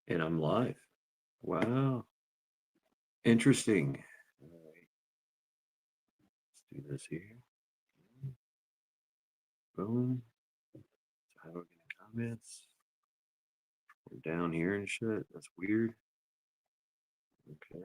And I'm live. Wow. Interesting. All right, let's do this here. Boom. So how do I get comments? We're down here and shit. That's weird. Okay.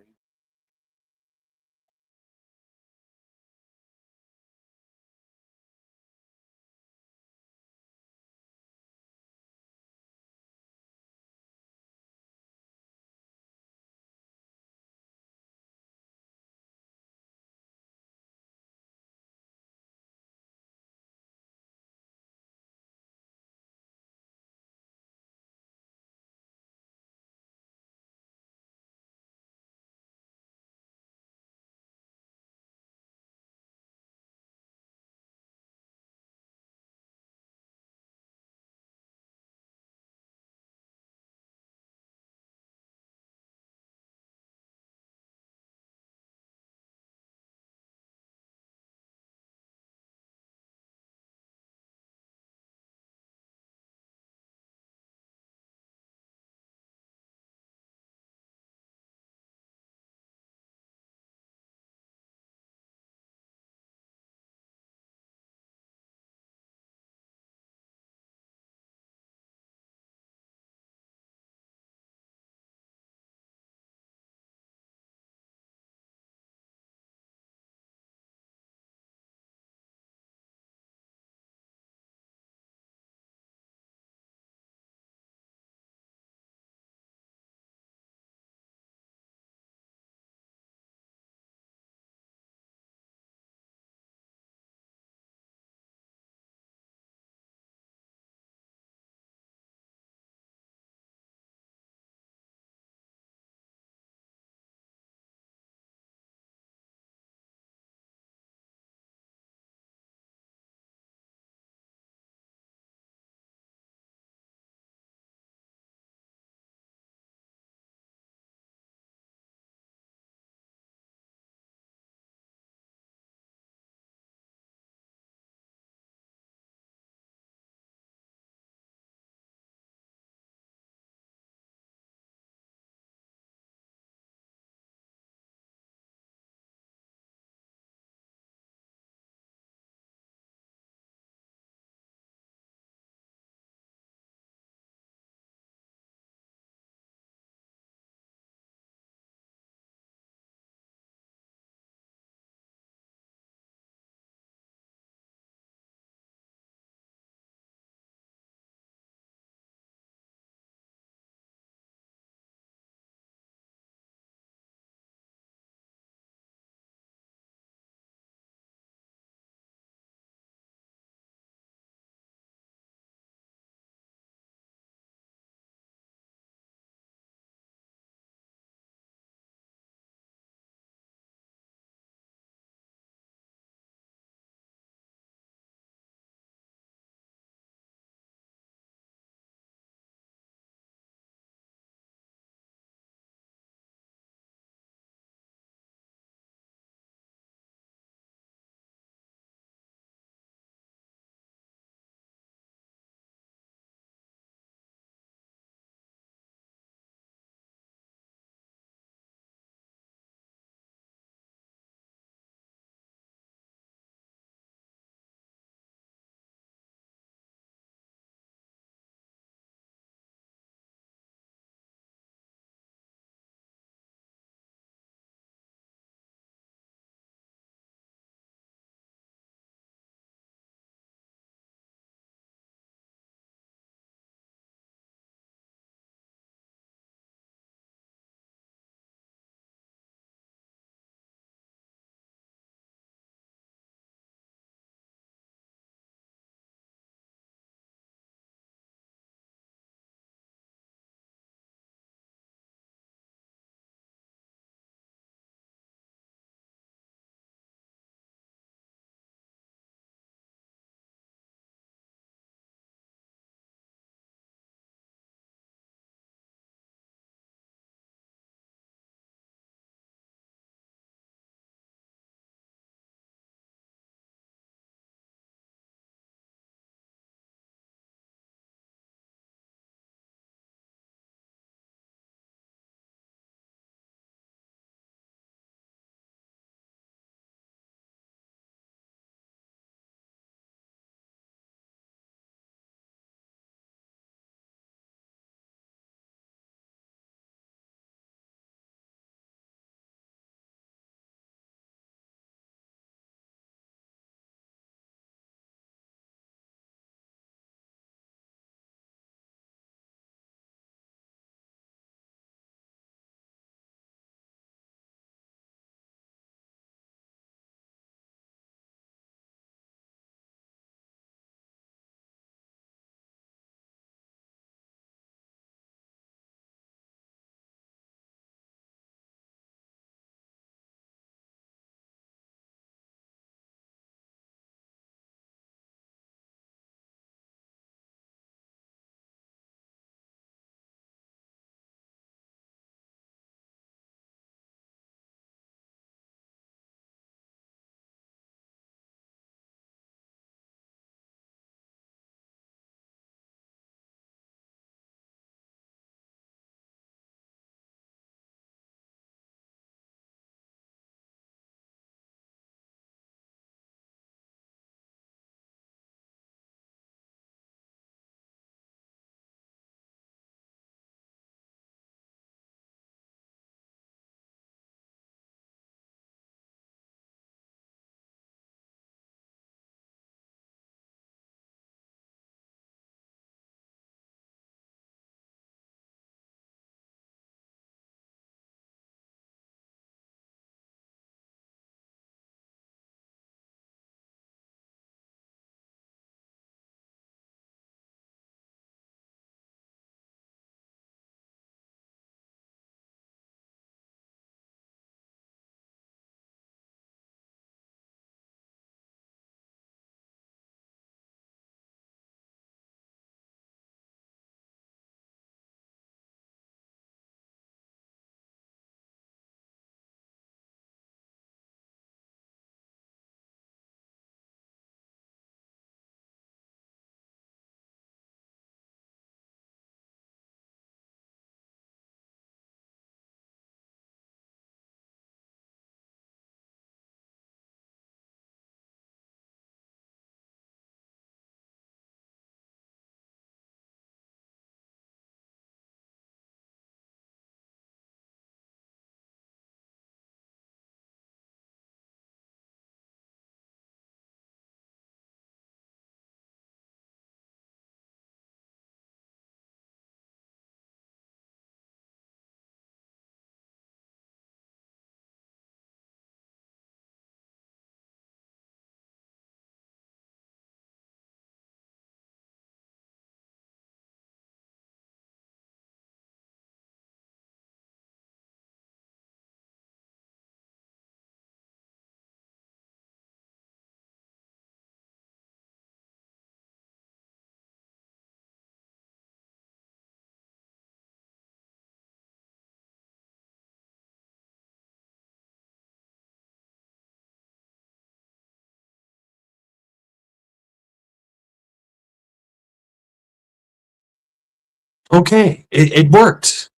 Okay, it worked.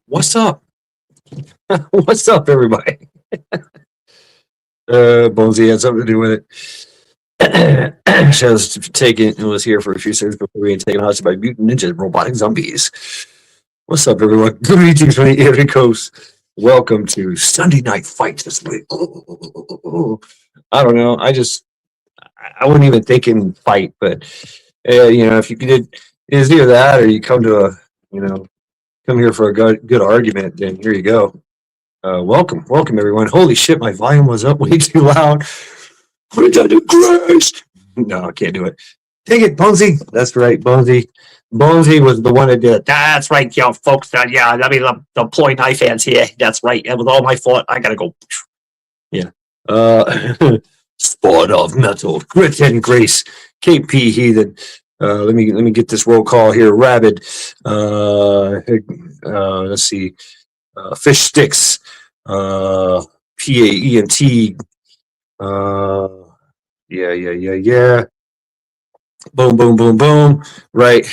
What's up? What's up, everybody? Bonesy had something to do with it. She was here for a few seconds before being taken hostage by mutant ninja robotic zombies. What's up, everyone? Greetings from the Erie Coast. Welcome to Sunday Night Fight this week. I don't know. I wasn't even thinking fight, but if you did, it's either that or you come to come here for a good argument. Then here you go. Welcome everyone. Holy shit, my volume was up way too loud. What did I do, Christ? No, I can't do it. Take it, Bonesy. That's right, Bonesy. Bonesy was the one that did it. That's right, yo, folks. Yeah, I mean, the ploy knife hands here. That's right. It was all my fault. I gotta go. Yeah. Spawn of metal, grit and grace. KP Heathen. Let me get this roll call here. Rabid. Let's see. Fish sticks. PAENT. Yeah. Boom, boom, boom, boom. Right.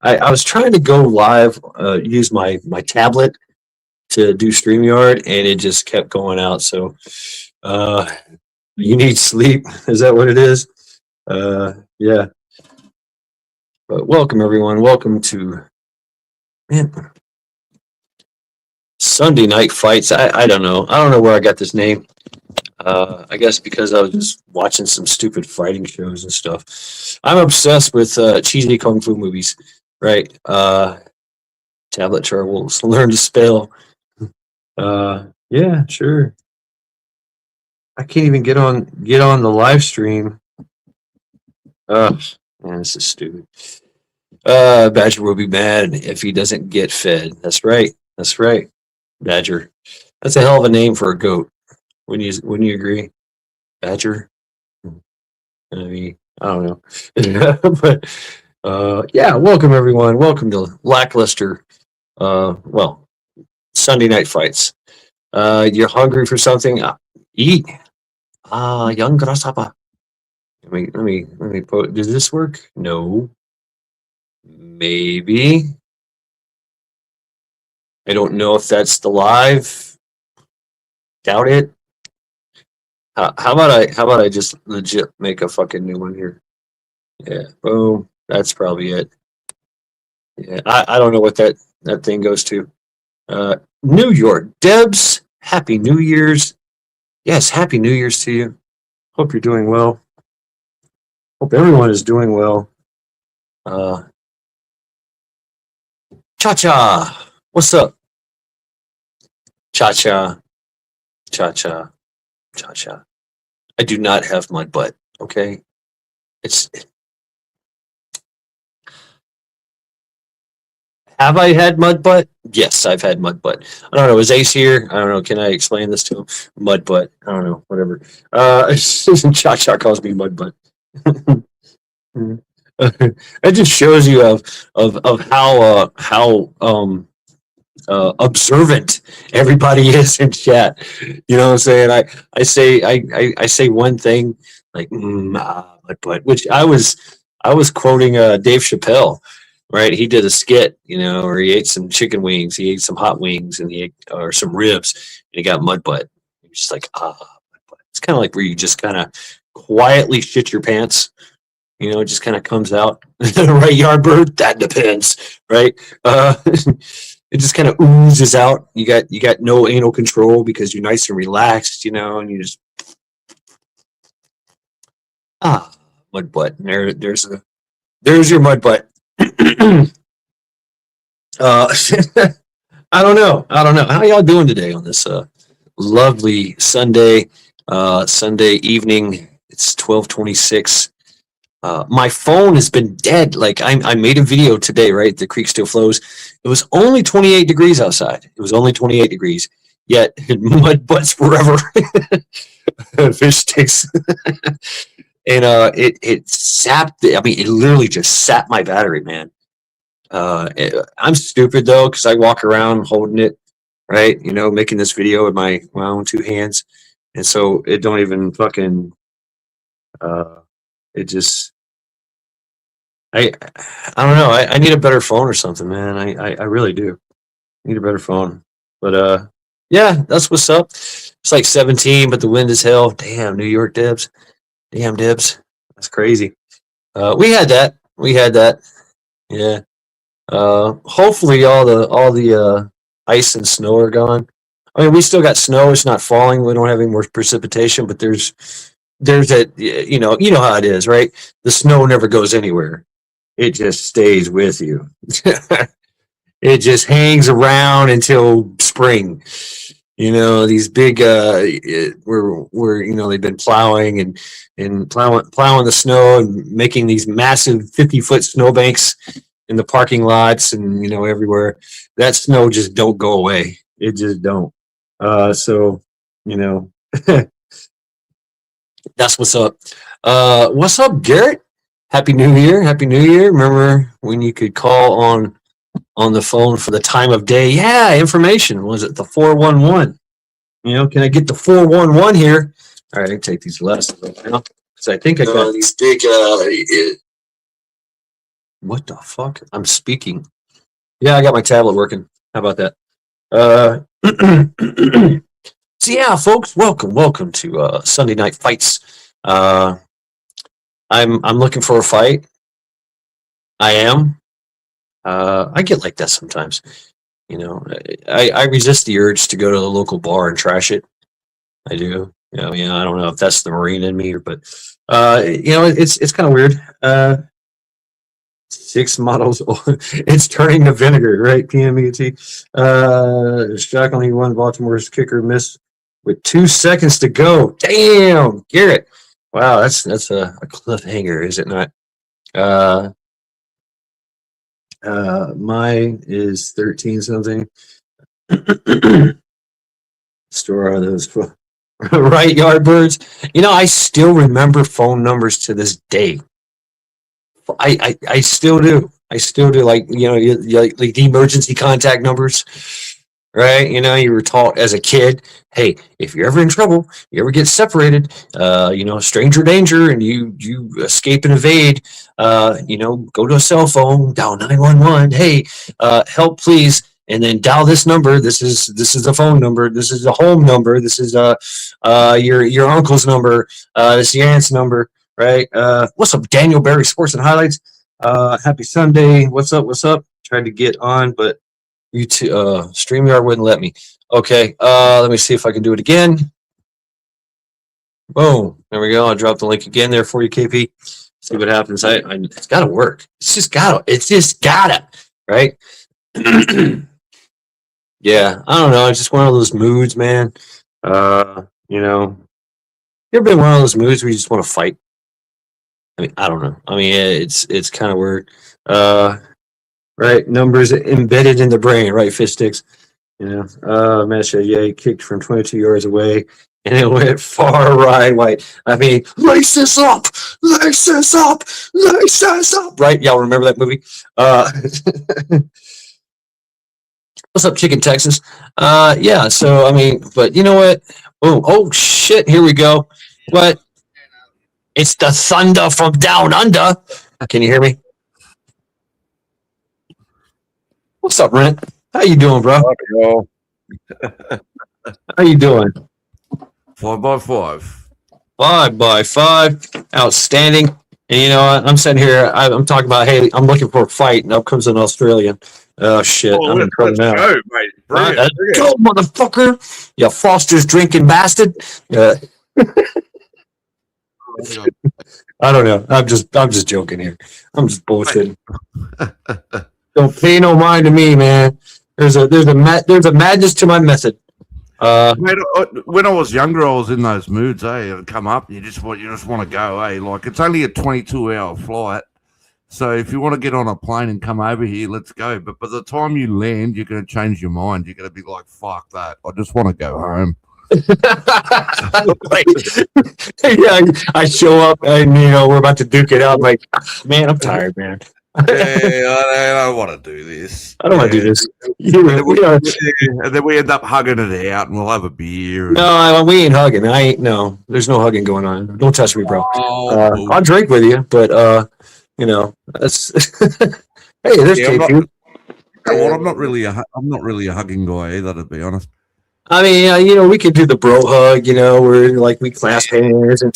I was trying to go live, use my tablet to do StreamYard, and it just kept going out. So, you need sleep. Is that what it is? Yeah. But welcome, everyone. Welcome to Sunday Night Fights. I don't know. I don't know where I got this name. I guess because I was just watching some stupid fighting shows and stuff. I'm obsessed with cheesy kung fu movies, right? Tablet troubles, learn to spell. Yeah, sure. I can't even get on the live stream. Man, this is stupid. Badger will be mad if he doesn't get fed. That's right. Badger. That's a hell of a name for a goat. Wouldn't you agree? Badger. I mean, I don't know. But yeah, welcome everyone. Welcome to Lackluster. Sunday Night Fights. You're hungry for something? Eat. Young grasshopper. Let me put. Does this work? No. Maybe. I don't know if that's the live. Doubt it. How about I just legit make a fucking new one here? Yeah. Boom. That's probably it. Yeah. I don't know what that thing goes to. New York Debs. Happy New Year's. Yes, Happy New Year's to you. Hope you're doing well. Hope everyone is doing well. Cha-cha. What's up? Cha-cha. Cha-cha. Cha-cha. I do not have mud butt, okay? Have I had mud butt? Yes, I've had mud butt. I don't know. Is Ace here? I don't know. Can I explain this to him? Mud butt. I don't know. Whatever. Cha-cha calls me mud butt. It just shows you of how observant everybody is in chat. You know what I'm saying? I say one thing like but which I was quoting Dave Chappelle, right? He did a skit, where he ate some chicken wings, he ate some hot wings, and he ate or some ribs, and he got mud butt. He's just like mud butt. It's kind of like where you just kind of quietly shit your pants. It just kind of comes out. Right, Yardbird? That depends, right? It just kind of oozes out. You got no anal control because you're nice and relaxed, and you just mud butt. There's your mud butt. I don't know. How y'all doing today on this lovely Sunday evening? It's 12:26. My phone has been dead. Like I made a video today, right? The creek still flows. It was only 28 degrees outside. It was only 28 degrees. Yet mud butts forever. Fish sticks. And it sapped. I mean, it literally just sapped my battery, man. I'm stupid though, because I walk around holding it, right? Making this video with my own two hands, and so it don't even fucking. It just I I don't know. I need a better phone or something, man. I really do. Need a better phone. But yeah, that's what's up. It's like 17, but the wind is hell. Damn, New York dibs. Damn dibs. That's crazy. We had that. We had that. Yeah. Hopefully all the ice and snow are gone. I mean, we still got snow. It's not falling. We don't have any more precipitation, but there's that you know how it is, right? The snow never goes anywhere. It just stays with you. It just hangs around until spring. You know, these big where you know they've been plowing and plowing the snow and making these massive 50-foot snowbanks in the parking lots and you know everywhere. That snow just don't go away. It just don't. So you know that's what's up. What's up, Garrett? Happy New Year! Happy New Year! Remember when you could call on the phone for the time of day? Yeah, information. Was it the 411? You know, can I get the 411 here? All right, I can take these lessons right now because I think I got these big. What the fuck? I'm speaking. Yeah, I got my tablet working. How about that? So yeah, folks, welcome to Sunday Night Fights. I'm looking for a fight. I am. I get like that sometimes. You know, I resist the urge to go to the local bar and trash it. I do. Yeah, I don't know if that's the Marine in me, but you know, it's kind of weird. 6 models. It's turning to vinegar, right? PMET. Shockingly, one Baltimore's kicker missed with 2 seconds to go. Damn, Garrett. Wow, that's a cliffhanger, is it not? Mine is 13 something. Store are those right, Yardbirds? You know, I still remember phone numbers to this day. I still do. I still do. Like you know, like the emergency contact numbers, right? You know, you were taught as a kid, hey, if you're ever in trouble, you ever get separated, you know, stranger danger, and you escape and evade, you know, go to a cell phone, dial 911. Hey, help, please. And then dial this number. This is the phone number. This is the home number. This is your uncle's number. This is your aunt's number. Right. What's up, Daniel Berry Sports and Highlights? Happy Sunday. What's up? What's up? Tried to get on, but StreamYard wouldn't let me. Okay. Let me see if I can do it again. Boom. There we go. I'll drop the link again there for you, KP. See what happens. It's gotta work. It's just gotta, right? Yeah, I don't know. It's just one of those moods, man. You know, you ever been one of those moods where you just want to fight? I mean, I don't know. I mean, it's kind of weird. Right, numbers embedded in the brain, right? Fist sticks. You know, Masha, yeah, kicked from 22 yards away, and it went far right. White. I mean, lace this up, lace this up, lace this up. Right? Y'all remember that movie? What's up, Chicken Texas? Yeah. So I mean, but you know what? Oh shit! Here we go. What? It's the thunder from down under. Can you hear me? What's up, Rent? How you doing, bro? How you doing? 5x5. 5x5. Outstanding. And you know, I'm sitting here. I'm talking about, hey, I'm looking for a fight, and up comes an Australian. Oh shit! I'm in trouble now. Go, mate. Let's go, motherfucker! You Foster's drinking bastard. I don't know. I'm just joking here. I'm just bullshitting. Don't pay no mind to me, man. There's a madness to my method. Mate, when I was younger, I was in those moods. It'd come up, you just want to go. Like it's only a 22-hour flight, so if you want to get on a plane and come over here, let's go. But by the time you land, you're going to change your mind. You're going to be like, "Fuck that! I just want to go home." Yeah, I show up and you know we're about to duke it out. I'm like, man, I'm tired, man. I don't want to do this. I don't want to do this. And then we end up hugging it out, and we'll have a beer. No, we ain't hugging. There's no hugging going on. Don't touch me, bro. Oh, I'll drink with you, but You know, that's hey, there's Yeah, KP. well, I'm not really a hugging guy either, to be honest. I mean, you know, we could do the bro hug, you know, where like we clasp hands and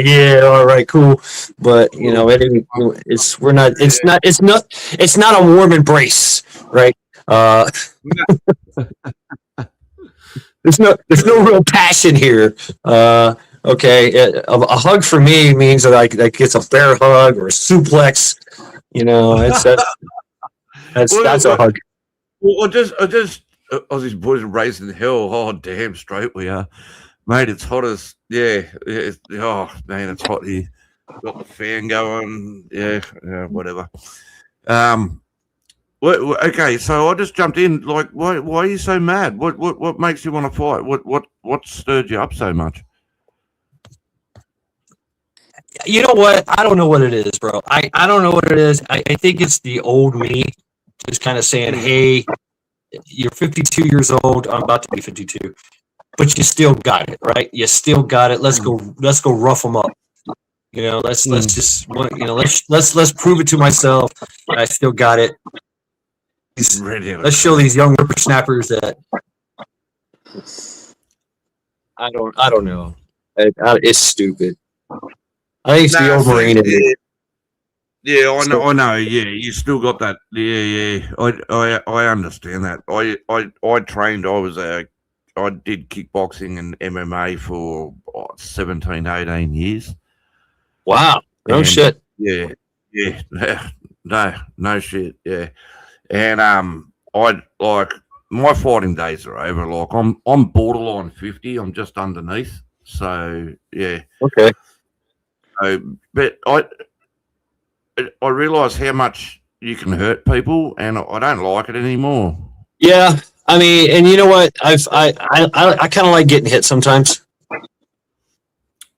yeah, all right, cool. But you know, it's we're not. It's not a warm embrace, right? There's no real passion here. Okay, a hug for me means that like it's a bear hug or a suplex. You know, that's a hug. Well, I just Aussie's boys are raising hell. Oh, damn straight we are, mate. It's hot as oh man, it's hot here. Got the fan going. Yeah, whatever. Okay, so I just jumped in. Like, why are you so mad? What makes you want to fight? What stirred you up so much? You know what? I don't know what it is, bro. I don't know what it is. I think it's the old me just kind of saying, hey, you're 52 years old. I'm about to be 52, but you still got it, right? You still got it. Let's go rough them up. You know, let's just, you know, let's prove it to myself. I still got it. Let's show these young whippersnappers that I don't know. It's stupid. I think it's the old Marine in me. Yeah, I know. Yeah, you still got that. Yeah. I understand that. I trained. I did kickboxing and MMA for 17, 18 years. Wow. No shit. Yeah. No shit. Yeah. And I like my fighting days are over. Like I'm borderline 50. I'm just underneath. So yeah. Okay. But I realise how much you can hurt people, and I don't like it anymore. Yeah, I mean, and you know what? I kind of like getting hit sometimes.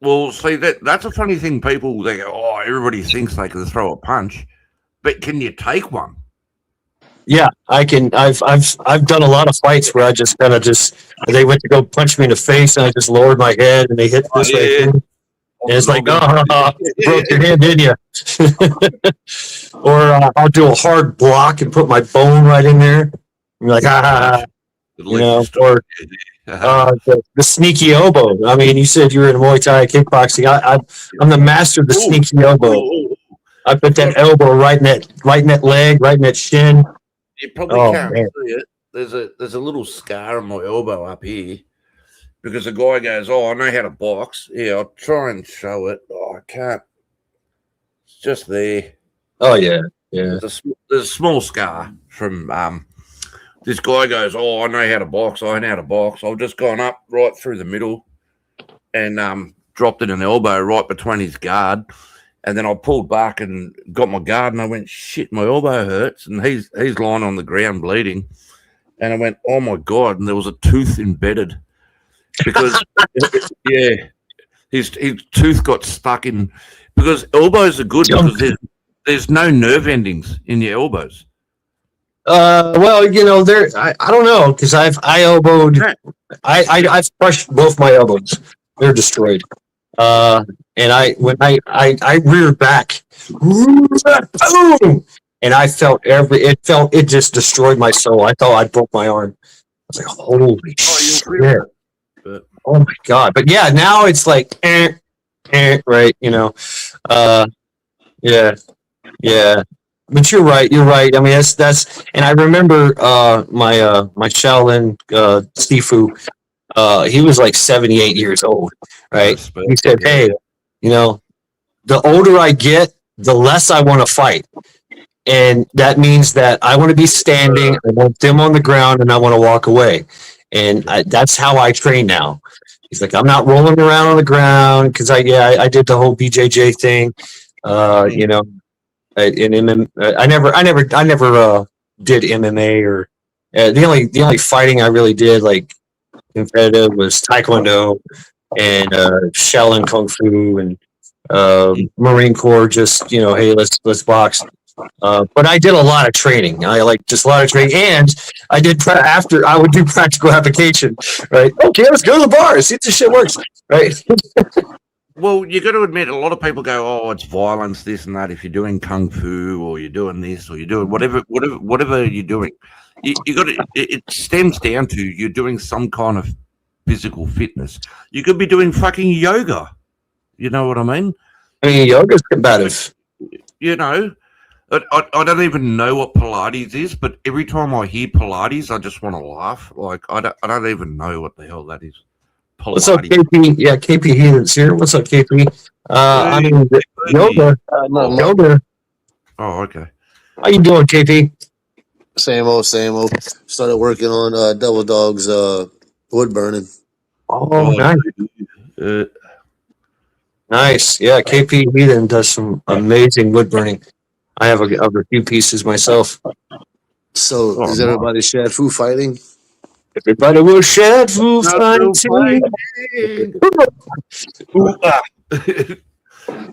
Well, see that's a funny thing. People they go, oh, everybody thinks they can throw a punch, but can you take one? Yeah, I can. I've done a lot of fights where I just kind of they went to go punch me in the face, and I just lowered my head, and they hit this way. And it's like, broke your hand, didn't you? Or I'll do a hard block and put my bone right in there. You're like, you know, or the sneaky elbow. I mean, you said you were in Muay Thai kickboxing. I'm the master of the sneaky elbow. I put that elbow right in that leg, right in that shin. You probably can't see it. There's a little scar on my elbow up here. Because the guy goes, oh, I know how to box. Yeah, I'll try and show it. Oh, I can't. It's just there. Oh, yeah. There's a small scar from this guy goes, oh, I know how to box. I know how to box. I've just gone up right through the middle and dropped in an elbow right between his guard. And then I pulled back and got my guard and I went, shit, my elbow hurts. And he's lying on the ground bleeding. And I went, oh, my God. And there was a tooth embedded. Because his tooth got stuck in. Because elbows are good because there's no nerve endings in your elbows. Well, you know, I don't know because I've crushed both my elbows. They're destroyed. And when I reared back, boom, and I felt it just destroyed my soul. I thought I broke my arm. I was like, holy shit. Oh my God. But yeah, now it's like, right. You know, yeah. But you're right. I mean, that's, and I remember, my Shaolin, Sifu, he was like 78 years old, right? He said, hey, you know, the older I get, the less I want to fight. And that means that I want to be standing, I want them on the ground, and I want to walk away. And that's how I train now. He's like, I'm not rolling around on the ground because I did the whole BJJ thing. You know, I never did MMA or the only fighting I really did like competitive was Taekwondo and Shaolin Kung Fu and Marine Corps. Just, you know, hey, let's box. But I did a lot of training. I like just a lot of training, and I did I would do practical application. Right? Okay, let's go to the bar. See if this shit works. Right? Well, you got to admit, a lot of people go, "Oh, it's violence, this and that." If you're doing kung fu, or you're doing this, or you're doing whatever you're doing, you got to. It stems down to you're doing some kind of physical fitness. You could be doing fucking yoga. You know what I mean? I mean, yoga's combative. You know, I don't even know what Pilates is, but every time I hear Pilates, I just want to laugh. Like I don't even know what the hell that is. Pilates. What's up, KP? Yeah, KP Heathens here. What's up, KP? I mean, yoga. Yoga. Oh, okay. How you doing, KP? Same old, same old. Started working on Double Dog's wood burning. Oh, nice. Nice. Yeah, KP Heathen does some amazing wood burning. I have a few pieces myself. So is everybody Shad Fu fighting? Everybody will shed Fu fighting.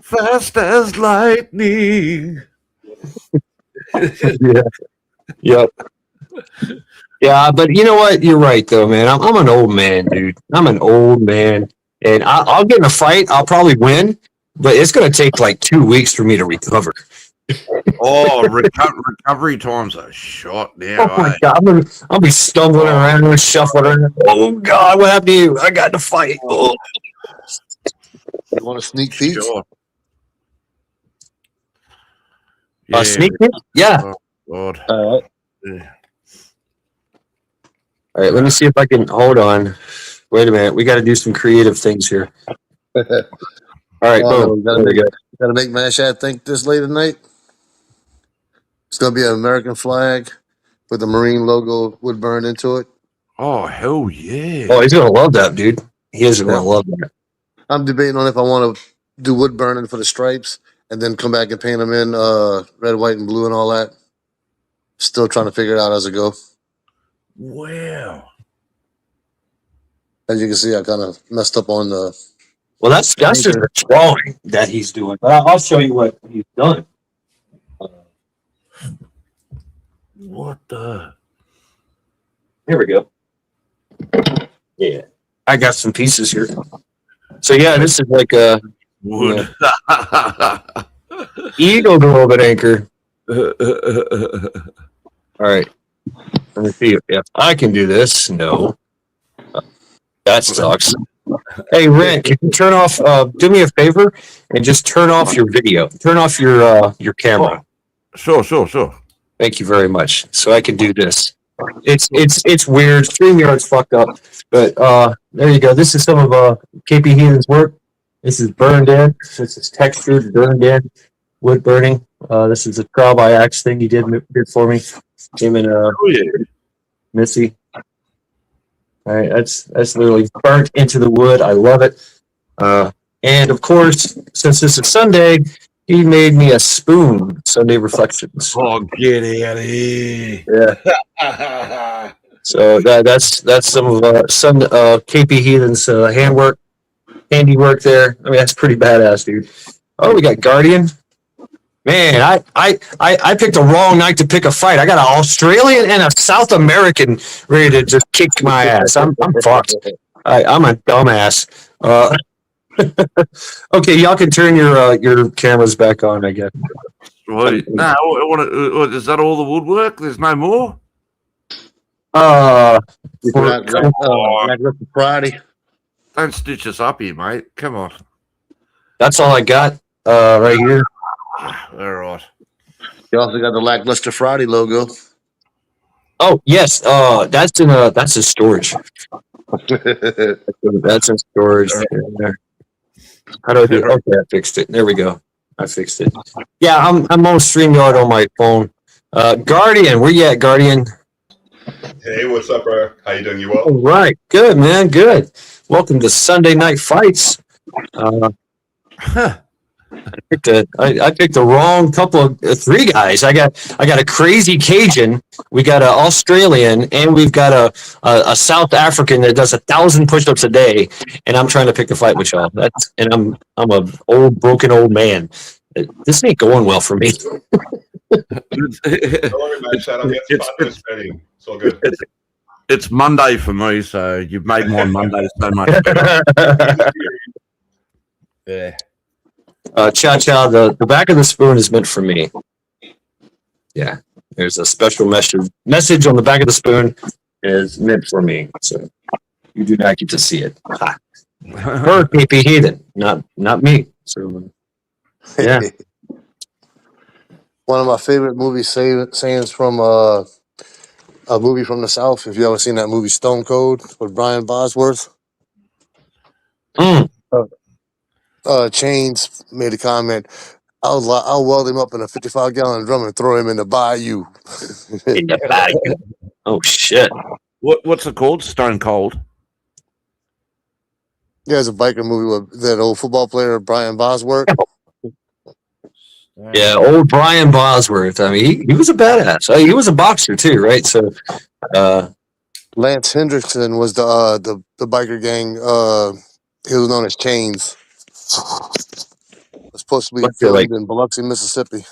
Fast as lightning. Yeah. Yep. Yeah, but you know what? You're right, though, man. I'm an old man, dude. I'm an old man, and I'll get in a fight. I'll probably win, but it's going to take like 2 weeks for me to recover. Oh, recovery times are short now. Oh my God, I'll be stumbling around and shuffling around. Oh God, what happened to you? I got to fight. Oh. You want a sneak peek? Sure. Sneak peek? Yeah. Oh, God. All right. Yeah. All right, let me see if I can hold on. Wait a minute. We got to do some creative things here. All right, boom. There we go. Gotta make Mashad think this late at night. It's gonna be an American flag with the Marine logo wood burned into it. Oh, hell yeah. Oh, he's going to love that, dude. He is going to love that. I'm debating on if I want to do wood burning for the stripes and then come back and paint them in red, white, and blue and all that. Still trying to figure it out as I go. Wow. As you can see, I kind of messed up on the. Well, that's just a drawing that he's doing. But I'll show you what he's done. What the? Here we go. Yeah, I got some pieces here. So yeah, this is like a Wood. eagle orbit anchor. All right, let me see if I can do this. No, that sucks. Hey, Ren, can you turn off? Do me a favor and just turn off your video. Turn off your camera. Sure. Thank you very much. So I can do this. It's weird. StreamYard's fucked up, but there you go. This is some of KP Heathen's work. This is burned in. This is textured, burned in, wood burning. This is a trial by axe thing he did for me. Him and Missy. All right, that's literally burnt into the wood. I love it. And of course, since this is Sunday, he made me a spoon. Sunday Reflections. Oh, get out of here. Yeah. So that's some of KP Heathen's handiwork there. I mean, that's pretty badass, dude. Oh, we got Guardian. Man, I picked the wrong night to pick a fight. I got an Australian and a South American ready to just kick my ass. I'm fucked. I'm a dumbass. Okay, y'all can turn your cameras back on, I guess. Right. No, what, is that all the woodwork? There's no more? Friday. Don't stitch us up here, mate. Come on. That's all I got right here. All right. You also got the Lackluster Friday logo. Oh yes, that's in storage. That's in storage. How do I do? Okay, I fixed it. There we go. I fixed it. Yeah, I'm on StreamYard on my phone. Guardian, where you at, Guardian? Hey, what's up, bro? How you doing? You well? All right, good man, good. Welcome to Sunday Night Fights. I picked the wrong couple of three guys. I got a crazy Cajun, we got an Australian, and we've got a South African that does 1,000 push-ups a day. And I'm trying to pick a fight with y'all. I'm a broken old man. This ain't going well for me. Don't worry, man. Shout out to spending. It's all good. It's Monday for me, so you've made my Monday so much better. Yeah. Cha Cha, the back of the spoon is meant for me. Yeah. There's a special message on the back of the spoon is meant for me. So you do not get to see it. Ha. Her KP Heathen, not me. So yeah. One of my favorite movie sayings from a movie from the South. If you ever seen that movie Stone Cold with Brian Bosworth, Mm. Chains made a comment. I'll weld him up in a 55-gallon drum and throw him in the bayou. In the bag. Oh shit. What's it called? Stone Cold. Yeah, it's a biker movie with that old football player Brian Bosworth. Yeah, old Brian Bosworth. I mean, he was a badass. He was a boxer too, right? So Lance Hendrickson was the biker gang. He was known as Chains. It was supposed to be Must be filmed like- in Biloxi, Mississippi.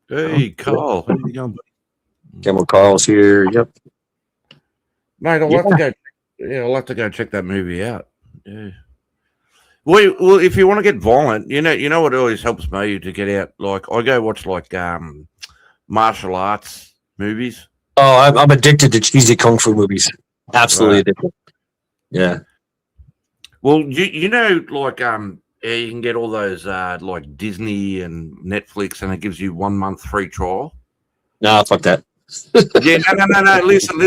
Hey, Carl. How you going, Campbell Carl's here. Yep. mate? I'll have to go. Yeah, I'll have to go check that movie out. Yeah. Well, if you want to get violent, you know what always helps me to get out. Like I go watch like martial arts movies. Oh, I'm addicted to cheesy kung fu movies. Absolutely Right. addicted. Yeah. Well, you know, like yeah, you can get all those like Disney and Netflix, and it gives you 1 month free trial. No, fuck that. Yeah, no. Listen.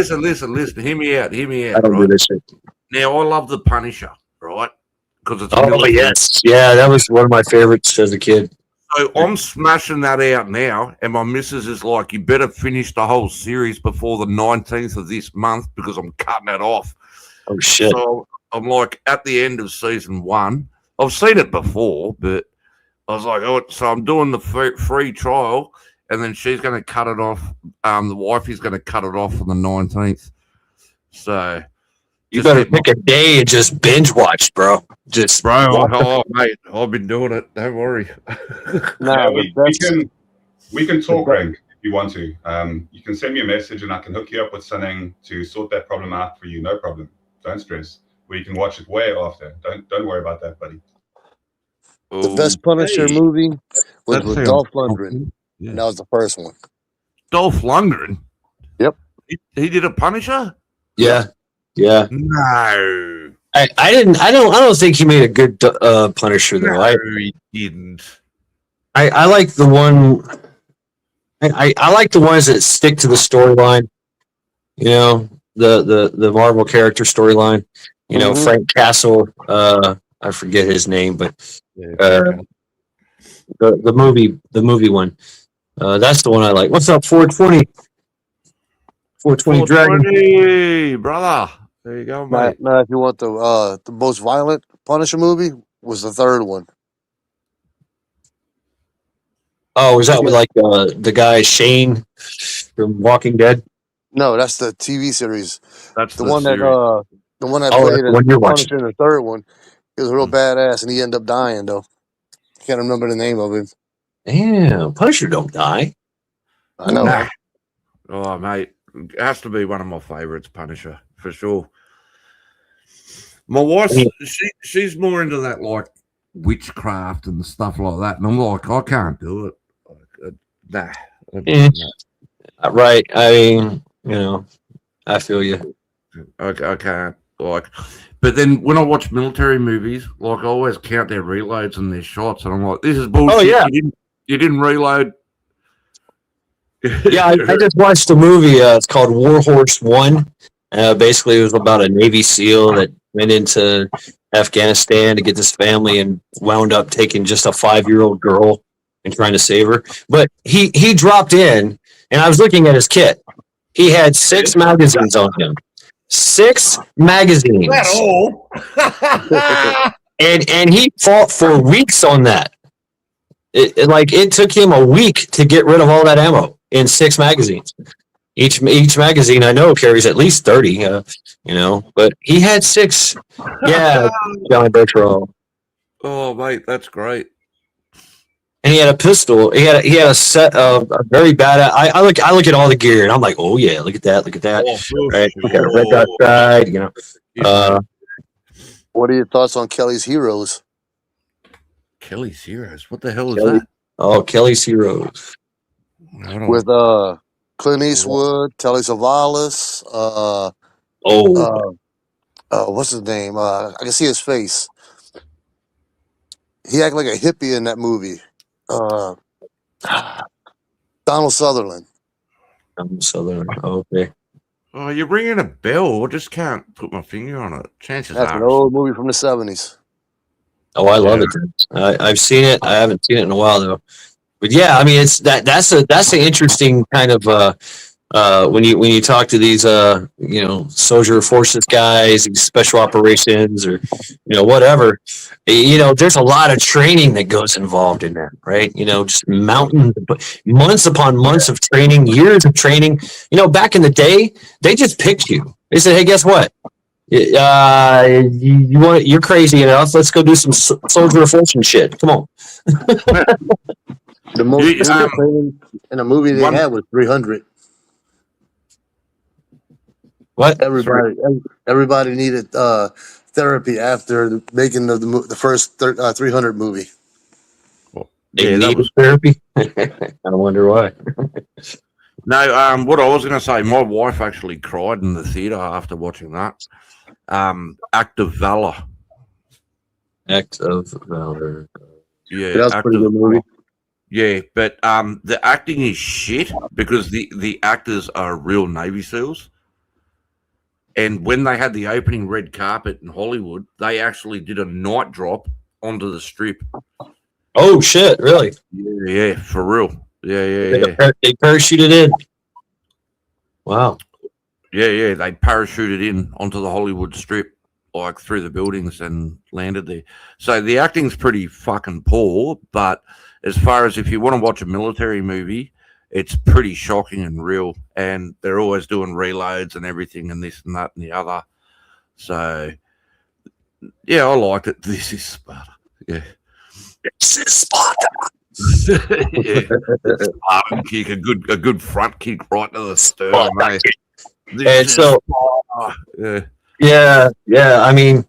Hear me out. I don't do Right? this shit. Now, I love The Punisher, right? Because it's Oh military. yes, yeah, that was one of my favorites as a kid. So I'm smashing that out now, and my missus is like, "You better finish the whole series before the 19th of this month because I'm cutting it off." Oh shit. So I'm like at the end of season 1. I've seen it before, but I was like, "Oh," so I'm doing the free trial, and then she's going to cut it off. The wife is going to cut it off on the 19th. So You just better hit my- pick a day and just binge watch, bro. Just Bro, watch it. oh mate, I've been doing it. Don't worry. Nah, Yeah, the we can talk, Greg, if you want to. You can send me a message and I can hook you up with something to sort that problem out for you. No problem. Don't stress. We can watch it way after. Don't worry about that, buddy. The best Punisher Okay. movie was That with sounds Dolph Lundgren. awesome. Yeah. And that was the first one. Dolph Lundgren. Yep. He did a Punisher? Yeah. Yeah. No. I don't think he made a good Punisher though. No, he didn't. I like the one. I like the ones that stick to the storyline. You know, the Marvel character storyline. You know, Mhm. Frank Castle. I forget his name, but Yeah, the movie one. That's the one I like. What's up, 420? 420 Dragon. 420, brother. There you go, mate. Now, if you want the most violent Punisher movie, was the third one. Oh, is that with like the guy Shane from Walking Dead? No, that's the TV series. That's The one that series. the one that Oh, played that's the as one you're watching. Punisher in the third one. He was a real badass, and he ended up dying though. Can't remember the name of him. Damn, Punisher don't die. I know. Nah. Oh, mate. It has to be one of my favorites, Punisher, for sure. My wife, she's more into that, like, witchcraft and stuff like that. And I'm like, I can't do it. Nah. Right. I mean, you know, I feel you. I can't. Like, but then when I watch military movies, like, I always count their reloads and their shots. And I'm like, this is bullshit. Oh, yeah. You didn't reload. Yeah, I just watched a movie. It's called War Horse 1. Basically, it was about a Navy SEAL that went into Afghanistan to get this family and wound up taking just a 5-year-old girl and trying to save her. But he dropped in, and I was looking at his kit. He had 6 magazines on him. 6 magazines. That's all. And he fought for weeks on that. It took him a week to get rid of all that ammo in 6 magazines. Each magazine I know carries at least 30, you know, but he had 6. Yeah, Johnny Bertrand. Oh, mate, that's great. And he had a pistol. He had a set of a very bad. I look at all the gear and I'm like, oh yeah, look at that. Oh, for Right, we got a sure. red dot side, you know. What are your thoughts on Kelly's Heroes? Kelly's Heroes. What the hell is Kelly- that? Oh, Kelly's Heroes. Hold on. With Clint Eastwood, Telly Savalas, Oh, what's his name? I can see his face. He acted like a hippie in that movie. Donald Sutherland. Southern. Okay. Oh, you're ringing a bell. I just can't put my finger on it. Chances That's an are. old movie from the 70s. Oh, I love it. I've seen it. I haven't seen it in a while though. But yeah, I mean, it's that's an interesting kind of when you talk to these soldier forces guys, these special operations, or whatever, there's a lot of training that goes involved in that, right? Just months upon months of training, years of training. Back in the day, they just picked you. They said, "Hey, guess what? You're crazy enough. Let's go do some soldier of fortune shit. Come on." The most You- training in a movie they one- had was 300. What? Everybody needed therapy after making the first 300 movie. They Yeah, that needed was therapy. I wonder why. no. What I was going to say, my wife actually cried in the theater after watching that. Act of Valor. Act of Valor. Yeah, That was a Act pretty of good movie. Valor. Yeah, but the acting is shit because the actors are real Navy SEALs. And when they had the opening red carpet in Hollywood, they actually did a night drop onto the strip. Oh shit! Really? Yeah, for real. Yeah. They parachuted in. Wow. Yeah. They parachuted in onto the Hollywood strip, like through the buildings and landed there. So the acting's pretty fucking poor, but as far as if you want to watch a military movie, it's pretty shocking and real. And they're always doing reloads and everything and this and that and the other. So, yeah, I liked it. This is Sparta. Yeah. This is Sparta. Yeah. Spartan kick, a good front kick right to the sternum. Sparta Eh? kick. This And is so, Sparta. Yeah. yeah. I mean,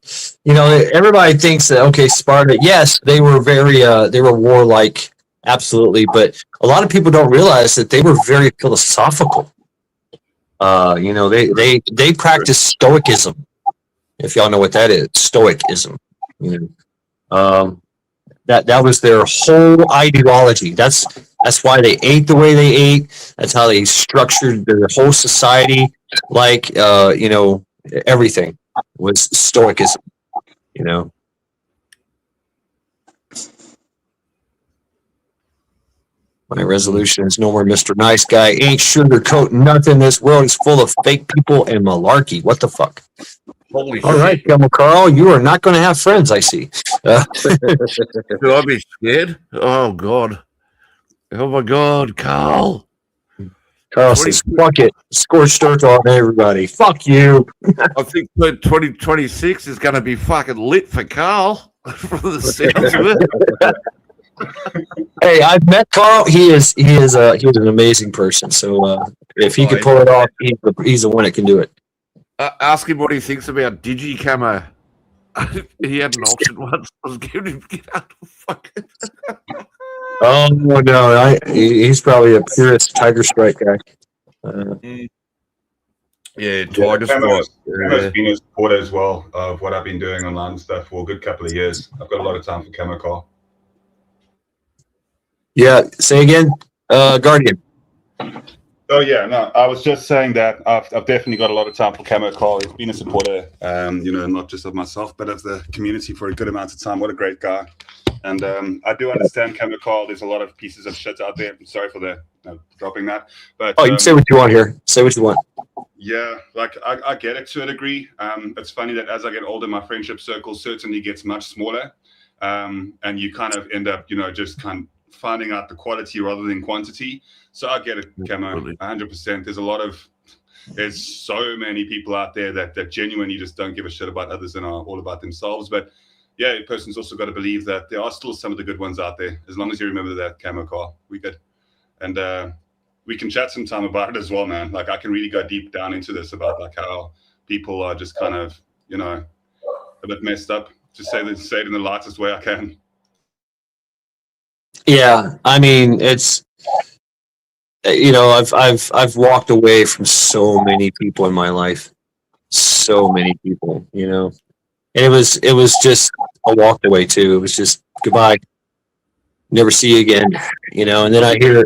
everybody thinks that Sparta. Yes, they were they were warlike, absolutely. But a lot of people don't realize that they were very philosophical. They practice stoicism. If y'all know what that is, stoicism. That was their whole ideology. That's why they ate the way they ate. That's how they structured their whole society. Like everything was stoicism. My resolution is no more Mr. Nice Guy. Ain't sugarcoating nothing. This world is full of fake people and malarkey. What the fuck? Holy All shit. right, Gilmore Carl, you are not going to have friends, I see. Should I be scared? Oh, God. Oh, my God, Carl. Carl says, fuck it. Scorched earth on everybody. Fuck you. I think 2026 is going to be fucking lit for Carl. From the sounds of it. Hey, I've met Carl. He was an amazing person. So if he could pull it off, he's the one that can do it. Ask him what he thinks about Digicamo. He had an auction once. I was giving him get out of fucking. Oh no, he's probably a purist Tiger Strike guy. Yeah, Tiger Strike. Camo's been a supporter as well of what I've been doing online and stuff for a good couple of years. I've got a lot of time for Camo Car. Yeah, say again, Guardian. Oh yeah, no, I was just saying that I've definitely got a lot of time for Camo Car. He's been a supporter, not just of myself, but of the community for a good amount of time. What a great guy. And I do understand Camo Car. There's a lot of pieces of shit out there. I'm sorry for dropping that. But you can say what you want here. Say what you want. Yeah, like I get it to a degree. It's funny that as I get older, my friendship circle certainly gets much smaller. And you kind of end up, just kind of finding out the quality rather than quantity. So I get it, Camo, 100%. There's so many people out there that genuinely just don't give a shit about others and are all about themselves. But yeah, a person's also got to believe that there are still some of the good ones out there. As long as you remember that, Camo Car, we good. And we can chat sometime about it as well, man. Like I can really go deep down into this about like how people are just kind of, a bit messed up. Just say it in the lightest way I can. Yeah, I mean, it's I've walked away from so many people in my life, so many people, and it was just a walk away too. It was just goodbye, never see you again, and then I hear,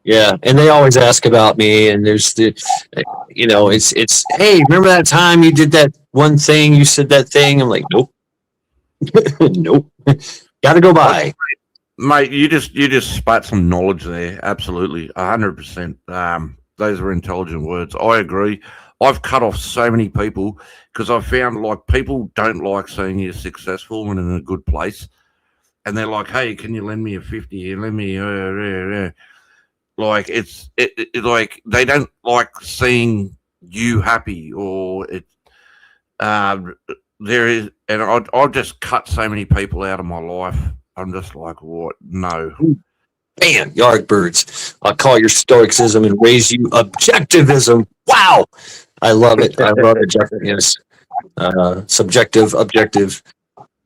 yeah, and they always ask about me, and there's it's hey, remember that time you did that one thing, you said that thing? I'm like, nope, nope, got to go by. Mate, you just spat some knowledge there. Absolutely, 100%. Those are intelligent words. I agree. I've cut off so many people because I found like people don't like seeing you successful and in a good place, and they're like, "Hey, can you lend me a 50? Lend me like like they don't like seeing you happy or it. There is, and I've just cut so many people out of my life. I'm just like, what? No. Bam, Yardbirds. I'll call your stoicism and raise you objectivism. Wow. I love it. I love objectiveness. Subjective, objective.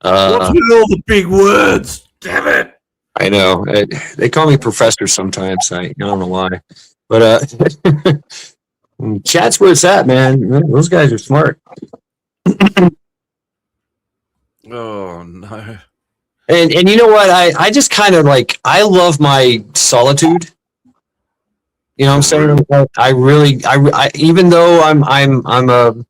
What's with all the big words? Damn it. I know. They call me professor sometimes. I don't know why. But chat's where it's at, man. Those guys are smart. Oh, no. And you know what? I just kind of like, I love my solitude. You know what I'm saying? I really, even though I'm a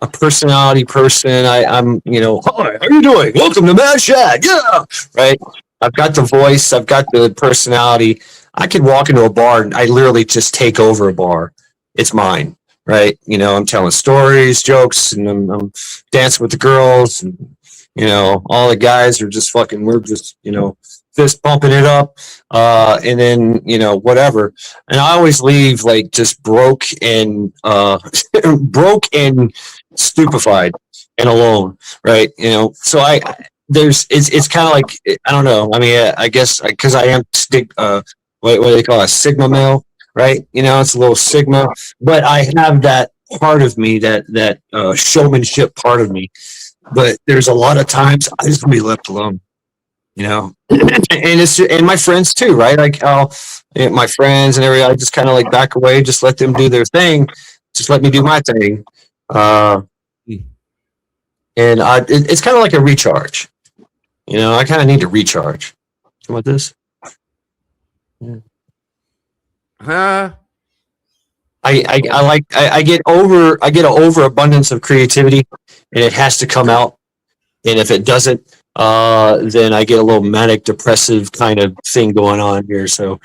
personality person, I'm, hi, how you doing? Welcome to Mad Shad. Yeah. Right. I've got the voice. I've got the personality. I could walk into a bar and I literally just take over a bar. It's mine. Right. I'm telling stories, jokes, and I'm dancing with the girls, and all the guys are just fucking, we're just, fist pumping it up. And then, whatever. And I always leave like just broke and broke and stupefied and alone. Right. So it's kind of like, I don't know. I mean, I guess because I am what do they call it? A Sigma male, right? It's a little Sigma, but I have that part of me, that showmanship part of me. But there's a lot of times I just want to be left alone, and and my friends too, right? Like how my friends and everybody, I just kind of like back away, just let them do their thing, just let me do my thing. And it's kind of like a recharge, I kind of need to recharge. How about this? Yeah. I get an overabundance of creativity, and it has to come out. And if it doesn't, then I get a little manic depressive kind of thing going on here. So,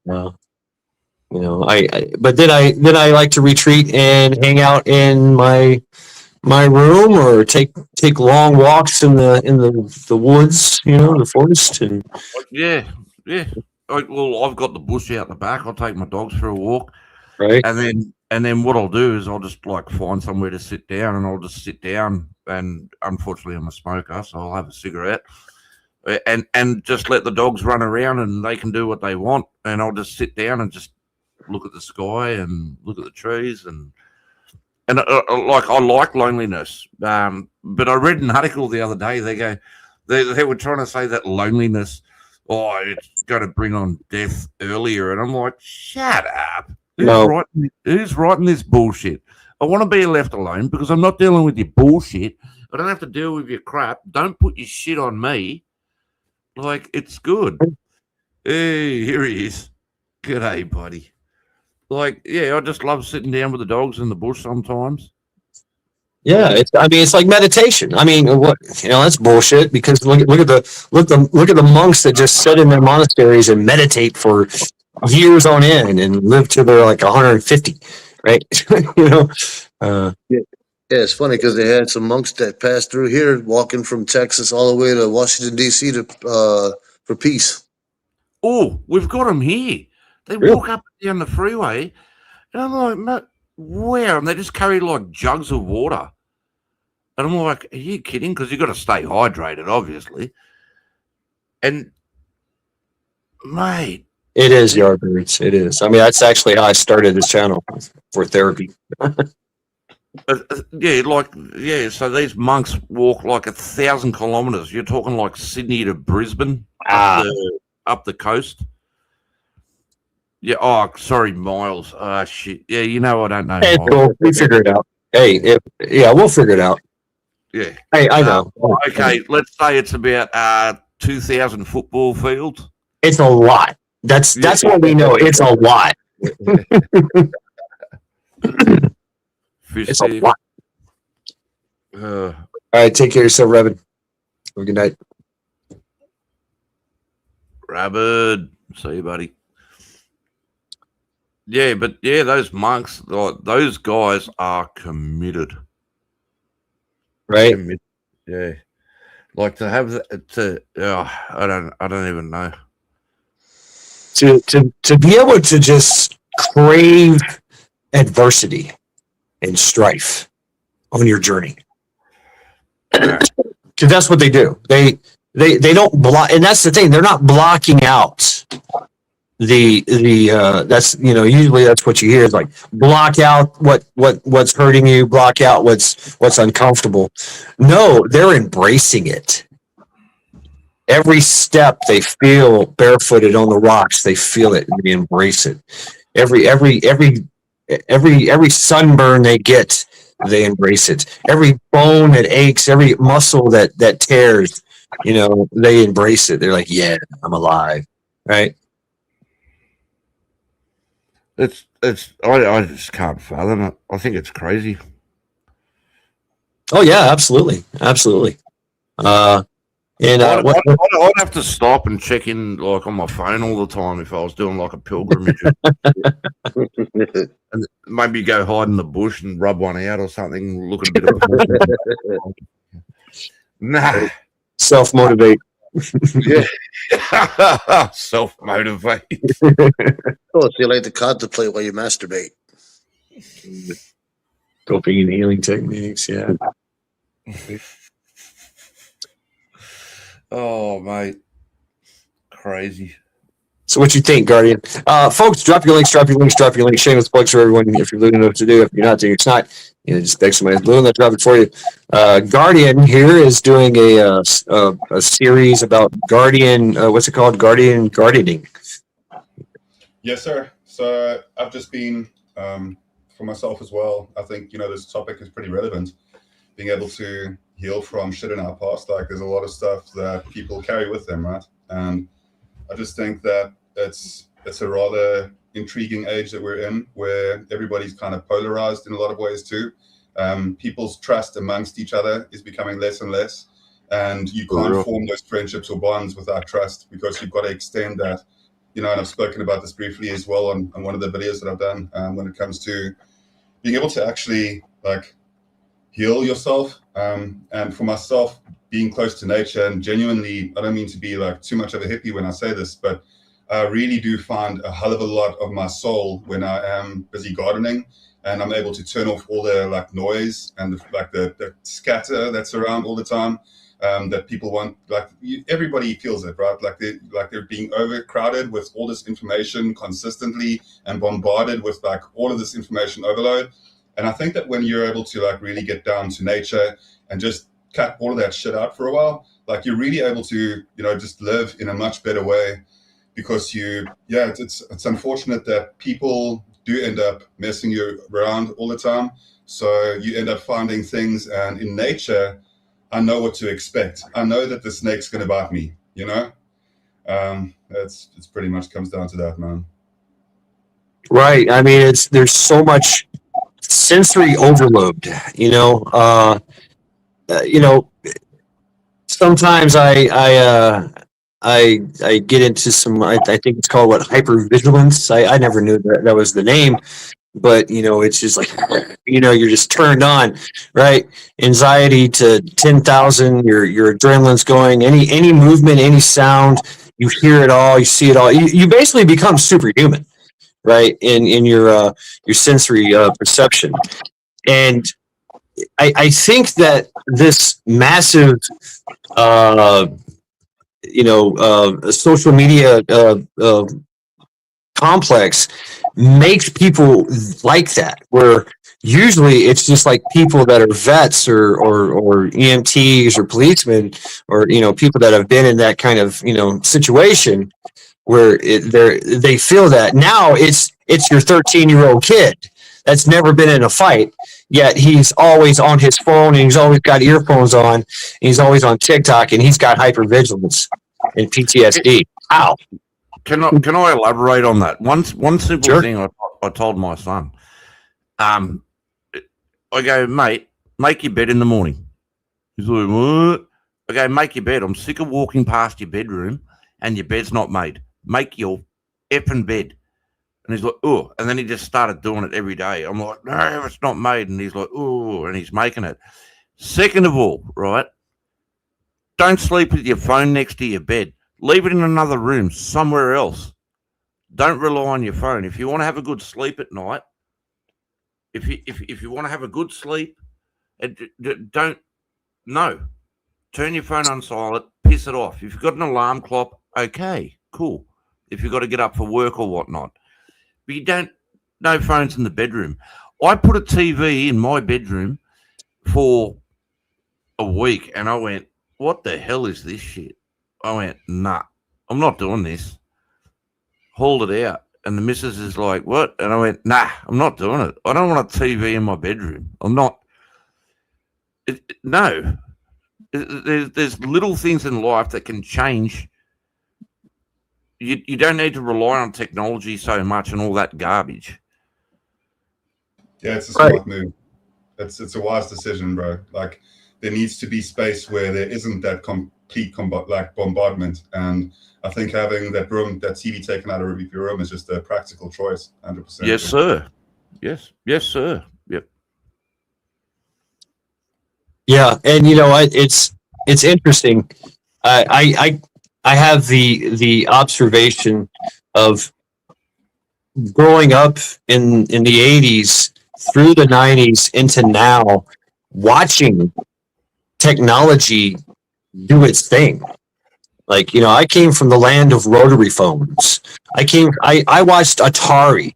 but then I like to retreat and hang out in my room, or take long walks in the woods, the forest. And yeah. Well, I've got the bush out the back. I'll take my dogs for a walk. Right. And then what I'll do is I'll just like find somewhere to sit down, and I'll just sit down. And unfortunately, I'm a smoker, so I'll have a cigarette, and just let the dogs run around, and they can do what they want. And I'll just sit down and just look at the sky and look at the trees, and I like loneliness. But I read an article the other day. They were trying to say that loneliness, it's going to bring on death earlier, and I'm like, shut up. Who's writing this bullshit? I want to be left alone because I'm not dealing with your bullshit. I don't have to deal with your crap. Don't put your shit on me. Like, it's good. Hey, here he is. G'day, buddy. Like, yeah, I just love sitting down with the dogs in the bush sometimes. Yeah, it's like meditation. I mean, that's bullshit, because look at the monks that just sit in their monasteries and meditate for years on end and live till they're like 150, right? Yeah, it's funny because they had some monks that passed through here, walking from Texas all the way to Washington D.C. for peace. Oh, we've got them here. They walk up and down the freeway, and I'm like, mate, where? And they just carry like jugs of water. And I'm like, are you kidding? Because you've got to stay hydrated, obviously. And, mate. It is, Yardbirds. It is. I mean, that's actually how I started this channel, for therapy. So these monks walk like 1,000 kilometers. You're talking like Sydney to Brisbane up the coast. Yeah. Oh, sorry, miles. Ah, shit. Yeah, you know I don't know. Hey, miles. cool. We figure it out. Hey, we'll figure it out. Yeah. Hey, I know. Okay, let's say it's about 2,000 football fields. It's a lot. That's what we know. It's a lot. It's a lot. All right, take care of yourself, Revin. Have a good night. Rabbit. See you, buddy. Yeah, but yeah, those monks, those guys are committed. Right? Committed. Yeah. Like to have that I don't even know. To be able to just crave adversity and strife on your journey. Because that's what they do. They don't block, and that's the thing. They're not blocking out the that's usually that's what you hear is like block out what's hurting you, block out what's uncomfortable. No, they're embracing it. Every step they feel barefooted on the rocks, they feel it and they embrace it. Every sunburn they get, they embrace it. Every bone that aches, every muscle that tears, they embrace it. They're like, yeah, I'm alive. Right? I just can't fathom it. I think it's crazy. Oh yeah, absolutely. And I'd have to stop and check in like on my phone all the time if I was doing like a pilgrimage. And maybe go hide in the bush and rub one out or something. Look at a bit of nah. Self-motivate. Yeah. Self-motivate. Oh, so you like to contemplate while you masturbate. Coping and healing techniques, yeah. Oh, mate. Crazy. So what you think, Guardian? Folks, drop your links. Shameless plugs for everyone. If you're looking up to do, if you're not doing it's not. Just beg somebody's blue and they'll drop it for you. Guardian here is doing a series about Guardian. What's it called? Gardening. Yes, sir. So I've just been, for myself as well, I think, this topic is pretty relevant. Being able to heal from shit in our past. Like there's a lot of stuff that people carry with them, right? And I just think that it's a rather intriguing age that we're in where everybody's kind of polarized in a lot of ways too. People's trust amongst each other is becoming less and less. And you can't form those friendships or bonds without trust because you've got to extend that. And I've spoken about this briefly as well on one of the videos that I've done when it comes to being able to actually like heal yourself. And for myself, being close to nature and genuinely, I don't mean to be like too much of a hippie when I say this, but I really do find a hell of a lot of my soul when I am busy gardening and I'm able to turn off all the like noise and the scatter that's around all the time. That people want, everybody feels it, right? Like they're being overcrowded with all this information consistently and bombarded with like all of this information overload. And I think that when you're able to like really get down to nature and just cut all of that shit out for a while, like you're really able to, just live in a much better way because it's unfortunate that people do end up messing you around all the time. So you end up finding things, and in nature, I know what to expect. I know that the snake's going to bite me, it's pretty much comes down to that, man. Right. I mean, there's so much sensory overload, sometimes I get into some, I think it's called hypervigilance. I never knew that was the name, but it's just like, you're just turned on, right? Anxiety to 10,000, your adrenaline's going, any movement, any sound, you hear it all, you see it all. You basically become superhuman, right? In your sensory perception. And I think that this massive, social media complex makes people like that, where usually it's just like people that are vets or EMTs or policemen or, people that have been in that kind of, situation where they feel that. Now it's your 13-year-old kid that's never been in a fight, yet he's always on his phone and he's always got earphones on and he's always on TikTok and he's got hypervigilance and PTSD. Ow. Can I elaborate on that? One simple Sure. thing I told my son. I go, mate, make your bed in the morning. He's like, what? I go, make your bed. I'm sick of walking past your bedroom and your bed's not made. Make your effing bed. And he's like, oh, and then he just started doing it every day. I'm like, no, it's not made. And he's like, oh, and he's making it. Second of all, right, don't sleep with your phone next to your bed. Leave it in another room somewhere else. Don't rely on your phone. If you want to have a good sleep at night, if you want to have a good sleep, don't turn your phone on silent, piss it off. If you've got an alarm clock, okay, cool. If you've got to get up for work or whatnot, but you don't. No phones in the bedroom. I put a TV in my bedroom for a week, and I went, "What the hell is this shit?" I went, "Nah, I'm not doing this." Hauled it out. And the missus is like, what? And I went, nah, I'm not doing it. I don't want a TV in my bedroom. I'm not. No. There's little things in life that can change. You don't need to rely on technology so much and all that garbage. Yeah, it's a smart move. It's a wise decision, bro. Like, there needs to be space where there isn't that complete bombardment. And I think having that TV taken out of your room is just a practical choice, 100%. Yes, sir. Yes, sir. Yep. Yeah, and it's interesting. I have the observation of growing up in the 80s through the 90s into now, watching technology do its thing. Like, I came from the land of rotary phones. I watched Atari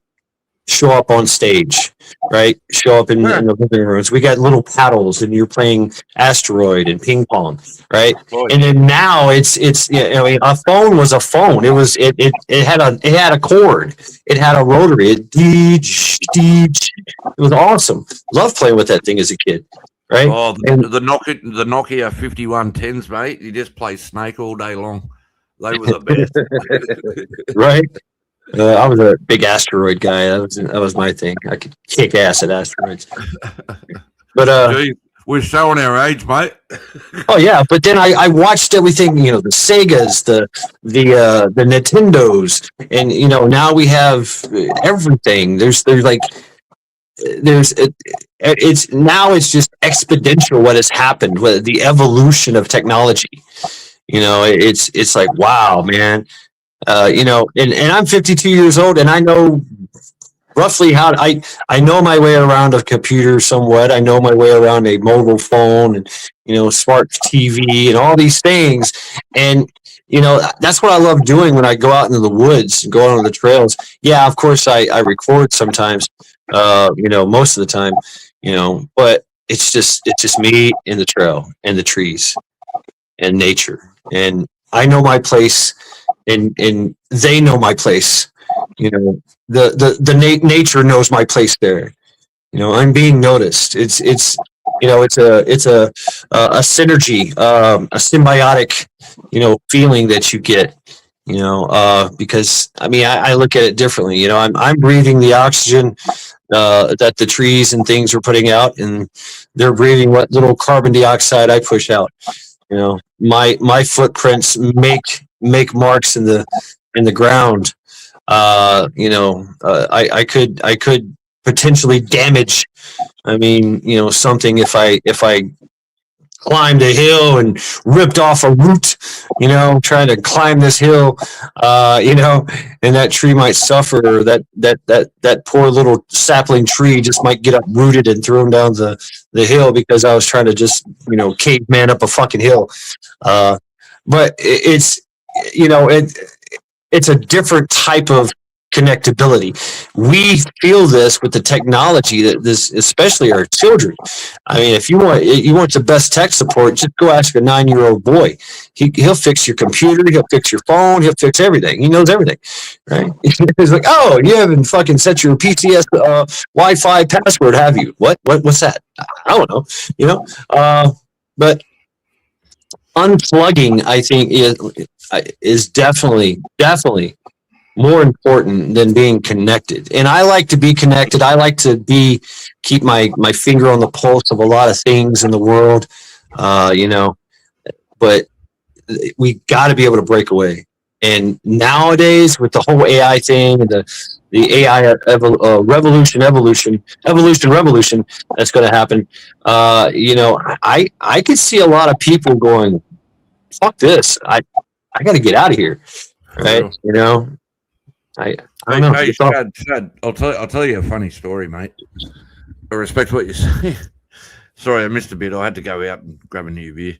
show up on stage, right? Show up in the living rooms. We got little paddles and you're playing Asteroid and ping pong, right? And then now it's a phone was a phone. It had a cord. It had a rotary. It was awesome. Loved playing with that thing as a kid. Right? Oh, the Nokia 5110s, mate. You just play Snake all day long. They were the best. Right? I was a big Asteroid guy. That was my thing. I could kick ass at asteroids. But Gee, we're showing our age, mate. Oh yeah, but then I watched everything. The Segas, the Nintendos, and now we have everything. It's just exponential what has happened with the evolution of technology. It's like, wow, man. And I'm 52 years old and I know roughly how I know my way around a computer somewhat. I know my way around a mobile phone and smart TV and all these things. And that's what I love doing when I go out into the woods and go out on the trails. Yeah, of course I record sometimes. Most of the time, but it's just me in the trail and the trees and nature. And I know my place and they know my place. The nature knows my place there. I'm being noticed. It's a synergy, a symbiotic, feeling that you get. Because I look at it differently. I'm breathing the oxygen that the trees and things are putting out, and they're breathing what little carbon dioxide I push out. My footprints make marks in the ground. I could potentially damage. Something if I climbed a hill and ripped off a root, trying to climb this hill, and that tree might suffer, or that poor little sapling tree just might get uprooted and thrown down the hill because I was trying to just, caveman up a fucking hill. But it's a different type of connectability. We feel this with the technology that this, especially our children. I mean, if you want the best tech support, just go ask a 9-year-old boy. He'll fix your computer, he'll fix your phone, he'll fix everything. He knows everything, right? He's like, oh, you haven't fucking set your PCS Wi-Fi password, have you? What's that? I don't know, you know. But unplugging, I think, is definitely more important than being connected. And I like to be connected. I like to keep my finger on the pulse of a lot of things in the world, you know, but we got to be able to break away. And nowadays with the whole AI thing and the AI revolution that's going to happen, you know, I could see a lot of people going, fuck this. I got to get out of here. Right. You know, I don't know. Hey, Chad, I'll tell you a funny story, mate. I respect what you're saying. Sorry, I missed a bit. I had to go out and grab a new beer.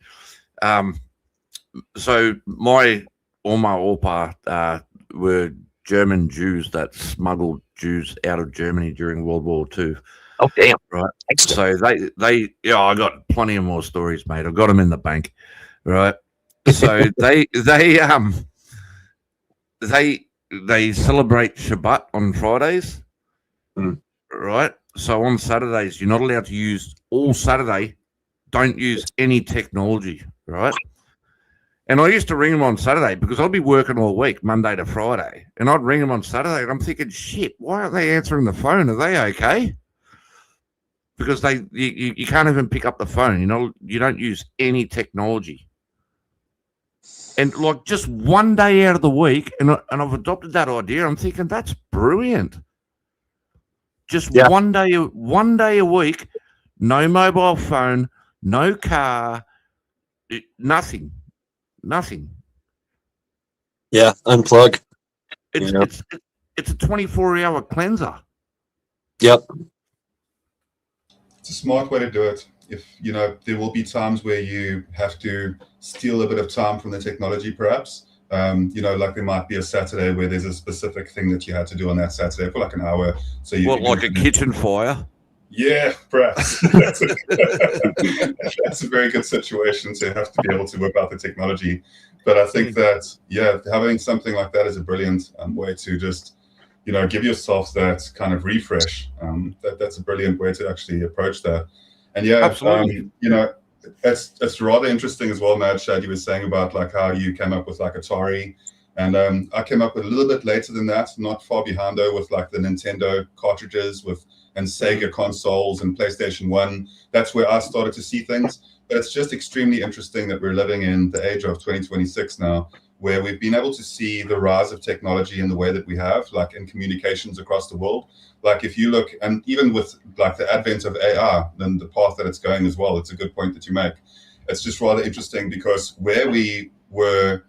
So my Opa were German Jews that smuggled Jews out of Germany during World War II. Oh, damn. Right. So they I got plenty of more stories, mate. I've got them in the bank. Right. So they celebrate Shabbat on Fridays, right? So on Saturdays, you're not allowed to use all Saturday. Don't use any technology, right? And I used to ring them on Saturday because I'd be working all week, Monday to Friday, and I'd ring them on Saturday, and I'm thinking, shit, why aren't they answering the phone? Are they okay? Because you can't even pick up the phone. You know, you don't use any technology. And like just one day out of the week, and I've adopted that idea. I'm thinking that's brilliant. Just one day a week, no mobile phone, no car, nothing. Yeah, unplug. It's a 24-hour cleanser. Yep. It's a smart way to do it. If you know, there will be times where you have to steal a bit of time from the technology, perhaps. You know, like there might be a Saturday where there's a specific thing that you had to do on that Saturday for like an hour. So you like a kitchen fire? Yeah, perhaps. That's a very good situation to have to be able to whip out the technology. But I think that, having something like that is a brilliant way to just, you know, give yourself that kind of refresh. That's a brilliant way to actually approach that. And absolutely. You know, it's rather interesting as well, Mad Shad, you were saying about like how you came up with like Atari. And I came up with a little bit later than that, not far behind though, with like the Nintendo cartridges and Sega consoles and PlayStation 1. That's where I started to see things. But it's just extremely interesting that we're living in the age of 2026 now, where we've been able to see the rise of technology in the way that we have, like in communications across the world. Like if you look, and even with like the advent of AI and the path that it's going as well, it's a good point that you make. It's just rather interesting because where we were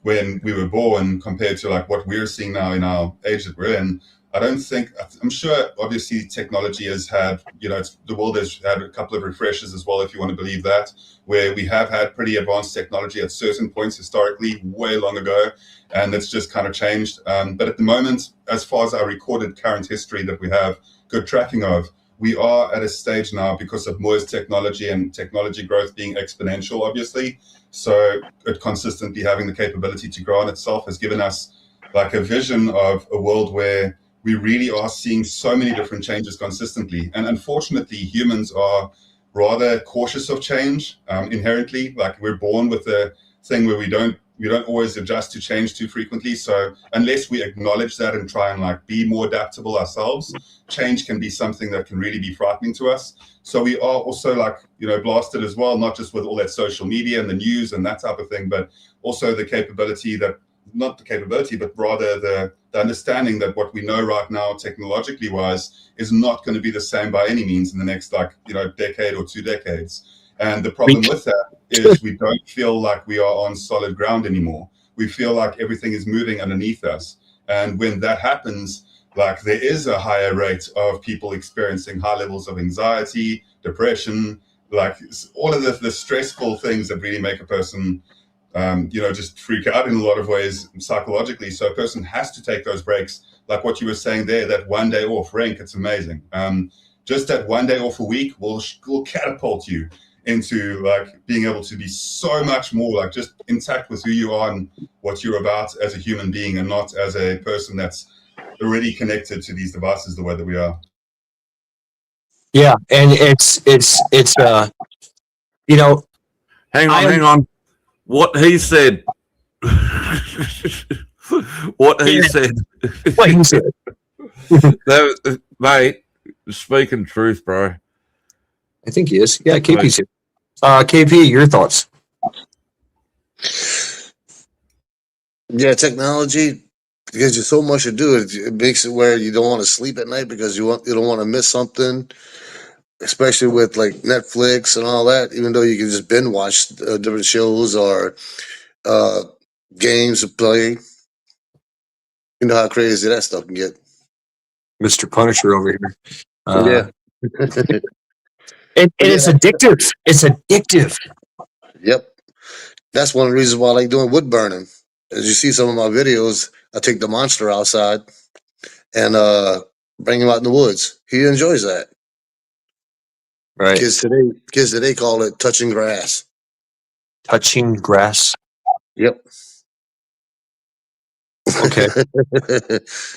when we were born compared to like what we're seeing now in our age that we're in, I'm sure obviously technology has had, you know, the world has had a couple of refreshes as well, if you want to believe that, where we have had pretty advanced technology at certain points historically, way long ago, and it's just kind of changed. But at the moment, as far as our recorded current history that we have good tracking of, we are at a stage now because of Moore's technology and technology growth being exponential, obviously. So it consistently having the capability to grow on itself has given us like a vision of a world where we really are seeing so many different changes consistently. And unfortunately, humans are rather cautious of change inherently. Like we're born with a thing where we don't always adjust to change too frequently. So unless we acknowledge that and try and like be more adaptable ourselves, change can be something that can really be frightening to us. So we are also like, you know, blasted as well, not just with all that social media and the news and that type of thing, but also the capability that, not the capability, but rather the understanding that what we know right now, technologically wise, is not going to be the same by any means in the next, like, you know, decade or 2 decades. And the problem with that is we don't feel like we are on solid ground anymore. We feel like everything is moving underneath us. And when that happens, like there is a higher rate of people experiencing high levels of anxiety, depression, like all of the stressful things that really make a person you know, just freak out in a lot of ways psychologically. So a person has to take those breaks like what you were saying there, that 1 day off, rank, it's amazing. Just that 1 day off a week will catapult you into like being able to be so much more like just intact with who you are and what you're about as a human being, and not as a person that's already connected to these devices the way that we are. Yeah, and it's you know, Hang on, I- hang on. What he said. What he said. what you said. That, mate, speaking truth, bro. I think he is. Yeah, KP's here. KP, your thoughts? Yeah, technology gives you so much to do. It makes it where you don't want to sleep at night because you don't want to miss something. Especially with like Netflix and all that, even though you can just binge watch different shows or games to play. You know how crazy that stuff can get. Mr. Punisher over here. Yeah. And it's addictive. It's addictive. Yep. That's one of the reasons why I like doing wood burning. As you see some of my videos, I take the monster outside and bring him out in the woods. He enjoys that. Right. Kids today call it touching grass. Touching grass. Yep. Okay.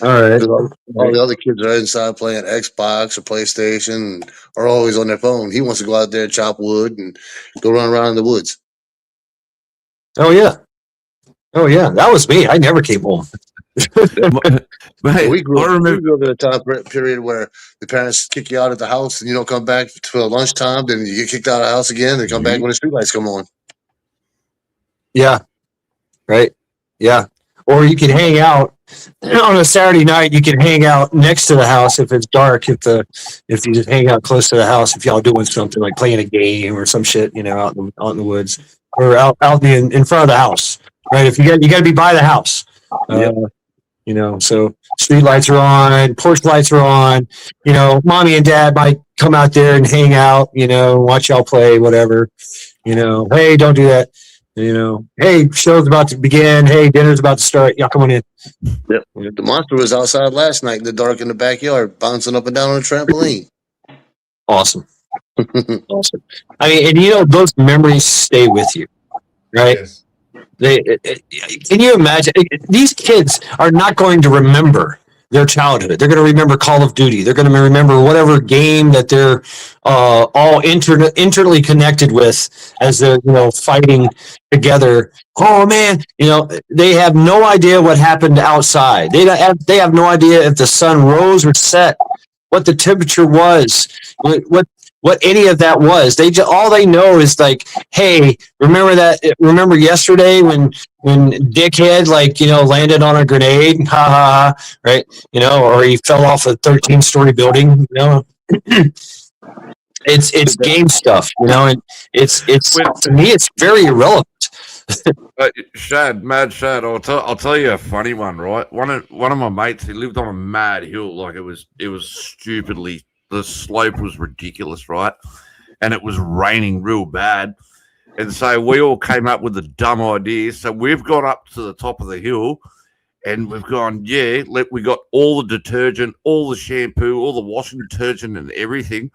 All right. All the other kids are inside playing Xbox or PlayStation or always on their phone. He wants to go out there and chop wood and go run around in the woods. Oh yeah. Oh yeah. That was me. I never came home. Mate, We grew I up remember. in a time period where the parents kick you out of the house and you don't come back till lunchtime. Then you get kicked out of the house again and come back when the streetlights come on. Yeah. Right. Yeah. Or you can hang out on a Saturday night. You can hang out next to the house if it's dark. If you just hang out close to the house, if y'all doing something like playing a game or some shit, out in the woods or out in front of the house, right? If you got to be by the house, Yep. So street lights are on, porch lights are on. Mommy and dad might come out there and hang out. Watch y'all play, whatever. Hey, don't do that. Hey, show's about to begin. Hey, dinner's about to start. Y'all come on in. Yep. The monster was outside last night in the dark in the backyard, bouncing up and down on a trampoline. Awesome. Awesome. I mean, and those memories stay with you, right? Yes. Can you imagine? These kids are not going to remember their childhood. They're going to remember Call of Duty. They're going to remember whatever game that they're all internally connected with as they're fighting together. Oh man, they have no idea what happened outside. They have no idea if the sun rose or set, what the temperature was, what any of that was. All they know is like, hey, remember yesterday when dickhead landed on a grenade, ha ha ha, right? Or he fell off a 13-story building, It's game stuff, and it's to me it's very irrelevant. Mad Shad, I'll tell you a funny one, right? One of my mates, he lived on a mad hill, like it was stupidly, the slope was ridiculous, right? And it was raining real bad. And so we all came up with a dumb idea. So we've gone up to the top of the hill and we've gone, we got all the detergent, all the shampoo, all the washing detergent and everything.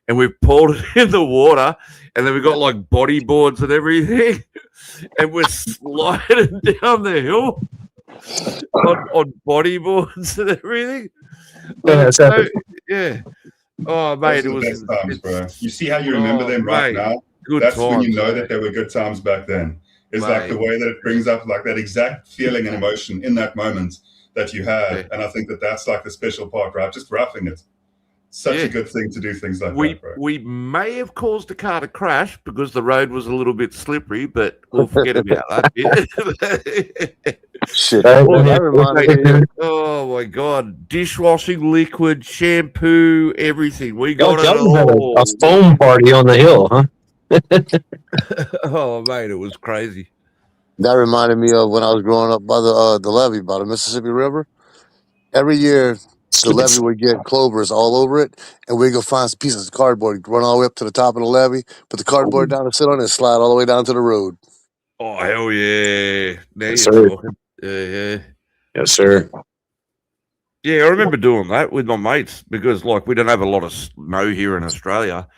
And we poured it in the water, and then we got like bodyboards and everything, and we're sliding down the hill on bodyboards and everything. Yeah. Oh, mate, Those are the best times, bro. You see how you remember them right now? Good That's times, when you know mate. that they were good times back then. It's Mate. like the way that it brings up like that exact feeling and emotion in that moment that you had. Yeah. And I think that that's like the special part, right? Just roughing it. Such a good thing to do things like that, bro. We may have caused a car to crash because the road was a little bit slippery, but we'll forget about that. Shit. Well, that reminded me. Oh my god! Dishwashing liquid, shampoo, everything. We got it Y'all had all. a foam party on the hill, huh? Oh mate, it was crazy. That reminded me of when I was growing up by the levee, by the Mississippi River. Every year, the levee would get clovers all over it, and we'd go find some pieces of cardboard, run all the way up to the top of the levee, put the cardboard down and sit on it, and slide all the way down to the road. Oh hell yeah! Now Yes, you're sir. talking. Yeah. Yes, sir. Yeah, I remember doing that with my mates because, like, we don't have a lot of snow here in Australia.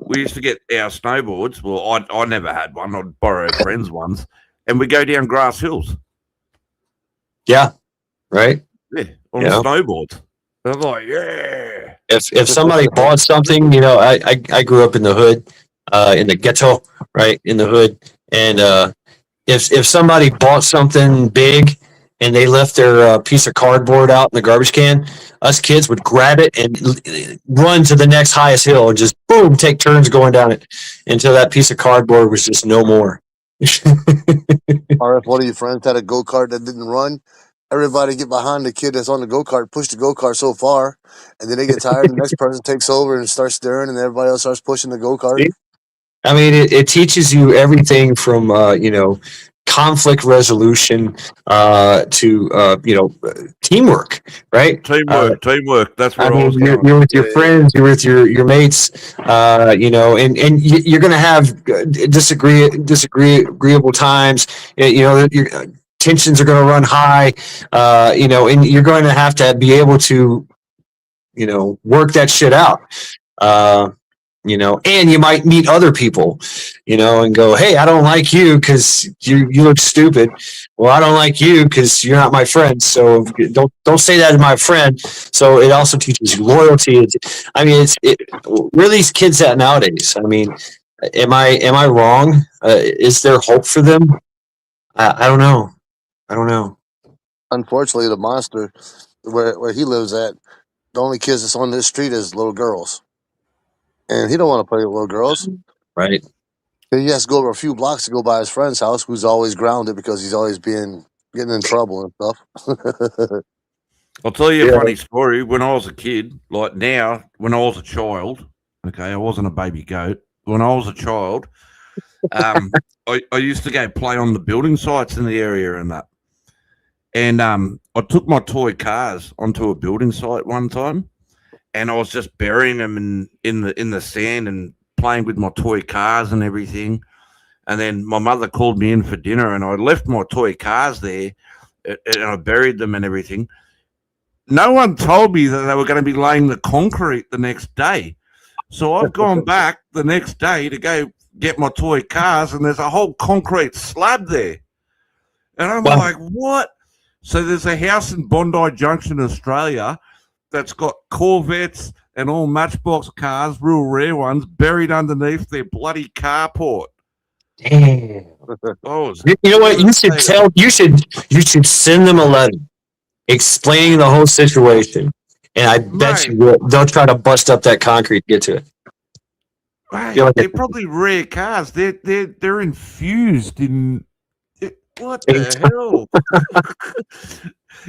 We used to get our snowboards. Well, I never had one. I'd borrow friends' ones, and we go down grass hills. Yeah, right. Yeah, on Yeah. snowboards. And I'm like, yeah. If somebody bought something, you know, I grew up in the hood, in the ghetto, right, in the hood, and if somebody bought something big and they left their piece of cardboard out in the garbage can, us kids would grab it and run to the next highest hill and just boom, take turns going down it until that piece of cardboard was just no more. Or if one of your friends had a go kart that didn't run, everybody get behind the kid that's on the go kart, push the go kart so far, and then they get tired. And the next person takes over and starts steering, and everybody else starts pushing the go kart. I mean, it teaches you everything from you know, conflict resolution to you know, teamwork, right? Teamwork. That's I where I mean, was going. you're with your friends, you're with your mates, you know, and you're going to have disagreeable times. You know, your tensions are going to run high, you know, and you're going to have be able to, you know, work that shit out. You know, and you might meet other people, you know, and go, hey, I don't like you because you look stupid. Well, I don't like you because you're not my friend. So don't say that to my friend. So it also teaches you loyalty. I mean, where are these kids at nowadays? I mean, am I wrong? Is there hope for them? I don't know. I don't know. Unfortunately, the monster where he lives at, the only kids that's on this street is little girls, and he don't want to play with little girls. Right. He has to go over a few blocks to go by his friend's house, who's always grounded because he's always getting in trouble and stuff. I'll tell you a Yeah. funny story. When I was a kid, like now, when I was a child, okay, I wasn't a baby goat. When I was a child, I used to go play on the building sites in the area and that. And I took my toy cars onto a building site one time, and I was just burying them in the sand and playing with my toy cars and everything. And then my mother called me in for dinner, and I left my toy cars there, and I buried them and everything. No one told me that they were going to be laying the concrete the next day. So I've gone back the next day to go get my toy cars, and there's a whole concrete slab there. And I'm Wow. like, what? So there's a house in Bondi Junction, Australia, that's got Corvettes and all Matchbox cars, real rare ones, buried underneath their bloody carport. Damn. Oh, You know what? You should send them a letter explaining the whole situation, and I bet Mate. you they'll try to bust up that concrete to get to it. Hey, Feel like they're probably rare cars. They're infused in. What the hell?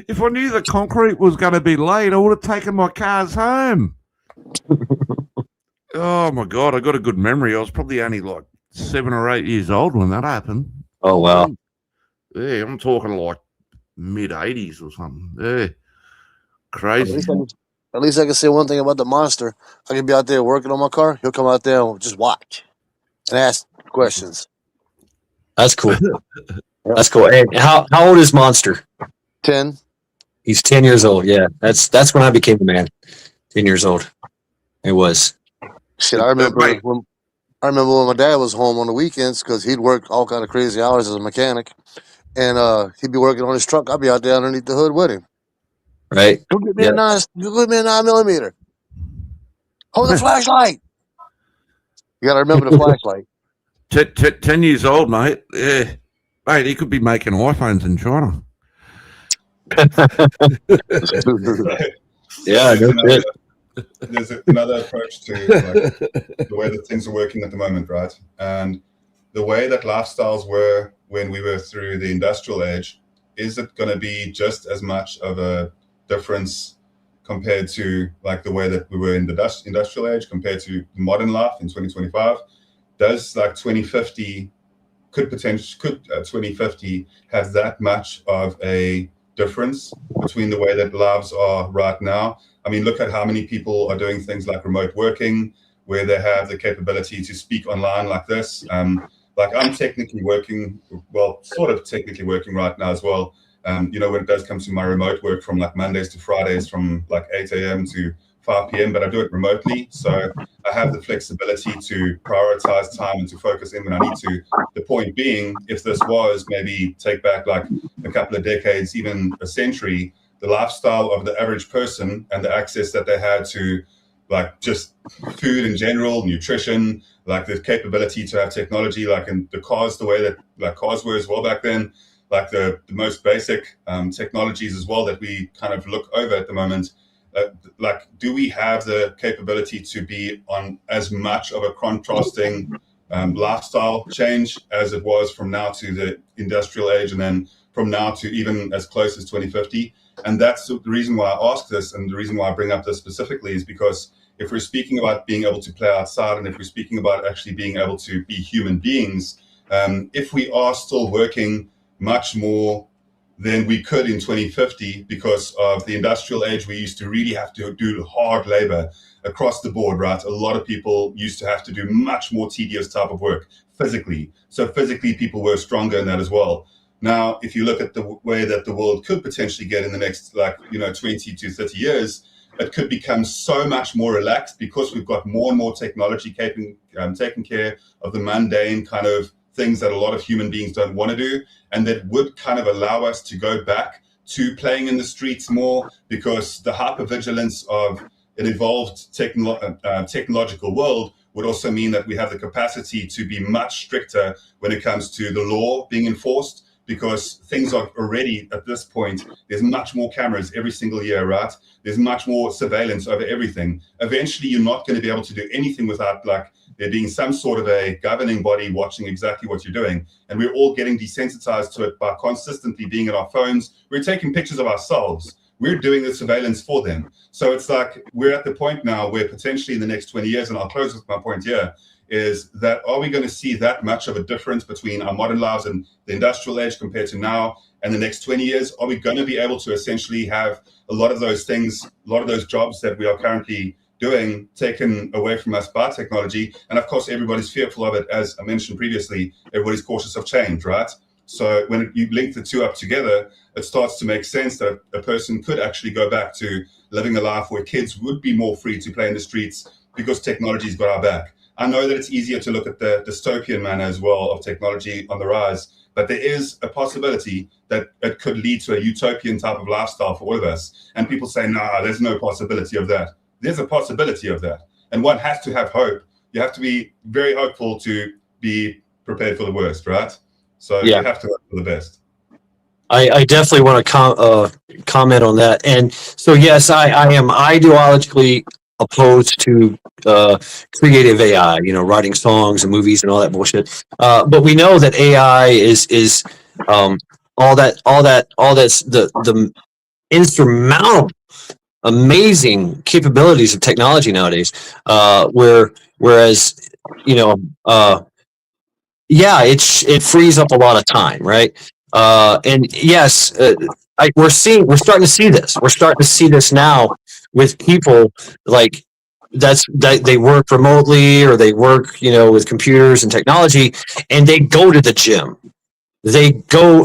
If I knew the concrete was going to be laid, I would have taken my cars home. Oh my god, I got a good memory. I was probably only like 7 or 8 years old when that happened. Oh wow! Yeah, I'm talking like mid-80s or something. Yeah, At crazy. least I can say one thing about the monster. I can be out there working on my car. He'll come out there and just watch and ask questions. That's cool. That's cool. Hey, how old is Monster? 10. He's 10 years old. Yeah, that's when I became a man. 10 years old. It was. Shit, I remember when my dad was home on the weekends because he'd work all kind of crazy hours as a mechanic, and he'd be working on his truck. I'd be out there underneath the hood with him. Right. Go get me a 9mm. Hold the flashlight. You got to remember the flashlight. 10 years old, mate. Yeah, mate, he could be making iPhones in China. Yeah. No shit. There's another approach to like, the way that things are working at the moment, right? And the way that lifestyles were when we were through the industrial age, is it going to be just as much of a difference compared to like the way that we were in the industrial age compared to modern life in 2025? Does like 2050 could 2050 have that much of a difference between the way that lives are right now? I mean, look at how many people are doing things like remote working, where they have the capability to speak online like this. Like I'm technically working, well, sort of technically working right now as well. when it does come to my remote work from like Mondays to Fridays from like 8 a.m. to 5 p.m., but I do it remotely. So I have the flexibility to prioritize time and to focus in when I need to. The point being, if this was maybe take back like a couple of decades, even a century, the lifestyle of the average person and the access that they had to like just food in general, nutrition, like the capability to have technology, like in the cars, the way that like cars were as well back then, like the most basic technologies as well that we kind of look over at the moment. Like, do we have the capability to be on as much of a contrasting lifestyle change as it was from now to the industrial age, and then from now to even as close as 2050? And that's the reason why I ask this, and the reason why I bring up this specifically is because if we're speaking about being able to play outside, and if we're speaking about actually being able to be human beings, if we are still working much more than we could in 2050 because of the industrial age, we used to really have to do hard labor across the board, right? A lot of people used to have to do much more tedious type of work physically. So physically, people were stronger in that as well. Now, if you look at the way that the world could potentially get in the next, 20 to 30 years, it could become so much more relaxed because we've got more and more technology taking care of the mundane kind of things that a lot of human beings don't want to do, and that would kind of allow us to go back to playing in the streets more, because the hypervigilance of an evolved technological world would also mean that we have the capacity to be much stricter when it comes to the law being enforced, because things are already at this point, there's much more cameras every single year, right? There's much more surveillance over everything. Eventually, you're not going to be able to do anything without there being some sort of a governing body watching exactly what you're doing. And we're all getting desensitized to it by consistently being at our phones. We're taking pictures of ourselves. We're doing the surveillance for them. So it's like we're at the point now where potentially in the next 20 years, and I'll close with my point here, is that are we going to see that much of a difference between our modern lives and the industrial age compared to now and the next 20 years? Are we going to be able to essentially have a lot of those things, a lot of those jobs that we are currently doing taken away from us by technology? And of course, everybody's fearful of it. As I mentioned previously, everybody's cautious of change, right? So when you link the two up together, it starts to make sense that a person could actually go back to living a life where kids would be more free to play in the streets because technology's got our back. I know that it's easier to look at the dystopian manner as well of technology on the rise, but there is a possibility that it could lead to a utopian type of lifestyle for all of us. And people say, nah, there's no possibility of that. There's a possibility of that. And one has to have hope. You have to be very hopeful to be prepared for the worst, right? So you have to hope for the best. I definitely want to comment on that. And so, yes, I am ideologically opposed to creative AI, writing songs and movies and all that bullshit. But we know that AI is all that's the insurmountable, amazing capabilities of technology nowadays. Whereas it frees up a lot of time, right? And yes, we're starting to see this. We're starting to see this now with people like they work remotely, or they work, with computers and technology, and they go to the gym. They go,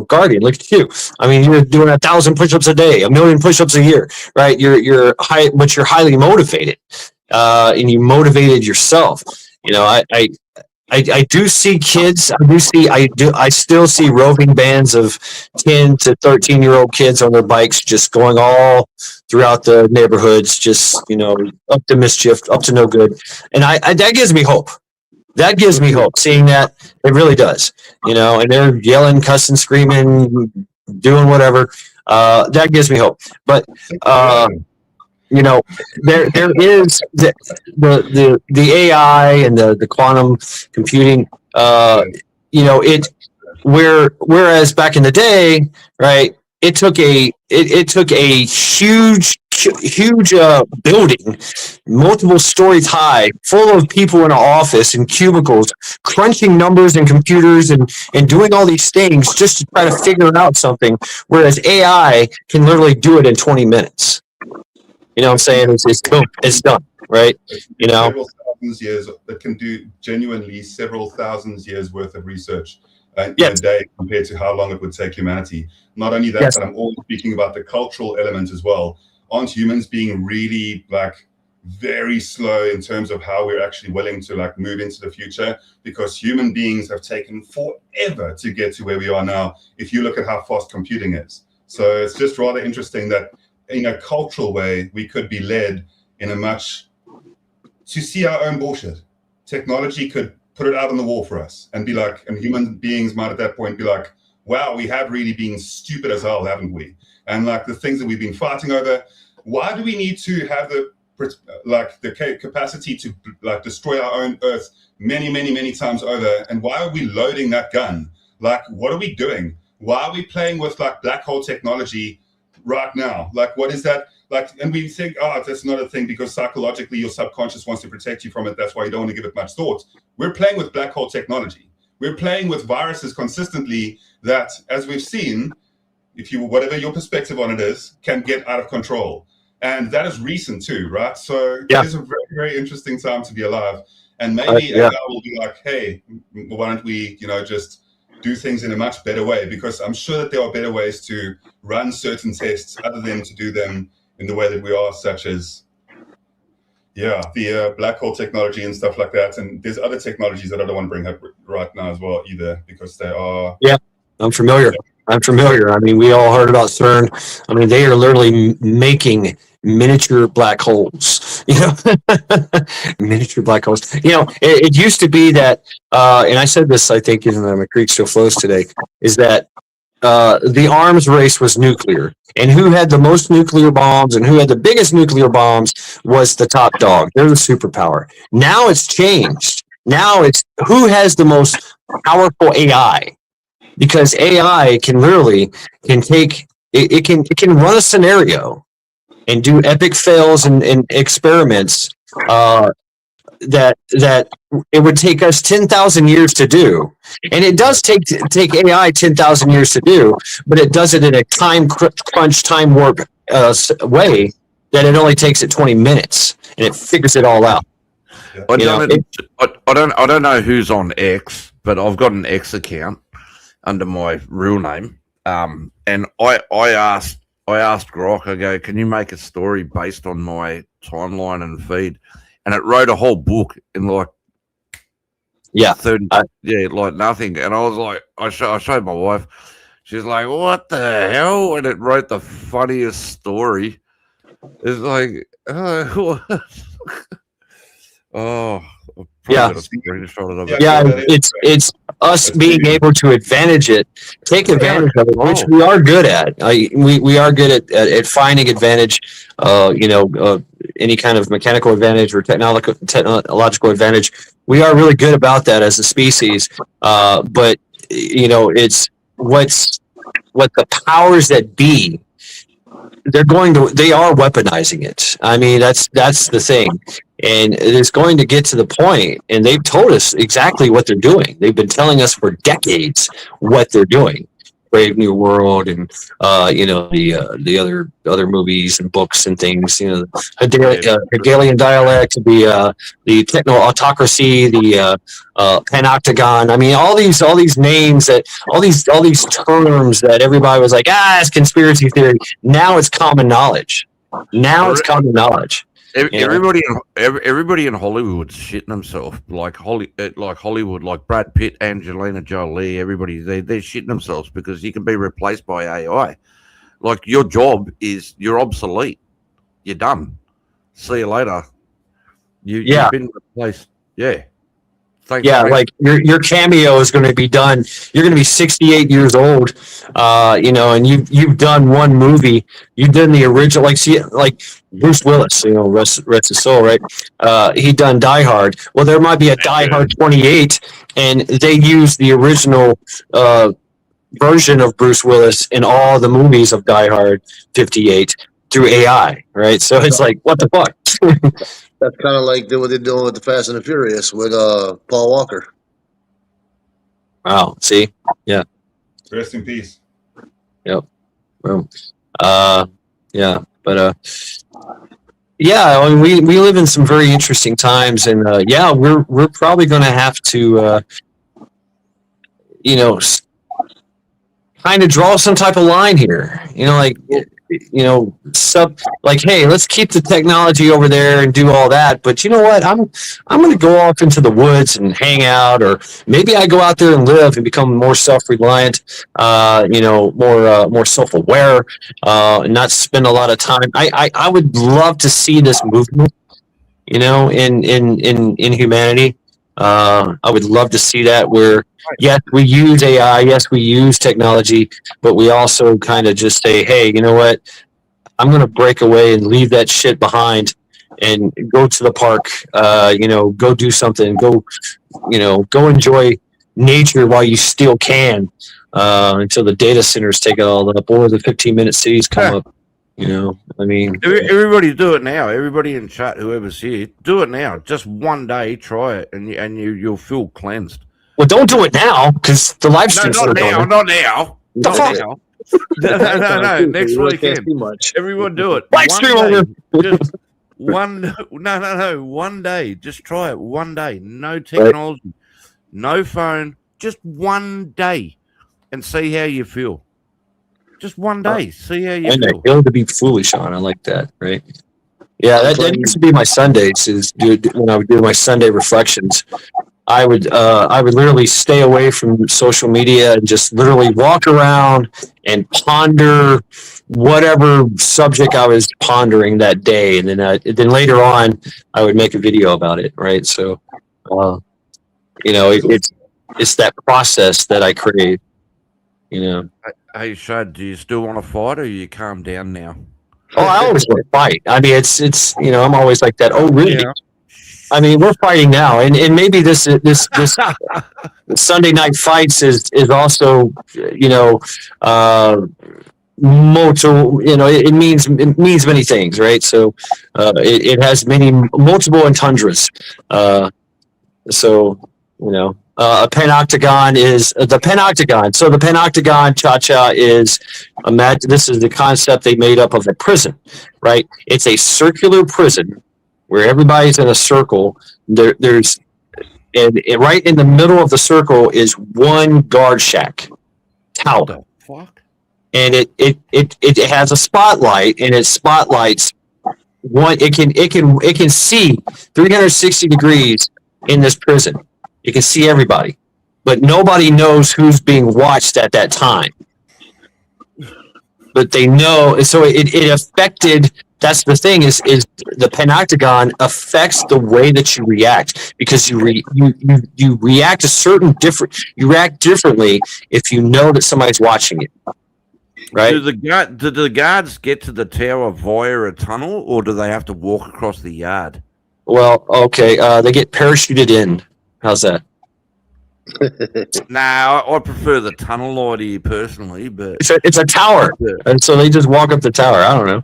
Guardian, look at you. I mean, you're doing 1,000 push-ups a day, 1,000,000 push-ups a year, right? You're highly motivated, and you motivated yourself. I do see kids. I still see roving bands of 10 to 13-year-old kids on their bikes, just going all throughout the neighborhoods, just, up to mischief, up to no good. And that gives me hope. That gives me hope, seeing that. It really does, and they're yelling, cussing, screaming, doing whatever. That gives me hope. But, there is the AI and the quantum computing, whereas back in the day, right, it took a huge building, multiple stories high, full of people in an office and cubicles, crunching numbers and computers and doing all these things just to try to figure out something, whereas AI can literally do it in 20 minutes. You know what I'm saying? It's done, right? Several thousands years, that can do genuinely several thousands years worth of research in Yes. a day compared to how long it would take humanity. Not only that, Yes. but I'm always speaking about the cultural element as well. Aren't humans being really like very slow in terms of how we're actually willing to like move into the future? Because human beings have taken forever to get to where we are now, if you look at how fast computing is. So it's just rather interesting that in a cultural way, we could be led in a much to see our own bullshit. Technology could put it out on the wall for us and be like, and human beings might at that point be like, wow, we have really been stupid as hell, haven't we? And like the things that we've been fighting over, why do we need to have the capacity to like destroy our own Earth many times over? And why are we loading that gun? Like, what are we doing? Why are we playing with like black hole technology right now? Like, what is that? Like, and we think, oh, that's not a thing because psychologically your subconscious wants to protect you from it. That's why you don't want to give it much thought. We're playing with black hole technology. We're playing with viruses consistently that, as we've seen, if you, whatever your perspective on it is, can get out of control. And that is recent too, right? So Yeah. It is a very interesting time to be alive. And maybe AI will be like, hey, why don't we, just do things in a much better way? Because I'm sure that there are better ways to run certain tests other than to do them in the way that we are, such as, the black hole technology and stuff like that. And there's other technologies that I don't want to bring up right now as well either, because they are... Yeah, I'm familiar. I mean, we all heard about CERN. I mean, they are literally making miniature black holes, miniature black holes. It used to be that, and I said this, I think, in My Creek Still Flows today, is that the arms race was nuclear, and who had the most nuclear bombs and who had the biggest nuclear bombs was the top dog. They're the superpower. Now it's changed. Now it's who has the most powerful AI, because AI can take it can run a scenario and do epic fails and experiments that it would take us 10,000 years to do. And it does take AI 10,000 years to do, but it does it in a time warp way that it only takes it 20 minutes and it figures it all out. I don't know who's on X, but I've got an X account under my real name. And I asked Grok, I go, can you make a story based on my timeline and feed? And it wrote a whole book in like 30, like nothing. And I was like, I showed my wife. She's like, what the hell? And it wrote the funniest story. It's like, it's us being able to take advantage of it, which we are good at. We are good at finding advantage, any kind of mechanical advantage or technological advantage. We are really good about that as a species. But it's what the powers that be, they are weaponizing it. I mean, that's the thing. And it's going to get to the point, and they've told us exactly what they're doing. They've been telling us for decades what they're doing. Brave New World, and the other movies and books and things. Hegelian dialect, the techno autocracy, the panopticon. I mean, all these names all these terms that everybody was like, it's conspiracy theory. Now it's common knowledge. Everybody in Hollywood's shitting themselves. Like Hollywood, like Brad Pitt, Angelina Jolie, everybody, they're shitting themselves because you can be replaced by AI. Like, your job you're obsolete. You're done. See you later. You've been replaced. Yeah. Thanks, like your cameo is going to be done. You're going to be 68 years old, and you've done one movie. You've done the original, like Bruce Willis, rest his soul, right? He done Die Hard. Well, there might be a Die Hard 28, and they use the original version of Bruce Willis in all the movies of Die Hard 58 through AI, right? So it's like, what the fuck? That's kind of like what they're doing with the Fast and the Furious with Paul Walker. Wow. See? Yeah. Rest in peace. Yep. Well, but I mean, we live in some very interesting times, and we're probably going to have to you know, kind of draw some type of line here. You know, like, you know, like, hey, let's keep the technology over there and do all that. But you know what? I'm going to go off into the woods and hang out, or maybe I go out there and live and become more self-reliant, you know, more self-aware, and not spend a lot of time. I would love to see this movement, you know, in humanity. I would love to see that where, yes, we use AI, yes, we use technology, but we also kind of just say, hey, you know what? I'm going to break away and leave that shit behind and go to the park, you know, go do something, go, you know, go enjoy nature while you still can, until the data centers take it all up or the 15-minute cities come up. You know, I mean, Everybody do it now. Everybody in chat, whoever's here, do it now. Just one day, try it, and you'll feel cleansed. well, don't do it now because the live stream's not still now, going. not now, The not fuck? now. No. Next weekend, everyone do it. Live One stream day. over. Just no. One day, just try it. One day, no technology, no phone, just one day, and see how you feel. Just one day, see how you And feel. I feel to be foolish on. I like that, right? Yeah, that used to be my Sundays. Is when I would do my Sunday reflections. I would literally stay away from social media and just literally walk around and ponder whatever subject I was pondering that day, and then later on I would make a video about it. Right, so you know, it's that process that I crave. You know. Hey, Shad, do you still want to fight, or you calm down now? Oh, I always want to fight. I mean, it's you know, I'm always like that. Oh, really? Yeah. I mean, we're fighting now, and maybe this Sunday night fights is also, you know, multiple. You know, it means many things, right? So it has many multiple entendres. So you know. A penoctagon is the penoctagon. So the penoctagon cha-cha is, imagine this is the concept they made up of a prison, right? It's a circular prison where everybody's in a circle. There's right in the middle of the circle is one guard shack tower. What the fuck? And it has a spotlight, and it spotlights one. It can see 360 degrees in this prison. You can see everybody, but nobody knows who's being watched at that time. But they know, so it affected. That's the thing is the penoctagon affects the way that you react, because you react you react differently if you know that somebody's watching it. Right? Do the guards get to the tower via a tunnel, or do they have to walk across the yard? Well, okay, they get parachuted in. How's that? Nah, I prefer the tunnel idea personally, but It's a tower, and so they just walk up the tower. I don't know.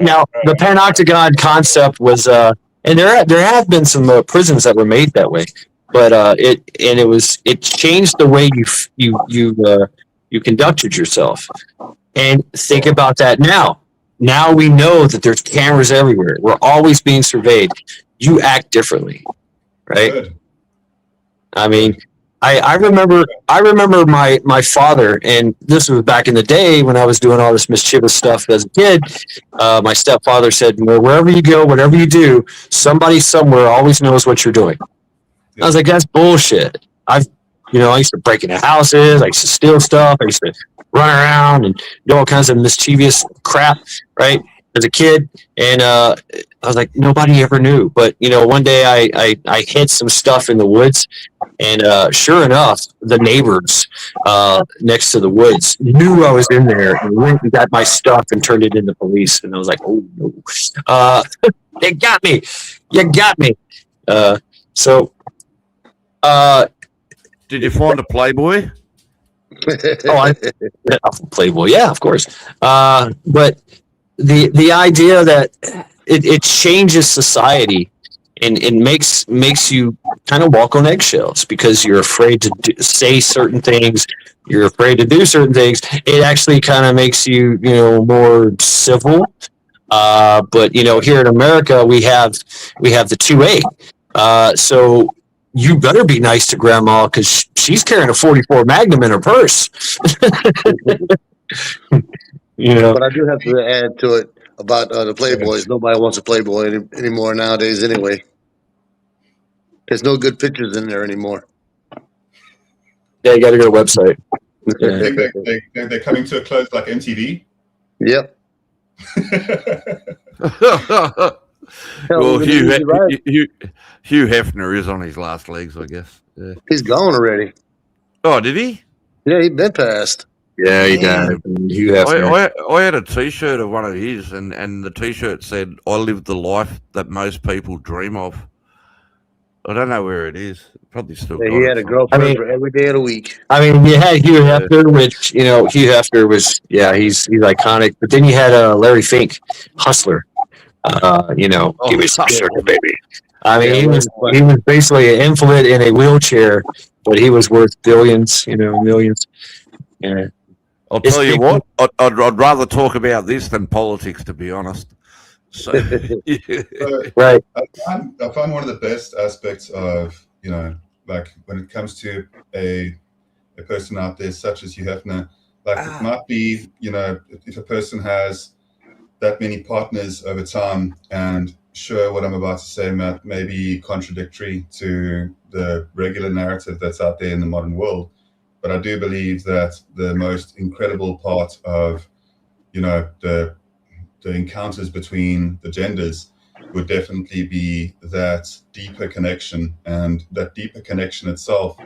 Now the penoctagon concept was, and there have been some prisons that were made that way, but it changed the way you conducted yourself. And think about that now. Now we know that there's cameras everywhere. We're always being surveyed. You act differently. Right. Good. I mean, I remember my father, and this was back in the day when I was doing all this mischievous stuff as a kid. My stepfather said, well, wherever you go, whatever you do, somebody somewhere always knows what you're doing. I was like, that's bullshit. I used to break into houses. I used to steal stuff. I used to run around and do all kinds of mischievous crap, right? As a kid, and I was like, nobody ever knew. But one day I hid some stuff in the woods, and sure enough, the neighbors next to the woods knew I was in there and went and got my stuff and turned it in the police. And I was like, oh no, they got me. You got me. Did you find a Playboy? Playboy, yeah, of course. But the idea that it changes society and it makes you kind of walk on eggshells because you're afraid to say certain things, you're afraid to do certain things. It actually kind of makes you more civil. But here in America we have the 2A. So you better be nice to grandma because she's carrying a 44 Magnum in her purse. You know, But I do have to add to it about the Playboys. Nobody wants a Playboy anymore nowadays anyway. There's no good pictures in there anymore. yeah, you got to go to the website. I think they're coming to a close like MTV. Yep. Well, even Easy Rider. Hugh Hefner is on his last legs, I guess. Yeah. He's gone already. Oh, did he? Yeah, he's been passed. Yeah, he Damn. did. You have I had a T-shirt of one of his, and the T-shirt said, "I live the life that most people dream of." I don't know where it is. Probably still. Yeah, got he it had a somewhere. girlfriend for every day of the week. I mean, you had Hugh Hefner, which, you know, Hugh Hefner was, yeah, he's iconic. But then you had Larry Fink, Hustler. You know, give me some sugar, baby. I mean, he was basically an invalid in a wheelchair, but he was worth billions, you know, millions. Yeah. I'll tell you what. I'd rather talk about this than politics, to be honest. So, yeah. Right. I find one of the best aspects of, you know, like when it comes to a person out there such as Hugh Hefner, like it might be, you know, if a person has that many partners over time, and sure, what I'm about to say may be contradictory to the regular narrative that's out there in the modern world, but I do believe that the most incredible part of, you know, the encounters between the genders would definitely be that deeper connection, and that deeper connection itself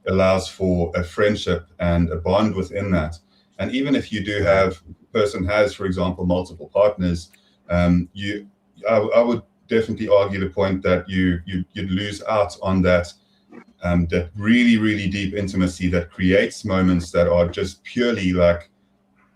allows for a friendship and a bond within that. And even if you do have, person has, for example, multiple partners, I would definitely argue the point that you'd lose out on that that really, really deep intimacy that creates moments that are just purely like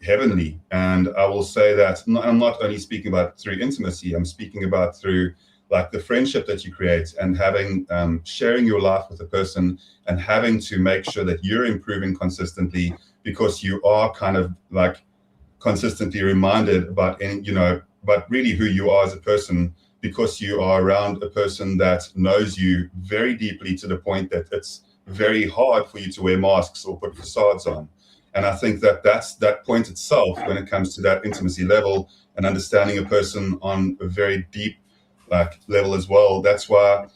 heavenly. And I will say that I'm not only speaking about through intimacy, I'm speaking about through like the friendship that you create, and having sharing your life with a person, and having to make sure that you're improving consistently, because you are kind of like consistently reminded about, you know, but really who you are as a person, because you are around a person that knows you very deeply, to the point that it's very hard for you to wear masks or put facades on. And I think that that's that point itself, when it comes to that intimacy level and understanding a person on a very deep like level as well. That's why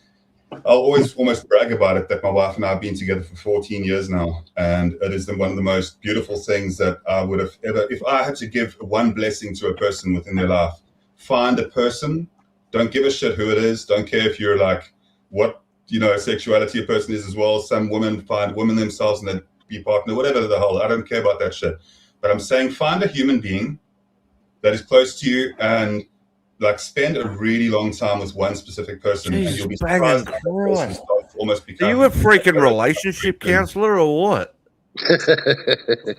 I'll always almost brag about it, that my wife and I have been together for 14 years now. And it is one of the most beautiful things that I would have ever, if I had to give one blessing to a person within their life, find a person, don't give a shit who it is. Don't care if you're like, what, you know, sexuality a person is as well. Some women find women themselves and then be partner, whatever the hell. I don't care about that shit. But I'm saying find a human being that is close to you, and like spend a really long time with one specific person, and you'll be surprised that person starts almost Are becoming. you a freaking relationship counselor or what?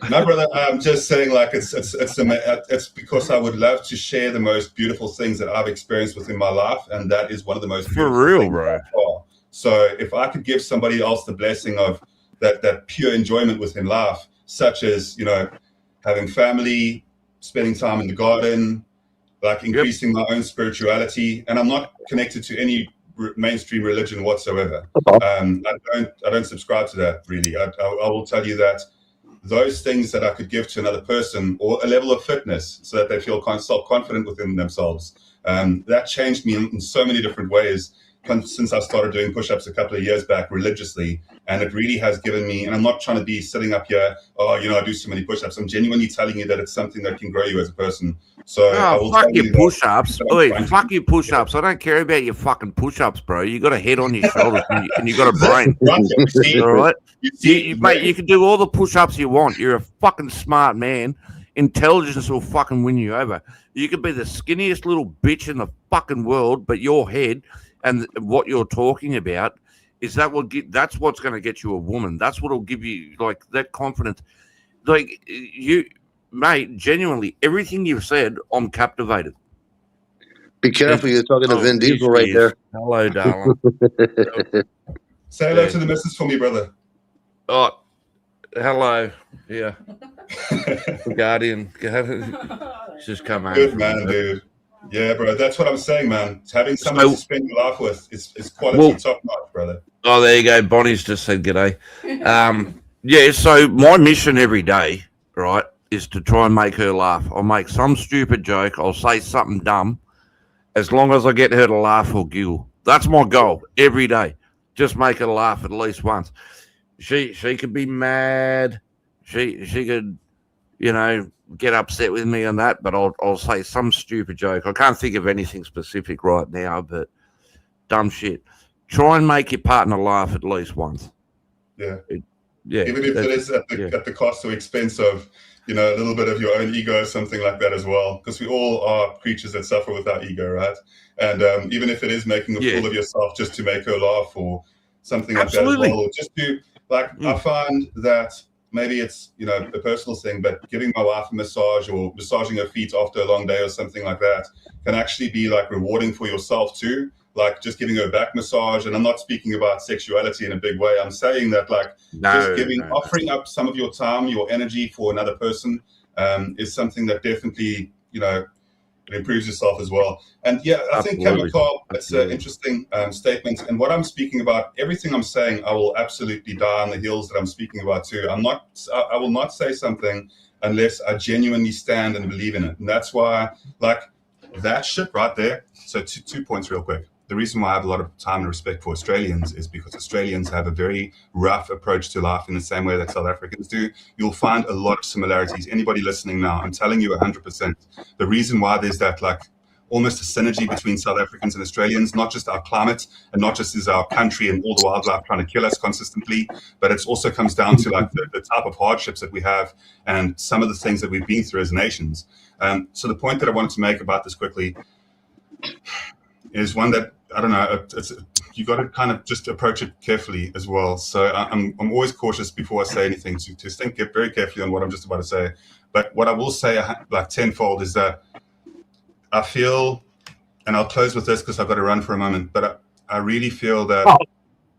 No, brother. I'm just saying, like it's because I would love to share the most beautiful things that I've experienced within my life, and that is one of the most For beautiful real, things bro. by far. So if I could give somebody else the blessing of that pure enjoyment within life, such as, you know, having family, spending time in the garden, like increasing my own spirituality, and I'm not connected to any mainstream religion whatsoever. I don't subscribe to that really. I will tell you that those things that I could give to another person, or a level of fitness, so that they feel self-confident within themselves, that changed me in so many different ways since I started doing push-ups a couple of years back religiously. And it really has given me, and I'm not trying to be sitting up here, oh, you know, I do so many push-ups. I'm genuinely telling you that it's something that can grow you as a person. So I will fuck tell your you that- push-ups. Wait, fuck your push-ups. I don't care about your fucking push-ups, bro. You got a head on your shoulders and you got a brain. All right? Mate, you can do all the push-ups you want. You're a fucking smart man. Intelligence will fucking win you over. You could be the skinniest little bitch in the fucking world, but your head and what you're talking about is that's what's going to get you a woman. That's what'll give you like that confidence. Like you, mate, genuinely, everything you've said, I'm captivated. Be careful, you're talking to Vin Diesel right is. there. Hello, darling. Say hello to the missus for me, brother. Oh, hello. Yeah. Guardian. She's come out. Good man, dude. Yeah, bro. That's what I'm saying, man. Having someone to spend your life with is quality top notch, brother. Oh, there you go. Bonnie's just said g'day. Yeah, so my mission every day, right, is to try and make her laugh. I'll make some stupid joke. I'll say something dumb. As long as I get her to laugh or giggle. That's my goal every day. Just make her laugh at least once. She could be mad. She could, get upset with me on that, but I'll say some stupid joke. I can't think of anything specific right now, but dumb shit. Try and make your partner laugh at least once. Yeah. Yeah. Even if it is at the cost or expense of, a little bit of your own ego or something like that as well. Because we all are creatures that suffer with our ego, right? And even if it is making a fool of yourself just to make her laugh or something like that as well. Or just to, I find that maybe it's, a personal thing, but giving my wife a massage or massaging her feet after a long day or something like that can actually be rewarding for yourself too. Like just giving her a back massage. And I'm not speaking about sexuality in a big way. I'm saying that offering up some of your time, your energy for another person is something that definitely, it improves yourself as well. And I think chemical, that's an interesting statement. And what I'm speaking about, everything I'm saying, I will absolutely die on the heels that I'm speaking about too. I will not say something unless I genuinely stand and believe in it. And that's why, that shit right there. So 2 points real quick. The reason why I have a lot of time and respect for Australians is because Australians have a very rough approach to life in the same way that South Africans do. You'll find a lot of similarities. Anybody listening now, I'm telling you 100%. The reason why there's that almost a synergy between South Africans and Australians, not just our climate and not just is our country and all the wildlife trying to kill us consistently, but it also comes down to the type of hardships that we have and some of the things that we've been through as nations. So the point that I wanted to make about this quickly is one that, I don't know, you got to kind of just approach it carefully as well. So I'm always cautious before I say anything to think very carefully on what I'm just about to say. But what I will say tenfold is that I feel, and I'll close with this because I've got to run for a moment, but I really feel that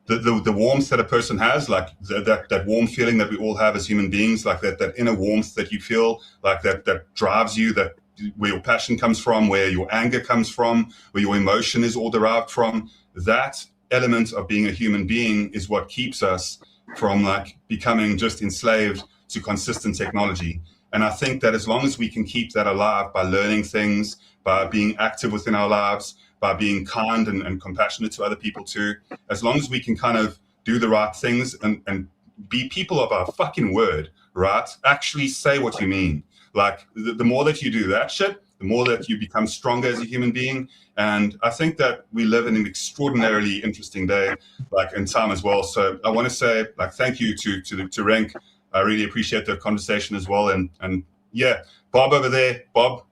the warmth that a person has, that warm feeling that we all have as human beings, that inner warmth that you feel, that drives you, that where your passion comes from, where your anger comes from, where your emotion is all derived from, that element of being a human being is what keeps us from becoming just enslaved to consistent technology. And I think that as long as we can keep that alive by learning things, by being active within our lives, by being kind and compassionate to other people too, as long as we can kind of do the right things and be people of our fucking word, right? Actually say what you mean. The more that you do that shit, the more that you become stronger as a human being. And I think that we live in an extraordinarily interesting day, in time as well. So I want to say, thank you to Renk. I really appreciate the conversation as well. And yeah, Bob over there, Bob,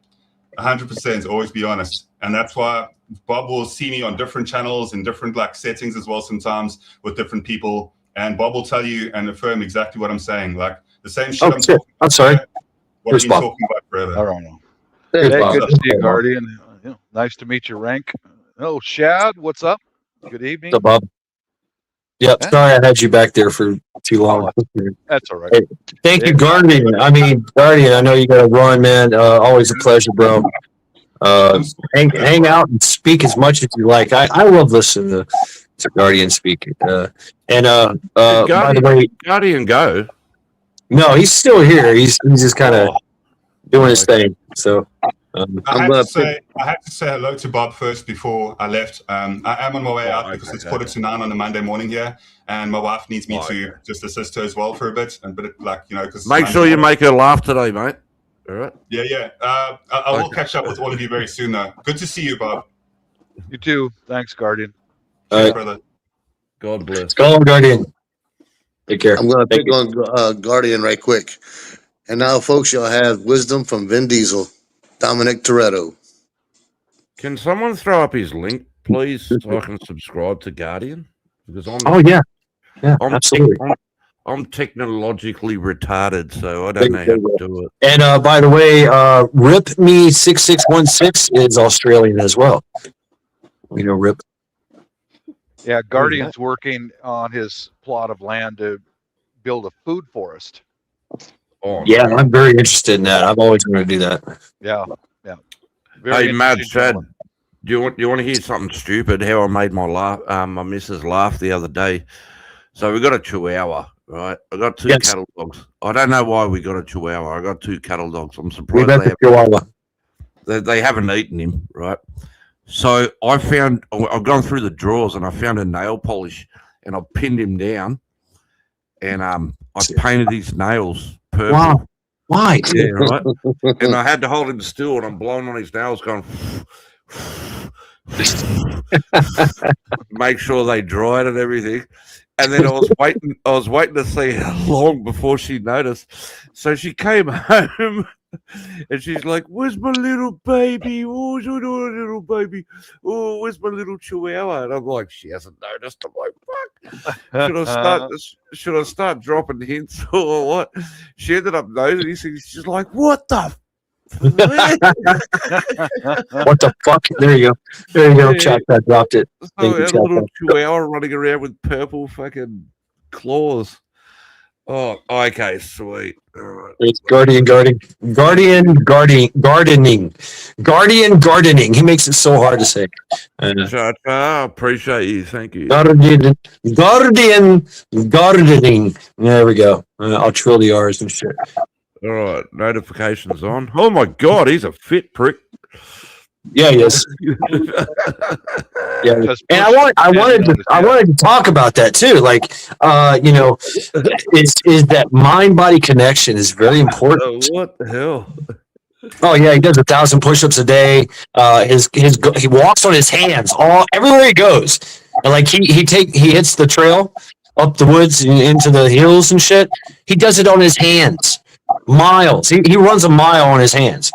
100% always be honest. And that's why Bob will see me on different channels in different settings as well sometimes with different people. And Bob will tell you and affirm exactly what I'm saying. The same shit talking about. I'm sorry. What I've been talking about forever. I don't know. Hey, good to see you, Guardian. Nice to meet you, Rank. Oh, Shad, what's up? Good evening. What's up, Bob? Yep, sorry I had you back there for too long. That's all right. Hey, thank you, Guardian. Guardian, I know you got to run, man. Always a pleasure, bro. Hang out and speak as much as you like. I love listening to Guardian speak. By the way, Guardian go. No, he's still here. He's just kind of doing his thing. So I had to say hello to Bob first before I left. I am on my way out because it's 8:45 on a Monday morning here, and my wife needs me to just assist her as well for a bit. Because make sure you make her laugh today, mate. All right. Yeah. I will catch up with all of you very soon, though. Good to see you, Bob. You too. Thanks, Guardian. All right, brother. God bless. Go on, Guardian. Take care. I'm going to pick on Guardian right quick. And now, folks, you'll have wisdom from Vin Diesel, Dominic Toretto. Can someone throw up his link, please, so I can subscribe to Guardian? Because I'm absolutely. I'm technologically retarded, so I don't know how to do it. And by the way, Rip Me 6616 is Australian as well. We know Rip. Yeah, Guardian's working on his plot of land to build a food forest. Oh, yeah, I'm very interested in that. I've always wanted to do that. Yeah. Hey, Mad Chad, Do you want to hear something stupid? How I made my missus laugh the other day. So we got a Chihuahua, right? I got two Yes. cattle dogs. I don't know why we got a Chihuahua. I got two cattle dogs. I'm We surprised got the Chihuahua. they haven't eaten him, right? So I've gone through the drawers and I found a nail polish and I pinned him down and I painted his nails purple. Wow. Why? Yeah, right. And I had to hold him still and I'm blowing on his nails going make sure they dried and everything. And then I was waiting to see how long before she noticed. So she came home and she's like, "Where's my little baby? Oh, where's my little baby? Oh, where's my little Chihuahua?" And I'm like, "She hasn't noticed." I'm like, "Fuck! Should I start dropping hints or what?" She ended up noticing. She's like, "What the?" What the fuck? There you go. There you go. Yeah. Chuck, I dropped it. So Thank you, I had a little Chuck. Chihuahua running around with purple fucking claws. Oh, okay, sweet. All right. It's gardening. He makes it so hard to say. Cha-cha, appreciate you. Thank you. Gardening. There we go. I'll trill the R's and shit. All right, notifications on. Oh my god, he's a fit prick. Yeah, yes. Yeah, Because and I wanted to talk about that too. Like, is that mind body connection is very important. What the hell? Oh yeah, he does 1,000 push-ups a day. He walks on his hands everywhere he goes, and like he hits the trail up the woods and into the hills and shit. He does it on his hands, miles. He runs a mile on his hands,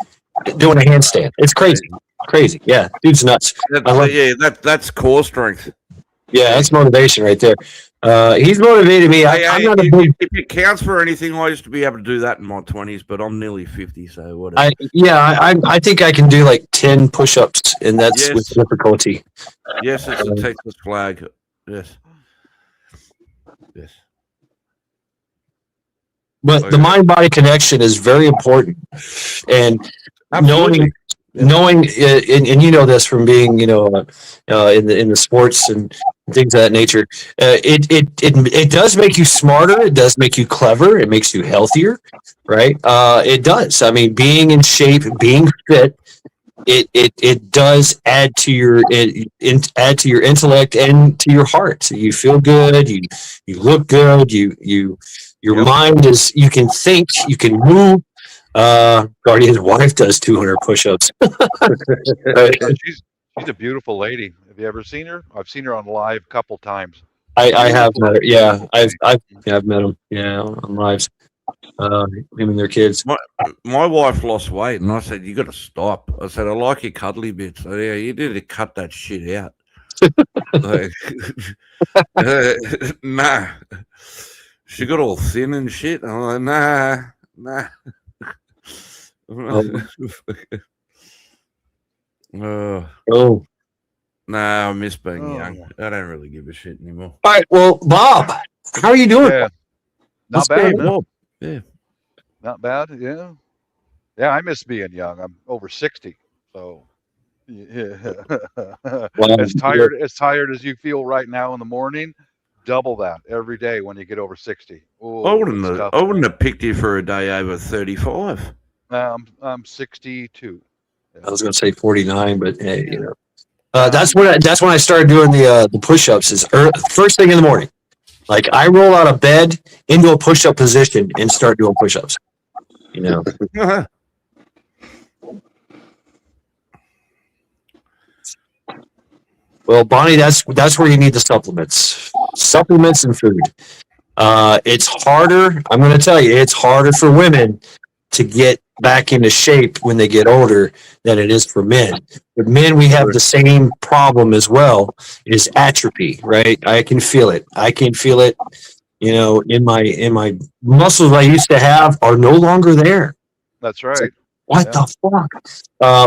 doing a handstand. It's crazy. Crazy, yeah, dude's nuts. That's core strength. Yeah, that's motivation right there. He's motivated me. I'm not a big. If it counts for anything, I used to be able to do that in my 20s, but I'm nearly 50, so whatever. I think I can do like 10 push-ups, and that's with difficulty. Yes, it's a Texas flag. Yes. But the mind-body connection is very important, and Absolutely. knowing, and you know this from being, in the sports and things of that nature. It does make you smarter. It does make you clever. It makes you healthier, right? It does. I mean, being in shape, being fit, it does add to your intellect and to your heart. So you feel good. You look good. Your mind is. You can think. You can move. Guardian's wife does 200 push-ups. She's a beautiful lady. Have you ever seen her? I've seen her on live a couple times. I have met her. Yeah, I've met him. Yeah, on lives. Him and their kids. My wife lost weight, and I said, "You got to stop." I said, "I like your cuddly bits." So, yeah, you need to cut that shit out. Like, nah. She got all thin and shit. I'm like, nah. Oh. Nah, I miss being young. I don't really give a shit anymore. All right. Well, Bob, how are you doing? Yeah. Not What's bad. going on? Yeah. Not bad. Yeah. Yeah, I miss being young. I'm over 60. So yeah. Well, as tired as you feel right now in the morning, double that every day when you get over 60. Ooh, I wouldn't have picked you for a day over 35. I'm 62. I was going to say 49, but hey, that's when I started doing the push-ups. Is first thing in the morning. Like I roll out of bed into a push-up position and start doing push-ups. Well, Bonnie, that's where you need the supplements and food. It's harder. I'm going to tell you, it's harder for women to get back into shape when they get older than it is for men. But men, we have the same problem as well, is atrophy, right? I can feel it. In my muscles I used to have are no longer there. That's right. What the fuck?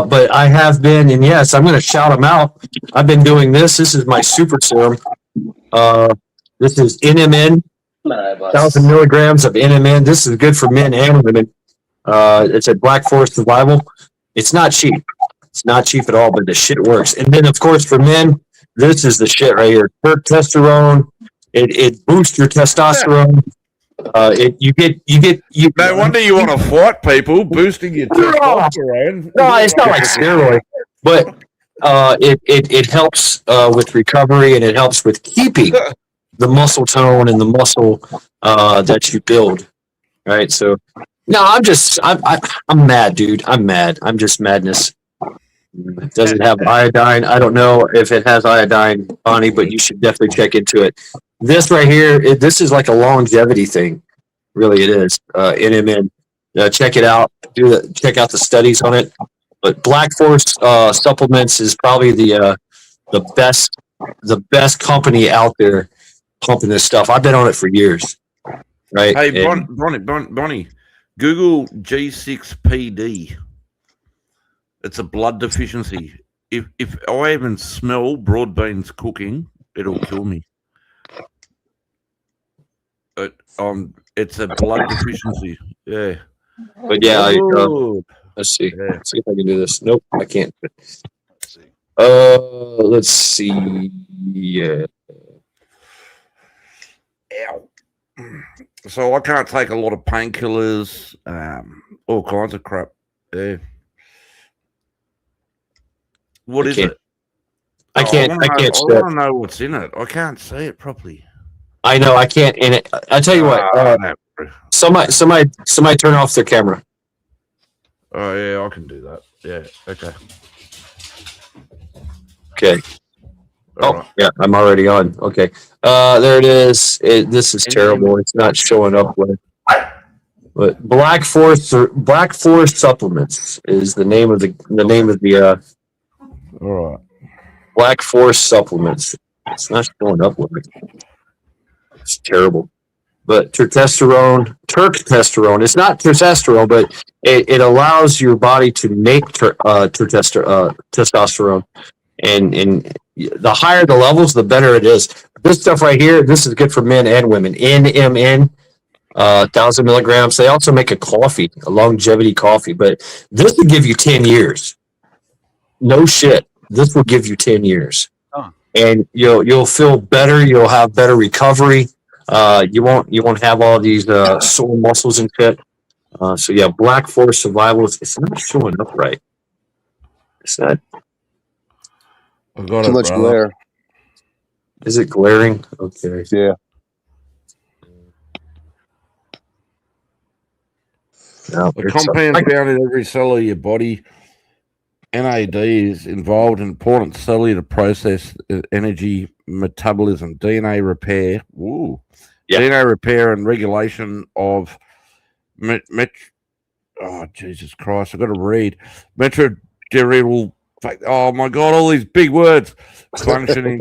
But I have been, and yes, I'm going to shout them out. I've been doing this. This is my super serum. This is NMN, 1,000 milligrams of NMN. This is good for men and women. It's at Black Forest Survival. It's not cheap. It's not cheap at all, but the shit works. And then, of course, for men, this is the shit right here. Testosterone. It boosts your testosterone. No wonder you want to fight people, boosting your testosterone. No, it's not like steroid, but it helps with recovery, and it helps with keeping the muscle tone and the muscle that you build. Right. So no, I'm mad, dude. I'm mad. I'm just madness. It doesn't have iodine. I don't know if it has iodine, Bonnie, but you should definitely check into it. This right here, this is like a longevity thing. Really, it is. NMN. Check it out. Check out the studies on it. But Black Force Supplements is probably the best company out there pumping this stuff. I've been on it for years. Right. Hey, Bonnie, Google G6PD. It's a blood deficiency. If I even smell broad beans cooking, it'll kill me. It's a blood deficiency. Yeah. But yeah, let's see. Yeah. Let's see if I can do this. Nope, I can't. Let's see. Let's see. Yeah. Ow. So I can't take a lot of painkillers, all kinds of crap. Yeah. What is it? I can't. I can't. I want to know what's in it. I can't see it properly. I know. I can't. And I tell you what. Somebody turn off their camera. Oh yeah, I can do that. Yeah. Okay. Okay. All right. Yeah, I'm already on. Okay. There it is. This is terrible. It's not showing up with. But Black Force Supplements is the name of the All right. Black Force Supplements. It's not showing up with it. It's terrible. But testosterone. It's not testosterone, but it allows your body to make testosterone. And the higher the levels, the better it is. This stuff right here, this is good for men and women. NMN, 1,000 milligrams. They also make a longevity coffee, but this will give you 10 years. No shit. This will give you 10 years. Huh. And you'll feel better. You'll have better recovery. You won't have all these sore muscles and shit. So yeah, Black Force Survival. It's not showing up right. It's not. I got Too it, much brother. glare. Is it glaring? Okay. Yeah. No, The compound found in every cell of your body. NAD is involved in important cellular process, energy metabolism, DNA repair. Ooh. Yeah. DNA repair and regulation of oh Jesus Christ! I've got to read metrodereal. Oh my God! All these big words. Functioning.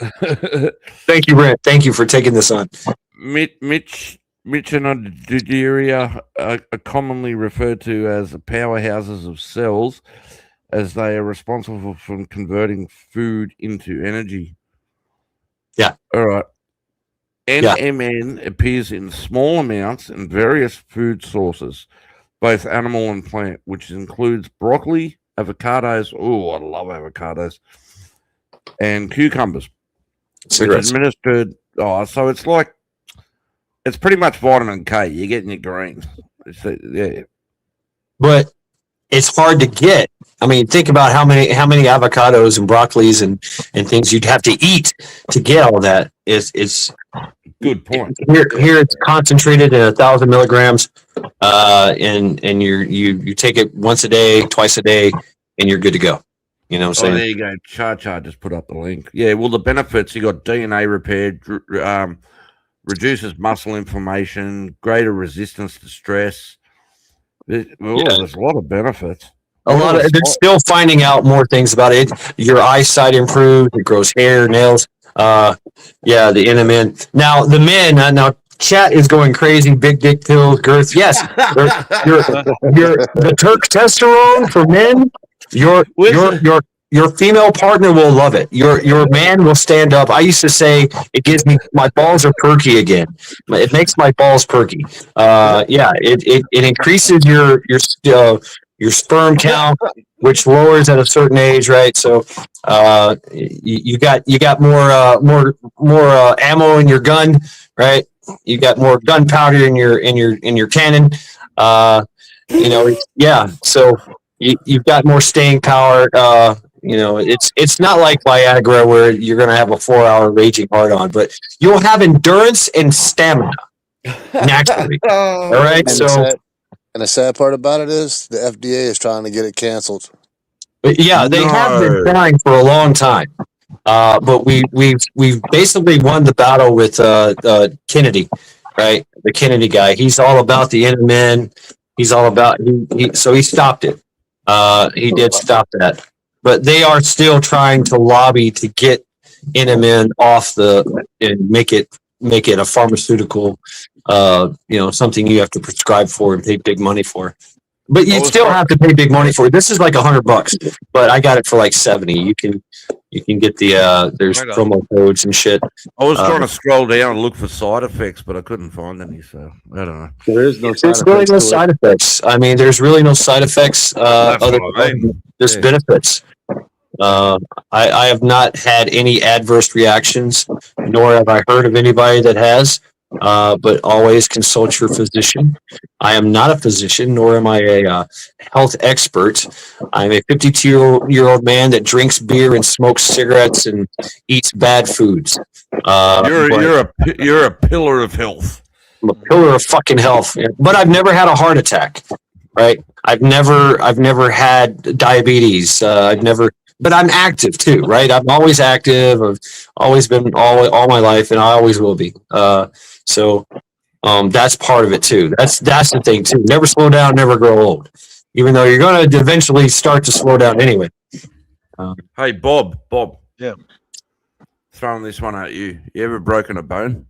Thank you, Brent. Thank you for taking this on. Mitochondria are commonly referred to as the powerhouses of cells, as they are responsible for converting food into energy. Yeah. All right. NMN appears in small amounts in various food sources, both animal and plant, which includes broccoli, avocados. Oh, I love avocados. And cucumbers. Cigarettes. Administered. Oh, so it's pretty much vitamin K. You're getting your greens. Yeah. But it's hard to get. I mean, think about how many avocados and broccolis and things you'd have to eat to get all that. It's Good point. Here it's concentrated in 1,000 milligrams, and you take it once a day, twice a day, and you're good to go. You know what I'm saying? There you go. Cha just put up the link. Yeah, well, the benefits, you got DNA repair, reduces muscle inflammation, greater resistance to stress. There's a lot of benefits. They're still finding out more things about it. Your eyesight improves, it grows hair, nails. The NMN. Now the men, now chat is going crazy, big dick pills, girth. Yes. The Turk testosterone for men, your female partner will love it. Your man will stand up. I used to say it gives me, my balls are perky again. It makes my balls perky. It increases your your sperm count, which lowers at a certain age, right? So you got more ammo in your gun, right? You got more gunpowder in your cannon. Yeah. So you've got more staying power. It's not like Viagra where you're going to have a 4-hour raging hard on, but you'll have endurance and stamina naturally. All right. And So the sad part about it is the FDA is trying to get it canceled. yeah, they have been trying for a long time. But we've basically won the battle with Kennedy, right? The Kennedy guy. He's all about the NMN. He's all about so he stopped it. He did stop that. But they are still trying to lobby to get NMN off and make it a pharmaceutical, something you have to prescribe for and pay big money for. But you still have to pay big money for it. This is like $100, but I got it for like 70. You can get there's promo codes and shit. I was trying to scroll down and look for side effects, but I couldn't find any. So I don't know. There is no There's really no side effects. I mean, there's really no side effects. Other than there's benefits. I have not had any adverse reactions, nor have I heard of anybody that has. But always consult your physician. I am not a physician, nor am I a health expert. I'm a 52-year-old man that drinks beer and smokes cigarettes and eats bad foods. You're a pillar of health. I'm a pillar of fucking health. But I've never had a heart attack, right? I've never had diabetes. But I'm active too, right? I'm always active. I've always been all my life, and I always will be. So that's part of it too. That's the thing too. Never slow down, never grow old. Even though you're going to eventually start to slow down anyway. Hey, Bob. Yeah. Throwing this one at you. You ever broken a bone?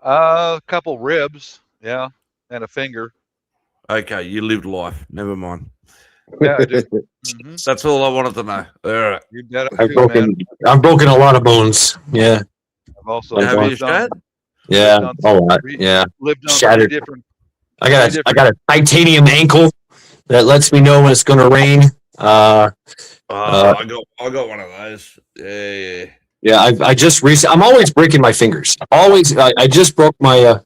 A couple ribs, yeah, and a finger. Okay, you lived life. Never mind. Yeah, I did. Mm-hmm. That's all I wanted to know. All right. You did it I've too, man. broken a lot of bones. Yeah. I've also Have you lived on, shot? Yeah. lived on A lot. three- Yeah. lived on Shattered. 3 different. I got a titanium ankle that lets me know when it's going to rain. I got one of those. Yeah. Yeah, I just recently. I'm always breaking my fingers. Always. I just broke my.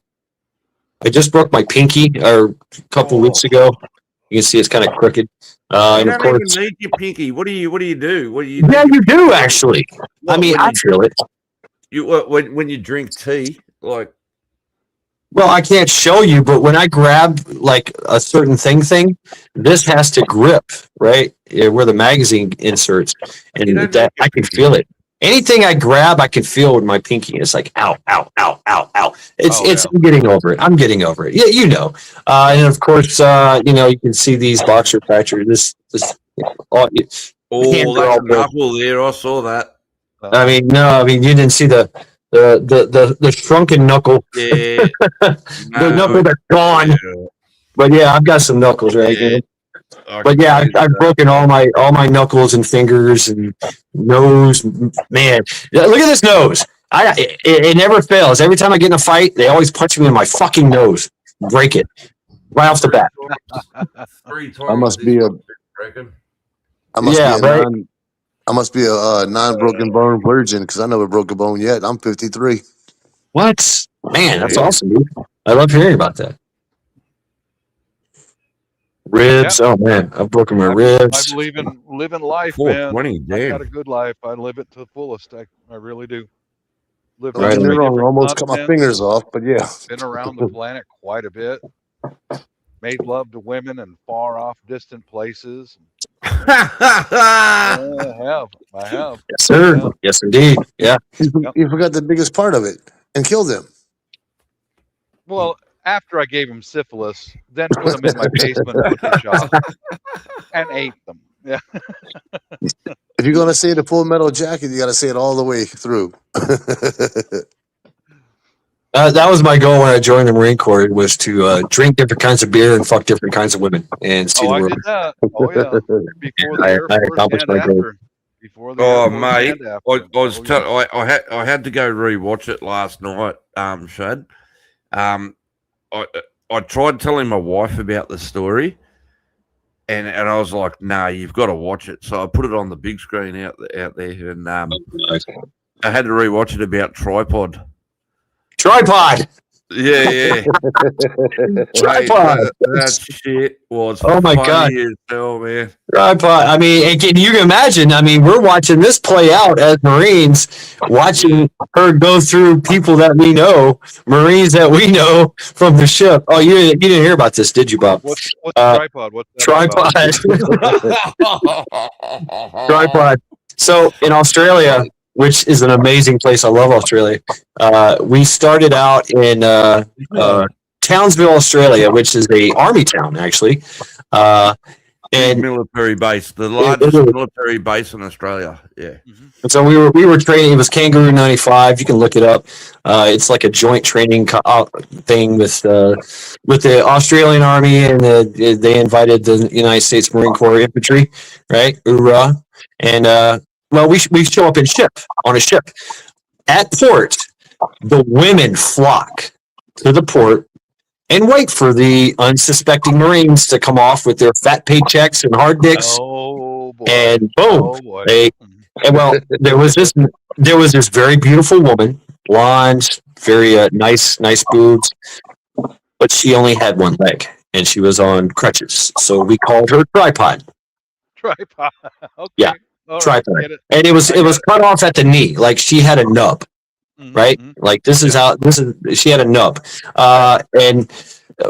I just broke my pinky a couple weeks ago. You can see it's kind of crooked. You And of don't course, even need your pinky. What do you do? What do you? yeah, you do actually. I mean, I feel it. When you drink tea, like. Well, I can't show you, but when I grab like a certain thing, this has to grip, right? Where the magazine inserts, and that I can feel it. Anything I grab, I can feel with my pinky. It's like, ow, ow, ow, ow, ow. I'm getting over it. I'm getting over it. Yeah, you know. And of course, you can see these boxer fractures. That's knuckle there. I saw that. I mean, you didn't see the shrunken knuckle. Yeah. The knuckle that's gone. Yeah. But yeah, I've got some knuckles right here. But yeah, I've broken all my knuckles and fingers and nose. Man, look at this nose. It never fails. Every time I get in a fight, they always punch me in my fucking nose, break it right off the bat. 3 times. I must be a non-broken bone virgin because I never broke a bone yet. I'm 53. What? Man, that's awesome, dude. I love hearing about that. Ribs. Oh man, I've broken my ribs. I believe in living life, man. 420, I got damn. a good life. I live it to the fullest. I really do. Lived Don't Right. get me three wrong, I different almost cut my continents, fingers off, but yeah. Been around the planet quite a bit. Made love to women in far off, distant places. I have. Yes, sir. Yeah. Yes, indeed. Yeah. You forgot the biggest part of it and killed him. Well, after I gave him syphilis, then put them in my basement butcher shop and ate them. Yeah. If you're going to say the Full Metal Jacket, you got to say it all the way through. That was my goal when I joined the Marine Corps, was to drink different kinds of beer and fuck different kinds of women and see Oh, the I world. did that. Oh, yeah. Before the I Air Force accomplished and my goal. after. Before the Oh Air Force mate, and after. I had to go rewatch it last night. Shad. I tried telling my wife about the story, And I was like, nah, you've got to watch it. So I put it on the big screen out there, and I had to rewatch it about Tripod. Tripod. Yeah. Tripod. Mate, that shit was Oh my funny God. as hell, man. Tripod. I mean, and can you imagine? I mean, we're watching this play out as Marines, watching her go through people that we know, Marines that we know from the ship. Oh, you didn't hear about this, did you, Bob? What's the tripod? What's that Tripod. Tripod. So in Australia, which is an amazing place, I love Australia. We started out in Townsville, Australia, which is a army town actually, and military base, the largest military base in Australia. Yeah. And so we were training. It was Kangaroo 95. You can look it up. It's like a joint training thing with the Australian Army, and they invited the United States Marine Corps Infantry, right? Hoorah! And well, we show up on a ship at port. The women flock to the port and wait for the unsuspecting Marines to come off with their fat paychecks and hard dicks. Oh boy! And boom, Oh boy! and well, there was this very beautiful woman, blonde, very nice boobs, but she only had one leg and she was on crutches, so we called her Tripod. Tripod. Okay. Yeah, All right, Tripod. get it. And it was cut off at the knee, like she had a nub, right? Like she had a nub, and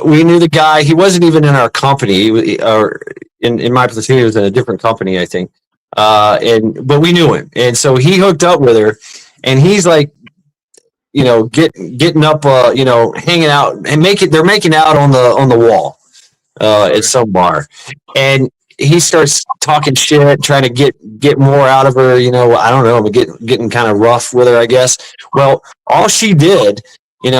we knew the guy. He wasn't even in our company, or in my platoon. He was in a different company, I think. But we knew him, and so he hooked up with her, and he's like, getting up, hanging out, and they're making out on the wall, at some bar, and he starts talking shit, trying to get more out of her. I don't know, getting kind of rough with her, I guess. Well, all she did,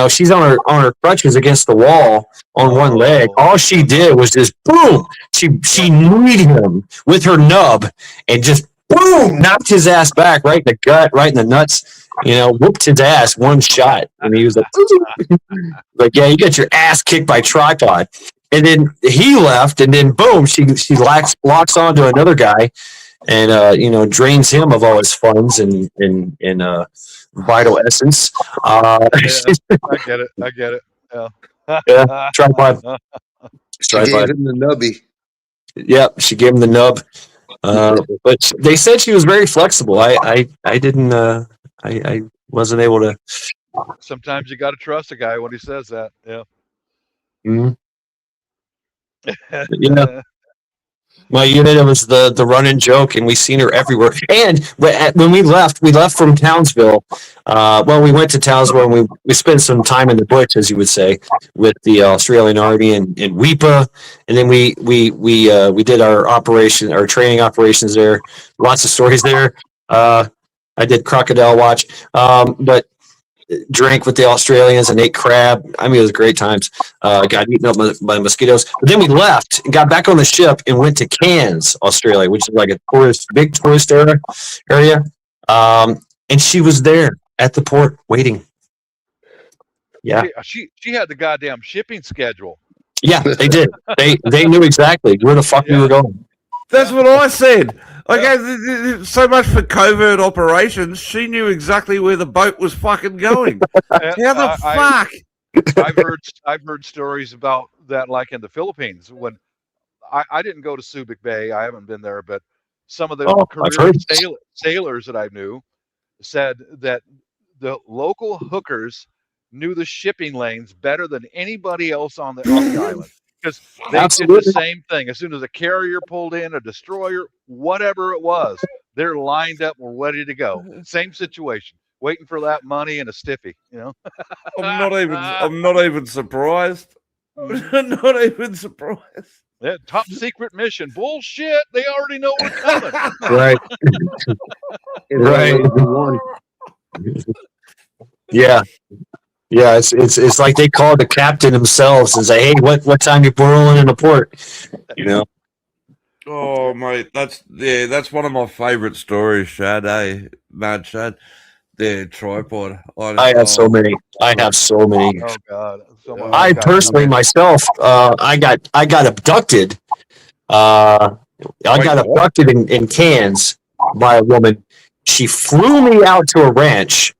she's on her crutches against the wall on one leg. All she did was just boom. She kneed him with her nub and just boom, knocked his ass back right in the gut, right in the nuts. Whooped his ass one shot, and he was like, yeah, you got your ass kicked by Tripod. And then he left, and then boom, she locks onto another guy, and drains him of all his funds and vital essence. I get it. Yeah. Yeah, Tripod. She gave him the nubby. Yep, she gave him the nub. But they said she was very flexible. I didn't. I wasn't able to. Sometimes you got to trust a guy when he says that. Yeah. Mm-hmm. Yeah. My unit, it was the running joke, and we seen her everywhere. And when we left from Townsville. We went to Townsville, and we spent some time in the bush, as you would say, with the Australian Army and WEPA. And then we did our training operations there. Lots of stories there. I did Crocodile Watch, but drank with the Australians and ate crab. I mean, it was great times. Got eaten up by mosquitoes. But then we left and got back on the ship and went to Cairns, Australia, which is like a big tourist area. And she was there at the port waiting. Yeah. She had the goddamn shipping schedule. Yeah, they did. They knew exactly where the fuck we were going. That's what I said. Okay, so much for covert operations. She knew exactly where the boat was fucking going. How the fuck? I've heard stories about that, like in the Philippines. When I didn't go to Subic Bay, I haven't been there, but some of the Caribbean sailors that I knew said that the local hookers knew the shipping lanes better than anybody else on the island. Because they did the same thing. As soon as a carrier pulled in, a destroyer, whatever it was, they're lined up and ready to go. Same situation, waiting for that money and a stiffy. I'm not even surprised. Not even surprised. Yeah, top secret mission. Bullshit. They already know we're coming. Right. Right. Yeah. Yeah, it's like they called the captain themselves and say, "Hey, what time you rolling in the port?" Oh, mate, that's one of my favourite stories, Shad. Mad Shad, the Tripod. I have so many. Oh God! I personally myself, I got abducted I Wait, got what? abducted in Cairns by a woman. She flew me out to a ranch,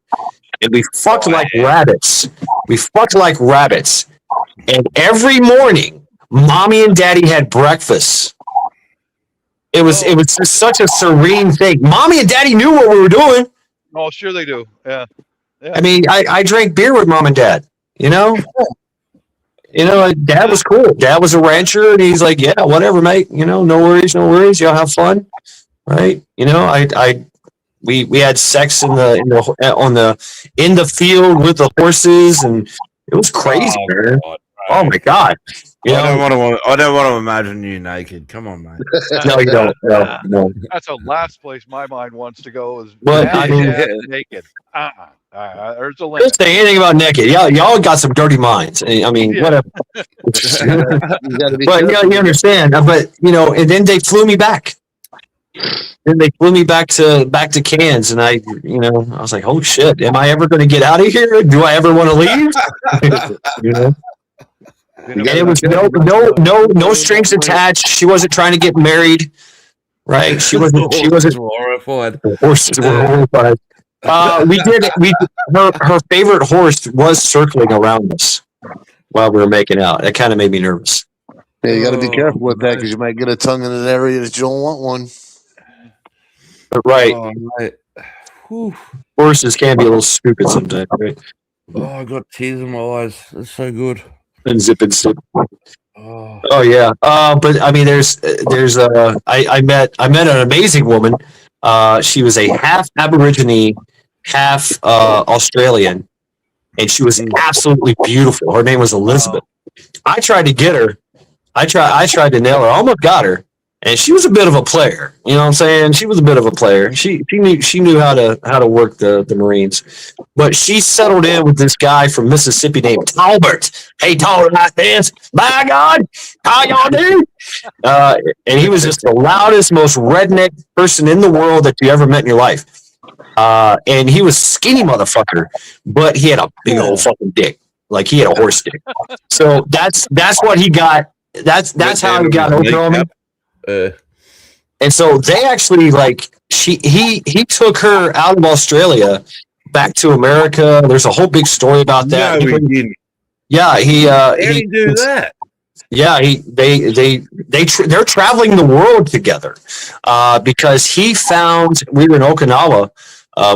and we fucked like rabbits. We fucked like rabbits. And every morning, mommy and daddy had breakfast. It was just such a serene thing. Mommy and daddy knew what we were doing. Oh, sure they do. Yeah. I mean, I drank beer with mom and dad. You know, dad was cool. Dad was a rancher, and he's like, yeah, whatever, mate. You know, no worries, no worries. Y'all have fun, right? You know, we had sex in the field with the horses, and it was crazy, man. God, Oh my god! You I know, don't want to imagine you naked. Come on, mate. no, you don't. No. That's the last place my mind wants to go is Well, dad I mean- dad naked. There's a Don't limit. say anything about naked. Y'all got some dirty minds. I mean, Yeah. whatever. You gotta be But careful. you understand. But and then they flew me back. Then they flew me back to Cairns, and I was like, "Oh shit! Am I ever going to get out of here? Do I ever want to leave?" you know. And it was no strings attached. She wasn't trying to get married, right? She wasn't. horrified. The horses were horrified. Her favorite horse was circling around us while we were making out. That kind of made me nervous. Yeah, you got to be Oh, careful with that nice. because you might get a tongue in an area that you don't want one. But right, Oh, mate. Whew. horses can be a little stupid sometimes, right? Oh, I got tears in my eyes. That's so good. And zip and zip. Oh, Oh yeah. But I mean, I met an amazing woman. She was a half Aborigine, half Australian, and she was absolutely beautiful. Her name was Elizabeth. I tried to get her. I tried to nail her. I almost got her, and she was a bit of a player. You know what I'm saying? She was a bit of a player. She knew how to work the Marines, but she settled in with this guy from Mississippi named Talbert. Hey, Talbert, like this. By God, how y'all do? And he was just the loudest, most redneck person in the world that you ever met in your life. And he was skinny motherfucker, but he had a big old fucking dick. Like he had a horse dick. So that's what he got. That's how he got Oklahoma. And so they actually he took her out of Australia back to America. There's a whole big story about that. no, we didn't. Yeah, How did he do that? Yeah, they're traveling the world together because he found we were in Okinawa.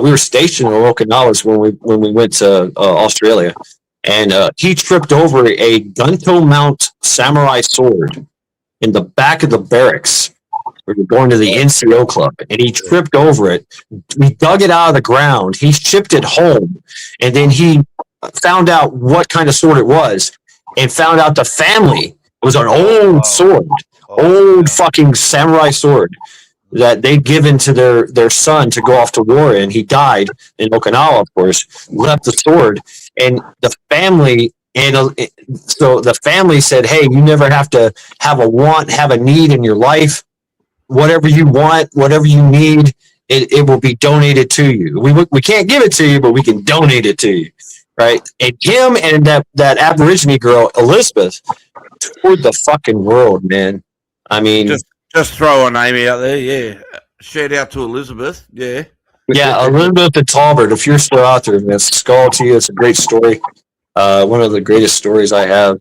We were stationed in Okinawa when we went to Australia, and he tripped over a Gunto Mount samurai sword in the back of the barracks. We were going to the NCO club, and he tripped over it. We dug it out of the ground. He shipped it home, and then he found out what kind of sword it was, and found out the family was an old sword, old fucking samurai sword that they'd given to their son to go off to war in. He died in Okinawa, of course, left the sword, and the family. And so the family said, "Hey, you never have to have a need in your life. Whatever you want, whatever you need, it will be donated to you. We can't give it to you, but we can donate it to you." Right? And him and that Aborigine girl, Elizabeth, toured the fucking world, man. I mean, Just throw a name out there, yeah. Shout out to Elizabeth, yeah. yeah, Elizabeth and Talbert. If you're still out there, man, skull to you. It's a great story. One of the greatest stories I have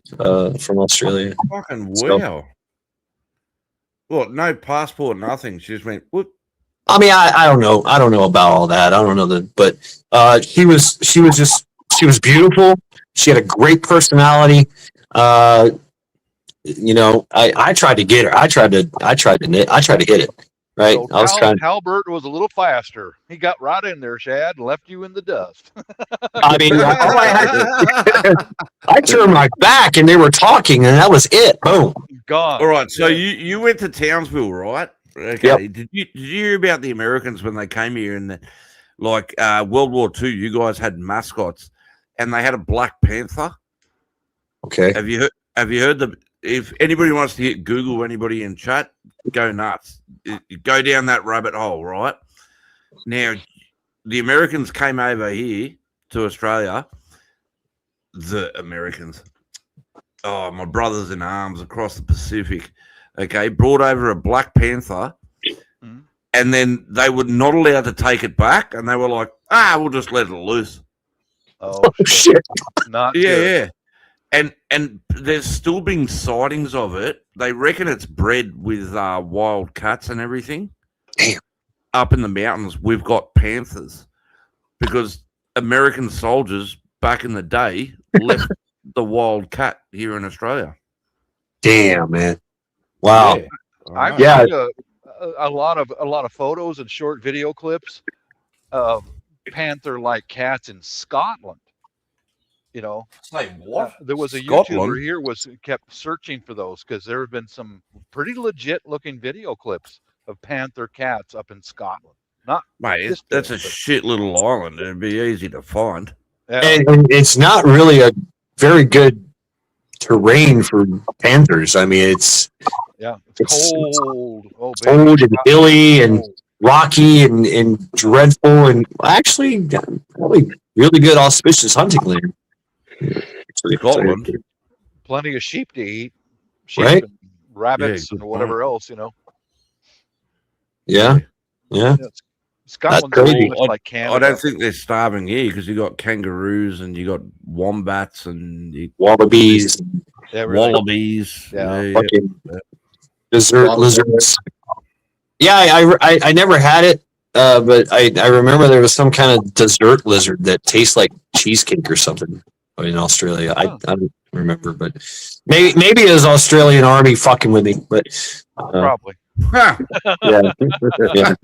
from Australia. Fucking So- wow. Well, no passport, nothing. She just went, whoop. I mean, I don't know. I don't know about all that. I don't know that, but she was beautiful. She had a great personality. I tried to get her. I tried to hit it. Right. So I was trying. Talbert was a little faster. He got right in there, Shad, and left you in the dust. I mean, I turned my back and they were talking, and that was it. Boom. Gone. All right, so you went to Townsville, right? Okay. Yep. Did you hear about the Americans when they came here and World War II? You guys had mascots, and they had a Black Panther. Okay. Have you heard if anybody wants to hit Google, anybody in chat, go nuts. Go down that rabbit hole, right? Now, the Americans came over here to Australia. The Americans. Oh, my brothers in arms across the Pacific. okay, brought over a black panther, Mhm. and then they were not allowed to take it back, and they were like, we'll just let it loose. Oh, Oh, shit. Not Yeah, good. yeah. And there's still been sightings of it. They reckon it's bred with wild cats and everything. Damn. Up in the mountains, we've got panthers because American soldiers back in the day left the wild cat here in Australia. Damn, man. Wow. Yeah. I've Yeah. seen a lot of photos and short video clips of panther-like cats in Scotland. You know, Say what? there was a Scotland? YouTuber here kept searching for those because there have been some pretty legit looking video clips of panther cats up in Scotland. Not Mate, this that's a big, but- shit little island. It'd be easy to find. yeah. And it's not really a very good terrain for panthers. I mean, it's Yeah, it's It's- cold. Oh, baby. cold and hilly and Cold. rocky and dreadful and actually probably really good auspicious hunting land. Scotland. Plenty of sheep to eat. Sheep Right? and rabbits good and whatever else, Yeah. Yeah. Scotland's crazy. very much like Canada. I don't think they're starving here because you got kangaroos and you got wombats and Wallabies, Everything. wallabies. Yeah. fucking desert lizards. Yeah, I never had it, but I remember there was some kind of desert lizard that tastes like cheesecake or something in Australia. I don't remember, but maybe it was Australian Army fucking with me. But Probably. Huh. yeah, yeah.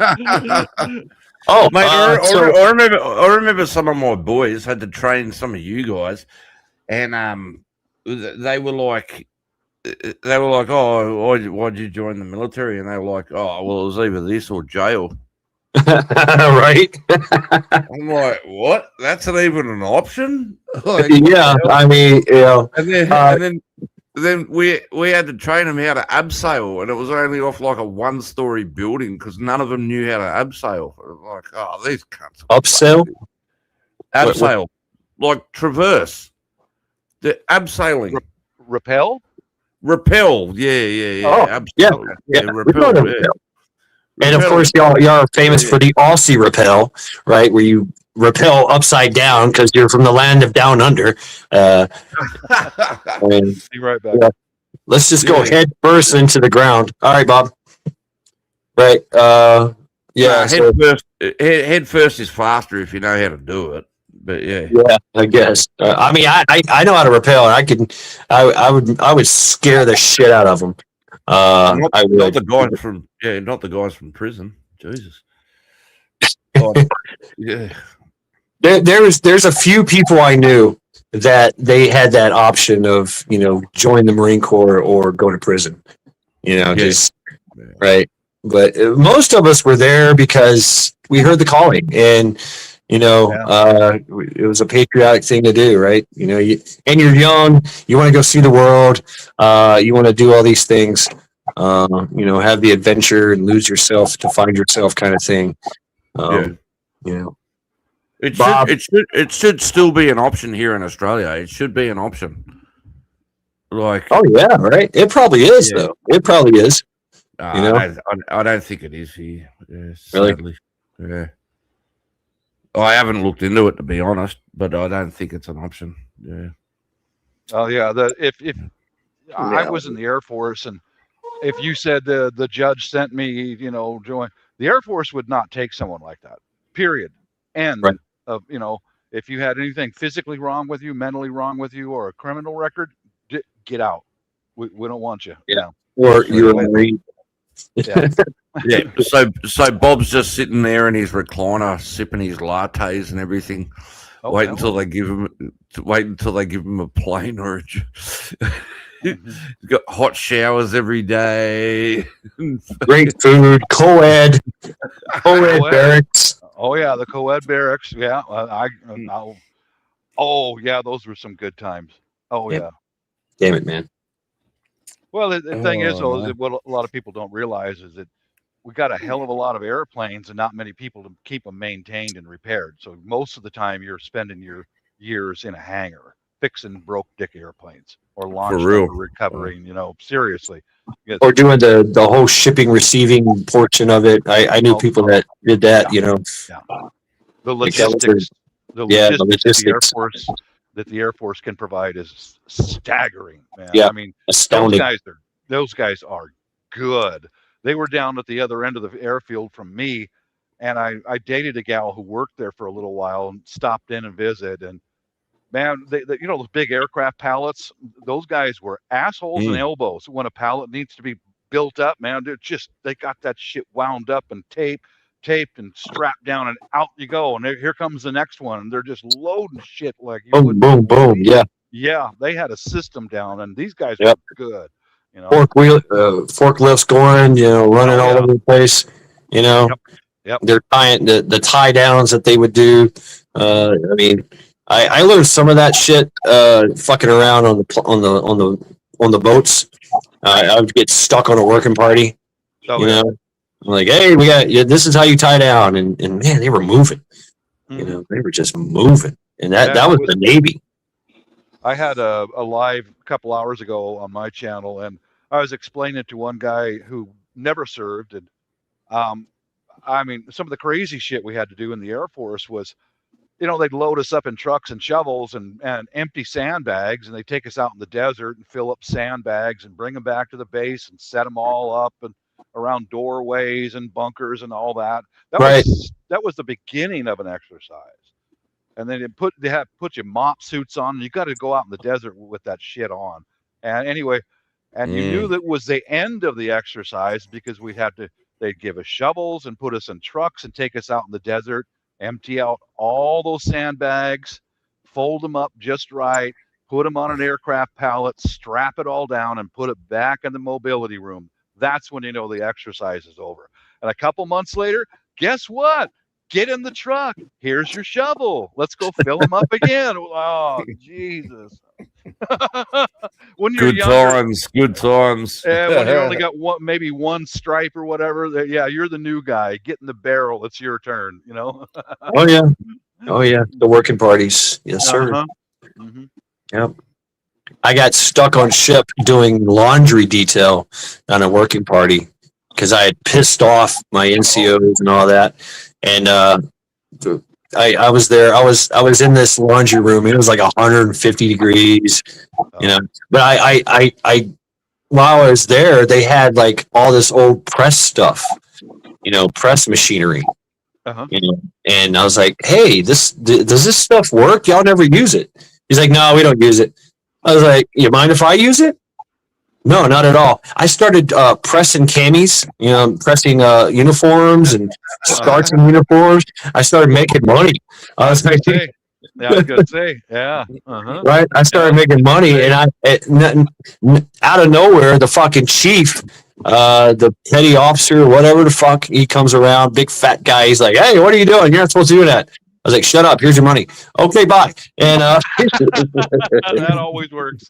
Oh, Mate, so- I remember some of my boys had to train some of you guys, and they were like, oh, why'd you join the military? And they were like, oh, well, it was either this or jail. right? I'm like, what? That's not even an option? Like, Yeah, I mean, you know, and then we had to train them how to abseil, and it was only off like a 1-story building because none of them knew how to abseil. Like, oh, these cunts. upsell. Abseil, like traverse. The abseiling. Rappel? Repel, yeah. Oh, Abseil. yeah. repel. Repel. Yeah. And of Repel. course, y'all are famous for the Aussie rappel, right? Where you rappel upside down because you're from the land of down under. And Be right back. Yeah. let's just go Yeah. head first into the ground. All right, Bob. Right. Yeah. so- head first is faster if you know how to do it. But yeah. yeah, I guess. I mean, I know how to rappel. I would scare the shit out of them. I Not would. the guys from prison. Jesus. God. Yeah. There's a few people I knew that they had that option of, join the Marine Corps or go to prison, just right. But most of us were there because we heard the calling and, it was a patriotic thing to do, right? And you're young, you want to go see the world. You want to do all these things, have the adventure and lose yourself to find yourself kind of thing. Bob. It should still be an option here in Australia. It should be an option. Like, Oh yeah, right. It probably is Yeah. though. It probably is. I don't think it is here. Yeah, Really? sadly. Yeah. I haven't looked into it to be honest, but I don't think it's an option. Yeah. Oh yeah, if I was in the Air Force and if you said the judge sent me, join the Air Force would not take someone like that. Period. And Right. if you had anything physically wrong with you, mentally wrong with you, or a criminal record, get out. We don't want you. Yeah. Or you're a Marine. Yeah. Yeah. So Bob's just sitting there in his recliner, sipping his lattes and everything. Oh, Wait yeah. until they give him a plane or he's got hot showers every day. Great food, co-ed Co-ed. barracks. Oh yeah, the co-ed barracks. Yeah, oh yeah, those were some good times. Oh Yep. yeah. Damn it, man. Well, the thing is, though, is man. that what a lot of people don't realize is that we got a hell of a lot of airplanes and not many people to keep them maintained and repaired. So most of the time, you're spending your years in a hangar fixing broke dick airplanes or launch real. recovering. You know, seriously. Yes. Or doing the whole shipping receiving portion of it. I knew people that did that. You know, The Like that was logistics, the yeah, the logistics logistics. that the Air Force can provide is staggering, man. Yeah, I mean, astounding. those guys are good. They were down at the other end of the airfield from me, and I dated a gal who worked there for a little while and stopped in and visited. And man, they you know those big aircraft pallets, those guys were assholes and elbows when a pallet needs to be built up. Man, they got that shit wound up and taped and strapped down, and out you go. And here comes the next one, and they're just loading shit like you Boom, wouldn't boom, boom. believe. Yeah, Yeah, they had a system down, and these guys Yep. were good. You know, forklifts going. You know, running all over the place. You know, Yep. they're tying the tie downs that they would do. I mean, I learned some of that shit fucking around on the boats. I would get stuck on a working party. Oh, you yeah. know, like, hey, this is how you tie down, and man, they were moving. Mhm. You know, they were just moving, and that Yeah, was the Navy. I had a live a couple hours ago on my channel, and I was explaining to one guy who never served, and I mean, some of the crazy shit we had to do in the Air Force was, you know, they'd load us up in trucks and shovels and empty sandbags, and they take us out in the desert and fill up sandbags and bring them back to the base and set them all up and around doorways and bunkers and all that. That was the beginning of an exercise. And then they had put your mop suits on, and you got to go out in the desert with that shit on. And anyway, and you knew that was the end of the exercise because they'd give us shovels and put us in trucks and take us out in the desert, empty out all those sandbags, fold them up just right, put them on an aircraft pallet, strap it all down, and put it back in the mobility room. That's when you know the exercise is over. And a couple months later, guess what? Get in the truck. Here's your shovel. Let's go fill them up again. Oh, Jesus. When you're Good younger, good times. when you only got maybe one stripe or whatever, yeah, you're the new guy. Get in the barrel. It's your turn, you know? Oh yeah, the working parties. Yes, sir. Mm-hmm. Yep. I got stuck on ship doing laundry detail on a working party because I had pissed off my NCOs and all that. And I was there. I was in this laundry room. It was like 150 degrees, you know. But I while I was there, they had like all this old press stuff, you know, press machinery. You know, and I was like, hey, does this stuff work? Y'all never use it. He's like, no, we don't use it. I was like, you mind if I use it? No, not at all. I started pressing camis, you know, pressing uniforms and starching uniforms. I started making money. I was like, yeah, I was gonna say, yeah, right. I started making money, and out of nowhere, the fucking chief, the petty officer, whatever the fuck, he comes around, big fat guy. He's like, hey, what are you doing? You're not supposed to do that. I was like, shut up. Here's your money. Okay, bye. And that always works.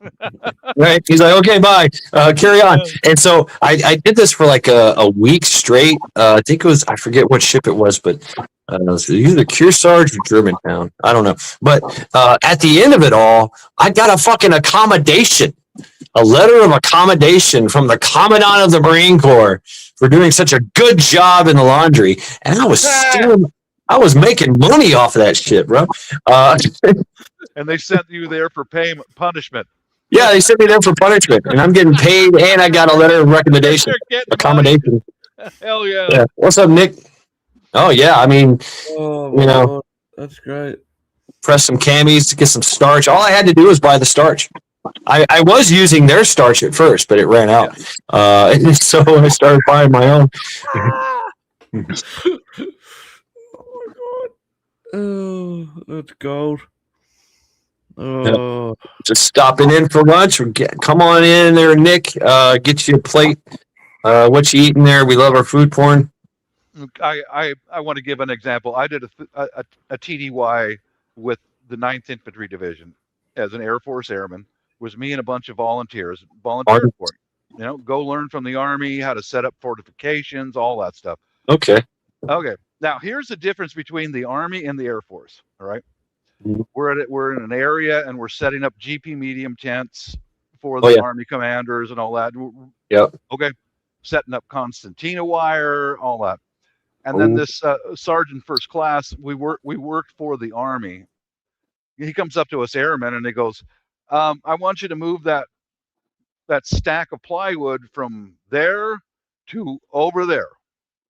Right. He's like, okay, bye. Carry on. And so I did this for like a week straight. I think it was, I forget what ship it was, but it was either Kearsarge or Germantown. I don't know. But at the end of it all, I got a fucking accommodation, a letter of accommodation from the Commandant of the Marine Corps for doing such a good job in the laundry. And I was making money off of that shit, bro. And they sent you there for punishment. Yeah, they sent me there for punishment, and I'm getting paid, and I got a letter of recommendation, accommodation. Hell yeah. What's up, Nick? Oh yeah, I mean, you know, God, that's great. press some camis to get some starch. All I had to do was buy the starch. I was using their starch at first, but it ran out. And so I started buying my own. Oh, that's gold. Oh, Just stopping in for lunch. Come on in there, Nick. Get you a plate. What you eating there? We love our food porn. I want to give an example. I did a TDY with the 9th Infantry Division as an Air Force airman. It was me and a bunch of volunteers volunteered for it. You know, go learn from the Army how to set up fortifications, all that stuff. Okay. Now, here's the difference between the Army and the Air Force. All right. Mhm. We're in an area and we're setting up GP medium tents for Oh, the yeah. Army commanders and all that. Yep. Okay, setting up concertina wire, all that. And then Oh. this sergeant first class, we worked for the Army. He comes up to us airmen and he goes, I want you to move that stack of plywood from there to over there.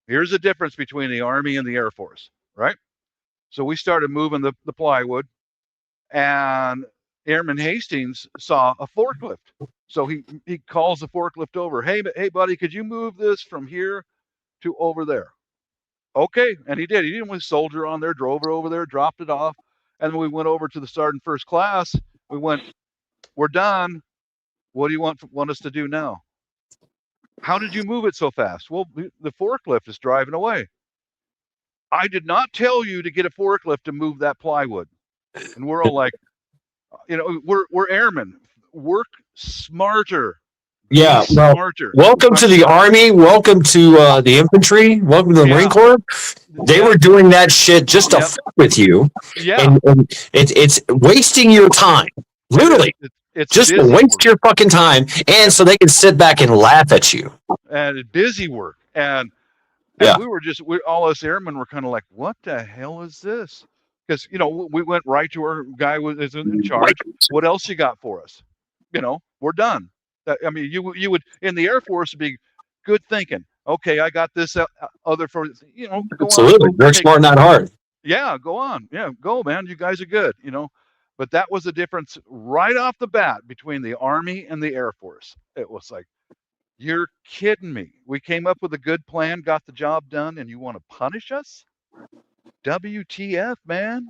Here's the difference between the Army and the Air Force, right? So we started moving the plywood, and Airman Hastings saw a forklift. So he calls the forklift over. Hey, buddy, could you move this from here to over there? Okay, and he did. He didn't with a soldier on there, drove it over there, dropped it off, and then we went over to the sergeant first class. We went, we're done. What do you want us to do now? How did you move it so fast? Well, the forklift is driving away. I did not tell you to get a forklift to move that plywood. And we're all like, we're airmen. Work smarter. Yeah. Be Well, smarter. welcome to the Army. Welcome to the infantry. Welcome to the Marine Corps. They were doing that shit just to fuck with you. Yeah. And it's wasting your time. Literally. It's just to busy waste work. your fucking time, and so they can sit back and laugh at you. And busy work. And Yeah. we all us airmen were kind of like, what the hell is this? Because we went right to our guy who is in charge. What else you got for us? We're done. I mean, you would in the Air Force be good thinking. Okay, I got this other for go Absolutely, on, work smart, not hard. Yeah, go on. Yeah, go, man. You guys are good. But that was the difference right off the bat between the Army and the Air Force. It was like, you're kidding me. We came up with a good plan, got the job done, and you want to punish us? WTF, man.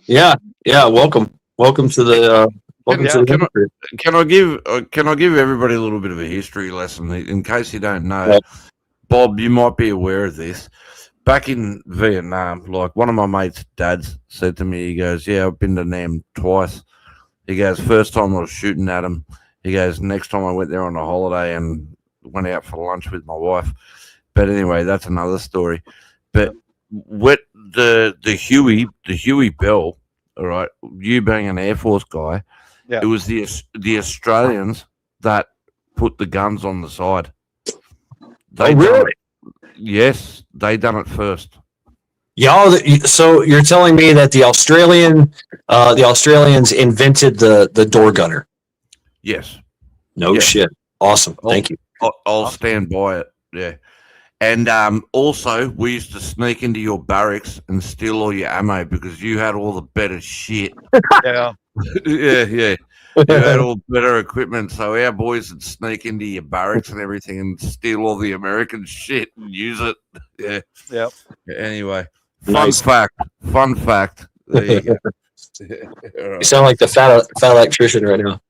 Yeah. Welcome to the infantry. Can I give everybody a little bit of a history lesson in case you don't know? Yep. Bob, you might be aware of this. Back in Vietnam, like one of my mates' dads said to me, he goes, "Yeah, I've been to Nam twice." He goes, "First time I was shooting at him." He goes, "Next time I went there on a holiday and went out for lunch with my wife." But anyway, that's another story. But what the Huey Bell, all right, you being an Air Force guy, Yeah. it was the Australians that put the guns on the side. They really? Yes, they done it first. Y'all, so you're telling me that the Australians invented the door gunner? Yes. No shit. Awesome. Thank you. I'll stand by it. Yeah. And also, we used to sneak into your barracks and steal all your ammo because you had all the better shit. Yeah. Yeah. You had all better equipment, so our boys would sneak into your barracks and everything and steal all the American shit and use it. Yeah. Yep. Anyway, Nice. Fun fact. There you go. You sound like the fat electrician right now.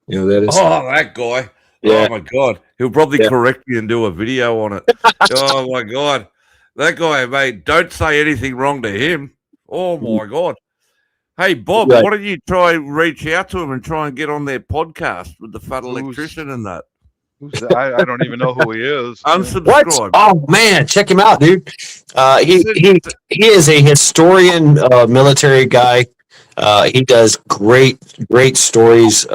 You know who that is? Oh, that guy. Yeah. Oh, my God. He'll probably correct me and do a video on it. Oh, my God. That guy, mate, don't say anything wrong to him. Oh, my God. Hey, Bob, Right. why don't you reach out to him and try and get on their podcast with the fat electrician and that? Who's that? I don't even know who he is. What? Unsubscribe. Oh man, check him out, dude. He is a historian, military guy. He does great stories,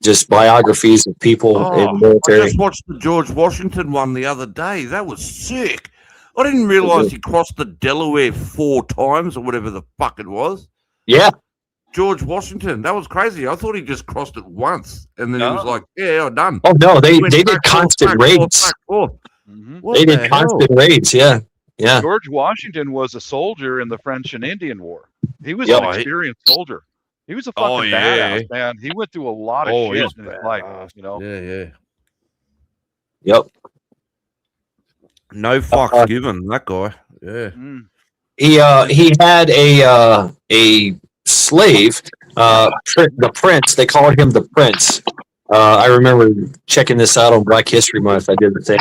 just biographies of people in the I military. just watched the George Washington one the other day. That was sick. I didn't realize he crossed the Delaware 4 times or whatever the fuck it was. Yeah. George Washington. That was crazy. I thought he just crossed it once. And then he was like, yeah, done. Oh no, they Went did back, constant back, raids. back, forth. Mhm. What They the did hell? constant raids. Yeah. George Washington was a soldier in the French and Indian War. He was Yep. an experienced soldier. He was a Oh, fucking yeah. badass, man. He went through a lot of Oh, shit he's in his life, badass. Yeah. Yep. No fucks given, that guy. Yeah. Mm. He had a slave, the prince. They called him the prince. I remember checking this out on Black History Month. I did the thing.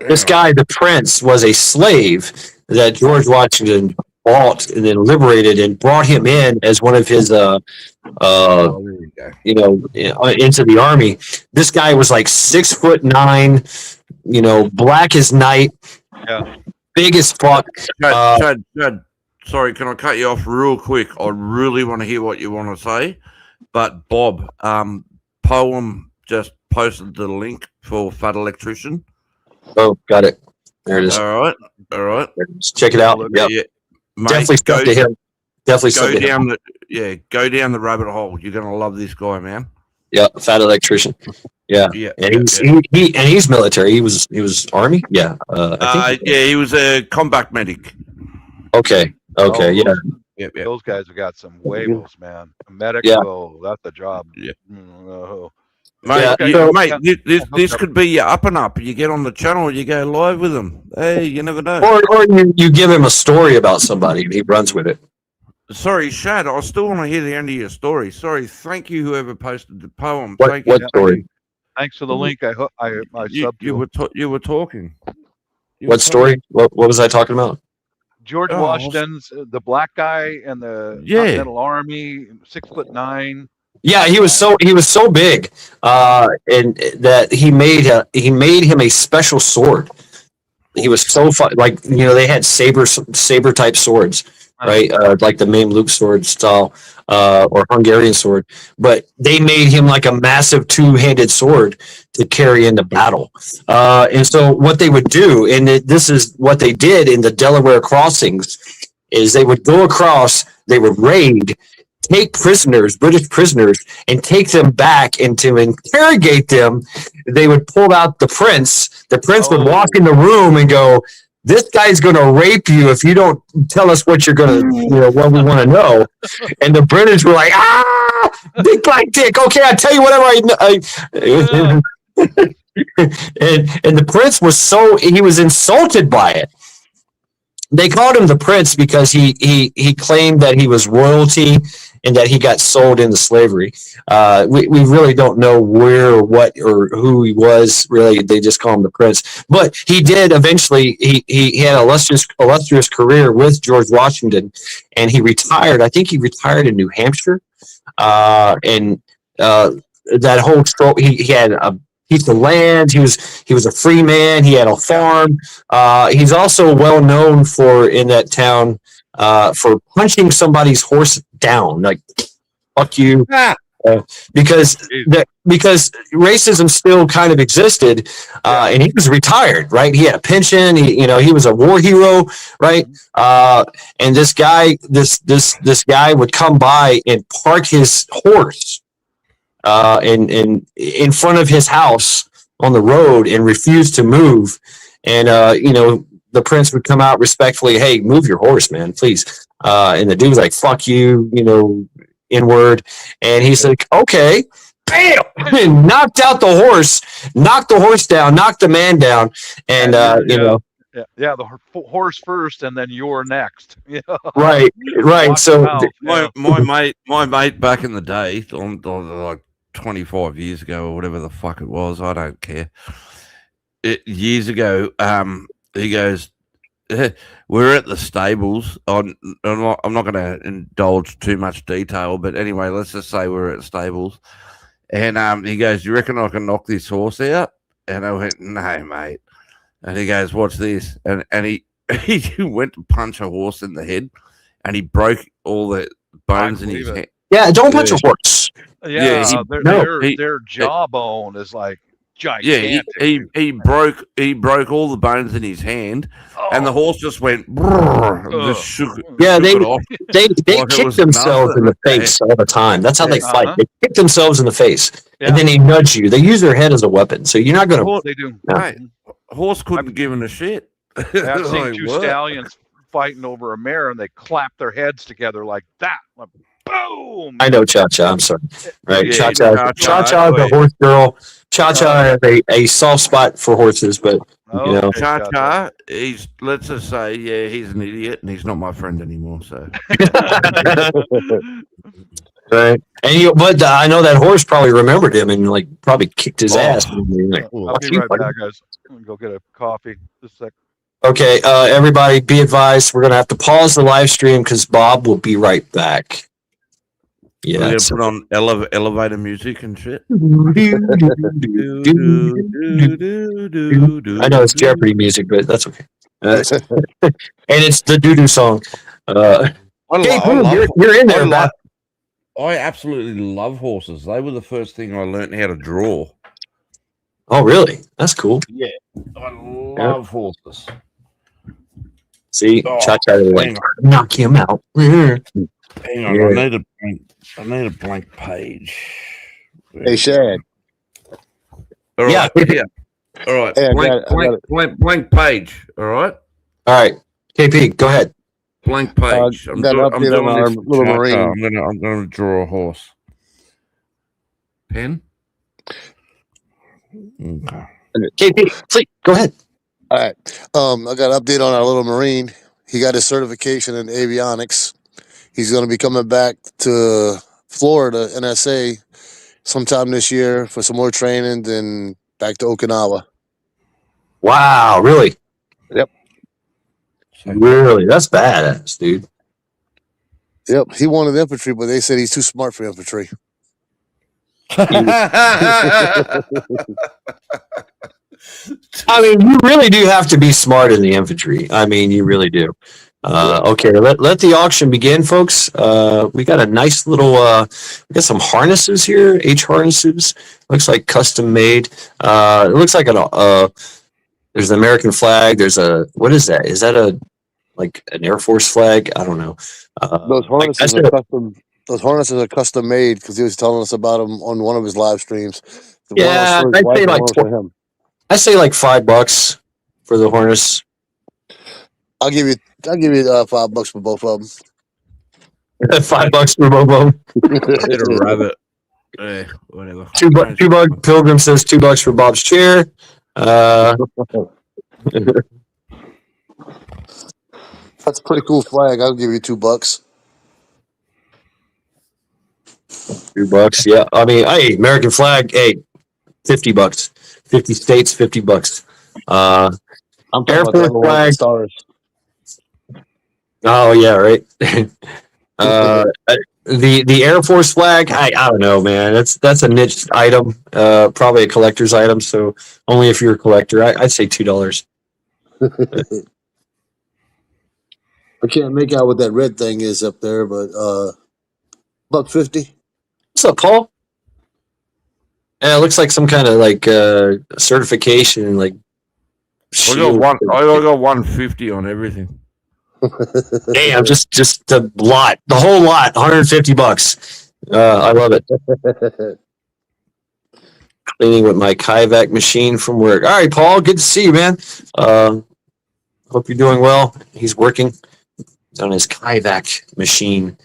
This guy, the prince, was a slave that George Washington bought and then liberated and brought him in as one of his, Oh, there you go. into the army. This guy was like 6'9", black as night. Yeah. big as fuck. Chad, sorry, can I cut you off real quick? I really want to hear what you want to say. But Bob, Poem just posted the link for Fat Electrician. Oh, got it. There it is. All right. Check it out. Yep. Yeah. Mate, Definitely stuck to him. Definitely stuck to him. Go down the rabbit hole. You're gonna love this guy, man. Yeah, Fat Electrician. Yeah. And he's military. He was Army. Yeah. I think. He was a combat medic. Okay. Yeah. Yep. Those guys have got some huevos, man. A medic, that's the job. Yeah. Oh. Mate, this could be your up and up. You get on the channel, you go live with them. Hey, you never know. Or you give him a story about somebody and he runs with it. Sorry, Shad, I still want to hear the end of your story. Sorry, thank you, whoever posted the poem. What story? Thanks for the link. I subbed you were talking. What story? What was I talking about? George Washington's the black guy and the Continental Army, 6'9". Yeah, he was so big, and that he made him a special sword. He was so like they had saber type swords, right? Like the Mamluk sword style, or Hungarian sword, but they made him like a massive 2-handed sword to carry into battle. And so what they would do, and this is what they did in the Delaware crossings, is they would go across, they would raid, take British prisoners, and take them back, and to interrogate them, they would pull out the prince. The prince would walk in the room and go, "This guy's going to rape you if you don't tell us what you're going to, what we want to know." And the British were like, big black dick. Okay, I tell you whatever and the prince was insulted by it. They called him the prince because he claimed that he was royalty and that he got sold into slavery. We really don't know where or what or who he was. Really, they just call him the prince. But he did eventually. He had an illustrious career with George Washington, and he retired. I think he retired in New Hampshire, and that whole stroke. He had a piece of land. He was a free man. He had a farm. He's also well known in that town for punching somebody's horse down, like "fuck you," because racism still kind of existed, and he was retired, right? He had a pension. He was a war hero, right? And this guy would come by and park his horse in front of his house on the road and refuse to move. And the prince would come out respectfully, "Hey, move your horse, man, please." And the dude was like, "Fuck you," N-word. And he's like, "Okay." Bam! And knocked out the horse, knocked the horse down, knocked the man down, and the horse first, and then you're next. Right. So my mate back in the day, like 25 years ago or whatever the fuck it was, I don't care. Years ago, he goes, "We're at the stables." I'm not going to indulge too much detail, but anyway, let's just say we're at the stables. And he goes, "You reckon I can knock this horse out?" And I went, "No, mate." And he goes, "What's this?" And he went to punch a horse in the head, and he broke all the bones in his head. Yeah, don't punch a horse. Their jawbone is like gigantic. Yeah, he broke all the bones in his hand, and the horse just went. Shook they kick themselves in the face all the time. That's how they fight. They kick themselves in the face, and then they nudge you. They use their head as a weapon, so you're not going to. They do. Right. Horse couldn't give a shit. I've seen two stallions fighting over a mare, and they clap their heads together like that. Like, boom! I know Cha-Cha. I'm sorry. Right, Yeah, Cha-Cha, the horse girl. Cha-Cha has a soft spot for horses, but Cha-Cha, let's just say, he's an idiot, and he's not my friend anymore. So, right. But I know that horse probably remembered him and probably kicked his ass. I'll be right back, guys. I'm gonna go get a coffee. Just a sec. Okay, everybody, be advised. We're gonna have to pause the live stream because Bob will be right back. Yeah, we're gonna put on elevator music and shit. I know it's Jeopardy music, but that's okay. And it's the doo-doo song. Hey, Boom, you're in there, man. I absolutely love horses. They were the first thing I learned how to draw. Oh, really? That's cool. Yeah, I love horses. See, Oh, Cha-Cha like, hang knock him out. Hang on, Yeah. I need a blank page. Hey, Shad. All right, Yeah. yeah. All right, Hey, I got it. blank page. All right, All right, KP, go ahead. blank page. I'm got an doing update on our this little Cha-Cha. marine. I'm gonna draw a horse. Pen. Okay. KP, please, go ahead. All right. I got an update on our little marine. He got his certification in avionics. He's going to be coming back to Florida, NSA, sometime this year for some more training, then back to Okinawa. Wow, really? Yep. Really? That's badass, dude. Yep. He wanted infantry, but they said he's too smart for infantry. I mean, you really do have to be smart in the infantry. I mean, you really do. Okay, let the auction begin, folks. We got a nice little, we got some harnesses here, H harnesses. Looks like custom made. It looks like there's an American flag. There's what is that? Is that like an Air Force flag? I don't know. Those harnesses are custom. Those harnesses are custom made because he was telling us about them on one of his live streams. Yeah, I'd say like $5 for the harness. I'll give you $5 for both of them. $5 for both of them. Hit a rabbit. Whatever. $2 Pilgrim says $2 for Bob's chair. That's a pretty cool flag. I'll give you $2. $2, yeah. I mean, hey, American flag, hey, $50. 50 states, $50. I'm talking Air about Force the flag. stars. Oh yeah, right. The Air Force flag, I don't know, man. That's a niche item, probably a collector's item. So only if you're a collector, I'd say $2. I can't make out what that red thing is up there, but $1.50. What's up, Paul? Yeah, it looks like some kind of like certification, like. I got 150 on everything. Damn, just the lot, the whole lot, $150. I love it. Cleaning with my Kayvak machine from work. All right, Paul, good to see you, man. Hope you're doing well. He's working on his Kayvak machine.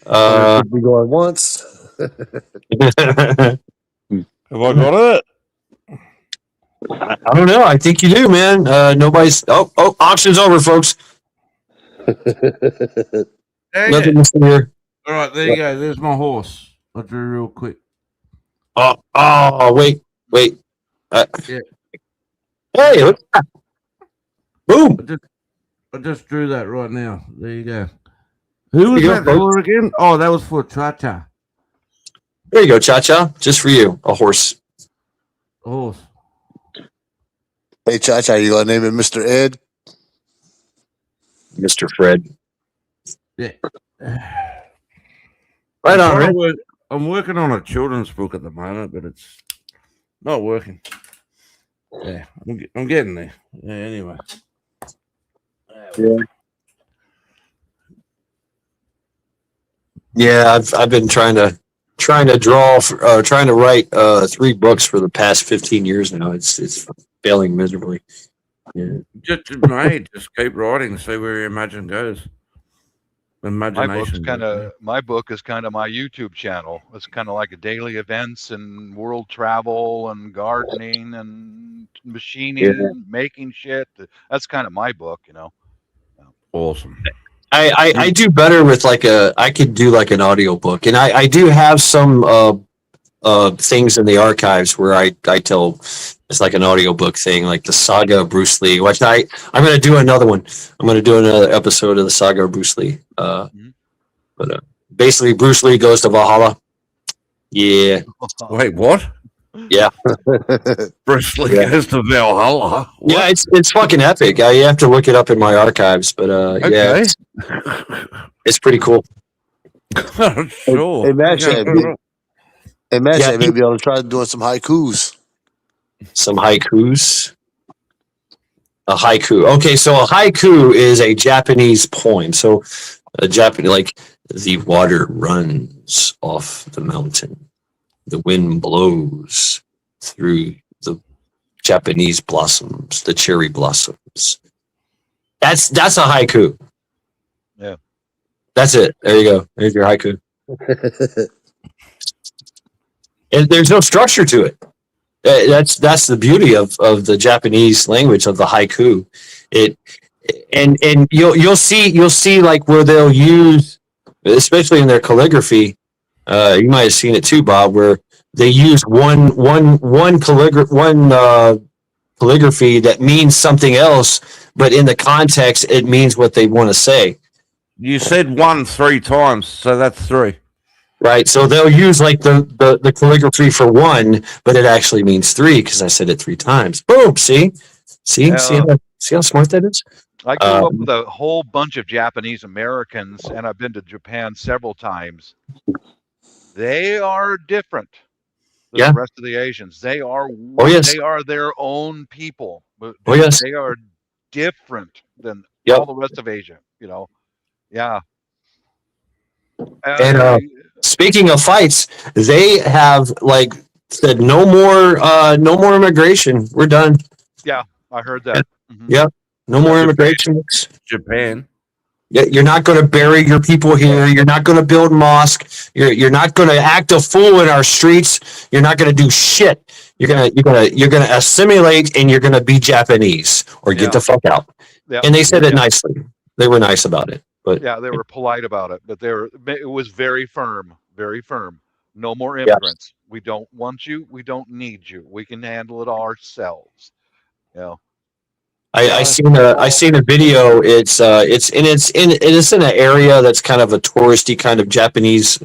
Be going once. Have I got it? I don't know. I think you do, man. Nobody's. Oh, auction's over, folks. Nothing to see here. All right, there you go. There's my horse. I'll do real quick. Oh, wait. Yeah. Hey, look at that. Boom. I just drew that right now. There you go. Who was that for again? Oh, that was for Cha-Cha. There you go, Cha-Cha. Just for you, a horse. Horse. Hey, Cha-Cha, you gonna name it Mr. Ed? Mr. Fred. Yeah. Right on, right? I'm working on a children's book at the moment, but it's not working. Yeah, I'm getting there. Yeah, anyway. Yeah, I've been trying to draw, trying to write 3 books for the past 15 years now. It's failing miserably. Yeah. Just keep writing and see where your imagination goes. Imagination. My book is kind of my YouTube channel. It's kind of like a daily events and world travel and gardening and machining and making shit. That's kind of my book, you know. Awesome. I do better with I could do like an audio book, and I do have some things in the archives where I tell, it's like an audiobook thing, like the saga of Bruce Lee, which I'm going to do another one. I'm going to do another episode of the saga of Bruce Lee. But basically Bruce Lee goes to Valhalla. Yeah. Wait, what? Yeah. Bruce Lee Yeah. goes to Valhalla. Yeah, it's fucking epic. You have to look it up in my archives, but yeah, Okay. it's pretty cool. Sure. Hey, Match, Yeah. Yeah, maybe I'll try doing some haikus. some haikus. A haiku. Okay, so a haiku is a Japanese poem. So a Japanese, like, the water runs off the mountain, the wind blows through the Japanese blossoms, the cherry blossoms. That's a haiku. Yeah. That's it. There you go. There's your haiku. And there's no structure to it. That's the beauty of the Japanese language, of the haiku. It and you'll see like where they'll use, especially in their calligraphy. You might have seen it too, Bob, where they use one calligraphy that means something else, but in the context it means what they want to say. You said 1 3 times, so that's 3. Right, so they'll use like the calligraphy for 1, but it actually means 3 because I said it 3 times. Boom! See how smart that is. I grew up with a whole bunch of Japanese Americans, and I've been to Japan several times. They are different than Yeah. the rest of the Asians. They are yes. they are their own people. But Oh, yes. they are different than Yep. all the rest of Asia. You know, yeah. And speaking of fights, they have like said no more immigration. We're done. I heard that. Mhm. Yep. No more immigration. Japan. You're not going to bury your people here. You're not going to build mosque. You're not going to act a fool in our streets. You're not going to do shit. You're gonna assimilate, and you're going to be Japanese or get the fuck out. Yeah. And they said it nicely. They were nice about it. But Yeah, they were polite about it, but it was very firm, very firm. No more immigrants. We don't want you. We don't need you. We can handle it ourselves. You know. I seen a video. It's in an area that's kind of a touristy kind of Japanese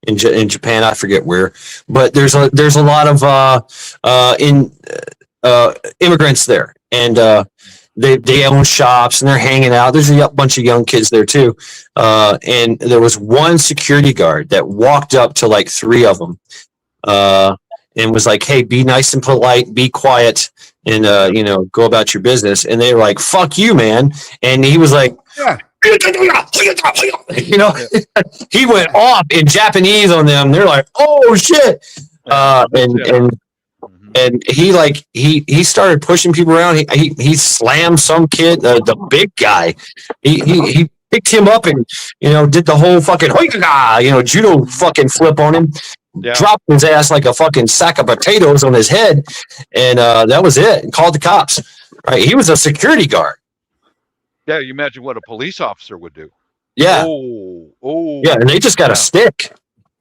in Japan. I forget where, but there's a lot of immigrants there, and they own shops and they're hanging out. There's a bunch of young kids there too, and there was one security guard that walked up to like 3 of them, and was like, "Hey, be nice and polite, be quiet, and go about your business." And they were like, "Fuck you, man!" And he was like, Yeah. He went off in Japanese on them. They're like, "Oh shit!" And he started pushing people around. He slammed some kid, the big guy. He picked him up and did the whole fucking judo fucking flip on him. Yeah. Dropped his ass like a fucking sack of potatoes on his head, and that was it. And called the cops. Right? He was a security guard. Yeah, you imagine what a police officer would do. Yeah. Oh. Yeah, and they just got a stick.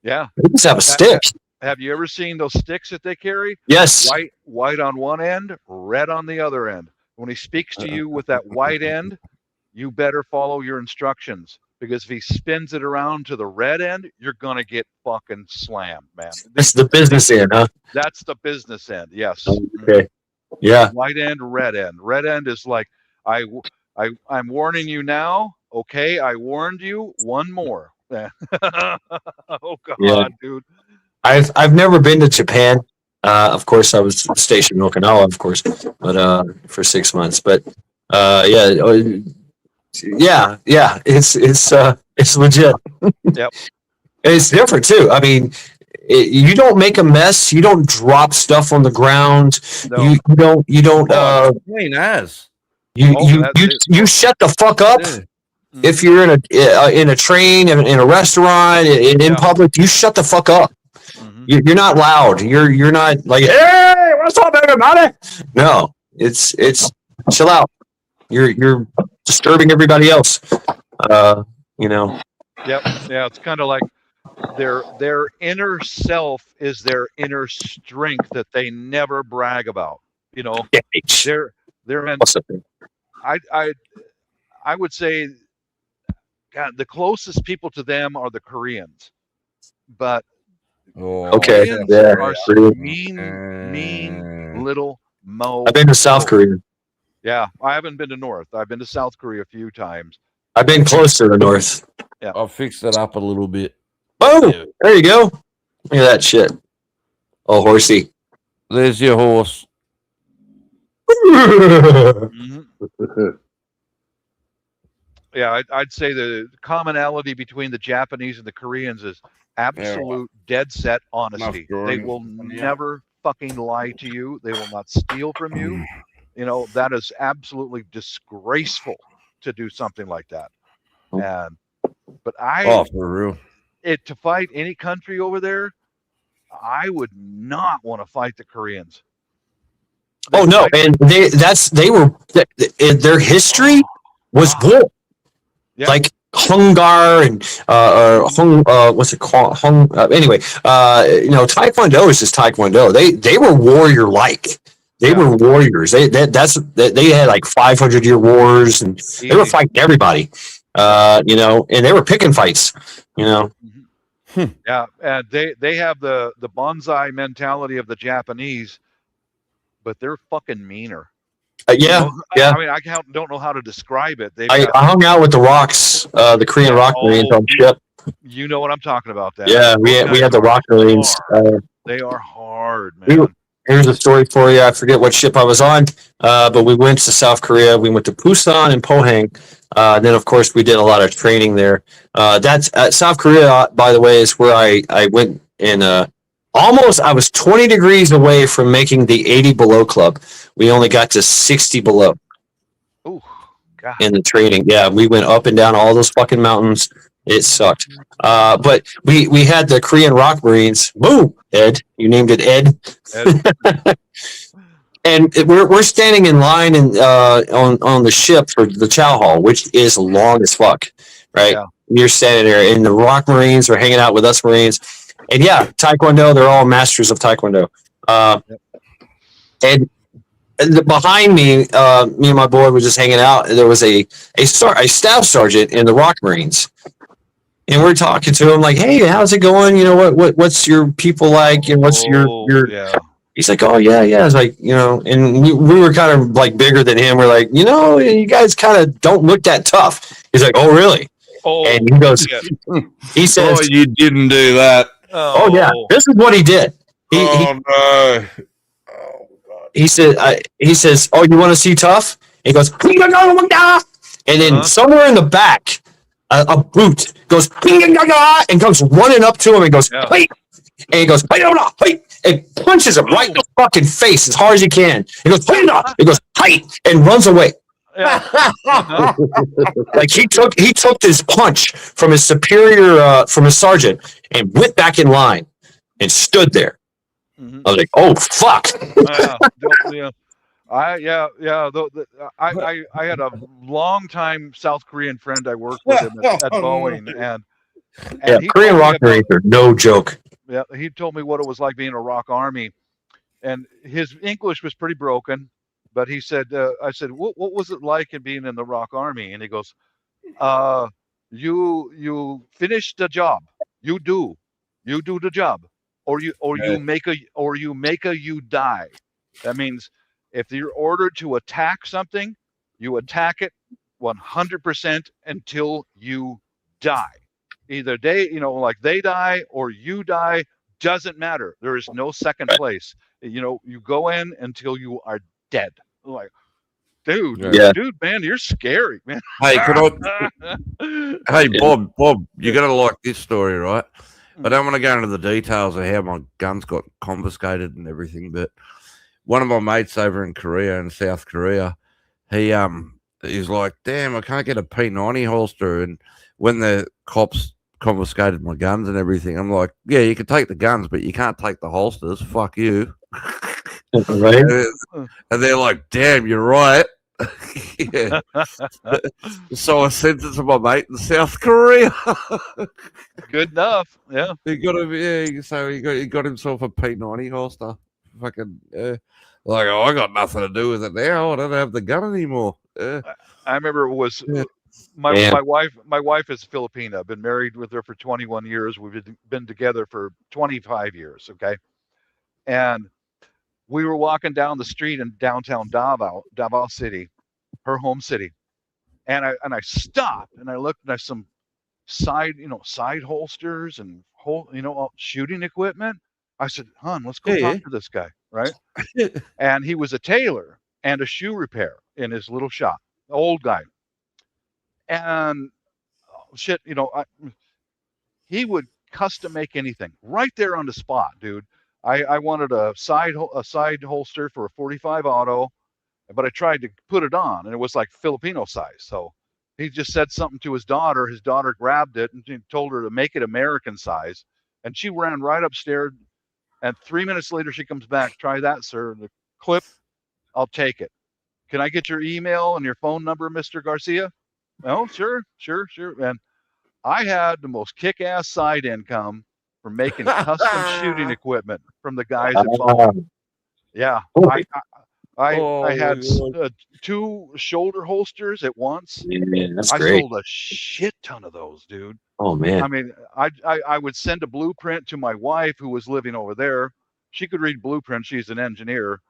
Yeah. They just have a stick. Have you ever seen those sticks that they carry? Yes. White on one end, red on the other end. When he speaks to you with that white end, you better follow your instructions, because if he spins it around to the red end, you're gonna get fucking slammed, man. That's the business end, huh? That's the business end. Yes. Okay. Yeah. White end, red end. Red end is like, I'm warning you now. Okay, I warned you. One more. Oh God, Yeah. dude. I've never been to Japan. Of course, I was stationed in Okinawa, of course, but for 6 months. But yeah, it's legit. Yep. It's different too. I mean, you don't make a mess. You don't drop stuff on the ground. No. You don't. Clean as. You shut the fuck up. Yeah. If you're in a train, in a restaurant, in public, you shut the fuck up. You're not loud. You're not like, "Hey, what's up, everybody?" No, it's chill out. You're disturbing everybody else. Yep. Yeah, it's kind of like their inner self is their inner strength that they never brag about. They're in. I would say, God, the closest people to them are the Koreans, but Oh, Okay, Koreans yeah, are pretty- some mean little mo. I've been to South Korea. Yeah, I haven't been to North. I've been to South Korea a few times. I've been close to the north. I'll fix it up a little bit. Oh, Yeah. there you go. Look at that shit. Oh, horsey. There's your horse. Mhm. Yeah, I'd say the commonality between the Japanese and the Koreans is absolute dead set honesty. They drawings will from the never fucking lie to you. They will not steal from you. You know, that is absolutely disgraceful to do something like that. And but Oh, for real. to fight any country over there, I would not want to fight the Koreans. Oh no, and their history was war. Yeah. Like Hungar and what's it called? Anyway, Taekwondo is just Taekwondo. They were warrior like. They were warriors. They had like 500-year wars, and they were fighting everybody. And they were picking fights. Yeah, and they have the bonsai mentality of the Japanese, but they're fucking meaner. Yeah. I mean, I don't know how to describe it. I hung out with the Rocks, the Korean Rock Marines on ship. You know what I'm talking about, then. Yeah, we had the Rock Marines. They are hard, man. Here's a story for you. I forget what ship I was on, but we went to South Korea. We went to Busan and Pohang. Then, of course, we did a lot of training there. That's South Korea, by the way, is where I went in. I was 20 degrees away from making the 80 below club. We only got to 60 below. Oh, God. In the training. Yeah, we went up and down all those fucking mountains. It sucked. But we had the Korean Rock Marines. Boom, Ed. You named it Ed. And we're standing in line on the ship for the chow hall, which is long as fuck, right? Yeah. You're standing there, and the Rock Marines are hanging out with us Marines. And yeah, Taekwondo, they're all masters of Taekwondo. And behind me, me and my boy were just hanging out. And there was a staff sergeant in the Rock Marines. And we're talking to him like, "Hey, how's it going? What's your people like? What's your?" Yeah. He's like, "Oh yeah." It's like, and we were kind of like bigger than him. We're like, you guys kind of don't look that tough. He's like, "Oh really?" Oh, And he goes, he says, Oh, you didn't do that. "Oh yeah, this is what he did." No. He said, he says, "Oh, you want to see tough?" And he goes, and then somewhere in the back, a boot goes and comes running up to him and goes, "Hey!" And he goes, "Hey!" And punches him right in the fucking face as hard as he can. He goes, "Hey!" He goes, "Hey!" And runs away. Like he took this punch from his superior, from his sergeant, and went back in line and stood there. Mhm. I was like, "Oh fuck!" I had a long-time South Korean friend I worked with him at Boeing, and Yeah, he Korean told me Rock Marines are no joke. Yeah, he told me what it was like being a Rock Army, and his English was pretty broken. But he said, I said, what was it like in being in the Rock Army? And he goes, you finish the job, you do the job, or you make you die. That means if you're ordered to attack something, you attack it 100% until you die. Either they die or you die, doesn't matter. There is no second place. You go in until you are dead. I'm like, dude, man, you're scary, man. Hey, hey, Bob, you're gonna like this story, right? I don't want to go into the details of how my guns got confiscated and everything, but one of my mates over in Korea, in South Korea, he's like, "Damn, I can't get a P90 holster." And when the cops confiscated my guns and everything, I'm like, "Yeah, you can take the guns, but you can't take the holsters. Fuck you." Right? And they're like, "Damn, you're right." Yeah. So I sent it to my mate in South Korea. Good enough. Yeah. He got himself a P90 holster. Fucking like, I got nothing to do with it now. I don't have the gun anymore. I remember it was Damn. my wife is Filipina. I've been married with her for 21 years. We've been together for 25 years. Okay, and we were walking down the street in downtown Davao City, her home city, and I stopped and I looked and I some side holsters and shooting equipment. I said, "Hon, let's go Yeah, talk to this guy." Right, and he was a tailor and a shoe repair in his little shop. Old guy, and shit, he would custom make anything right there on the spot, dude. I wanted a side holster for a 45 auto, but I tried to put it on and it was like Filipino size. So he just said something to his daughter. His daughter grabbed it and told her to make it American size. And she ran right upstairs. And 3 minutes later, she comes back. Try that, sir. The clip, I'll take it. Can I get your email and your phone number, Mr. Garcia? Oh, sure. And I had the most kick-ass side income from making custom shooting equipment from the guys at Boeing. Yeah, I had 2 shoulder holsters at once. Yeah, that's I great. sold a shit ton of those, dude. Oh man. I mean, I would send a blueprint to my wife who was living over there. She could read blueprint. She's an engineer,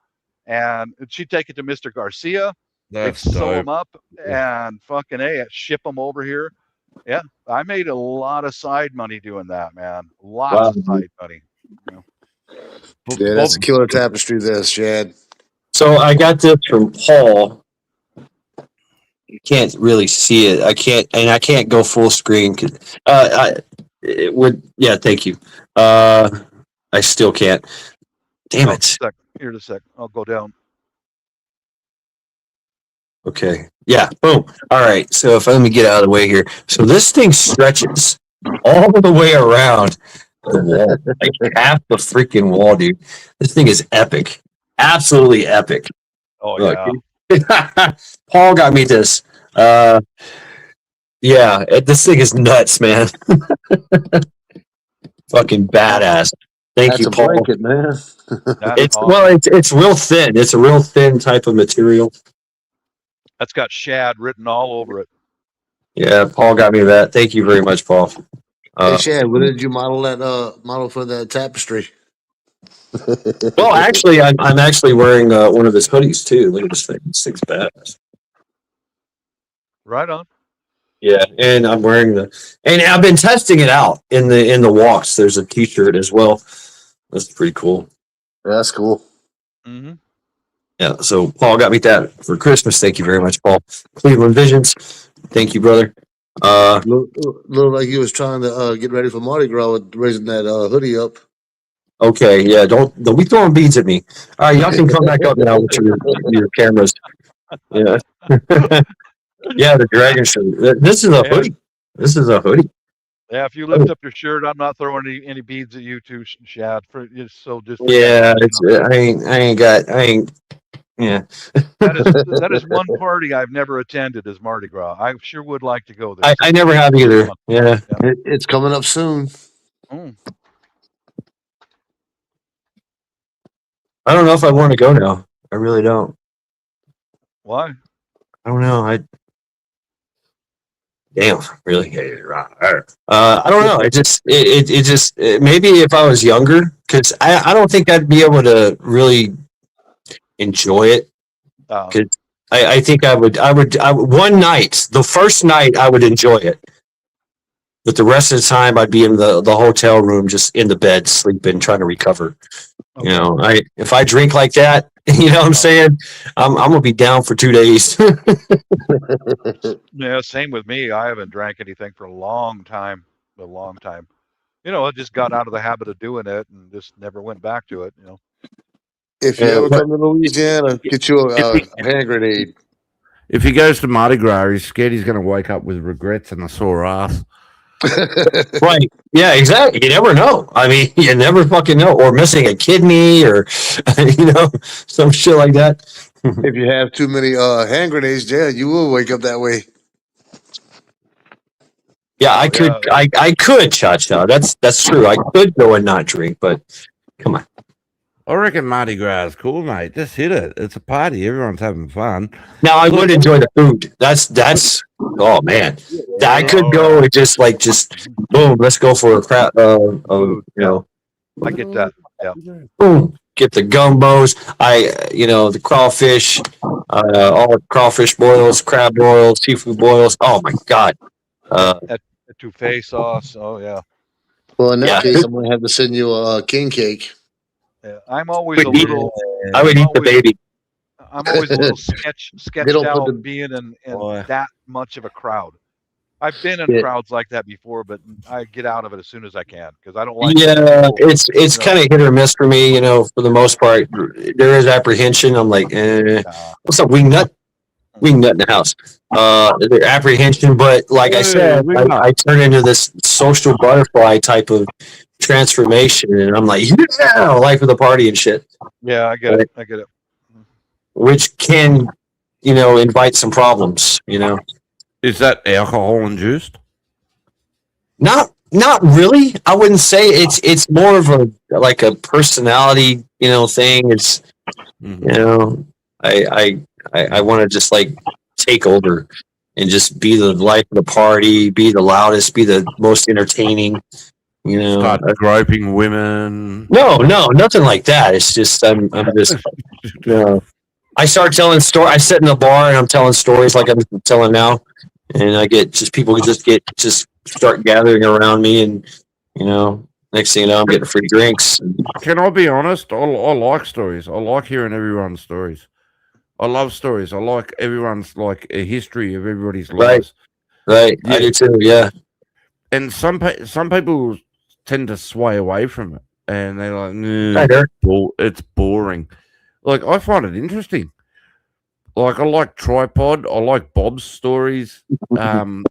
and she'd take it to Mr. Garcia. That's They'd sew dope. them up and fucking ship them over here. Yeah, I made a lot of side money doing that, man. Lots of side money. Yeah, that's a killer tapestry there, Chad. So I got this from Paul. You can't really see it. I can't go full screen. It would. Yeah, thank you. I still can't. Damn it. Here in a sec. I'll go down. Okay. Yeah. Boom. All right. So let me get out of the way here. So this thing stretches all the way around the wall, like half the freaking wall, dude. This thing is epic. Absolutely epic. Oh Look. yeah. Paul got me this. Yeah, this thing is nuts, man. Fucking badass. Thank That's you, a Paul. blanket, man. That's awesome. It's real thin. It's a real thin type of material. That's got shad written all over it. Yeah, Paul got me that. Thank you very much, Paul. Hey, Chad, what did you model for that tapestry? Well, actually, I'm actually wearing one of his hoodies too. Look at this thing. This thing's badass. Right on. Yeah, and I'm wearing and I've been testing it out in the walks. There's a T-shirt as well. That's pretty cool. Yeah, that's cool. Mm-hmm. Yeah, so Paul got me that for Christmas. Thank you very much, Paul. Cleveland Visions. Thank you, brother. Look like he was trying to get ready for Mardi Gras with raising that hoodie up. Okay, yeah, don't be throwing beads at me. All right, y'all can come back up now with your cameras. Yeah. Yeah, the dragon shirt. This is a hoodie. This is a hoodie. Yeah, if you lift up your shirt, I'm not throwing any beads at you too, Shad. Yeah, I ain't. Yeah. That is one party I've never attended is Mardi Gras. I sure would like to go there. I never have either. Yeah. It's coming up soon. Mm. I don't know if I want to go now. I really don't. Why? I don't know. Damn, really? I don't know. It just maybe if I was younger, because I don't think I'd be able to really enjoy it. Because I think I would one night, the first night I would enjoy it, but the rest of the time I'd be in the hotel room, just in the bed, sleeping, trying to recover. Okay. You know, if I drink like that, you know what I'm saying? I'm gonna be down for 2 days. Yeah, same with me. I haven't drank anything for a long time. You know, I just got out of the habit of doing it and just never went back to it. You know. If you ever come to Louisiana, get you a hand grenade. If he goes to Mardi Gras, he's scared he's going to wake up with regrets and a sore ass. Right. Yeah, exactly. You never know. I mean, you never fucking know. Or missing a kidney or, you know, some shit like that. If you have too many hand grenades, yeah, you will wake up that way. Yeah, I could, Cha-Cha. That's true. I could go and not drink, but come on. I reckon Mardi Gras is cool, mate. Just hit it. It's a party. Everyone's having fun. Now, I would enjoy the food. That's Oh man, I could go and just boom. Let's go for a crap. I get that. Yeah. Boom. Get the gumbos. The crawfish, all the crawfish boils, crab boils, seafood boils. Oh my god. Etouffee sauce. Oh yeah. Well, in that Yeah. case, I'm gonna have to send you a king cake. Yeah. I'm always a Would eat- little. I would eat the always- baby. I'm always a little sketched don't put out the- being in Boy. that much of a crowd. I've been in Yeah. crowds like that before, but I get out of it as soon as I can because I don't like. Yeah, people, it's you know. kind of hit or miss for me. For the most part, there is apprehension. I'm like, what's up, wingnut? Wingnut in the house. There's apprehension, but like I Hey, said, wingnut. I turn into this social butterfly type of transformation, and I'm like, yeah, life of the party and shit, Yeah, I get it. I get it. which can, invite some problems. Is that alcohol induced? Not really. I wouldn't say it's more of a personality, thing. It's Mhm. I want to just take over and just be the life of the party, be the loudest, be the most entertaining. Start groping women. No, nothing like that. It's just I'm just I start telling stories. I sit in the bar and I'm telling stories like I'm telling now, and I get people just start gathering around me, and next thing you know, I'm getting free drinks. Can I be honest? I like stories. I like hearing everyone's stories. I love stories. I like everyone's a history of everybody's lives. Right, I do too. Yeah, And some people tend to sway away from it, and they're like, I heard. it's boring. I find it interesting. I like Tripod. I like Bob's stories. The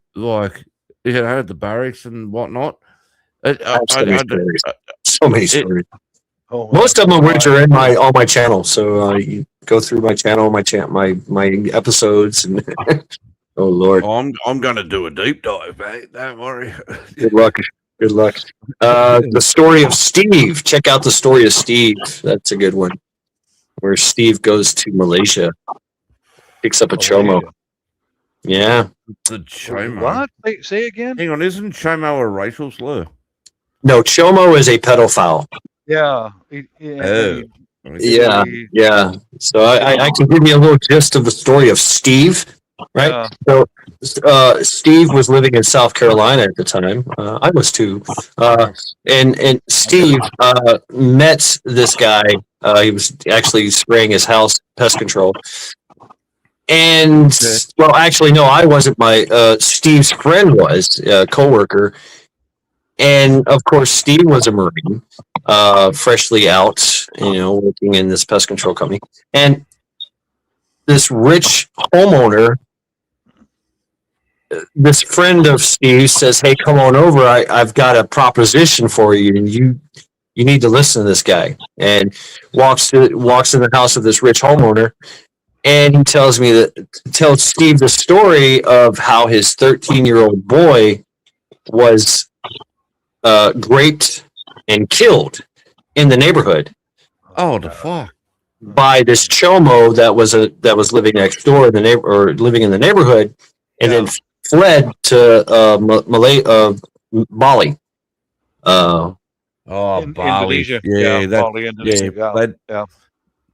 barracks and whatnot. So many stories. Oh, Most of them, which are in on my channel. So you go through my channel, my episodes, and oh Lord, I'm gonna do a deep dive, mate. Don't worry. good luck. Good luck. The story of Steve. Check out the story of Steve. That's a good one. Where Steve goes to Malaysia, picks up a chomo. Yeah. The Chomo. What? Say again? Hang on, isn't Chomo a racial slur? No, chomo is a pedophile. Yeah. Yeah. So I can give you a little gist of the story of Steve. Right. Yeah. So Steve was living in South Carolina at the time. I was too. And Steve met this guy. He was actually spraying his house, pest control. And well, actually, no, I wasn't. Steve's friend was a coworker. And of course, Steve was a Marine, freshly out, working in this pest control company. And this rich homeowner, this friend of Steve says, "Hey, come on over. I've got a proposition for you, and you need to listen to this guy." And walks in the house of this rich homeowner, and he tells Steve the story of how his 13-year-old boy was raped and killed in the neighborhood. Oh, the fuck! By this chomo that was living next door living in the neighborhood, and then fled to Bali. Oh, Bali. Indonesia. Yeah, Bali, Indonesia. Yeah,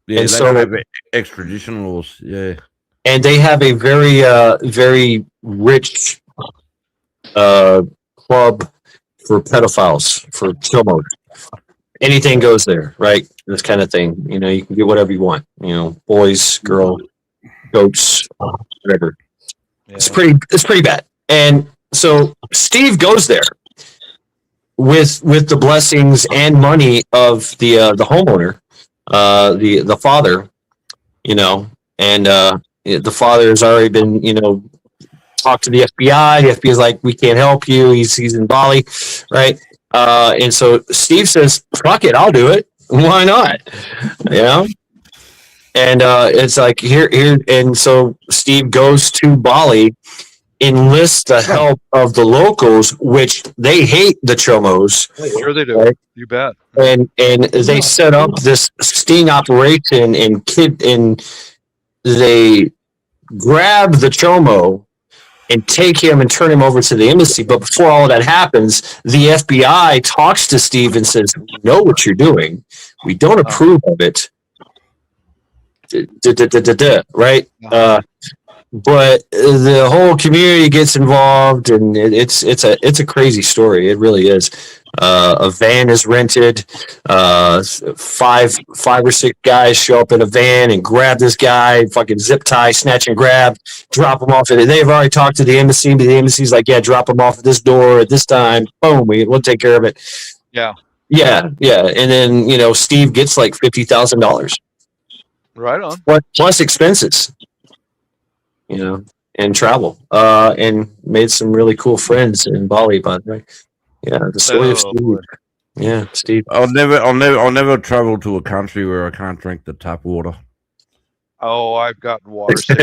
And they so- don't have extradition laws. Yeah. And they have a very very rich club for pedophiles, for chomos. Anything goes there, right? This kind of thing. You can get whatever you want. Boys, girl, goats, whatever. Yeah. It's pretty bad. And so Steve goes there with the blessings and money of the homeowner, the father, and the father has already been, talked to the FBI. The FBI is like, we can't help you. He's in Bali, right? And so Steve says, fuck it, I'll do it. Why not? And it's like here, and so Steve goes to Bali, enlists the help of the locals, which they hate the chomos, Sure they do. Right. You bet. and they set up this sting operation, and they grab the chomo and take him and turn him over to the embassy. But before all that happens, the FBI talks to Steve and says, "We know what you're doing. We don't approve of it." Right? But the whole community gets involved, and it's a crazy story. It really is. A van is rented. Five or six guys show up in a van and grab this guy, fucking zip tie, snatch and grab, drop him off. They've already talked to the embassy, but the embassy's like, "Yeah, drop him off at this door at this time. Boom, we'll take care of it." Yeah. Yeah. And then Steve gets like $50,000. Right on. Plus expenses. And travel, and made some really cool friends in Bali, by the way. Yeah, the story of Steve. Boy. Yeah, Steve. I'll never travel to a country where I can't drink the tap water. Oh, I've gotten water sick.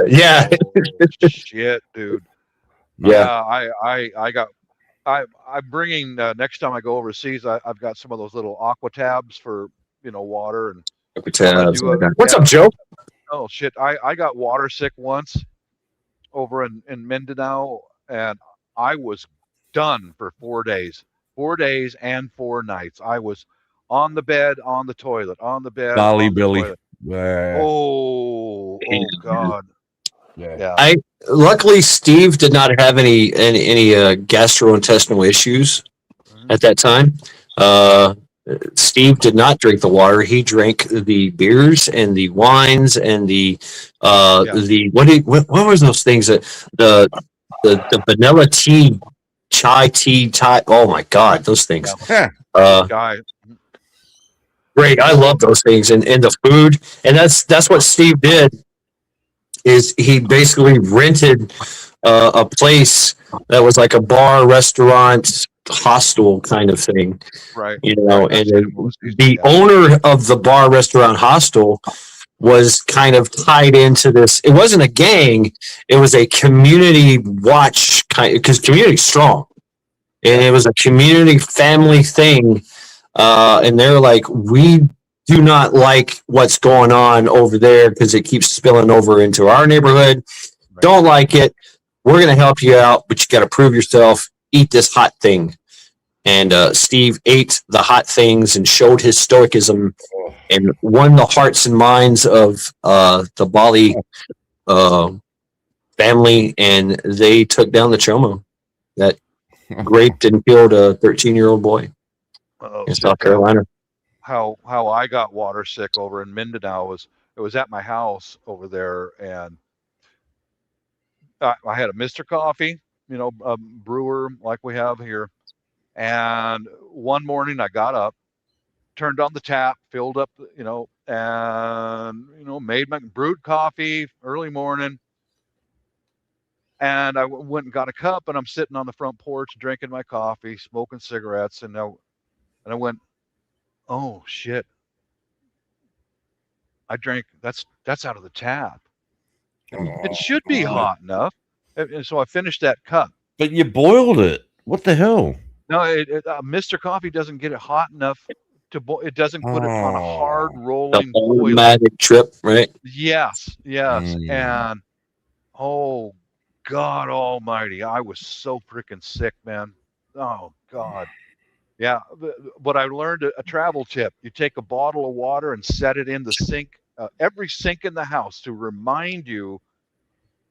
Yeah. Oh, shit, dude. Yeah. I'm bringing next time I go overseas. I've got some of those little aqua tabs for water and. What's up, Joe? Oh shit! I got water sick once over in Mindanao, and I was done for 4 days. 4 days and 4 nights. I was on the bed, on the toilet, on the bed. Bali on the Billy. toilet. Yeah. Oh God. Yeah. Luckily, Steve did not have any gastrointestinal issues at that time. Steve did not drink the water. He drank the beers and the wines and the what was those things that the vanilla tea, chai tea, oh my God, those things. Yeah. Great. I love those things and the food. And that's what Steve did is he basically rented a place that was like a bar, restaurant, hostel kind of thing, right? And the owner of the bar, restaurant, hostel was kind of tied into this. It wasn't a gang; it was a community watch kind, because community's strong, and it was a community family thing. And they're like, "We do not like what's going on over there because it keeps spilling over into our neighborhood. Right. Don't like it. We're going to help you out, but you got to prove yourself. Eat this hot thing." And Steve ate the hot things and showed his stoicism and won the hearts and minds of the Bali family, and they took down the Chomo that raped and killed a 13-year-old boy in South Carolina. How I got water sick over in Mindanao was it was at my house over there, and I had a Mr. Coffee, a brewer like we have here. And one morning I got up, turned on the tap, filled up, and made my brewed coffee early morning. And I went and got a cup, and I'm sitting on the front porch drinking my coffee, smoking cigarettes, and I went, "Oh shit! I drank that's out of the tap. It should be hot enough." And so I finished that cup. But you boiled it. What the hell? No, Mr. Coffee doesn't get it hot enough to boil. It doesn't put it on a hard rolling boil. Automatic trip, right? Yes. And oh God Almighty, I was so freaking sick, man. Oh God. Yeah, but I learned a travel tip. You take a bottle of water and set it in the sink, every sink in the house, to remind you,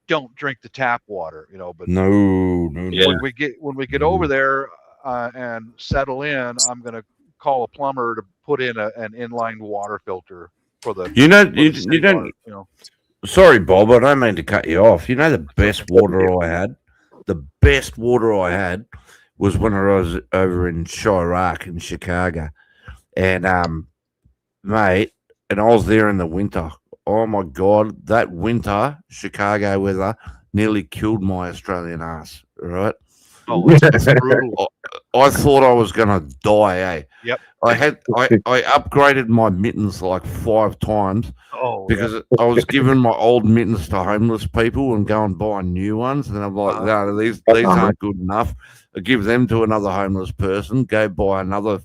don't drink the tap water. But no. When we get over there and settle in, I'm gonna call a plumber to put in an inline water filter for the. You don't. Sorry, Bob, I don't mean to cut you off. The best water I had. The best water I had was when I was over in Chirac in Chicago, and mate, and I was there in the winter. Oh my God, that winter Chicago weather nearly killed my Australian ass. Right? Oh, it's brutal. I thought I was gonna die. Eh? Yep. I upgraded my mittens like 5 times. Because I was giving my old mittens to homeless people and go and buy new ones, and I'm like, no, these aren't good enough. I give them to another homeless person, go buy another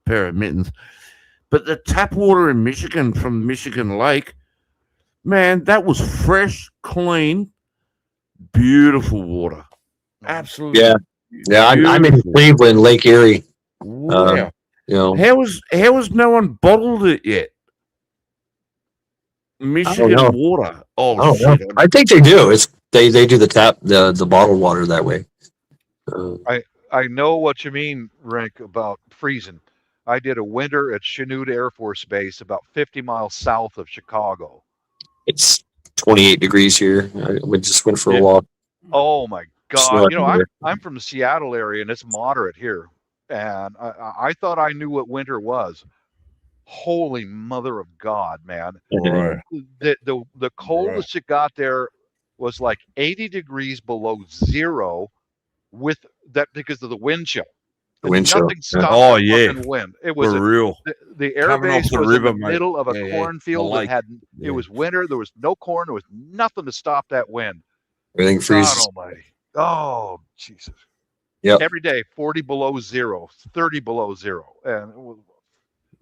pair of mittens. But the tap water in Michigan from Michigan Lake, man, that was fresh, clean, beautiful water. Absolutely. Yeah. Yeah, I'm in beautiful. Cleveland, Lake Erie. Wow. You know, How has no one bottled it yet? Michigan know. water. Oh I don't know. shit. I think they do. It's they do the bottled water that way. I know what you mean, Rick, about freezing. I did a winter at Chanute Air Force Base, about 50 miles south of Chicago. It's 28 degrees here. We just went for a Yeah. walk. Oh my Snow God! You know, everywhere. I'm from the Seattle area, and it's moderate here. And I thought I knew what winter was. Holy mother of God, man! Right. The coldest it got there was like 80 degrees below zero, with that because of the wind chill. The wind chill. Nothing stopped Oh, the yeah. fucking wind. It was For real. the air Coming off base the was river, in the mate. middle of a Yeah, yeah. cornfield The that lake. had Yeah. it was winter. There was no corn. There was nothing to stop that wind. Everything God freezes. Almighty! Oh Jesus! Yep. Every day, 40 below zero, 30 below zero, and it was,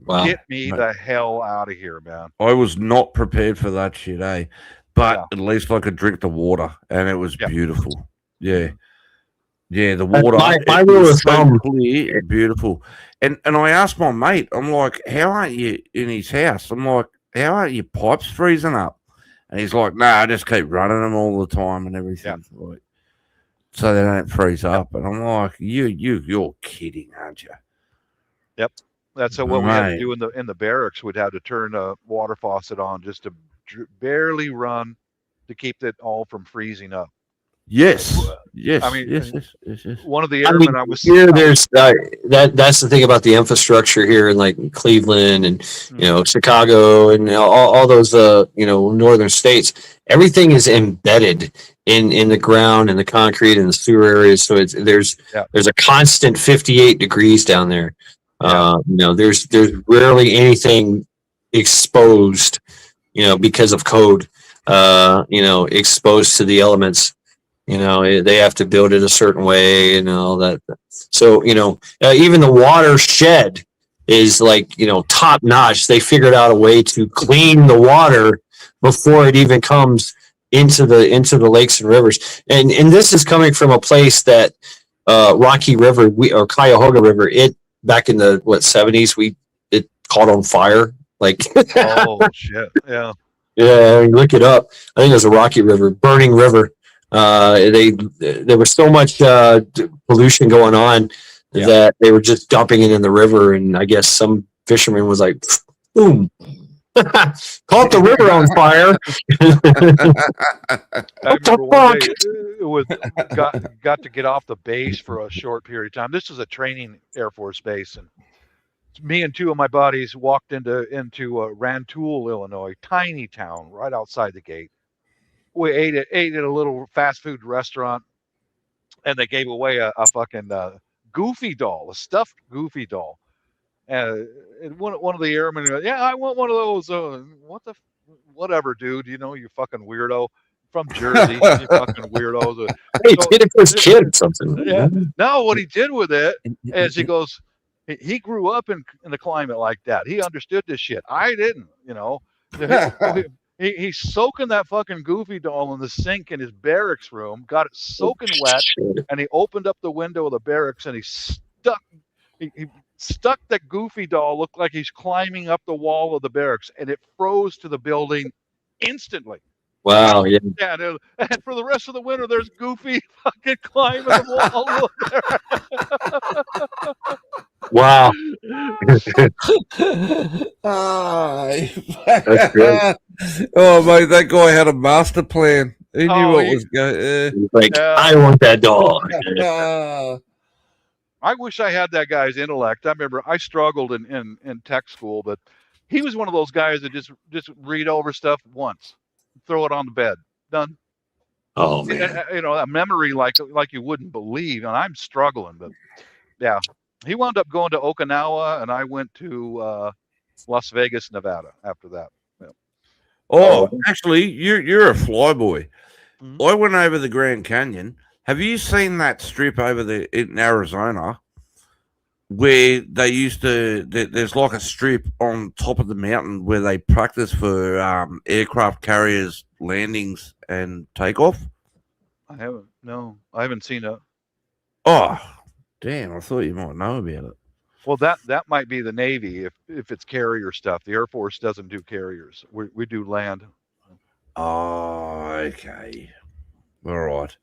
Wow. get me the hell out of here, man. I was not prepared for that shit, eh? But Yeah. at least I could drink the water, and it was Yeah. beautiful. Yeah, yeah, the water. my it rule was of so thumb- clear, and beautiful. And I asked my mate, I'm like, "How aren't you in his house?" I'm like, "How aren't your pipes freezing up?" And he's like, "Nah, I just keep running them all the time and everything, like, so they don't freeze up." And I'm like, "You're kidding, aren't you?" That's what we had to Right. do in the barracks. We'd have to turn a water faucet on just to barely run to keep it all from freezing up. Yes, yes, I mean, yes. One of the I airmen mean, I was here there's that's the thing about the infrastructure here in like Cleveland and Chicago and all those northern states. Everything is embedded in the ground and the concrete and the sewer areas. So there's a constant 58 degrees down there. There's rarely anything exposed, because of code, exposed to the elements. They have to build it a certain way and all that. So, even the watershed is like, top notch. They figured out a way to clean the water before it even comes into the lakes and rivers. And this is coming from a place that, Rocky River, or Cuyahoga River, back in the 70s, it caught on fire. Like, oh shit. Yeah. Yeah. Look it up. I think it was a Rocky River, burning river. There was so much pollution going on that they were just dumping it in the river, and I guess some fisherman was like, "Boom, caught the river on fire." I remember one day it was got to get off the base for a short period of time. This was a training Air Force base, and me and two of my buddies walked into Rantoul, Illinois, tiny town right outside the gate. We ate at a little fast food restaurant, and they gave away a fucking Goofy doll, a stuffed Goofy doll. And one of the airmen goes, "Yeah, I want one of those." Whatever, dude. You fucking weirdo. From Jersey, you fucking weirdos. Hey, get it for his kid or something. Yeah. Now what he did with it is he goes, he grew up in a climate like that. He understood this shit. I didn't, He's soaking that fucking Goofy doll in the sink in his barracks room, got it soaking wet, and he opened up the window of the barracks and he stuck that Goofy doll, looked like he's climbing up the wall of the barracks, and it froze to the building instantly. Wow, yeah. Yeah, and for the rest of the winter, there's Goofy fucking climbing the wall. Wow. That's great. Oh, mate, that guy had a master plan. He knew what was going. He's like, I want that doll. I wish I had that guy's intellect. I remember I struggled in tech school, but he was one of those guys that just read over stuff once, throw it on the bed, done. Oh man, a memory like you wouldn't believe. And I'm struggling, but yeah, he wound up going to Okinawa, and I went to Las Vegas, Nevada after that. Yeah. Oh, actually, you're a flyboy. Mm-hmm. I went over the Grand Canyon. Have you seen that strip over there in Arizona where they used to? There's like a strip on top of the mountain where they practice for aircraft carriers landings and takeoff. I haven't. No, I haven't seen it. Oh, damn! I thought you might know about it. Well, that might be the Navy if it's carrier stuff. The Air Force doesn't do carriers. We do land. Oh, okay. All right.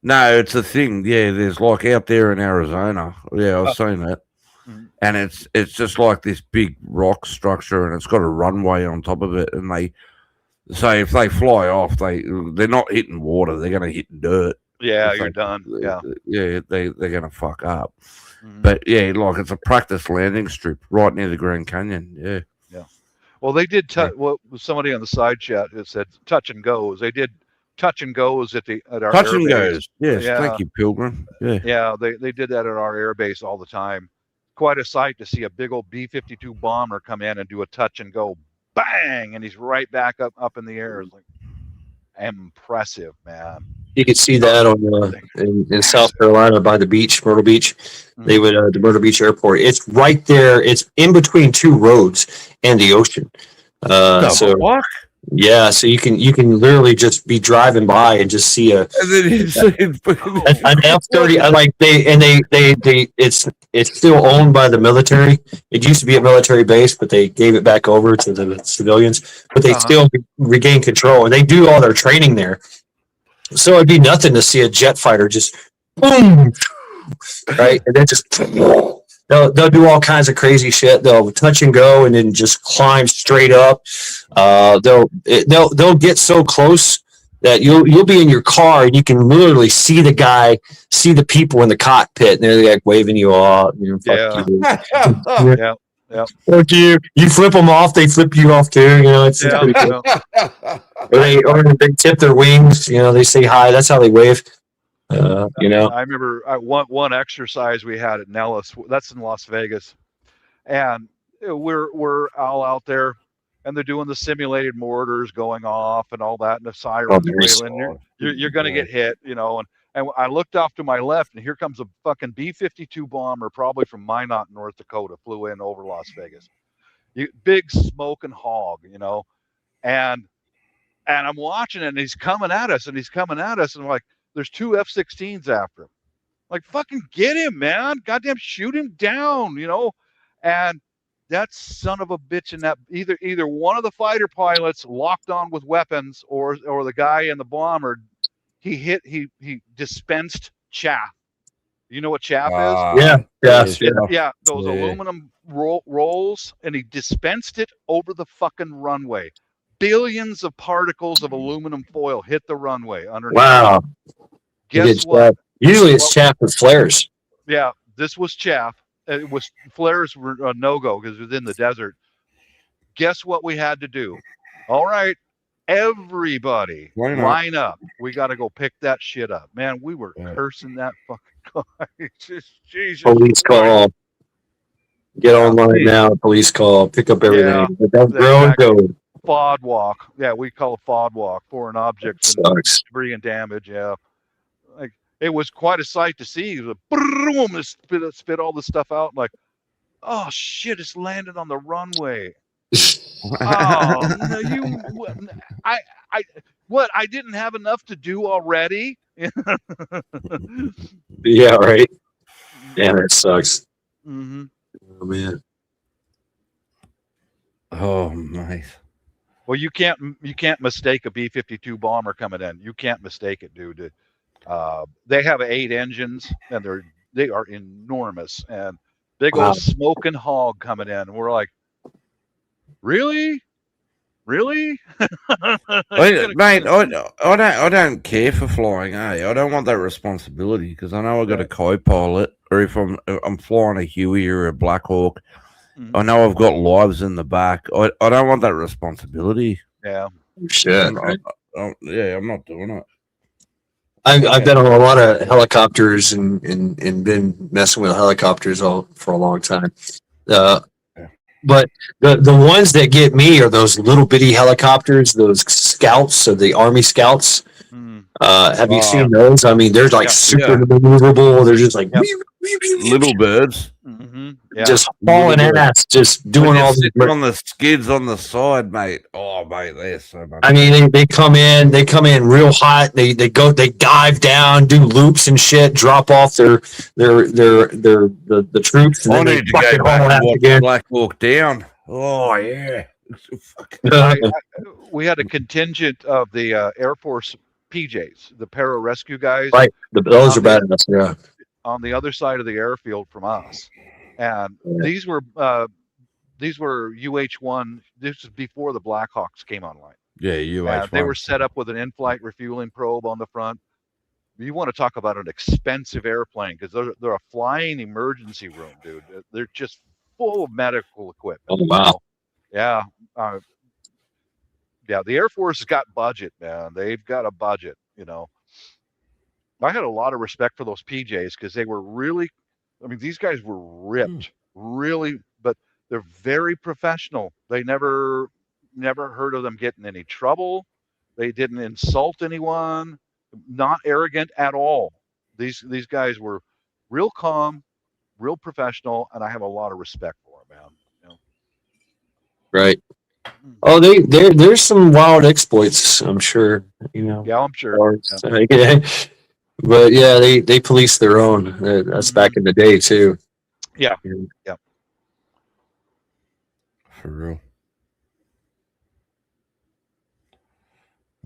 No, it's a thing. Yeah, there's like out there in Arizona. Yeah, I've seen that. Mhm. And it's just like this big rock structure, and it's got a runway on top of it. And they say if they fly off, they're not hitting water; they're going to hit dirt. Yeah, If you're they- done. Yeah. yeah, they're going to fuck up. Mhm. But yeah, like it's a practice landing strip right near the Grand Canyon. Yeah. Well, they did. Yeah. What was somebody on the side chat that said touch and goes? They did touch and goes at our Touch air and base. goes. Yes, Yeah. thank you, Pilgrim. Yeah. Yeah, they did that at our air base all the time. Quite a sight to see a big old B-52 bomber come in and do a touch and go, bang, and he's right back up in the air. It's like impressive, man. You could see that on in South Carolina by the beach, Myrtle Beach. They would the Myrtle Beach Airport. It's right there. It's in between two roads and the ocean. So what? yeah, so you can literally just be driving by and just see a And then you see an F-30. Like they it's still owned by the military. It used to be a military base, but they gave it back over to the civilians. But they still regain control, and they do all their training there. So it'd be nothing to see a jet fighter just boom, right, and then just they'll do all kinds of crazy shit. They'll touch and go, and then just climb straight up. They'll get so close that you'll be in your car and you can literally see the people in the cockpit, and they're like waving you off. Fuck you. Yeah. Fuck you. You flip them off, they flip you off too. It's pretty cool. Or they tip their wings. They say hi. That's how they wave. I remember one exercise we had at Nellis. That's in Las Vegas, and we're all out there, and they're doing the simulated mortars going off and all that, and the sirens wailing. You're going to get hit, And I looked off to my left, and here comes a fucking B-52 bomber, probably from Minot, North Dakota, flew in over Las Vegas. Big smoking hog, and I'm watching it, and he's coming at us, and I'm like, there's two F-16s after him. Like, fucking get him, man. Goddamn, shoot him down, And that son of a bitch in that either one of the fighter pilots locked on with weapons or the guy in the bomber, he dispensed chaff. You know what chaff is? Yeah. Those aluminum rolls, and he dispensed it over the fucking runway. Billions of particles of aluminum foil hit the runway underneath. Wow. Guess what? Usually it's chaff with flares. Yeah, this was chaff. It was flares were a no-go because it was in the desert. Guess what we had to do? All right, everybody line up. We got to go pick that shit up. Man, we were cursing that fucking guy. Jesus. Police call. Get online now. Police call. Pick up everything. Exactly. FOD walk. Yeah, we call it FOD walk. Foreign objects and debris and damage. Yeah. Like, it was quite a sight to see. Boom, spit all this stuff out. Like, oh shit, it's landed on the runway. Oh no, I didn't have enough to do already. Yeah, right. Yeah, that sucks. Mm-hmm. Oh man. Oh nice. Well, you can't mistake a B-52 bomber coming in. You can't mistake it, dude. They have 8 engines, and they are enormous, and big old smoking hog coming in. And we're like, really? Mate, I don't care for flying. I don't want that responsibility because I know I got a co-pilot, or if I'm flying a Huey or a Black Hawk, I know I've got lives in the back. I don't want that responsibility. Yeah. Shit. I'm not doing it. I've been on a lot of helicopters and been messing with helicopters for a long time. But the ones that get me are those little bitty helicopters, those scouts, so the Army Scouts. Have you seen those? I mean, they're like super maneuverable. They're just like little birds. Mm-hmm. Yeah. just hauling Little bit. ass, just When doing you're all the. sitting on the skids on the side, mate. Oh, mate, there's so much. I mean, they come in real hot. They dive down, do loops and shit, drop off the troops, and I then they need to fucking go back haul and ass watch again. Black Hawk Down. Oh yeah. We had a contingent of the Air Force PJs, the pararescue guys, Right, those are on the- bad enough. Yeah, on the other side of the airfield from us, and Yeah. these were UH-1. This is before the Blackhawks came online. Yeah, you. And they were set up with an in-flight refueling probe on the front. You want to talk about an expensive airplane, because they're a flying emergency room, dude. They're just full of medical equipment. Oh wow. Yeah. Yeah, the Air Force has got budget, man. They've got a budget, you know. I had a lot of respect for those PJs because they were really, I mean, these guys were ripped, really, but they're very professional. They never heard of them getting any trouble. They didn't insult anyone, not arrogant at all. These guys were real calm, real professional, and I have a lot of respect for them, man. You know? Right. Oh, there's some wild exploits, I'm sure. You know. Yeah, I'm sure. Or- Yeah. yeah. But yeah, they police their own. That's back in the day too. Yeah. For real.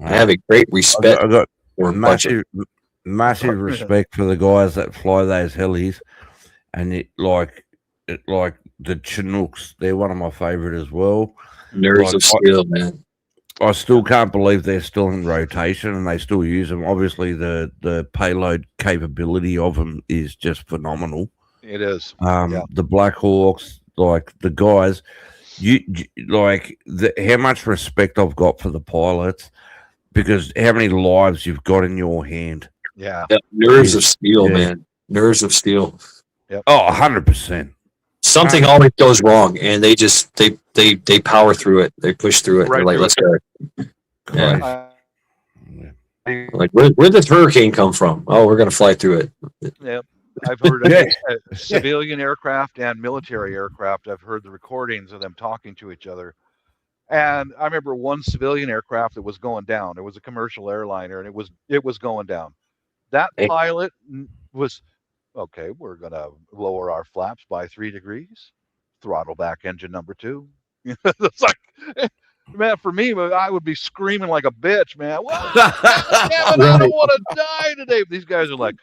I have a great respect I got for budget. massive respect for the guys that fly those helis, and like the Chinooks. They're one of my favorite as well. Nerves of steel, man. I still can't believe they're still in rotation and they still use them. Obviously, the payload capability of them is just phenomenal. It is. The Black Hawks, like the guys, how much respect I've got for the pilots, because how many lives you've got in your hand. Yeah. Nerves of steel, Yeah. man. Nerves of steel. Oh, 100%. Something always goes wrong, and they just they power through it. They push through it. Right They're like, through let's go. Yeah. Yeah. Like, where'd this hurricane come from? Oh, we're gonna fly through it. Yeah, I've heard Yeah. civilian aircraft and military aircraft. I've heard the recordings of them talking to each other. And I remember one civilian aircraft that was going down. It was a commercial airliner, and it was going down. That Hey. pilot was, okay, we're gonna lower our flaps by 3 degrees, throttle back engine number 2. It's like, man, for me, I would be screaming like a bitch, man. Well, damn it, I don't want to die today. These guys are like,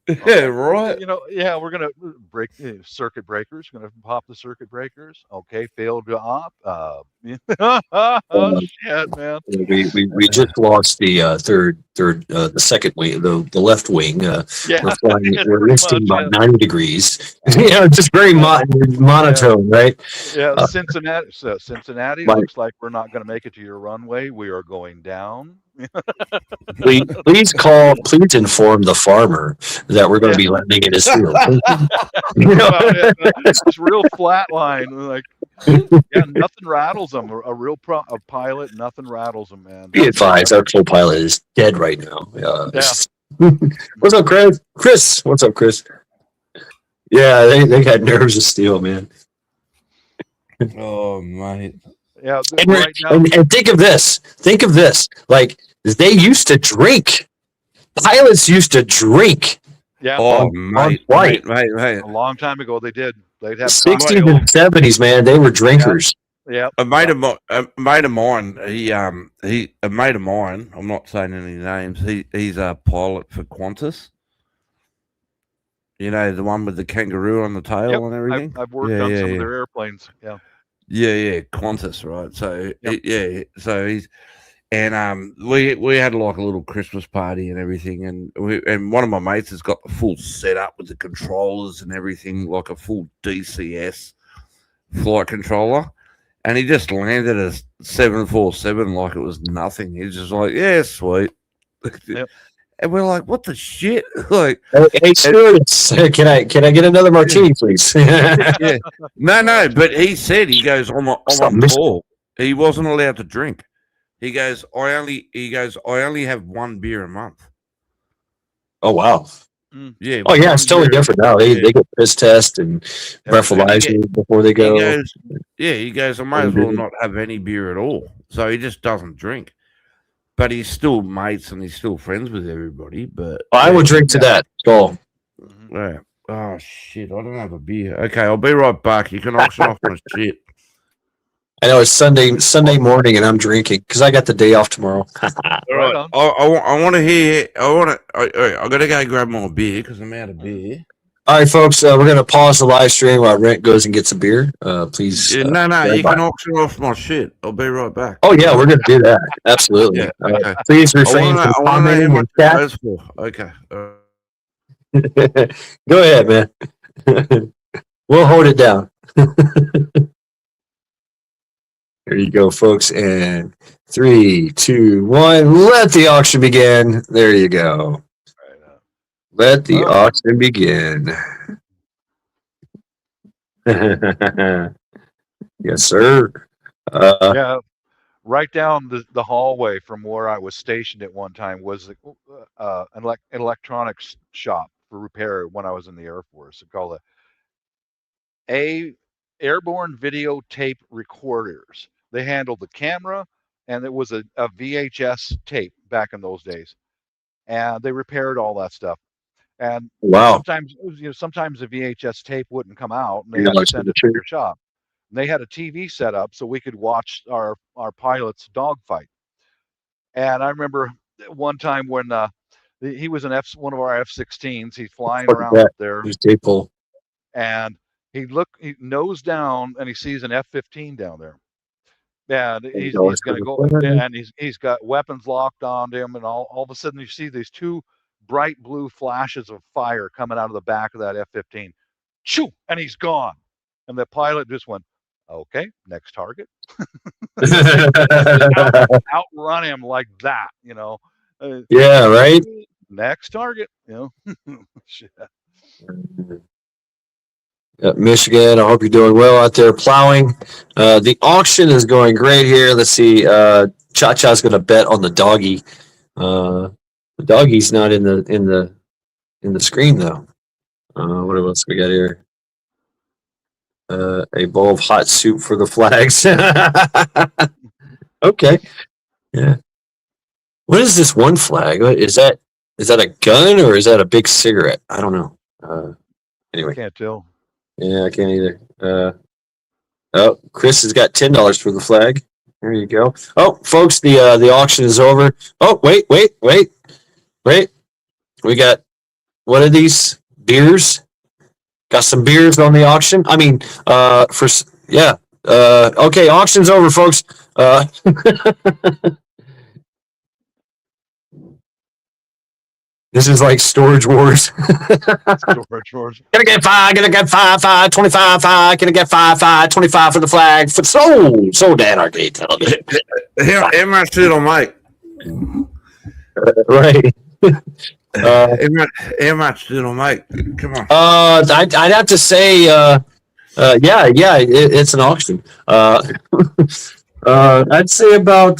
Yeah, right. you know, yeah, we're gonna break circuit breakers. Gonna pop the circuit breakers. Okay, failed to op. Oh shit, man. We just lost the the second wing, the left wing. Yeah, We're pretty lifting much, about 90 degrees. Just very monotone, right? yeah. Cincinnati. So Cincinnati Right. looks like we're not gonna make it to your runway. We are going down. Please inform the farmer that we're going to be landing in his field. It's real flat line. Like, yeah, nothing rattles them. A real a pilot, nothing rattles them, man. Be advised, our co-pilot is dead right now. Yeah. What's up, Chris? Chris, what's up, Chris? Yeah, they got nerves of steel, man. Oh, mate. Yeah, And, right now, and think of this. Think of this. Like, they used to drink. Pilots used to drink. yeah. Oh, on flight. mate. A long time ago, they did. They'd have 60s cocktails. and 70s, man, they were drinkers. Yeah. A mate of mine, a mate of mine. I'm not saying any names. He's a pilot for Qantas. You know, the one with the kangaroo on the tail Yep, and everything. I've worked Yeah, on yeah, some yeah. of their airplanes. Yeah. Yeah, Qantas, right? So Yep. so he's and we had like a little Christmas party and everything, and one of my mates has got the full setup with the controllers and everything, like a full DCS flight controller, and he just landed a 747 like it was nothing. He's just like, yeah, sweet. Yep. And we're like, what the shit? Like, Hey, stewardess, can I get another martini, please? yeah. No, but he said, he goes, I'm on call. He wasn't allowed to drink. He goes, I only have one beer a month. Oh wow. Yeah. Oh yeah, it's totally beer. different now. They get piss test and breathalyzer before they He go. goes, he goes, I might as well not have any beer at all. So he just doesn't drink. But he's still mates and he's still friends with everybody. But I would drink to that. Skull. Yeah. Oh shit! I don't have a beer. Okay, I'll be right back. You can auction off my shit. I know it's Sunday morning, and I'm drinking because I got the day off tomorrow. All Right right. on. I want to hear. I got to go grab more beer because I'm out of beer. All right, folks, we're going to pause the live stream while Rent goes and gets a beer. Please. No, you can auction off my shit. I'll be right back. Oh, yeah, we're going to do that. Absolutely. Yeah, okay. Please refrain from I want to know commenting how in much it chat. goes for. Okay. Go ahead, man. We'll hold it down. There you go, folks. And 3, 2, 1. Let the auction begin. There you go. Let the auction begin. Yes, sir. Yeah, right down the hallway from where I was stationed at one time was an electronics shop for repair when I was in the Air Force. It's called a Airborne Videotape Recorders. They handled the camera, and it was a VHS tape back in those days, and they repaired all that stuff. And Wow. sometimes the VHS tape wouldn't come out, and they Yeah, had to that's send it true. to your shop. And they had a TV set up so we could watch our pilots dogfight. And I remember one time when he was one of our F-16s. He's flying around up there, There's tape pull. and he nose down, and he sees an F-15 down there. And he's going to go, and he's got weapons locked on him, and all of a sudden you see these two bright blue flashes of fire coming out of the back of that F-15. Choo! And he's gone. And the pilot just went, okay, next target. Outrun him like that, Yeah, right? Next target, Shit. Michigan, I hope you're doing well out there plowing. The auction is going great here. Let's see. Cha-Cha's going to bet on the doggy. The doggy's not in the screen though. What else we got here? A bowl of hot soup for the flags. Okay. Yeah. What is this one flag? Is that a gun or is that a big cigarette? I don't know. Anyway. Can't tell. Yeah, I can't either. Chris has got $10 for the flag. There you go. Oh, folks, the auction is over. Oh, wait. We got what are these beers? Got some beers on the auction. I mean, okay, auction's over, folks. This is like Storage Wars. Storage Wars. Gonna get 5, 25, 5, gonna get 5, 25 for the flag. For sold at arcade television. How much did I make? Right. How much did I make? Come on. I'd have to say, it's an auction. I'd say about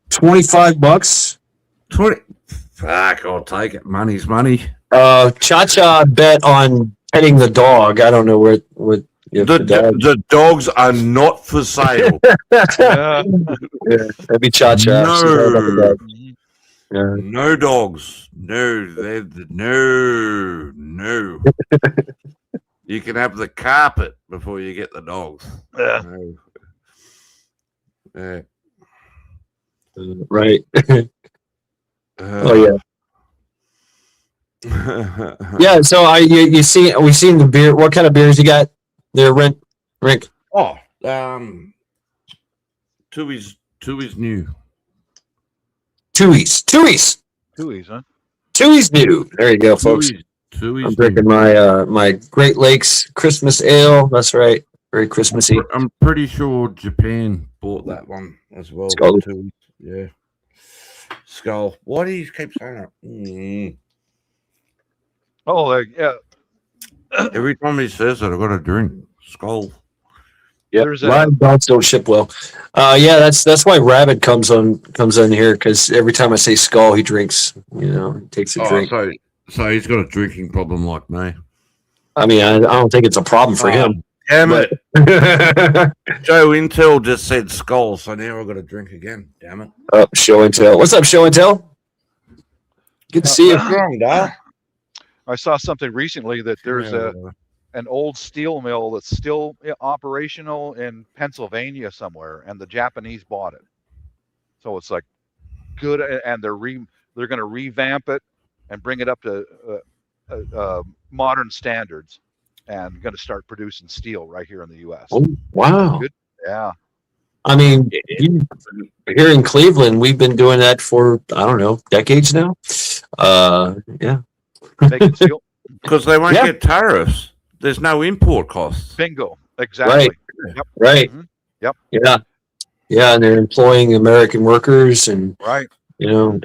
$25. 20. Fuck, I'll take it. Money's money. Cha-Cha bet on petting the dog. I don't know what the dogs are not for sale. Yeah. That'd be Cha-Cha. No. No dogs. No. No. You can have the carpet before you get the dogs. Yeah. No. Right. Oh yeah. Yeah. So we've seen the beer. What kind of beers you got there, Rink? Oh, Tooheys new. Tooheys, huh? Tooheys new. There you go, folks. Tooheys I'm drinking my Great Lakes Christmas Ale. That's right. Very Christmassy. I'm pretty sure Japan bought that one as well. Skull. Tooheys. Yeah. Skull. Why do you keep saying that? Oh, yeah. Every time he says it, I've got a drink. Skull. Yeah, live dogs don't ship well. That's why Rabbit comes in here because every time I say Skull, he drinks. He takes a drink. So So he's got a drinking problem like me. I mean, I don't think it's a problem for him. Damn But it. Joe Intel just said skull, so now I've got to drink again. Damn it. oh, Show and Tell. What's up, Show and Tell? Good to see you. Wrong, Dale? I saw something recently that there's an old steel mill that's still operational in Pennsylvania somewhere, and the Japanese bought it. So it's like good, and they're going to revamp it and bring it up to modern standards, and going to start producing steel right here in the U.S. Oh, wow. Good. Yeah. I mean, here in Cleveland, we've been doing that for, I don't know, decades now. Yeah. Making steel. Because they won't Yeah. get tariffs. There's no import costs. Bingo. Exactly. Yep. Right. Mhm. Yep. Yeah. Yeah. And they're employing American workers and, Right.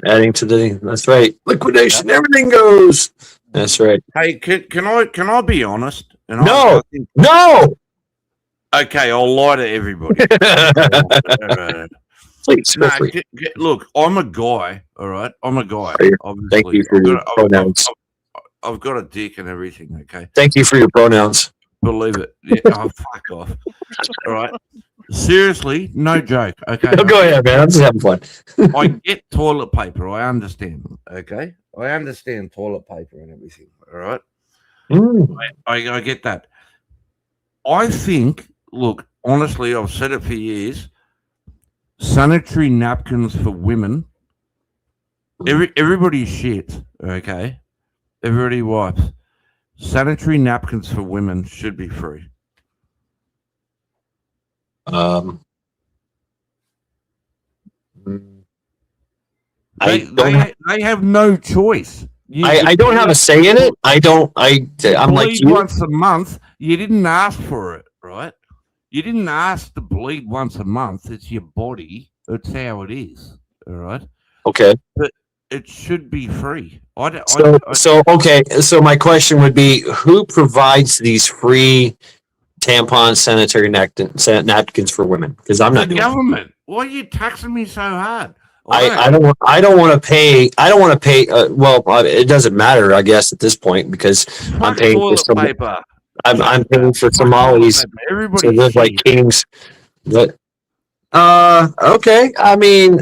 adding to that's right. Liquidation, everything goes. That's right. Hey, can I be honest? And No. I think, No. okay, I'll lie to everybody. Please, feel No, free. look, I'm a guy. All right, I'm a guy. Thank Obviously. you for your pronouns. I've got a dick and everything. Okay, Thank you for your pronouns. believe it. Yeah, oh, fuck off. All right. Seriously, no joke. Okay. No, go ahead, man. I'm just having fun. I get toilet paper. I understand. Okay. I understand toilet paper and everything. All right. Mm. I get that. I think, look, honestly, I've said it for years. Sanitary napkins for women. Everybody shit. Okay. Everybody wipes. Sanitary napkins for women should be free. They have no choice. I don't have a say in it. I'm like bleed you. once a month. You didn't ask for it, right? You didn't ask to bleed once a month. It's your body. It's how it is. All right. Okay. But it should be free. So my question would be, who provides these free tampons, sanitary napkins for women? Because I'm not the doing it. government. Why are you taxing me so hard? I don't want to pay. I don't want to pay. It doesn't matter, I guess, at this point, because I'm paying for some. paper. I'm paying for Somalis Everybody to live like kings. But okay. I mean,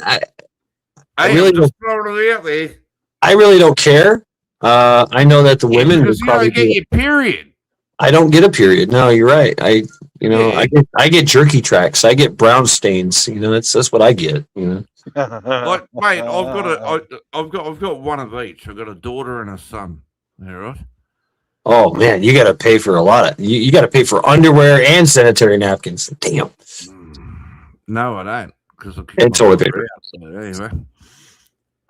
I really just throwing it out there. I really don't care. I know that the women would Because you probably don't get your period. I don't get a period. No, you're right. I get jerky tracks. I get brown stains. That's what I get. Like, mate, I've got one of each. I've got a daughter and a son. All right. Oh man, you got to pay for a lot of. You got to pay for underwear and sanitary napkins. Damn. No, I don't. Because and toilet paper. Anyway.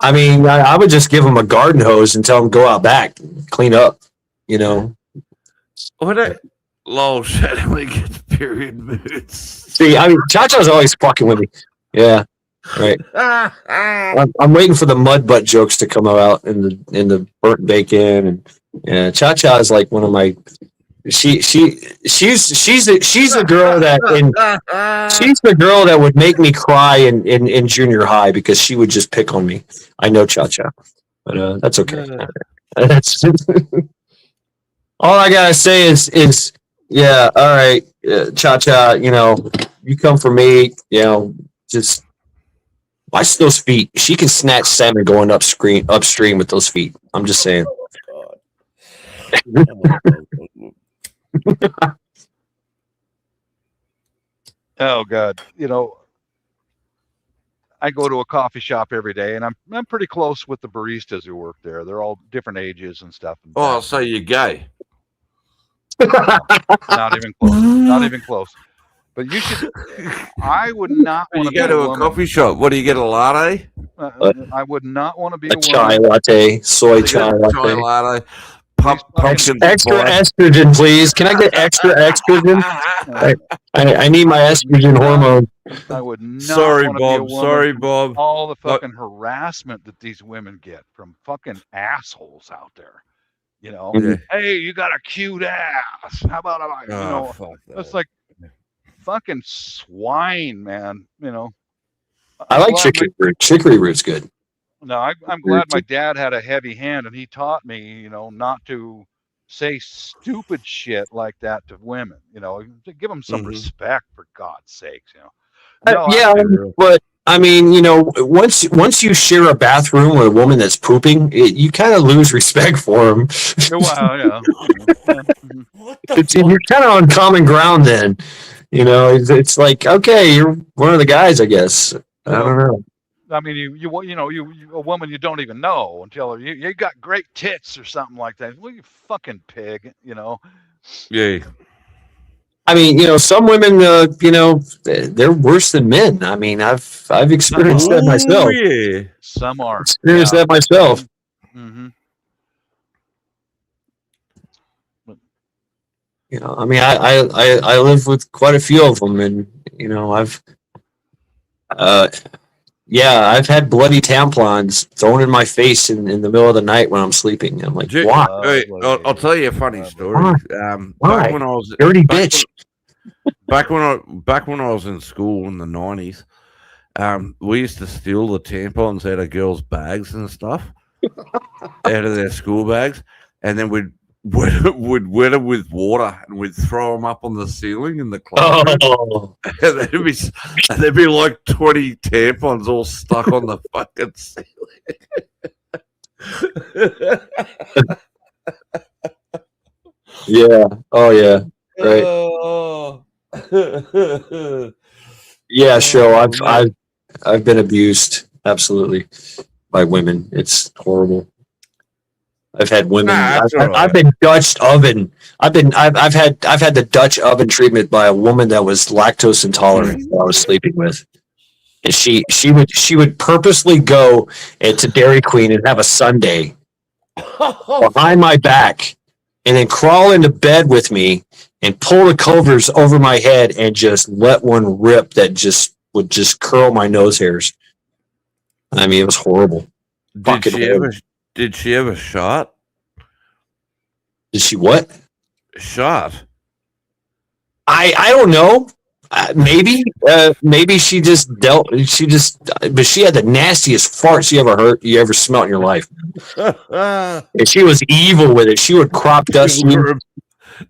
I mean, I would just give them a garden hose and tell them go out back, clean up. What? Lol, Shadow gets period moods. See, I mean, Cha-Cha's always fucking with me. Yeah, right. I'm waiting for the mud butt jokes to come out in the burnt bacon, and yeah, Cha-Cha is like one of my. She's the girl that she's the girl that would make me cry in junior high because she would just pick on me. I know Cha-Cha, but that's okay. That's all I gotta say is yeah, all right, Cha-Cha. You come for me. Just watch those feet. She can snatch salmon going upstream with those feet. I'm just saying. Oh God, I go to a coffee shop every day, and I'm pretty close with the baristas who work there. They're all different ages and stuff. Oh, so you're gay? Not even close. Not even close. But you should. I would not When want you to go be to a coffee shop, what do you get? A latte? I would not want to be A a chai woman. latte, soy You get chai a chai latte. latte. Pumpkin Extra spice. estrogen, please. Can I get extra estrogen? I need my estrogen hormone. I would not. Sorry, want to be a Bob. woman. Sorry, Bob. All the fucking harassment that these women get from fucking assholes out there. Yeah. Hey, you got a cute ass. How about Fuck that. it's like fucking swine, man. I like chicory root. Chicory root's good. No, I'm glad my dad had a heavy hand, and he taught me, not to say stupid shit like that to women. To give them some Mhm. respect, for God's sakes. No, Yeah, but I mean, once you share a bathroom with a woman that's pooping, you kind of lose respect for them. well, yeah. What the You're kind of on common ground then. It's like, okay, you're one of the guys, I guess. I don't know. I mean, you a woman you don't even know until you got great tits or something like that. Well, you fucking pig. Yeah. I mean, some women, they're worse than men. I mean, I've experienced that myself. Yeah. Some are. Experienced that myself. Mm-hmm. I mean, I live with quite a few of them, and I've had bloody tampons thrown in my face in the middle of the night when I'm sleeping. I'm like, why? Hey, I'll tell you a funny story. Why? Back when I was Dirty back bitch. back when I was in school in the 90s, we used to steal the tampons out of girls' bags and stuff, out of their school bags, and then we'd wet them with water and we'd throw them up on the ceiling in the classroom. Oh, And there'd be like 20 tampons all stuck on the fucking ceiling. yeah. Oh, yeah. Right. Oh. Yeah, sure. Oh, man. I've been abused absolutely by women. It's horrible. I've had women. Nah, that's all I've right. been Dutch oven. I've had the Dutch oven treatment by a woman that was lactose intolerant that I was sleeping with, and she would purposely go to Dairy Queen and have a sundae behind my back, and then crawl into bed with me and pull the covers over my head and just let one rip that would just curl my nose hairs. I mean, it was horrible. Did she ever shot? Did she what? Shot. I don't know. Maybe she just but she had the nastiest farts you ever smelt in your life. And she was evil with it. She would crop dust me.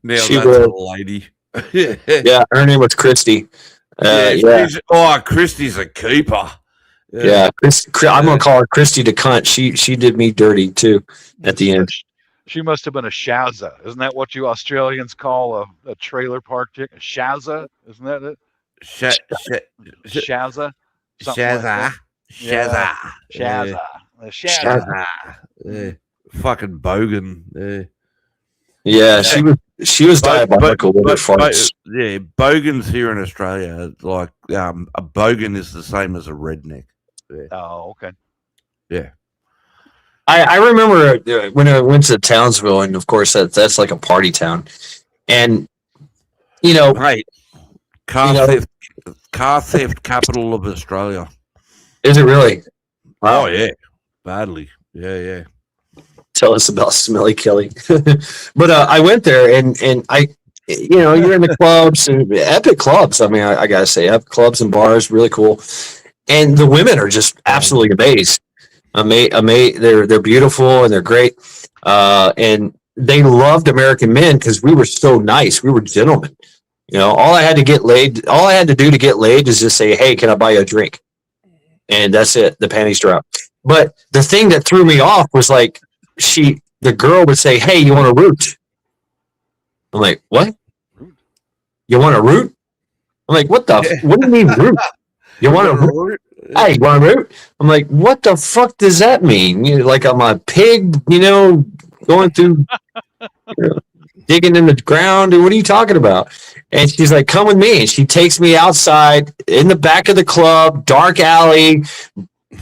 Now She that's would. a lady. Yeah, her name was Christy. Yeah. Christy's a keeper. Yeah, I'm gonna call her Christy the cunt. She did me dirty too at the end. She must have been a Shazza. Isn't that what you Australians call a trailer park chick? A Shazza? Isn't that it? Shazza? Something like that. Shazza. Shazza. A Shazza. Yeah. Fucking bogan. Yeah, she was diabolical with her farts. Yeah, bogans here in Australia, like a bogan is the same as a redneck. Yeah. Oh, okay. Yeah. I remember when I went to Townsville, and of course that's like a party town, and Hey, car theft capital of Australia. Is it really? Wow. Oh yeah, badly. Yeah. Tell us about Smelly Kelly. But I went there, and I, you're in the clubs, and epic clubs. I mean, I gotta say, epic clubs and bars, really cool. And the women are just absolutely amazed. They're beautiful and they're great. And they loved American men because we were so nice. We were gentlemen. All I had to do to get laid is just say, "Hey, can I buy you a drink?" And that's it. The panties drop. But the thing that threw me off was like, the girl would say, "Hey, you want a root?" I'm like, "What? You want a root?" I'm like, "What do you mean root? You want a root? Hey, you want a root?" I'm like, "What the fuck does that mean? Like I'm a pig, going through, digging in the ground? What are you talking about?" And she's like, "Come with me." And she takes me outside in the back of the club, dark alley,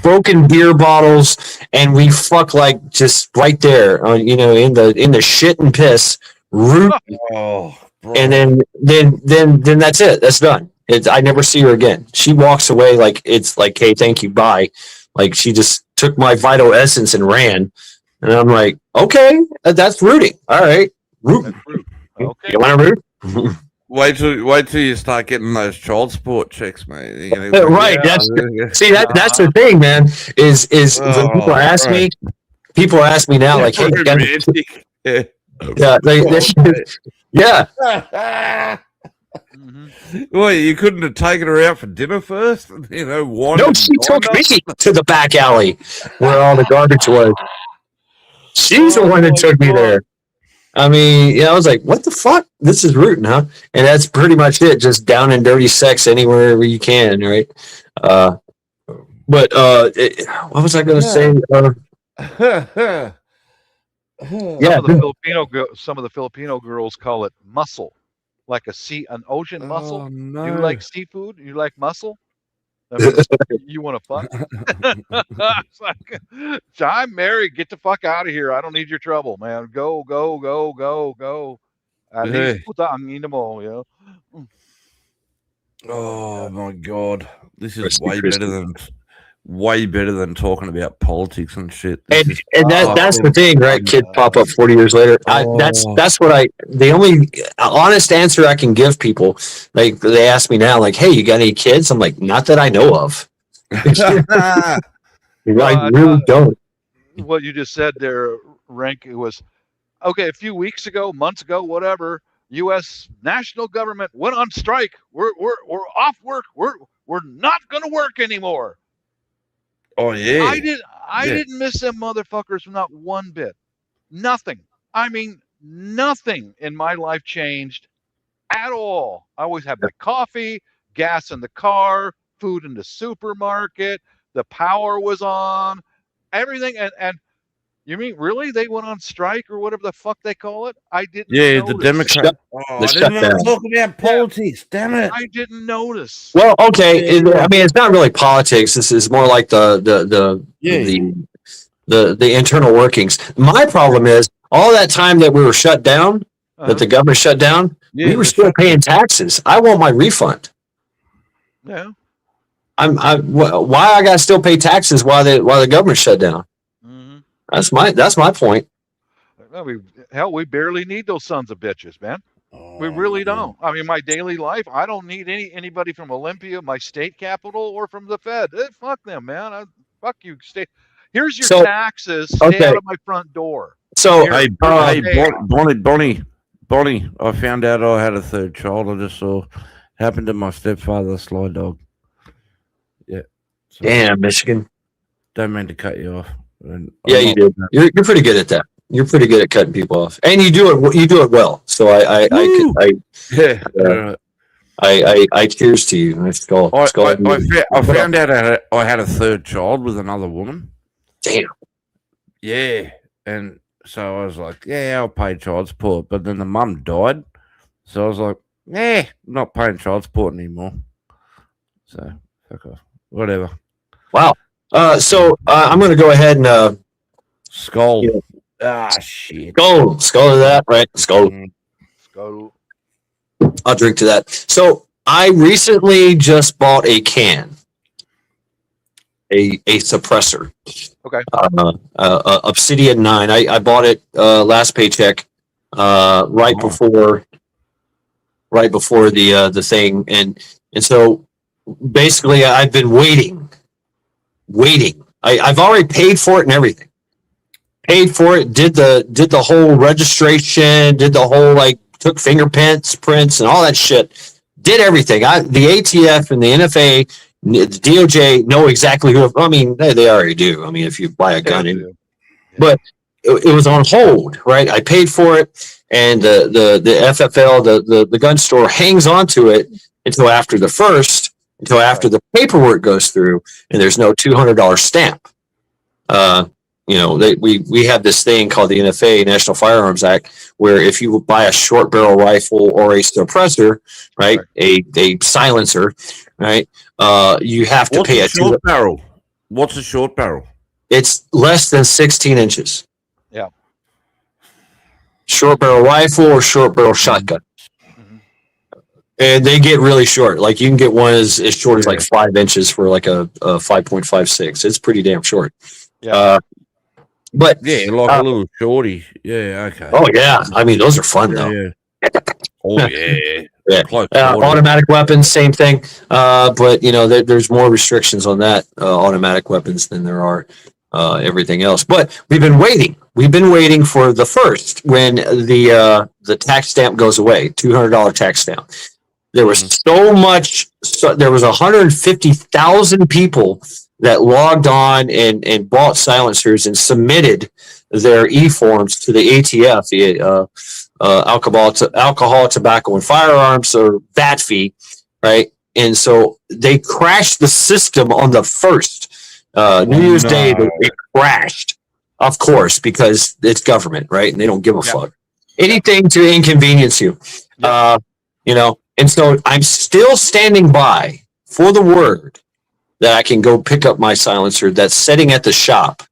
broken beer bottles, and we fuck like just right there, in the shit and piss root. Oh, bro. And then that's it. That's done. I never see her again. She walks away like it's like, "Hey, thank you, bye." Like she just took my vital essence and ran. And I'm like, okay, that's rooting. All right, root. Okay. You want to root? Wait till you start getting those child support checks, mate. Right. That's that's the thing, man. Is when people ask me, people ask me now, like, hey, yeah, yeah. Well, you couldn't have taken her out for dinner first, No, she took me to the back alley where all the garbage was. She's the one that took me there. I mean, I was like, what the fuck? This is rooting, huh? And that's pretty much it. Just down and dirty sex anywhere where you can, right? What was I going to say? Some of the Filipino girls call it mussel, like an ocean mussel. Oh, no. You like seafood? You like mussel? You want to fuck? It's like, I'm married. Get the fuck out of here. I don't need your trouble, man. Go. Oh my god, this is way better than talking about politics and shit. And that's the thing, right? Kids pop up 40 years later. That's what the only honest answer I can give people. Like, they ask me now, like, hey, you got any kids? I'm like, not that I know of. I really don't. What you just said there, Rank, it was okay. A few weeks ago, months ago, whatever, U.S. national government went on strike. We're off work. We're not going to work anymore. Oh yeah. I didn't miss them motherfuckers not one bit. Nothing. I mean, nothing in my life changed at all. I always had my coffee, gas in the car, food in the supermarket. The power was on. Everything. And you mean really they went on strike or whatever the fuck they call it? I didn't notice. The Democrat. I didn't want to talk about politics. Damn it. I didn't notice. Well, okay. I mean, it's not really politics. This is more like the internal workings. My problem is all that time that we were shut down, that the government shut down, we were still paying taxes. I want my refund. Yeah. Why I gotta still pay taxes while the government shut down? Mm-hmm. That's my point. We barely need those sons of bitches, man. We really don't. I mean, my daily life, I don't need anybody from Olympia, my state capital, or from the Fed. Fuck them, man. Fuck you. Here's your taxes. Stay out of my front door. So, hey, Bonnie, I found out I had a third child. I just saw happened to my stepfather, Sly Dog. Yeah. So, damn, Michigan. Don't mean to cut you off. Yeah, you did. You're pretty good at that. You're pretty good at cutting people off, and you do it well. So I cheers to you. I found out I had a third child with another woman. Damn. Yeah, and so I was like, yeah, I'll pay child support. But then the mum died, so I was like, I'm not paying child support anymore. So fuck off. Whatever. Wow. So I'm going to go ahead and skull. Shit. Skull to that, right? Skull. I'll drink to that. So I recently just bought a can, a suppressor. Okay. Obsidian 9. I bought it last paycheck, right before the thing, and so basically I've been waiting. I've already paid for it and everything. Paid for it, did the whole registration, did the whole took fingerprints, prints, and all that shit. Did everything. The ATF and the NFA, the DOJ know exactly who. I mean, they already do. I mean, if you buy a gun, but it was on hold, right? I paid for it, and the FFL, the gun store, hangs on to it until after the paperwork goes through, and there's no $200 stamp. We have this thing called the NFA, National Firearms Act, where if you buy a short barrel rifle or a suppressor, right, a silencer, right, you have to pay a short barrel. What's a short barrel? It's less than 16 inches. Yeah. Short barrel rifle or short barrel shotgun. And they get really short. Like you can get one as short as 5 inches for a 5.56. It's pretty damn short. Yeah. But a little shorty. Yeah. Okay. Oh yeah. I mean, those are fun though. Yeah. Oh yeah. Yeah. Close quarters. Automatic weapons, same thing. But you know, there's more restrictions on that automatic weapons than there are everything else. But we've been waiting. We've been waiting for the first when the tax stamp goes away, $200 tax stamp. There was so much. There was 150,000 people that logged on and bought silencers and submitted their e-forms to the ATF, the alcohol, tobacco, and firearms, or VAT fee, right? And so they crashed the system on the first New Year's Day. It crashed, of course, because it's government, right? And they don't give a fuck. Anything to inconvenience you, you know. And so I'm still standing by for the word that I can go pick up my silencer that's sitting at the shop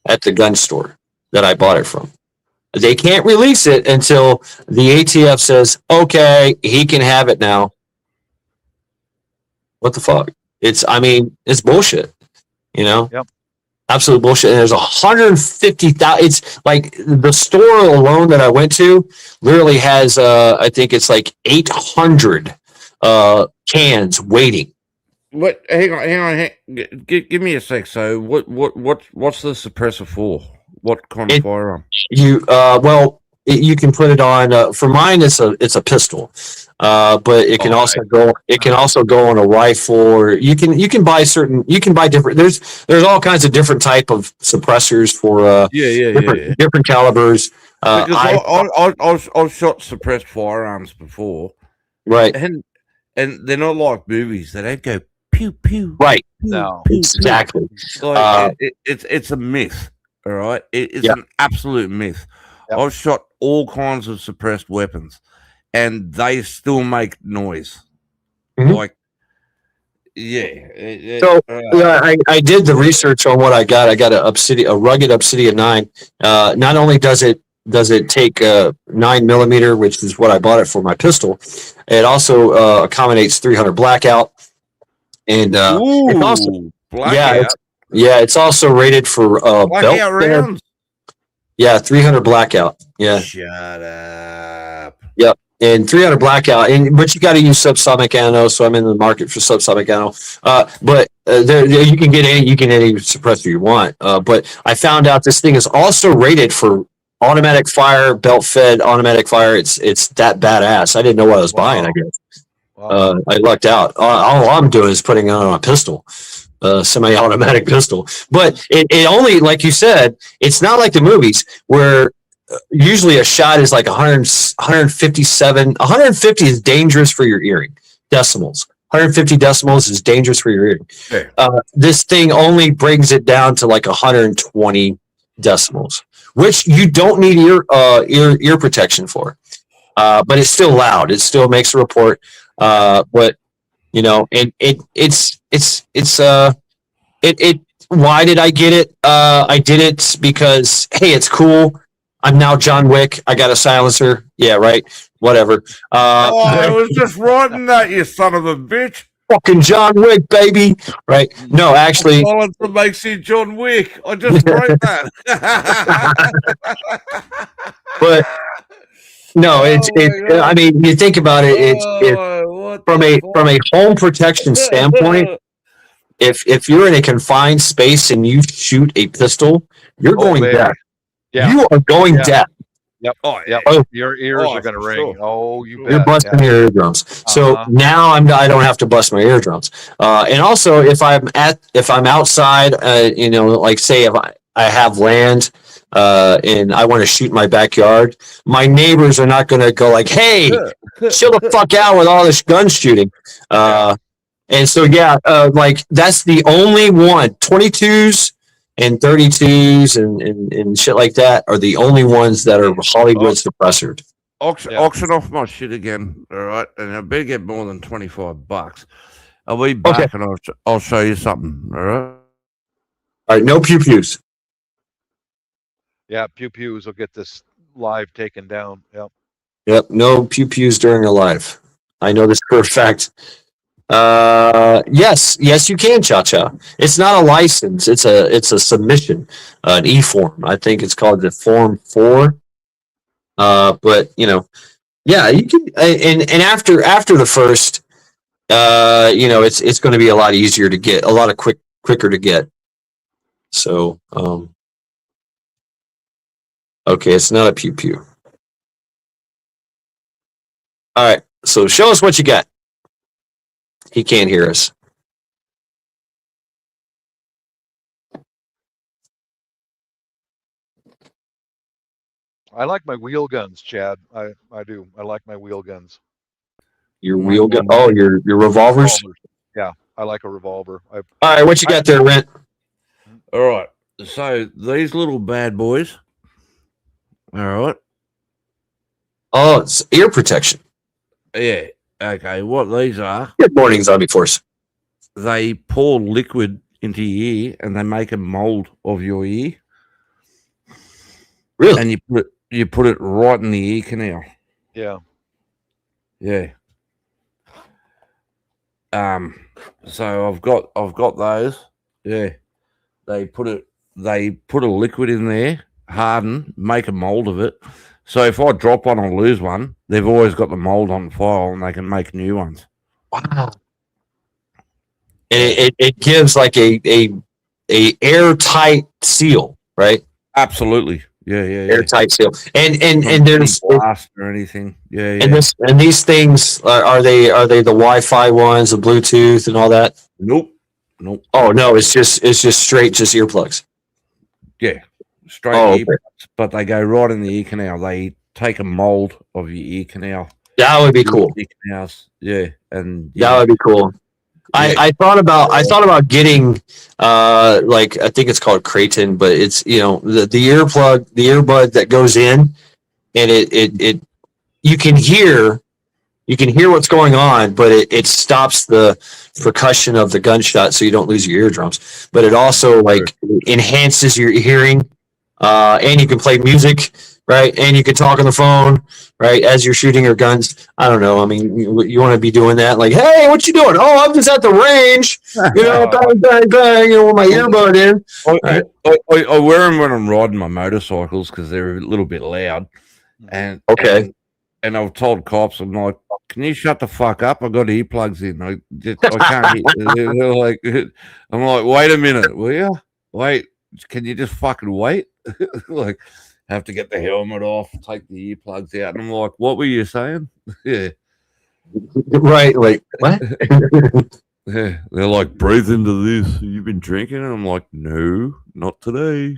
at the gun store that I bought it from. They can't release it until the ATF says, okay, he can have it now. What the fuck? It's bullshit, you know? Yep. Absolute bullshit. And there's 150,000. It's like the store alone that I went to literally has, I think it's like 800 cans waiting. What? Hang on. Give me a sec. So, what's the suppressor for? What kind of firearm? You can put it on. For mine, it's a pistol, but it can also go. It can also go on a rifle. Or you can buy different. There's all kinds of different type of suppressors for different calibers. Because I've shot suppressed firearms before, right? And they're not like movies. They don't go pew pew. Right. No. Exactly. Like, it's a myth. All right. It's an absolute myth. Yep. I've shot all kinds of suppressed weapons and they still make noise. Mm-hmm. Like, So I did the research on what I got. I got a rugged Obsidian 9. Not only does it take 9mm, which is what I bought it for my pistol, it also accommodates 300 blackout. And it's also blackout. It's also rated for blackout rounds. Yeah, 300 blackout. Yeah. Shut up. Yep. And 300 blackout, but you got to use subsonic ammo. So I'm in the market for subsonic ammo. But there you can get any suppressor you want. But I found out this thing is also rated for automatic fire, belt fed automatic fire. It's that badass. I didn't know what I was buying. I guess. Wow. I lucked out. All I'm doing is putting it on a pistol. Semi-automatic pistol, but it only, like you said, it's not like the movies where usually a shot is like 150 is dangerous for your hearing. Decimals, 150 decimals is dangerous for your hearing. Okay. This thing only brings it down to like 120 decimals, which you don't need ear protection for. But it's still loud. It still makes a report. But you know, and it's why did I get it? I did it because, hey, it's cool. I'm now John Wick. I got a silencer. Yeah, right. Whatever. I was just writing that, you son of a bitch. Fucking John Wick, baby. Right? No, actually, silencer makes you John Wick. I just wrote that. But no, I mean, you think about it. It's from a home protection standpoint. If you're in a confined space and you shoot a pistol, you're going deaf. Yeah. You are going deaf. Yep. Oh, yeah. Your ears are going to ring. Sure. Oh, you bet. You're busting your eardrums. So now I don't have to bust my eardrums. And also, if I'm outside, you know, like say if I have land. And I want to shoot in my backyard, my neighbors are not going to go like, hey, chill the fuck out with all this gun shooting. And so, like that's the only one. 22s and 32s and shit like that are the only ones that are Hollywood suppressor. Auction off my shit again. All right. And I better get more than $25. I'll be back and I'll show you something. All right. All right. No pew-pews. Yeah, pew-pews will get this live taken down. Yep. Yep. No pew-pews during a live. I know this for a fact. Yes, you can, Cha-Cha. It's not a license. It's a submission, an e-form. I think it's called the Form 4. But you know, Yeah, you can, and after the first, it's going to be a lot easier to get, a lot of quicker to get. So, okay, it's not a pew pew. All right, so show us what you got. He can't hear us. I like my wheel guns, Chad. I do. I like my wheel guns. Your wheel gun. Oh, your revolvers. Yeah, I like a revolver. All right, what you got there, Rent? All right. So these little bad boys. All right. Oh, it's ear protection. Yeah. Okay. What these are? Good morning, Zombie Force. They pour liquid into your ear and they make a mold of your ear. Really? And you put it right in the ear canal. Yeah. Yeah. So I've got those. Yeah. They put a liquid in there, harden, make a mold of it. So if I drop one or lose one, they've always got the mold on file and they can make new ones. Wow. And it gives like a airtight seal, right? Absolutely. Yeah. Airtight seal. And there's blast or anything. Yeah. And these things are they the Wi-Fi ones, the Bluetooth and all that? Nope. Oh no, it's just straight earplugs. Yeah. Straight earplugs, but they go right in the ear canal. They take a mold of your ear canal. That would be cool. Ear canals. Yeah. And that would be cool. Yeah. I thought about getting like I think it's called Creighton, but it's the earbud that goes in and it you can hear what's going on, but it stops the percussion of the gunshot so you don't lose your eardrums. But it also like enhances your hearing, and you can play music, right? And you can talk on the phone, right, as you're shooting your guns. I don't know. I mean, you want to be doing that, like, hey, what you doing? Oh, I'm just at the range, bang, bang, bang, with my earbud in. I wear them when I'm riding my motorcycles because they're a little bit loud. And and I've told cops, I'm like, can you shut the fuck up? I got earplugs in. I can't hear. They're like, I'm like, wait a minute, will you? Wait, can you just fucking wait? Like, have to get the helmet off, take the earplugs out, and I'm like, what were you saying? Yeah, right. Like what? Yeah, they're like, breathe into this. You've been drinking, and I'm like, no, not today.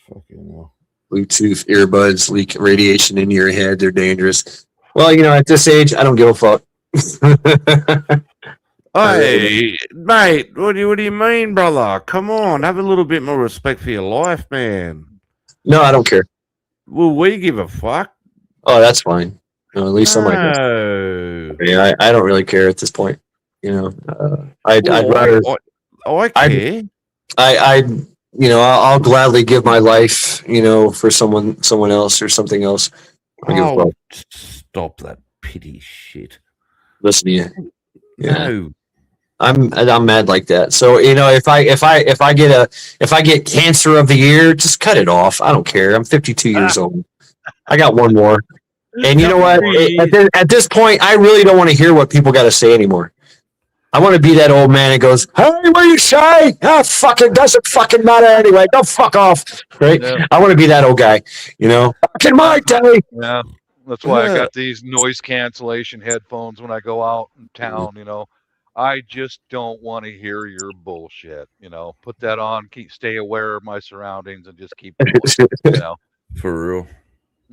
Fucking hell. Bluetooth earbuds leak radiation into your head. They're dangerous. Well, at this age, I don't give a fuck. Hey, mate, what do you mean, brother? Come on, have a little bit more respect for your life, man. No, I don't care. Well, we give a fuck. Oh, that's fine. At least I'm like, yeah, I don't really care at this point. I'd rather. I care. I'll gladly give my life, for someone else or something else. Oh, stop that pity shit. Listen to you. Yeah. No. I'm mad like that. So if I get cancer of the ear, just cut it off. I don't care. I'm 52 years old. I got one more. And you know what? At this point, I really don't want to hear what people got to say anymore. I want to be that old man that goes, "Hey, what do you say? Ah, fucking doesn't fucking matter anyway. Don't fuck off." Right? Yeah. I want to be that old guy. Back in my day. Yeah. That's why I got these noise cancellation headphones when I go out in town. I just don't want to hear your bullshit. Put that on, stay aware of my surroundings, and just keep going. For real.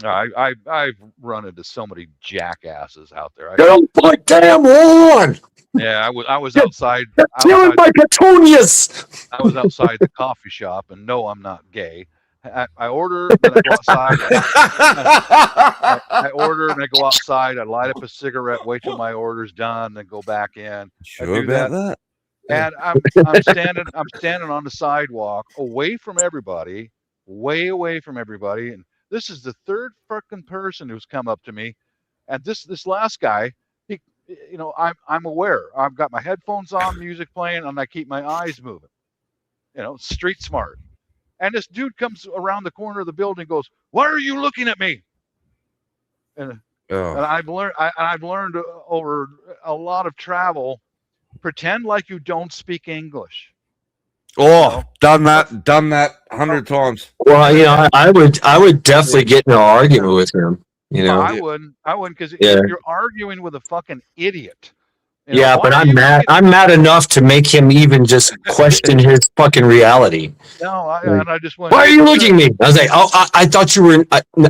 I've run into so many jackasses out there. Get on my damn lawn. Yeah, I was outside. Killing my petunias. I was outside the coffee shop, and no, I'm not gay. I order, then I go outside. I order and I go outside. I light up a cigarette, wait till my order's done, then go back in. Sure about that. And I'm standing on the sidewalk, away from everybody, way away from everybody. And this is the third fucking person who's come up to me. And this last guy, I'm aware. I've got my headphones on, music playing, and I keep my eyes moving. Street smart. And this dude comes around the corner of the building and goes, "Why are you looking at me?" And And Oh, I've learned over a lot of travel, pretend like you don't speak English. oh, done that 100 times. Well, I would definitely get in an argument with him. You Well, know, I wouldn't, because Yeah. you're arguing with a fucking idiot. You know, yeah, why but are I'm you mad. looking- I'm mad enough to make him even just question his fucking reality. No, Yeah. and I just went. Why are you looking at me? I was like, oh, I thought you were.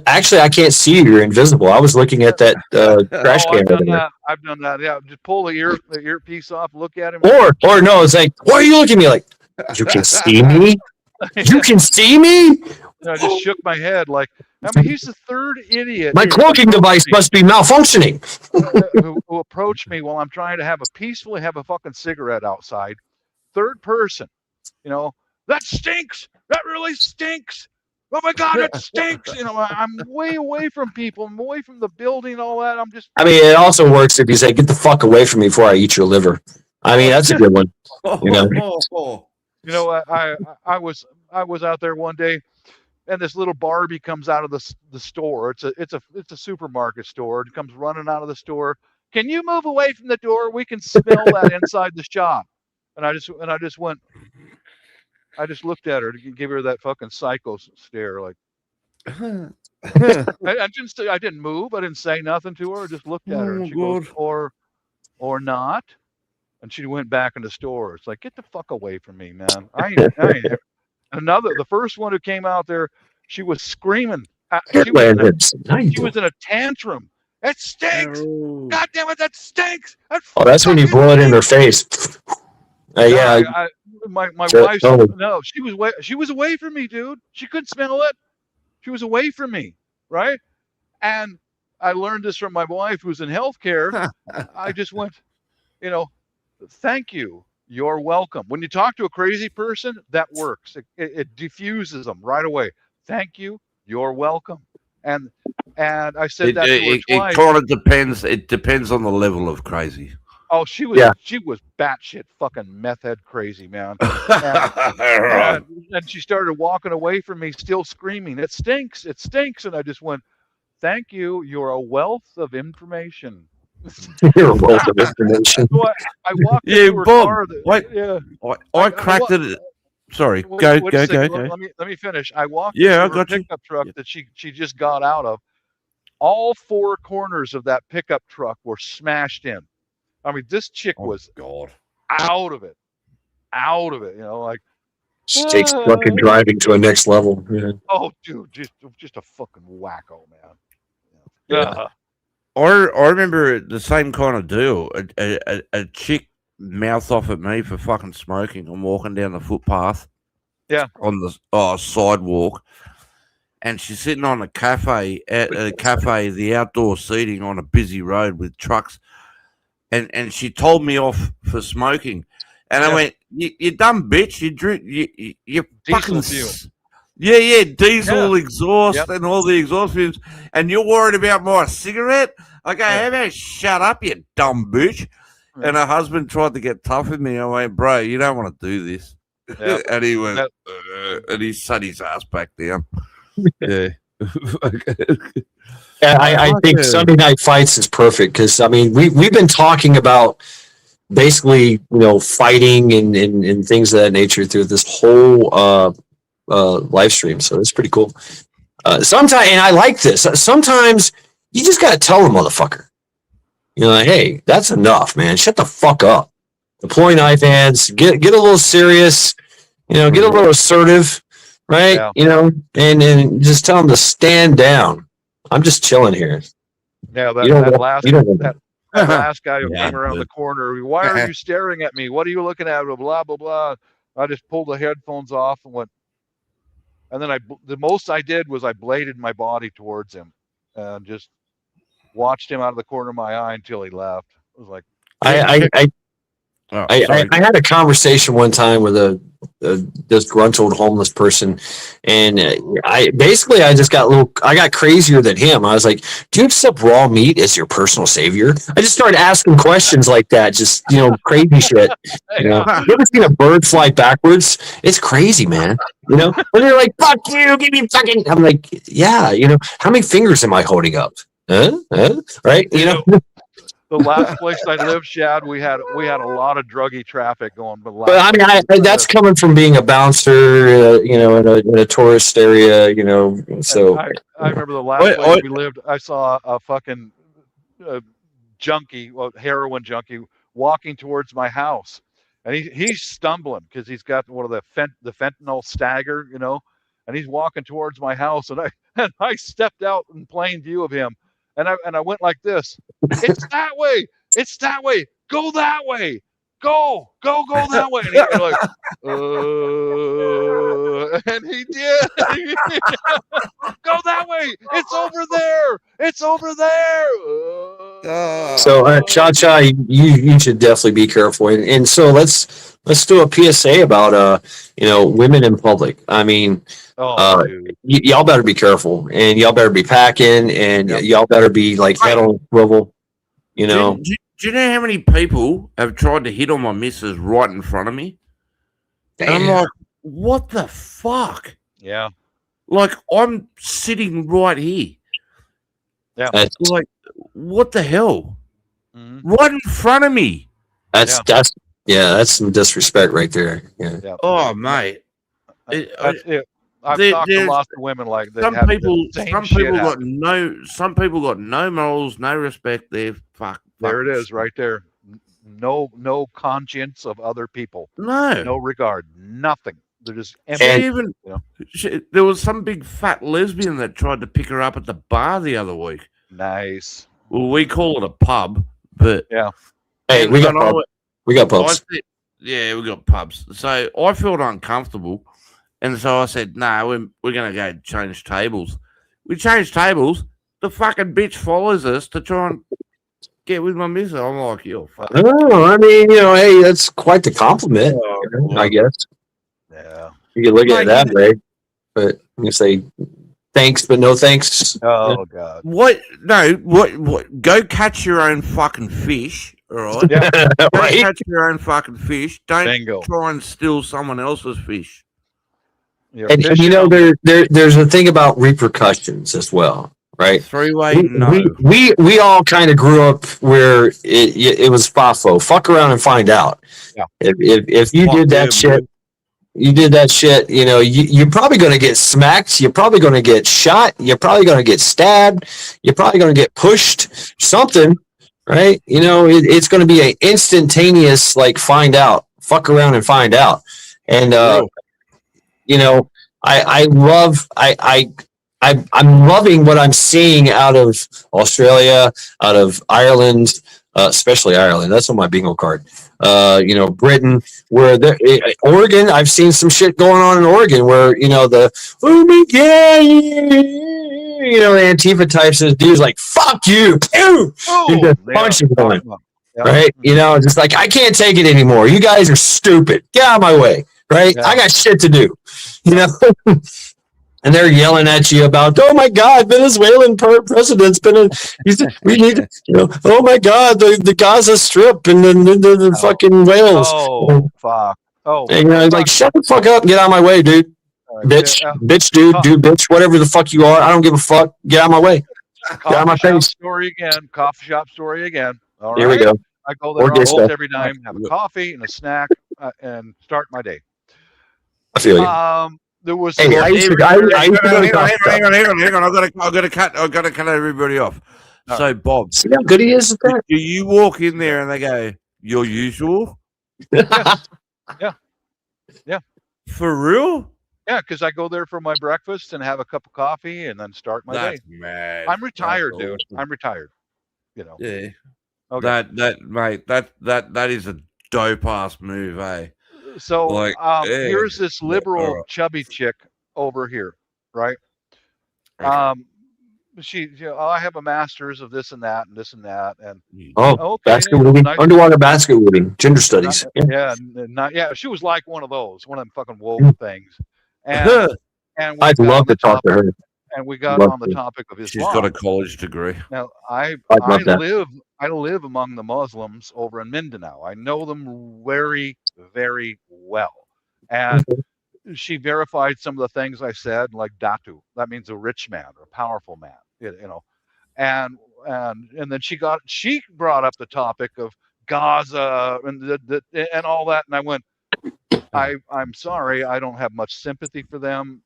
Actually, I can't see you. You're invisible. I was looking at that trash Oh, can. I've done over there. that. I've done that. Yeah, just pull the earpiece off, look at him. Or no, it's like, why are you looking at me? Like, you can see me. You can see me. And I just shook my head like, I mean, he's the third idiot. My cloaking device must be malfunctioning. who approached me while I'm trying to peacefully have a fucking cigarette outside. Third person, you know, that stinks. That really stinks. Oh my God, it stinks. You know, I'm way away from people. I'm away from the building and all that. I'm just. I mean, it also works if you say, get the fuck away from me before I eat your liver. I mean, that's a good one. You know? You know, I was out there one day, and this little Barbie comes out of the store. It's a supermarket store. It comes running out of the store. Can you move away from the door? We can smell that inside the shop. And I just went. I just looked at her to give her that fucking psycho stare, like. I didn't move. I didn't say nothing to her. I just looked at her. And she goes, or not. And she went back in the store. It's like, get the fuck away from me, man. I ain't the first one who came out there, she was screaming. She was in a tantrum. It stinks. God damn it, that stinks. That's when you blow it in her face. Yeah. My wife. No, she was away from me, dude. She couldn't smell it. She was away from me, right? And I learned this from my wife, who's in healthcare. I just went, you know, thank you. You're welcome. When you talk to a crazy person, that works. It diffuses them right away. Thank you. You're welcome. And I said that to her twice. It kind of depends. It depends on the level of crazy. Oh, she was batshit fucking meth head crazy, man. And she started walking away from me, still screaming, "It stinks! It stinks!" And I just went, "Thank you. You're a wealth of information." You're a wealth of information. So I walked Yeah, into her Bob. car. I cracked it. Sorry, Wait go. a second, let me finish. I walked into her pickup truck that she just got out of. All four corners of that pickup truck were smashed in. I mean, this chick was out of it. You know, like She takes fucking driving to a next level. Yeah. Oh, dude, just a fucking wacko, man. Yeah. I remember the same kind of deal. A chick mouth off at me for fucking smoking. I'm walking down the footpath. Yeah. On the sidewalk. And she's sitting on a cafe, the outdoor seating on a busy road with trucks. And she told me off for smoking. And I went, you dumb bitch. You drink, you fucking. Diesel exhaust and all the exhaust fumes. And you're worried about my cigarette? I go, how about shut up, you dumb bitch? Yeah. And her husband tried to get tough with me. I went, bro, you don't want to do this. Yeah. And he went, and he sat his ass back down. Yeah. I think Sunday Night Fights is perfect because, I mean, we've been talking about basically, fighting and things of that nature through this whole live stream. So it's pretty cool. Sometimes, and I like this, sometimes you just got to tell the motherfucker, like, hey, that's enough, man. Shut the fuck up. Deploy knife hands, get a little serious, get a little assertive, right? Yeah. And just tell them to stand down. I'm just chilling here. Yeah, that last guy who came around the corner. Why are you staring at me? What are you looking at? Blah, blah, blah. I just pulled the headphones off and went. And then the most I did was I bladed my body towards him and just watched him out of the corner of my eye until he left. It was like, I had a conversation one time with a disgruntled homeless person, and I got crazier than him. I was like, "Do you accept raw meat as your personal savior?" I just started asking questions like that, just crazy shit. You ever seen a bird fly backwards? It's crazy, man. And they're like, "Fuck you, give me fucking." I'm like, "Yeah, how many fingers am I holding up?" Right? You know, The last place I lived, Shad, we had a lot of druggy traffic going. But but I mean, that's coming from being a bouncer, you know, in a tourist area, you know. So I remember the last place we lived. I saw a fucking junkie, well, heroin junkie, walking towards my house, and he's stumbling because he's got one of the fentanyl stagger, you know, and he's walking towards my house, and I stepped out in plain view of him, and I went like this. It's that way. It's that way. Go that way. Go that way. And he's like, and he did. Go that way. It's over there. It's over there. so Cha Cha, you should definitely be careful. And so let's do a PSA about you know, women in public. I mean, y'all better be careful, and y'all better be packing, and y'all better be like head on swivel. You know. Do you know how many people have tried to hit on my missus right in front of me? Damn. And I'm like, what the fuck? Yeah. Like, I'm sitting right here. Yeah. Like, what the hell? Mm-hmm. Right in front of me. That's some disrespect right there. Yeah. Oh, mate. I've talked to lots of women like that. Some people got no morals, no respect. They're fuck. There it is, right there. No conscience of other people. No regard. Nothing. They're just empty. There was some big fat lesbian that tried to pick her up at the bar the other week. Nice. Well, we call it a pub, but yeah. Hey, we got pubs. We got pubs. Yeah, we got pubs. So I felt uncomfortable. And so I said, no, we're going to go change tables. We changed tables. The fucking bitch follows us to try and get with my missus. I'm like, yo, fuck. Oh, I mean, you know, hey, that's quite the compliment, I guess. Yeah. You can look at it that way. But you say, thanks, but no thanks. Oh, God. What? No, what? Go catch your own fucking fish, all right? Yeah. Go catch your own fucking fish. Don't try and steal someone else's fish. And you know, there's a thing about repercussions as well, right? Three-way, no. We all kind of grew up where it was FAFO. Fuck around and find out. Yeah. If you did that shit, you did that shit, you know, you're probably going to get smacked. You're probably going to get shot. You're probably going to get stabbed. You're probably going to get pushed. Something, right? You know, it's going to be an instantaneous, like, find out. Fuck around and find out. And, you know, I'm loving what I'm seeing out of Australia, out of Ireland, especially Ireland. That's on my bingo card. You know, Britain, where Oregon. I've seen some shit going on in Oregon where, you know, the Antifa types of dudes like, fuck you, punch him going, right? You know, just like, I can't take it anymore. You guys are stupid. Get out of my way. Right? Yeah. I got shit to do, you know? And they're yelling at you about, oh my God, Venezuelan president's been we need, you know, oh my God, the Gaza Strip and the fucking whales. Oh, fuck. Oh, and, you know, like, shut the fuck up and get out of my way, dude. Bitch, dude, bitch, whatever the fuck you are. I don't give a fuck. Get out of my way. Get out of my face. Coffee shop story again. All right. Here we go. I go there almost every time, have a coffee and a snack, and start my day. I feel you. There was. Hey, hang on. I gotta cut everybody off. No. So, Bob, see how good he is at that? Do you walk in there and they go, your usual? Yeah. For real? Yeah, because I go there for my breakfast and have a cup of coffee and then start my day. Mad. I'm retired, dude. I'm retired. You know. Yeah. Okay. That is a dope ass move, eh? So here's this liberal chubby chick over here, right? Okay. I have a master's of this and that and this and that, and basket weaving, nice. Underwater basket weaving, gender studies. She was like one of those, one of them fucking woke things. And I'd love to talk to her. And we got on the topic of Islam. She's got a college degree. Now I live among the Muslims over in Mindanao. I know them very, very well. And she verified some of the things I said, like Datu. That means a rich man or a powerful man, you know. and then she brought up the topic of Gaza and all that, and I went, I'm sorry, I don't have much sympathy for them,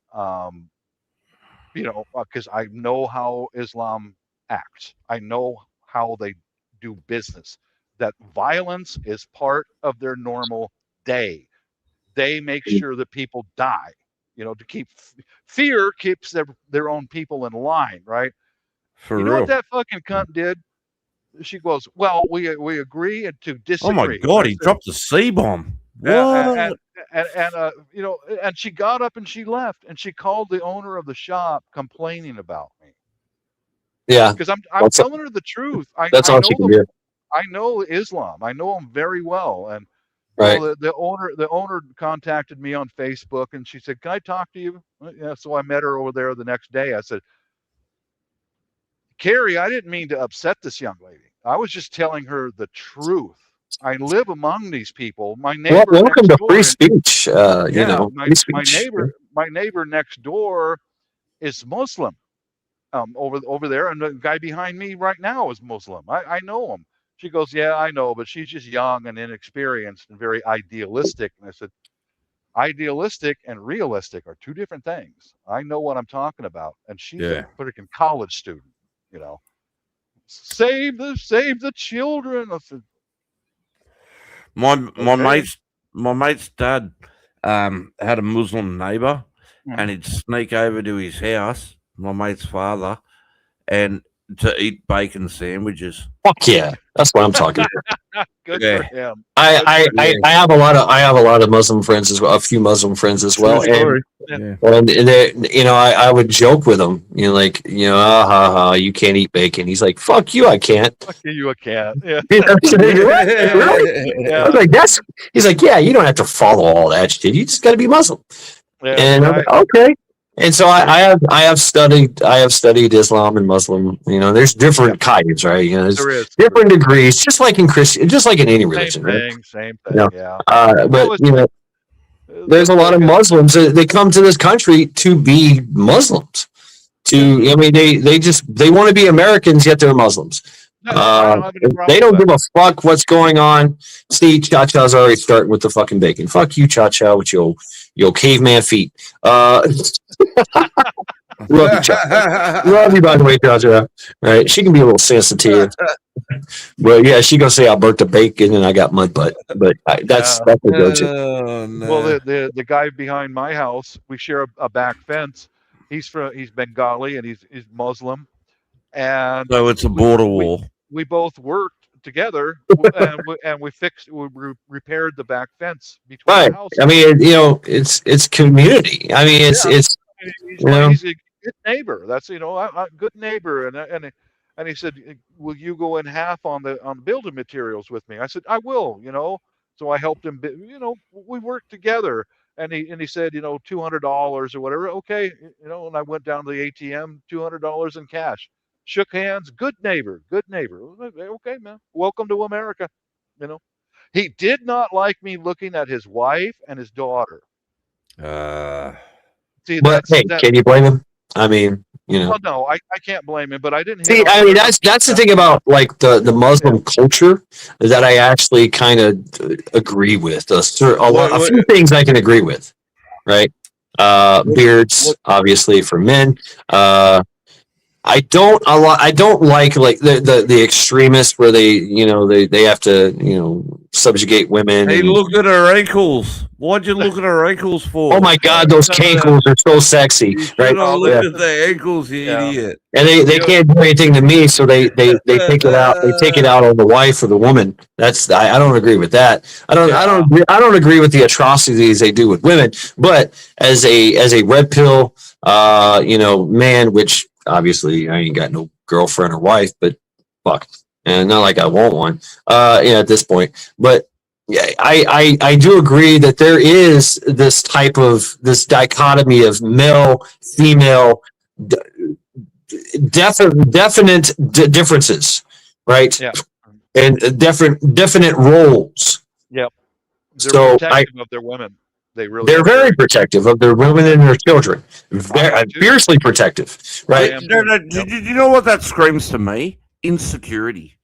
because I know how Islam acts. I know how they do business. That violence is part of their normal day. They make sure that people die. To keep fear keeps their own people in line, right? For you know real. what that fucking cunt did? She goes, "Well, we agree to disagree." Oh my god, he dropped a C-bomb. And, What? and she got up and she left, and she called the owner of the shop complaining about me. Yeah, because I'm That's- telling her the truth. that's I all know she can them. do. I know Islam. I know them very well, and Right. the owner contacted me on Facebook, and she said, "Can I talk to you?" Yeah, so I met her over there the next day. I said, "Carrie, I didn't mean to upset this young lady. I was just telling her the truth. I live among these people. My neighbor Welcome next to door, free speech. my Free speech. neighbor next door is Muslim, over there, and the guy behind me right now is Muslim. I know him." She goes, "Yeah, I know, but she's just young and inexperienced and very idealistic." And I said, "Idealistic and realistic are two different things. I know what I'm talking about." And she's a freaking college student, Save the children. I said, My Okay. mate's dad had a Muslim neighbor, and he'd sneak over to his house, my mate's father, and to eat bacon sandwiches. Fuck yeah, that's what I'm talking about. Good Yeah. for him. I have a lot of Muslim friends as well, a few Muslim friends as well, True story. and they, I would joke with him, you can't eat bacon. He's like, "Fuck you, I can't." Fuck you, a cat. Yeah. I was like, "What? Really?" I was like, he's like, "Yeah, you don't have to follow all that shit. You just got to be Muslim." Yeah, And I'm like, okay. And so I have studied Islam and Muslim. There's different kinds, right? There's there is different degrees, just like in Christian, just like in any religion, right? same thing. No. Yeah. But there's a lot of Muslims that they come to this country to be Muslims. They want to be Americans, yet they're Muslims. No, I don't have any problem They don't with give a fuck what's going on. See, Cha-Cha's already starting with the fucking bacon. Fuck you, Cha-Cha, with your caveman feet. Love you, Cha. Love you, by the way, Cha-Cha. Right? She can be a little sensitive. But yeah, she gonna say I burnt the bacon and I got mud butt. But that's a go-to. Oh, no. Well, the guy behind my house, we share a back fence. He's Bengali and he's Muslim, and So it's a border war. we both worked together and we repaired the back fence between Right. the houses. I mean, it's community. I mean, it's He's a good neighbor. That's a good neighbor, and he said, "Will you go in half on the building materials with me?" I said, "I will." So I helped him. We worked together, and he said, $200 or whatever. Okay, and I went down to the ATM, $200 in cash. Shook hands. Good neighbor. Okay, man. Welcome to America. He did not like me looking at his wife and his daughter. See, But hey, can you blame him? I mean, Well, no, I can't blame him, but I didn't. See, I mean, that's the thing about like the Muslim culture that I actually kind of agree with. A few things I can agree with, right? Beards, obviously, for men. I don't like the extremists where they have to subjugate women. Hey, look at her ankles. Why'd you look at her ankles for? Oh my God, those cankles are so sexy, right? Look at the ankles, you idiot. And they can't do anything to me, so they take it out. They take it out on the wife or the woman. I don't agree with that. I don't agree with the atrocities they do with women. But as a red pill, man, which obviously I ain't got no girlfriend or wife, but fuck, and not like I want one. At this point, but. Yeah, I do agree that there is this dichotomy of male, female, definite differences, right? Yeah. And definite roles. Yep. They're So protective of their women. They really They're are very protective of their women and their children. Very, too. fiercely protective, right? am No, too. no. Yep. Do you know what that screams to me? Insecurity.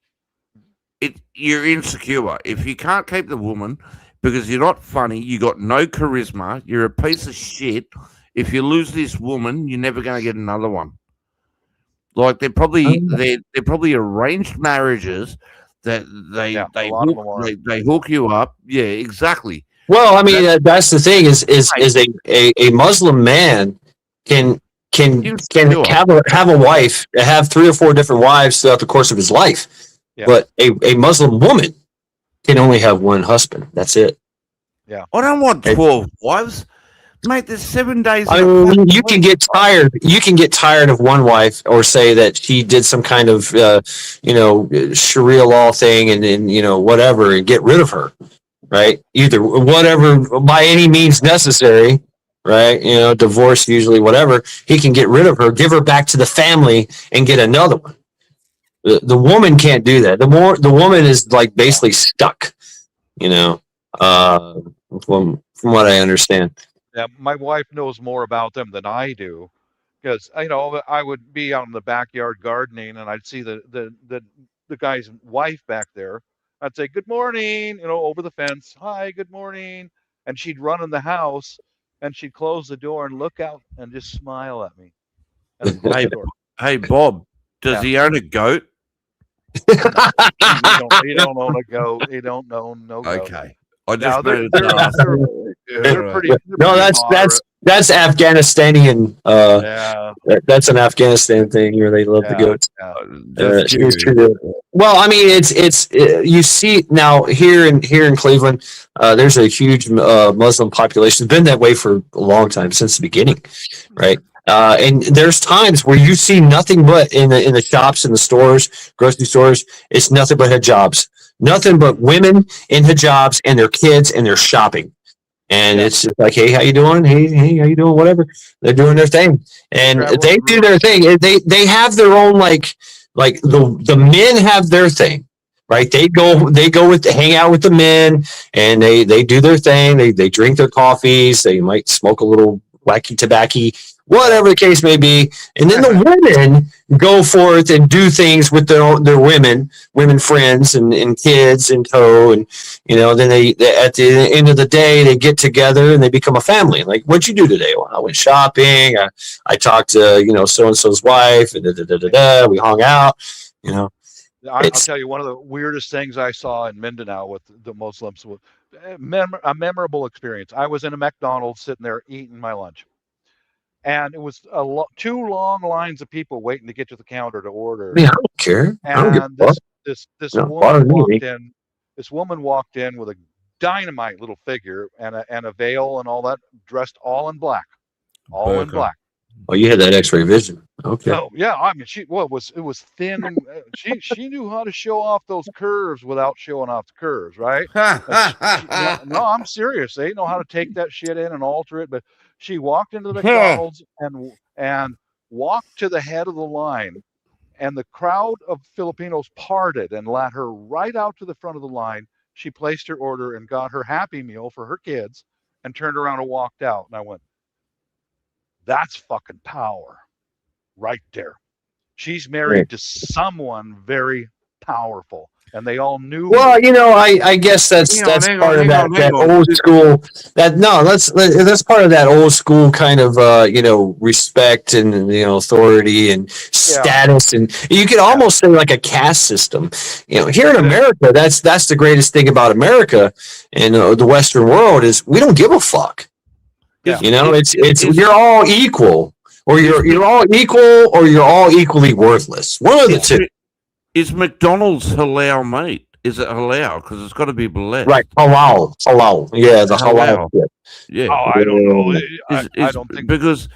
You're insecure if you can't keep the woman because you're not funny. You got no charisma. You're a piece of shit. If you lose this woman, you're never going to get another one. Like they're probably arranged marriages that they Yeah, they a lot of hook, them are. they hook you up. Yeah, exactly. Well, I mean, that's the thing is a Muslim man can Insecure. have a wife, have 3 or 4 different wives throughout the course of his life, Yeah. but a Muslim woman can only have one husband. That's it. I don't want 12 wives, mate. There's 7 days. I in a mean, fucking you can week. get tired. You can get tired of one wife, or say that she did some kind of, Sharia law thing, and whatever, and get rid of her, right? Either whatever by any means necessary, right? Divorce usually, whatever. He can get rid of her, give her back to the family, and get another one. The woman can't do that. The woman is like basically stuck, from what I understand. Yeah, my wife knows more about them than I do, because I would be out in the backyard gardening, and I'd see the guy's wife back there. I'd say good morning, over the fence. Hi, good morning, and she'd run in the house, and she'd close the door and look out and just smile at me. And then close the door. Hey, Bob, does Yeah. he own a goat? He don't own a goat. He don't own no goat. Okay. I Now just they're, needed they're, to ask. they're pretty. No, that's Afghanistanian. Yeah. That's an Afghanistan thing here. They love the goats. Yeah. Just It's curious. true. Well, I mean, it's you see now here in Cleveland, there's a huge Muslim population. It's been that way for a long time, since the beginning, right? And there's times where you see nothing but in the shops, in the stores, grocery stores, it's nothing but hijabs, nothing but women in hijabs and their kids, and they're shopping. And it's just like, hey, how you doing? Hey, how you doing? Whatever. They're doing their thing, and they do their thing. They have their own like the men have their thing, right? They go hang out with the men, and they do their thing. They drink their coffees. They might smoke a little wacky tobacco, whatever the case may be. And then the women go forth and do things with their women friends and kids in tow. And, then they at the end of the day, they get together and they become a family. Like, what'd you do today? Well, I went shopping. I talked to, so-and-so's wife, and we hung out, I'll tell you, one of the weirdest things I saw in Mindanao with the Muslims was a memorable experience. I was in a McDonald's sitting there eating my lunch, and it was 2 long lines of people waiting to get to the counter to order. I don't care. I don't give a And fuck. this No, woman pardon me. walked in. This woman walked in with a dynamite little figure and a veil and all that, dressed all in black, all in Burqa. black. Oh, you had that X-ray vision. Okay. Oh yeah, I mean, it was thin. And, she knew how to show off those curves without showing off the curves, right? No, I'm serious. They know how to take that shit in and alter it. But she walked into the McDonald's and walked to the head of the line, and the crowd of Filipinos parted and let her right out to the front of the line. She placed her order and got her Happy Meal for her kids, and turned around and walked out. And I went, that's fucking power right there. She's married to someone very powerful, and they all knew. Well, I guess that's Hang part of on. that old school. That's part of that old school kind of respect and authority and status, and you could almost say like a caste system. Here in America, that's the greatest thing about America and the Western world is we don't give a fuck. Yeah. It's you're all equal, or you're all equal, or you're all equally worthless. One of the two. Is McDonald's halal meat? Is it halal? Because it's got to be blessed. Right, halal. Yeah, the halal. Halal. Yeah. Oh, I don't know. I don't think because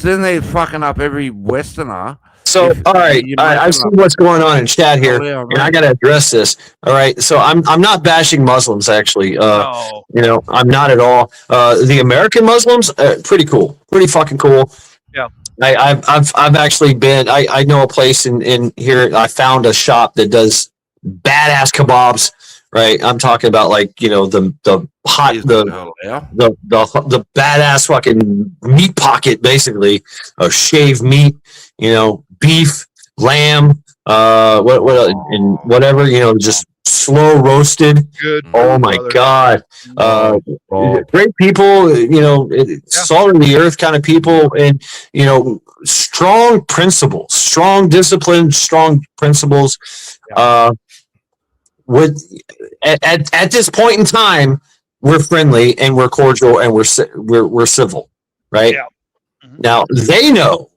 then they're fucking up every Westerner. So, all right, I've seen what's going on in chat here, Halal and I meat. got to address this. All right, so I'm not bashing Muslims actually. no. I'm not at all. The American Muslims, pretty cool, pretty fucking cool. Yeah. I've actually been. I know a place in here. I found a shop that does badass kebabs. right? I'm talking about like, you know, the hot, Is the it halal? the badass fucking meat pocket, basically, of shaved meat, you know, beef, lamb, what else, and whatever, you know, just slow roasted. Good. Oh my brother. God. Oh, Great people, you know, salt of the earth kind of people, and, you know, strong principles, strong discipline, strong principles. With at this point in time, we're friendly and we're cordial and we're civil, right? Yeah. Mhm. Now they know,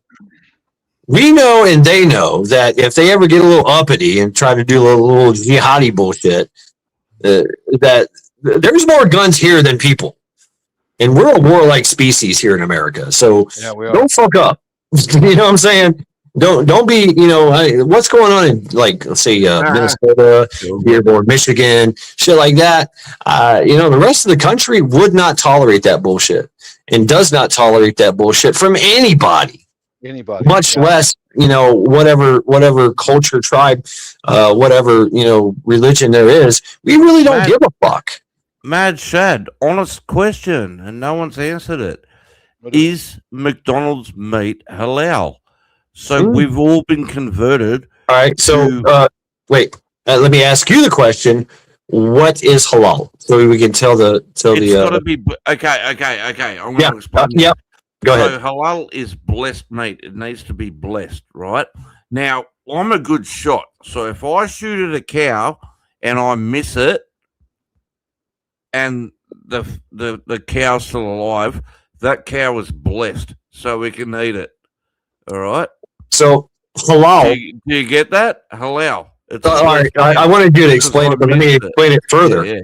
we know, and they know that if they ever get a little uppity and try to do a little jihadi bullshit, that there's more guns here than people, and we're a warlike species here in America. So Yeah, we are. don't fuck up. You know what I'm saying? Don't be, you know, what's going on in, like, let's say, Minnesota, Dearborn, Michigan, shit like that. You know, the rest of the country would not tolerate that bullshit, and does not tolerate that bullshit from anybody, Anybody. much Yeah. less, you know, whatever culture, tribe, whatever, you know, religion there is. We really don't Mad- give a fuck. Mad Shad, honest question, and no one's answered it. What is- Is McDonald's meat halal? So Mm. we've all been converted. All right. So, wait, let me ask you the question. What is halal? So we can tell the, It's got to uh, be okay. I'm going yeah, to explain. yep. Go So ahead. halal is blessed meat. It needs to be blessed, right? Now, I'm a good shot. So if I shoot at a cow and I miss it, and the cow's still alive, that cow is blessed, so we can eat it. All right. So halal. Do you get that? Halal. It's All right, blessed meat. I wanted you to Because explain I it, but let me missed it. explain it further. Yeah.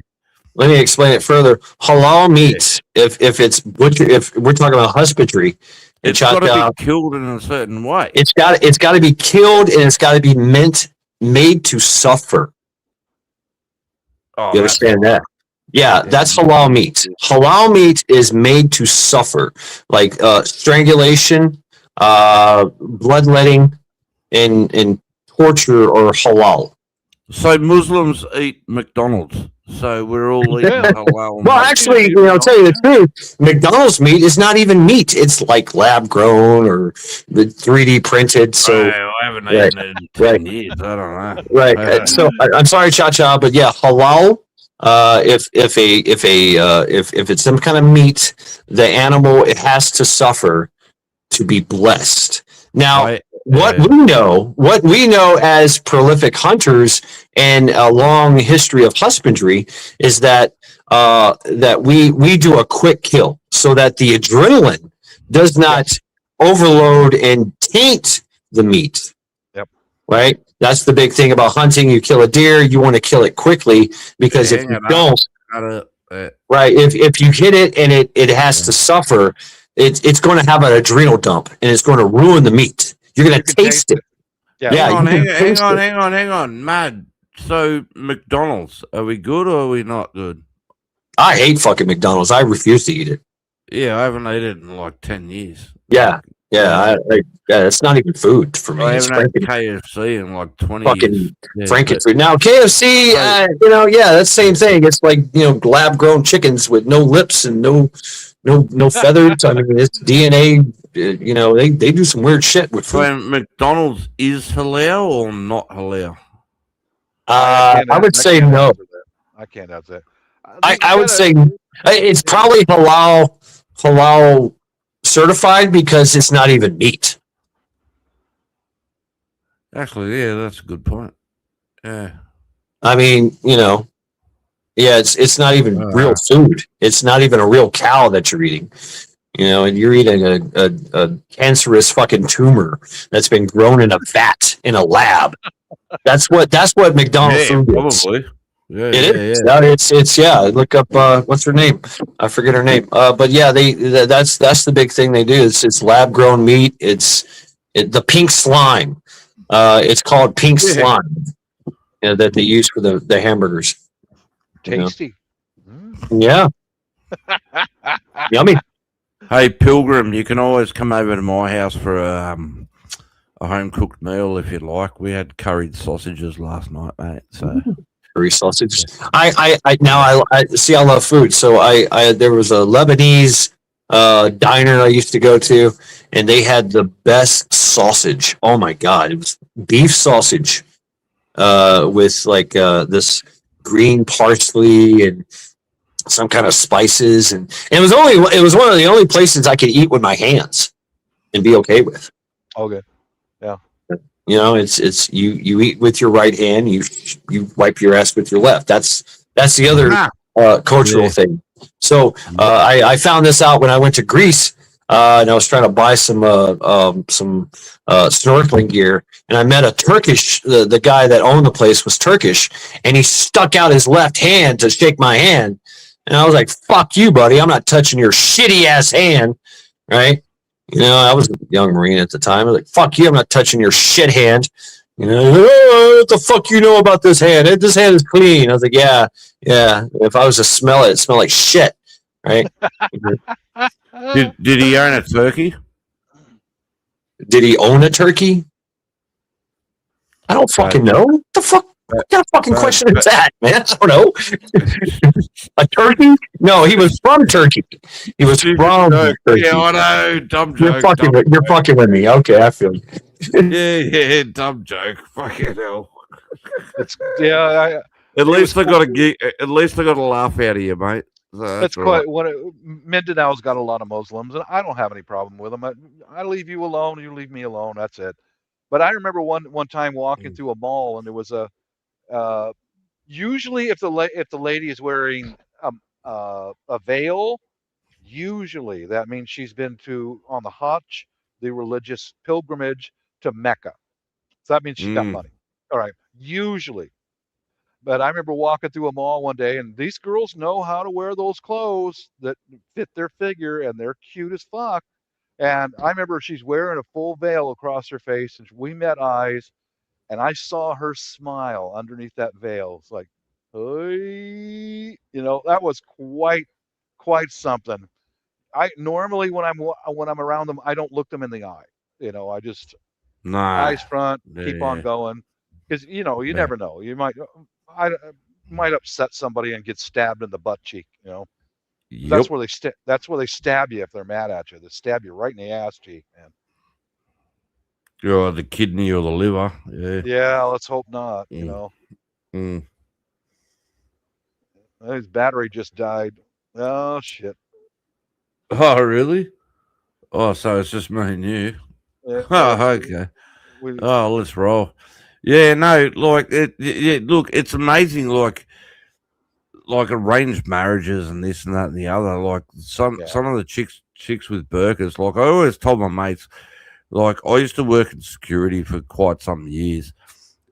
Let me explain it further. Halal meat, if it's butcher, if we're talking about husbandry, and It's got chopped to out, be killed in a certain way. it's got to be killed, and it's got to be made to suffer. Oh, You that's understand that? Yeah, that's halal meat. Halal meat is made to suffer, like strangulation, bloodletting, and torture or halal. So Muslims eat McDonald's. So we're all eating halal. Well, meat. actually, you know, I'll tell you the truth. McDonald's meat is not even meat. It's like lab grown or the 3D printed. So, I haven't eaten it in 10 years. I don't know. right. So I'm sorry, Cha, but yeah, halal. If it's some kind of meat, the animal, it has to suffer to be blessed. Now, what we know as prolific hunters and a long history of husbandry is that we do a quick kill so that the adrenaline does not overload and taint the meat. Yep. Right? That's the big thing about hunting. You kill a deer, you want to kill it quickly, because if you don't, right, if you hit it and it has to suffer, it's going to have an adrenal dump and it's going to ruin the meat. You're going to taste it. Yeah. Hang on. Mad. So McDonald's, are we good or are we not good? I hate fucking McDonald's. I refuse to eat it. Yeah, I haven't eaten it in like 10 years. Yeah. It's not even food for me. I It's haven't had Franken, KFC in like 20 fucking years. Yeah, Franken food. Now KFC, you know, yeah, that's the same thing. It's like, you know, lab grown chickens with no lips and no feathers. I mean, it's DNA. You know, they do some weird shit with food. So McDonald's is halal or not halal? I would say no. I can't answer that. I would say it's probably halal certified because it's not even meat. Actually, yeah, that's a good point. Yeah. I mean, you know, yeah, it's not even real food. It's not even a real cow that you're eating. You know, and you're eating a cancerous fucking tumor that's been grown in a vat in a lab. That's what McDonald's food is. Probably. Yeah, It is. It's look up what's her name? I forget her name. But yeah, that's the big thing they do. It's lab grown meat. It's the pink slime. It's called pink slime. That they use for the hamburgers. Tasty. Yeah. Yummy. Hey, Pilgrim, you can always come over to my house for a home cooked meal if you'd like. We had curried sausages last night, mate. So curry sausage. I now I see I love food. So there was a Lebanese diner I used to go to, and they had the best sausage. Oh my god, it was beef sausage with like this green parsley and some kind of spices, and it was one of the only places I could eat with my hands and be okay with. Okay. You know, it's you eat with your right hand, you wipe your ass with your left. That's the other cultural thing. So I found this out when I went to Greece, and I was trying to buy some snorkeling gear, and I met a Turkish. The guy that owned the place was Turkish, and he stuck out his left hand to shake my hand, and I was like, "Fuck you, buddy! I'm not touching your shitty ass hand." Right? You know, I was a young Marine at the time. I was like, "Fuck you! I'm not touching your shit hand." You know, "Oh, what the fuck you know about this hand? This hand is clean." I was like, "Yeah. If I was to smell it, smelled like shit." Right? Did he own a turkey? Did he own a turkey? I don't fucking know. What the fuck? What kind of fucking question is that, man? I don't know. A turkey? No, he was from Turkey. He was from Turkey. Yeah, I know. Dumb You're joke. you're fucking with me. Okay, I feel you. Yeah, dumb joke. Fucking hell. It's yeah. At least I got a laugh out of you, mate. So That's all quite right. Mindanao's got a lot of Muslims, and I don't have any problem with them. I leave you alone, you leave me alone. That's it. But I remember one time walking through a mall, and there was a usually if the lady is wearing a veil, usually that means she's been on the Hajj, the religious pilgrimage to Mecca. So that means she's got money. All right, usually. But I remember walking through a mall one day, and these girls know how to wear those clothes that fit their figure, and they're cute as fuck. And I remember she's wearing a full veil across her face, and we met eyes, and I saw her smile underneath that veil. It's like, hey, that was quite something. I normally when I'm around them, I don't look them in the eye. I just eyes front, keep on going, because you never know. You might upset somebody and get stabbed in the butt cheek. That's where they stab you if they're mad at you. They stab you right in the ass cheek, man. Or the kidney or the liver. Yeah. Yeah, let's hope not. His battery just died. Oh shit. Oh really? Oh, so it's just me and you. Yeah, Oh, okay. Let's roll. Yeah, no, like it. Yeah, look, it's amazing. Like arranged marriages and this and that and the other. Like some of the chicks with burqas. Like I always told my mates. Like I used to work in security for quite some years,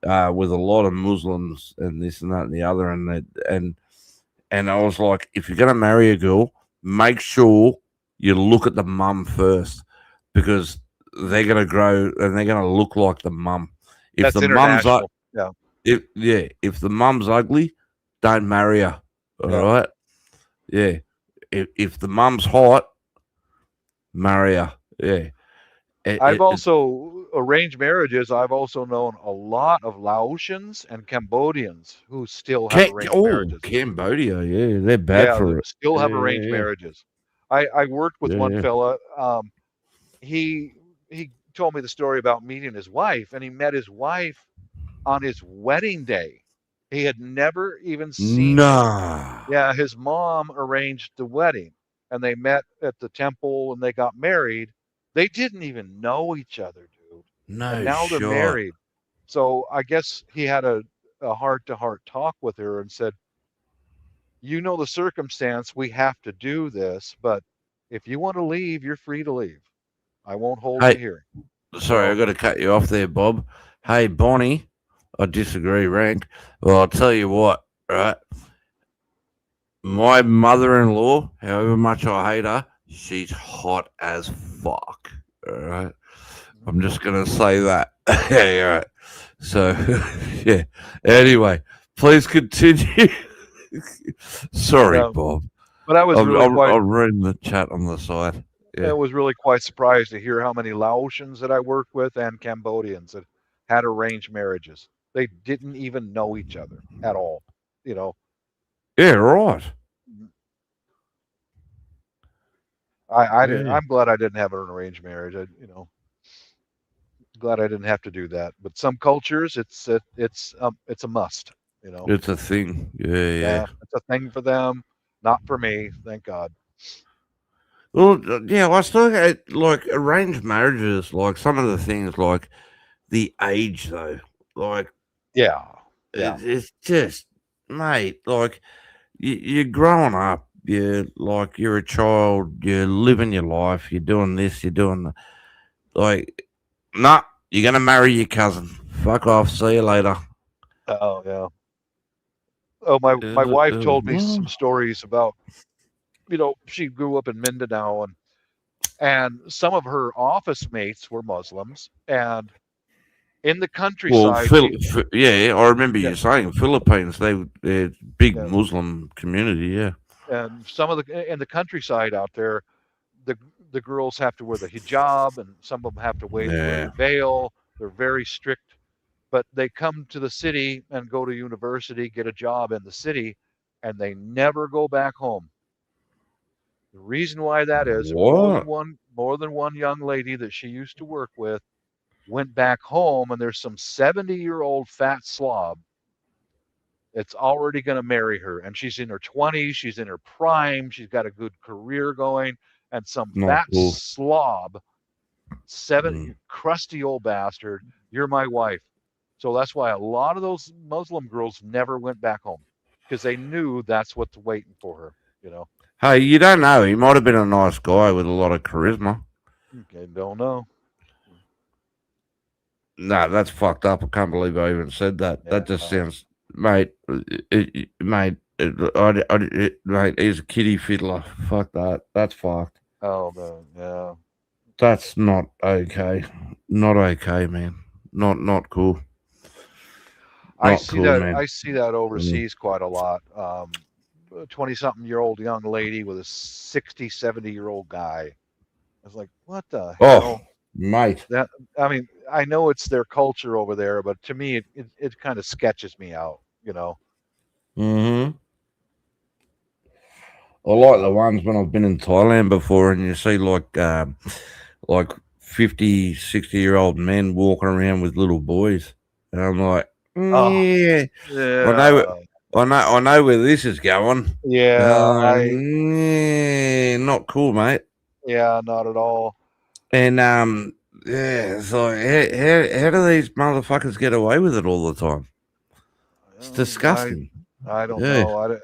with a lot of Muslims and this and that and the other, and I was like, if you're gonna marry a girl, make sure you look at the mum first, because they're gonna grow and they're gonna look like the mum. If That's the mum's if the mum's ugly, don't marry her. All right. Yeah. If the mum's hot, marry her. Yeah. I've also arranged marriages. I've also known a lot of Laotians and Cambodians who still have arranged marriages. Cambodia, yeah, they're bad for it. Still have arranged marriages. I worked with one fella. He told me the story about meeting his wife, and he met his wife on his wedding day. He had never even seen her. Yeah, his mom arranged the wedding, and they met at the temple and they got married. They didn't even know each other, dude. No, and now they're married. So I guess he had a heart-to-heart talk with her and said, the circumstance, we have to do this, but if you want to leave, you're free to leave. I won't hold you here. Sorry, I got to cut you off there, Bob. Hey, Bonnie, I disagree, Rank. Well, I'll tell you what, right? My mother-in-law, however much I hate her, she's hot as fuck. All right. I'm just going to say that. Yeah, all right. So, yeah. Anyway, please continue. Sorry, Bob. But I was I'm reading the chat on the side. Yeah. I was really quite surprised to hear how many Laotians that I worked with and Cambodians that had arranged marriages. They didn't even know each other at all. You know, Yeah, right. I didn't. Yeah. I'm glad I didn't have an arranged marriage. Glad I didn't have to do that. But some cultures, it's a must. You know, It's a thing. Yeah, yeah, yeah. it's a thing for them, not for me. Thank God. Well, yeah, I still get like arranged marriages, like some of the things, like the age, though. Like, Yeah, yeah, it's just, mate, like, you're growing up, you're a child, you're living your life, you're doing this, you're doing, like, nah, you're going to marry your cousin. Fuck off. See you later. oh yeah. Oh, my wife told me some stories about, she grew up in Mindanao, and some of her office mates were Muslims, and in the Well, countryside, yeah, I remember yeah, you saying Philippines, they're big yeah, Muslim community, yeah. and some of the in the countryside out there, the the girls have to wear the hijab, and some of them have to wear Yeah. the veil. They're very strict, but they come to the city and go to university, get a job in the city, and they never go back home. The reason why that is, What? more than one young lady that she used to work with went back home, and there's some 70-year-old fat slob that's already going to marry her, and she's in her 20s, she's in her prime, she's got a good career going, and some Not fat cool. slob, you crusty old bastard, you're my wife. So that's why a lot of those Muslim girls never went back home, because they knew that's what's waiting for her. Hey, you don't know. He might have been a nice guy with a lot of charisma. Okay, don't know. No, that's fucked up. I can't believe I even said that. Yeah, That just sounds, mate, mate, mate, he's a kiddie fiddler. Fuck that. That's fucked. oh yeah. That's not okay. Not okay, man. Not cool. I Not see cool, that. man. I see that overseas quite a lot. 20-something-year-old young lady with a 60, 70-year-old guy. I was like, what the Oh, hell? mate. I mean, I know it's their culture over there, but to me, it kind of sketches me out. Mm-hmm. I like the ones when I've been in Thailand before and you see like 50, 60-year-old men walking around with little boys. And I'm like, Oh, yeah, I know, yeah, I know where this is going. yeah. Yeah, not cool, mate. Yeah, not at all. And yeah, it's like, how do these motherfuckers get away with it all the time? It's disgusting. I don't Yeah, know.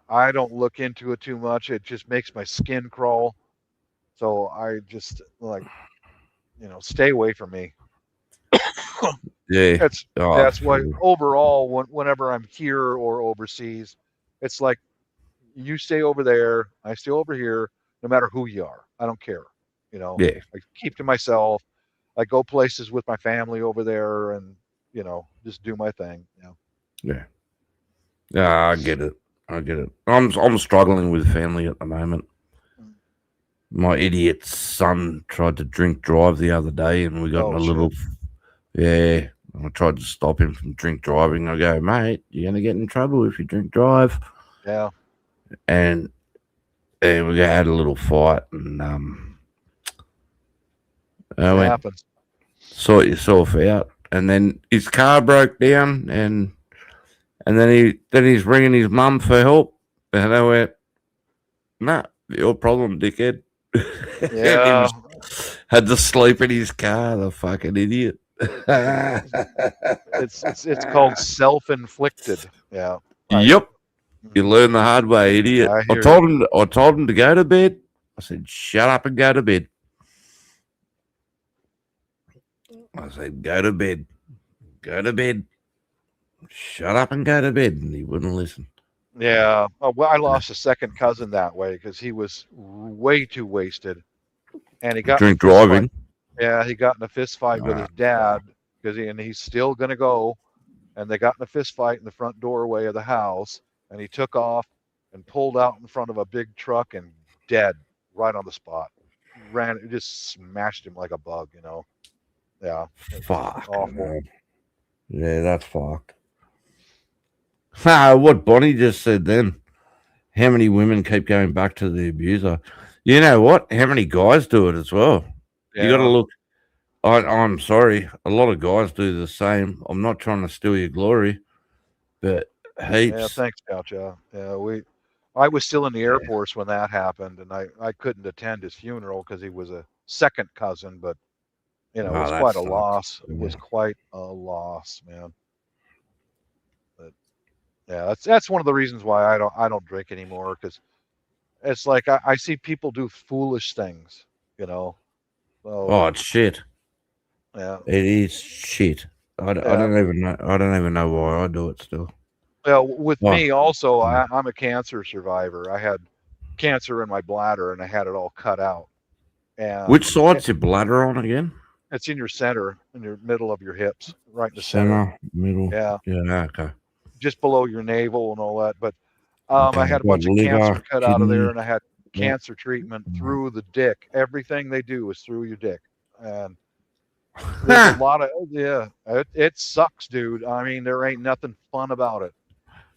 I don't look into it too much. It just makes my skin crawl. So I just stay away from me. yeah. That's why Oh, overall, whenever I'm here or overseas, it's like you stay over there, I stay over here, no matter who you are. I don't care. yeah, I keep to myself. I go places with my family over there, and just do my thing. yeah. Yeah, I get it. I get it. I'm struggling with family at the moment. My idiot son tried to drink drive the other day, and we got in Oh a shit. little. Yeah, I tried to stop him from drink driving. I go, mate, you're gonna get in trouble if you drink drive. Yeah. And we had a little fight, and I It went, happens. sort yourself out. And then his car broke down, and then he's ringing his mum for help, and I went, nah, your problem, dickhead. Yeah. Had to sleep in his car, the fucking idiot. It's called self-inflicted. Yeah. Yep. You learn the hard way, idiot. I I hear told him to go to bed. I said, shut up and go to bed. I said, go to bed. Go to bed. Shut up and go to bed. And he wouldn't listen. Yeah. Well, I lost a second cousin that way because he was way too wasted, and he got in a Drink fist fight. driving. Yeah, he got in a fist fight with his dad and he's still gonna go. And they got in a fist fight in the front doorway of the house, and he took off and pulled out in front of a big truck and dead right on the spot. It just smashed him like a bug. Yeah. Fuck. Awful. Man. Yeah, that's fucked. What Bonnie just said then. How many women keep going back to the abuser? You know what? How many guys do it as well? You got to Yeah. look. I'm sorry. A lot of guys do the same. I'm not trying to steal your glory, but Yeah, heaps. thanks, Gotcha. Yeah, I was still in the Air Force when that happened, and I couldn't attend his funeral because he was a second cousin, but it Oh, was that quite a sucks. loss. It was Yeah. quite a loss, man. But yeah, that's one of the reasons why I don't drink anymore because it's like I see people do foolish things, you know. Oh, So it's shit. yeah, It is shit. I yeah. don't even know. I don't even know why I do it still. Well, with Oh, me also, mm. I'm a cancer survivor. I had cancer in my bladder, and I had it all cut out, Which and side's your bladder on again? it's in your center, in your middle of your hips, right in the center. Center, middle. Yeah, Yeah, okay. just below your navel and all that. But Okay, I had I've a got bunch of cancer liver, cut out of there, kidney. and I had Yeah. cancer treatment through the dick. Everything they do is through your dick, and there's a lot of yeah. It sucks, dude. I mean, there ain't nothing fun about it.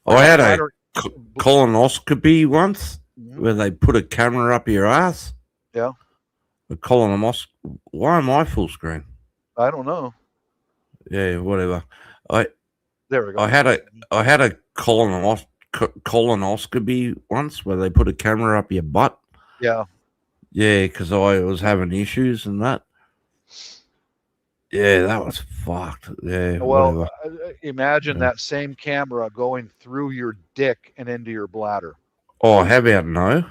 Like I a had a bladder. colonoscopy once Mhm. where they put a camera up your ass. Yeah, A colonoscopy. Why am I full screen? I don't know. Yeah, whatever. I There we I go. had a I had a colonoscopy once where they put a camera up your butt. Yeah. Yeah, because I was having issues and that. Yeah, that was fucked. Yeah, Well, whatever. imagine Yeah. that same camera going through your dick and into your bladder. Oh, how about no?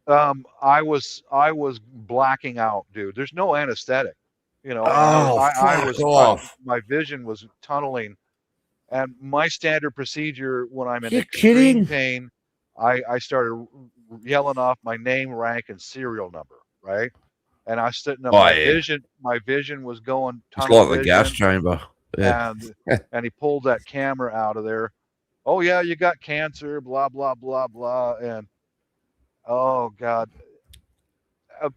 I was blacking out, dude. There's no anesthetic, and Oh, fuck off. my vision was tunneling. And my standard procedure when I'm in You're extreme kidding? pain, I started yelling off my name, rank, and serial number, right? And I stood up. Oh, yeah. My vision was going It's tunnel like the gas vision, chamber. Yeah. and he pulled that camera out of there. Oh yeah, you got cancer, blah blah blah blah, and oh god. Uh,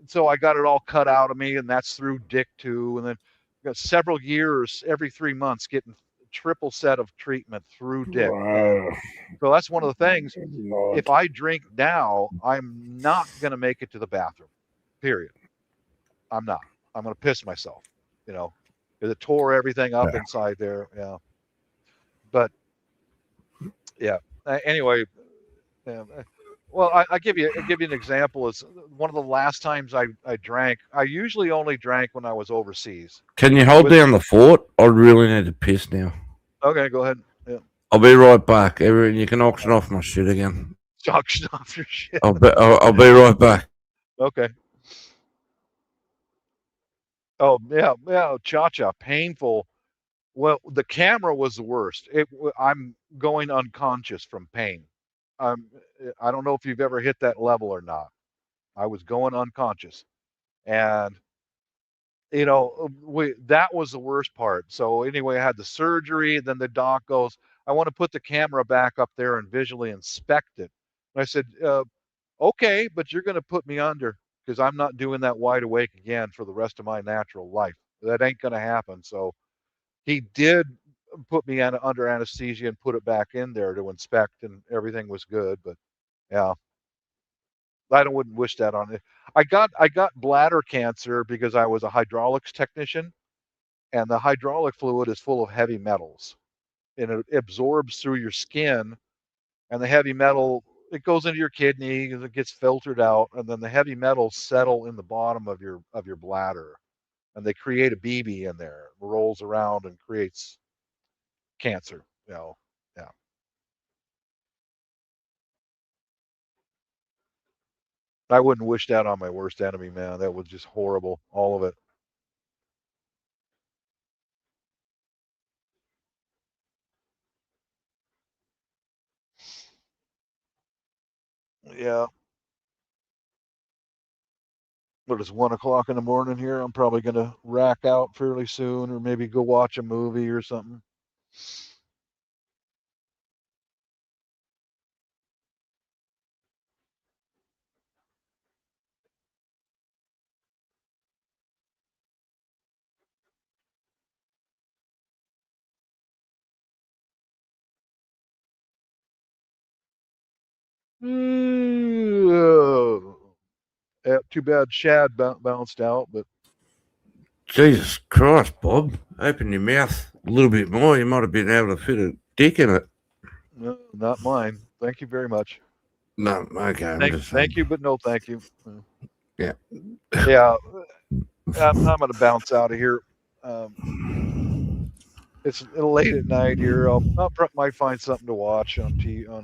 so I got it all cut out of me, and that's through dick too, and then got several years, every 3 months, getting triple set of treatment through dick. And Wow. so that's one of the things. Lord. If I drink now, I'm not gonna make it to the bathroom. Period. I'm not. I'm gonna piss myself. You know, 'cause it tore everything up Yeah. inside there. Yeah, but yeah. Anyway, yeah. Well, I give you an example. Is one of the last times I drank. I usually only drank when I was overseas. Can you hold With down the fort? I really need to piss now. okay, go ahead. Yeah, I'll be right back. Everyone, you can auction off my shit again. auction off your shit. I'll be right back. Okay. Oh yeah, yeah. Cha-cha, painful. Well, the camera was the worst. I'm going unconscious from pain. Um, I don't know if you've ever hit that level or not. I was going unconscious, and that was the worst part. So anyway, I had the surgery, and then the doc goes, "I want to put the camera back up there and visually inspect it." And I said, "Okay, but you're going to put me under because I'm not doing that wide awake again for the rest of my natural life. That ain't going to happen." So he did put me under anesthesia and put it back in there to inspect, and everything was good. But yeah, I don't wouldn't wish that on it. I got bladder cancer because I was a hydraulics technician, and the hydraulic fluid is full of heavy metals, and it absorbs through your skin, and the heavy metal it goes into your kidney, it gets filtered out, and then the heavy metals settle in the bottom of your bladder, and they create a BB in there, rolls around and creates cancer. Yeah. I wouldn't wish that on my worst enemy, man. That was just horrible, all of it. Yeah. But it's 1 o'clock in the morning here. I'm probably gonna rack out fairly soon, or maybe go watch a movie or something. Too bad Shad bounced out, but Jesus Christ, Bob. Open your mouth a little bit more. You might have been able to fit a dick in it. no, not mine. Thank you very much. No, okay. I'm Thank, just saying. thank you, but no thank you. Yeah. Yeah. I'm going to bounce out of here. It's late at night here. Might find something to watch on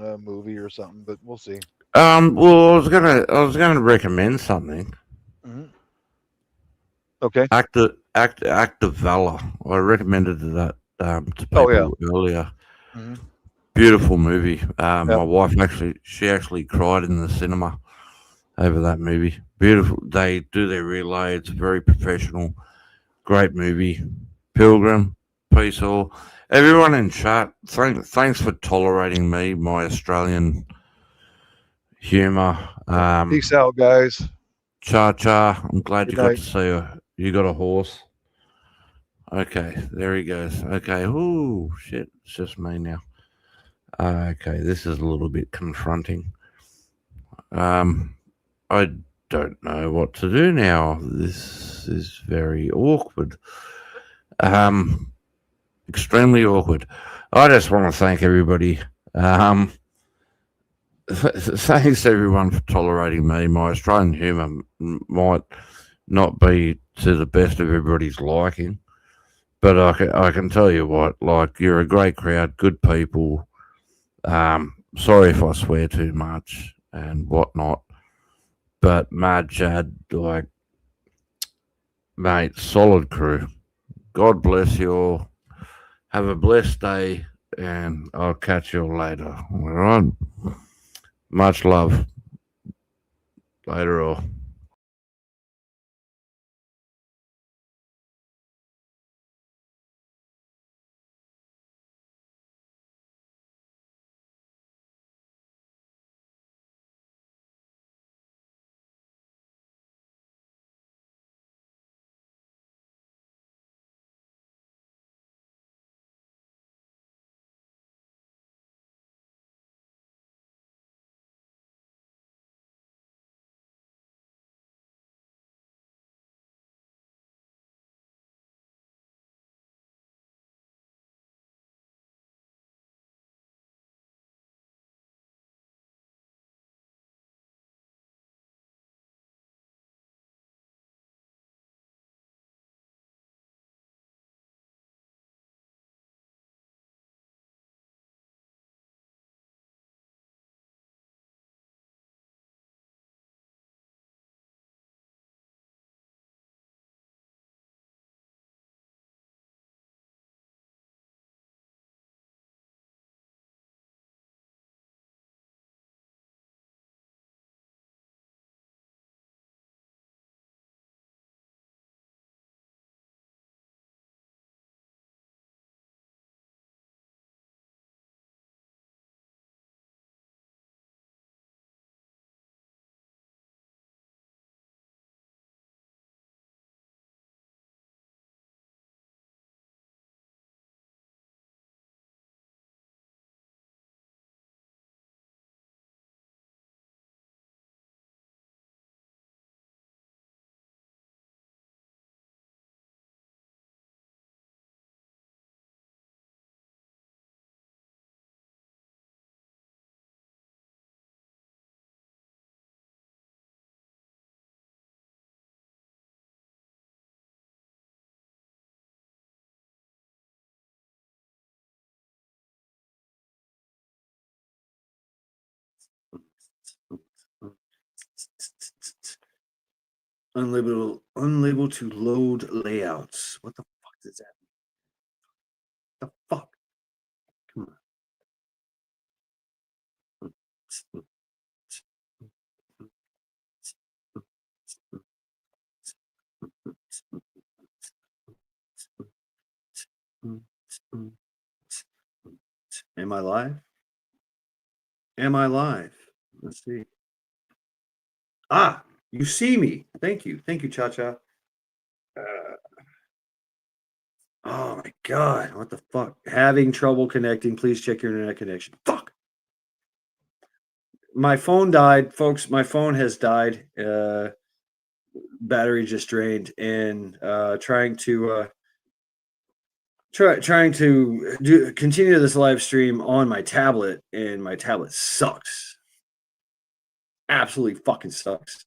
a movie or something, but we'll see. Well, I was gonna recommend something. Mhm. Okay. Act of Valor. I recommended that to people Oh, yeah. earlier. hmm Beautiful movie. My Yep. wife actually cried in the cinema over that movie. Beautiful. They do their relay. It's very professional. Great movie. Pilgrim, peace all. Everyone in chat, thanks for tolerating me, my Australian humour. Peace out, guys. Cha, I'm glad Good you got night. to see you got a horse. Okay, there he goes. Okay, ooh, shit, it's just me now. Okay, this is a little bit confronting. I don't know what to do now. This is very awkward. Extremely awkward. I just want to thank everybody. Thanks everyone for tolerating me. My Australian humour might not be to the best of everybody's liking, but I can tell you what, like, you're a great crowd, good people. Sorry if I swear too much and whatnot, but Mad Chad, like, mate, solid crew. God bless you all. Have a blessed day, and I'll catch you all later. All right. Much love. Later all. Unlabeled to load layouts. What the fuck does that mean? The fuck? Come on. Am I live? Am I live? Let's see. Ah, you see me. Thank you. Thank you, Cha Cha. Oh my God. What the fuck? Having trouble connecting. Please check your internet connection. Fuck. my phone died, folks. My phone has died. Battery just drained, and trying to continue this live stream on my tablet, and my tablet sucks. Absolutely fucking sucks.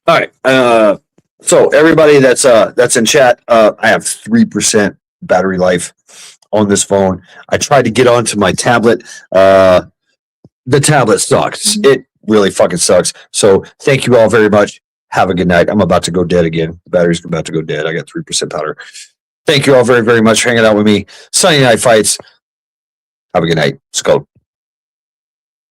All right. So everybody that's in chat, I have 3% battery life on this phone. I tried to get onto my tablet. The tablet sucks. It really fucking sucks. So thank you all very much. Have a good night. I'm about to go dead again. The battery's about to go dead. I got 3% powder. Thank you all very, very much for hanging out with me. Sunday Night Fights. Have a good night. Let's go.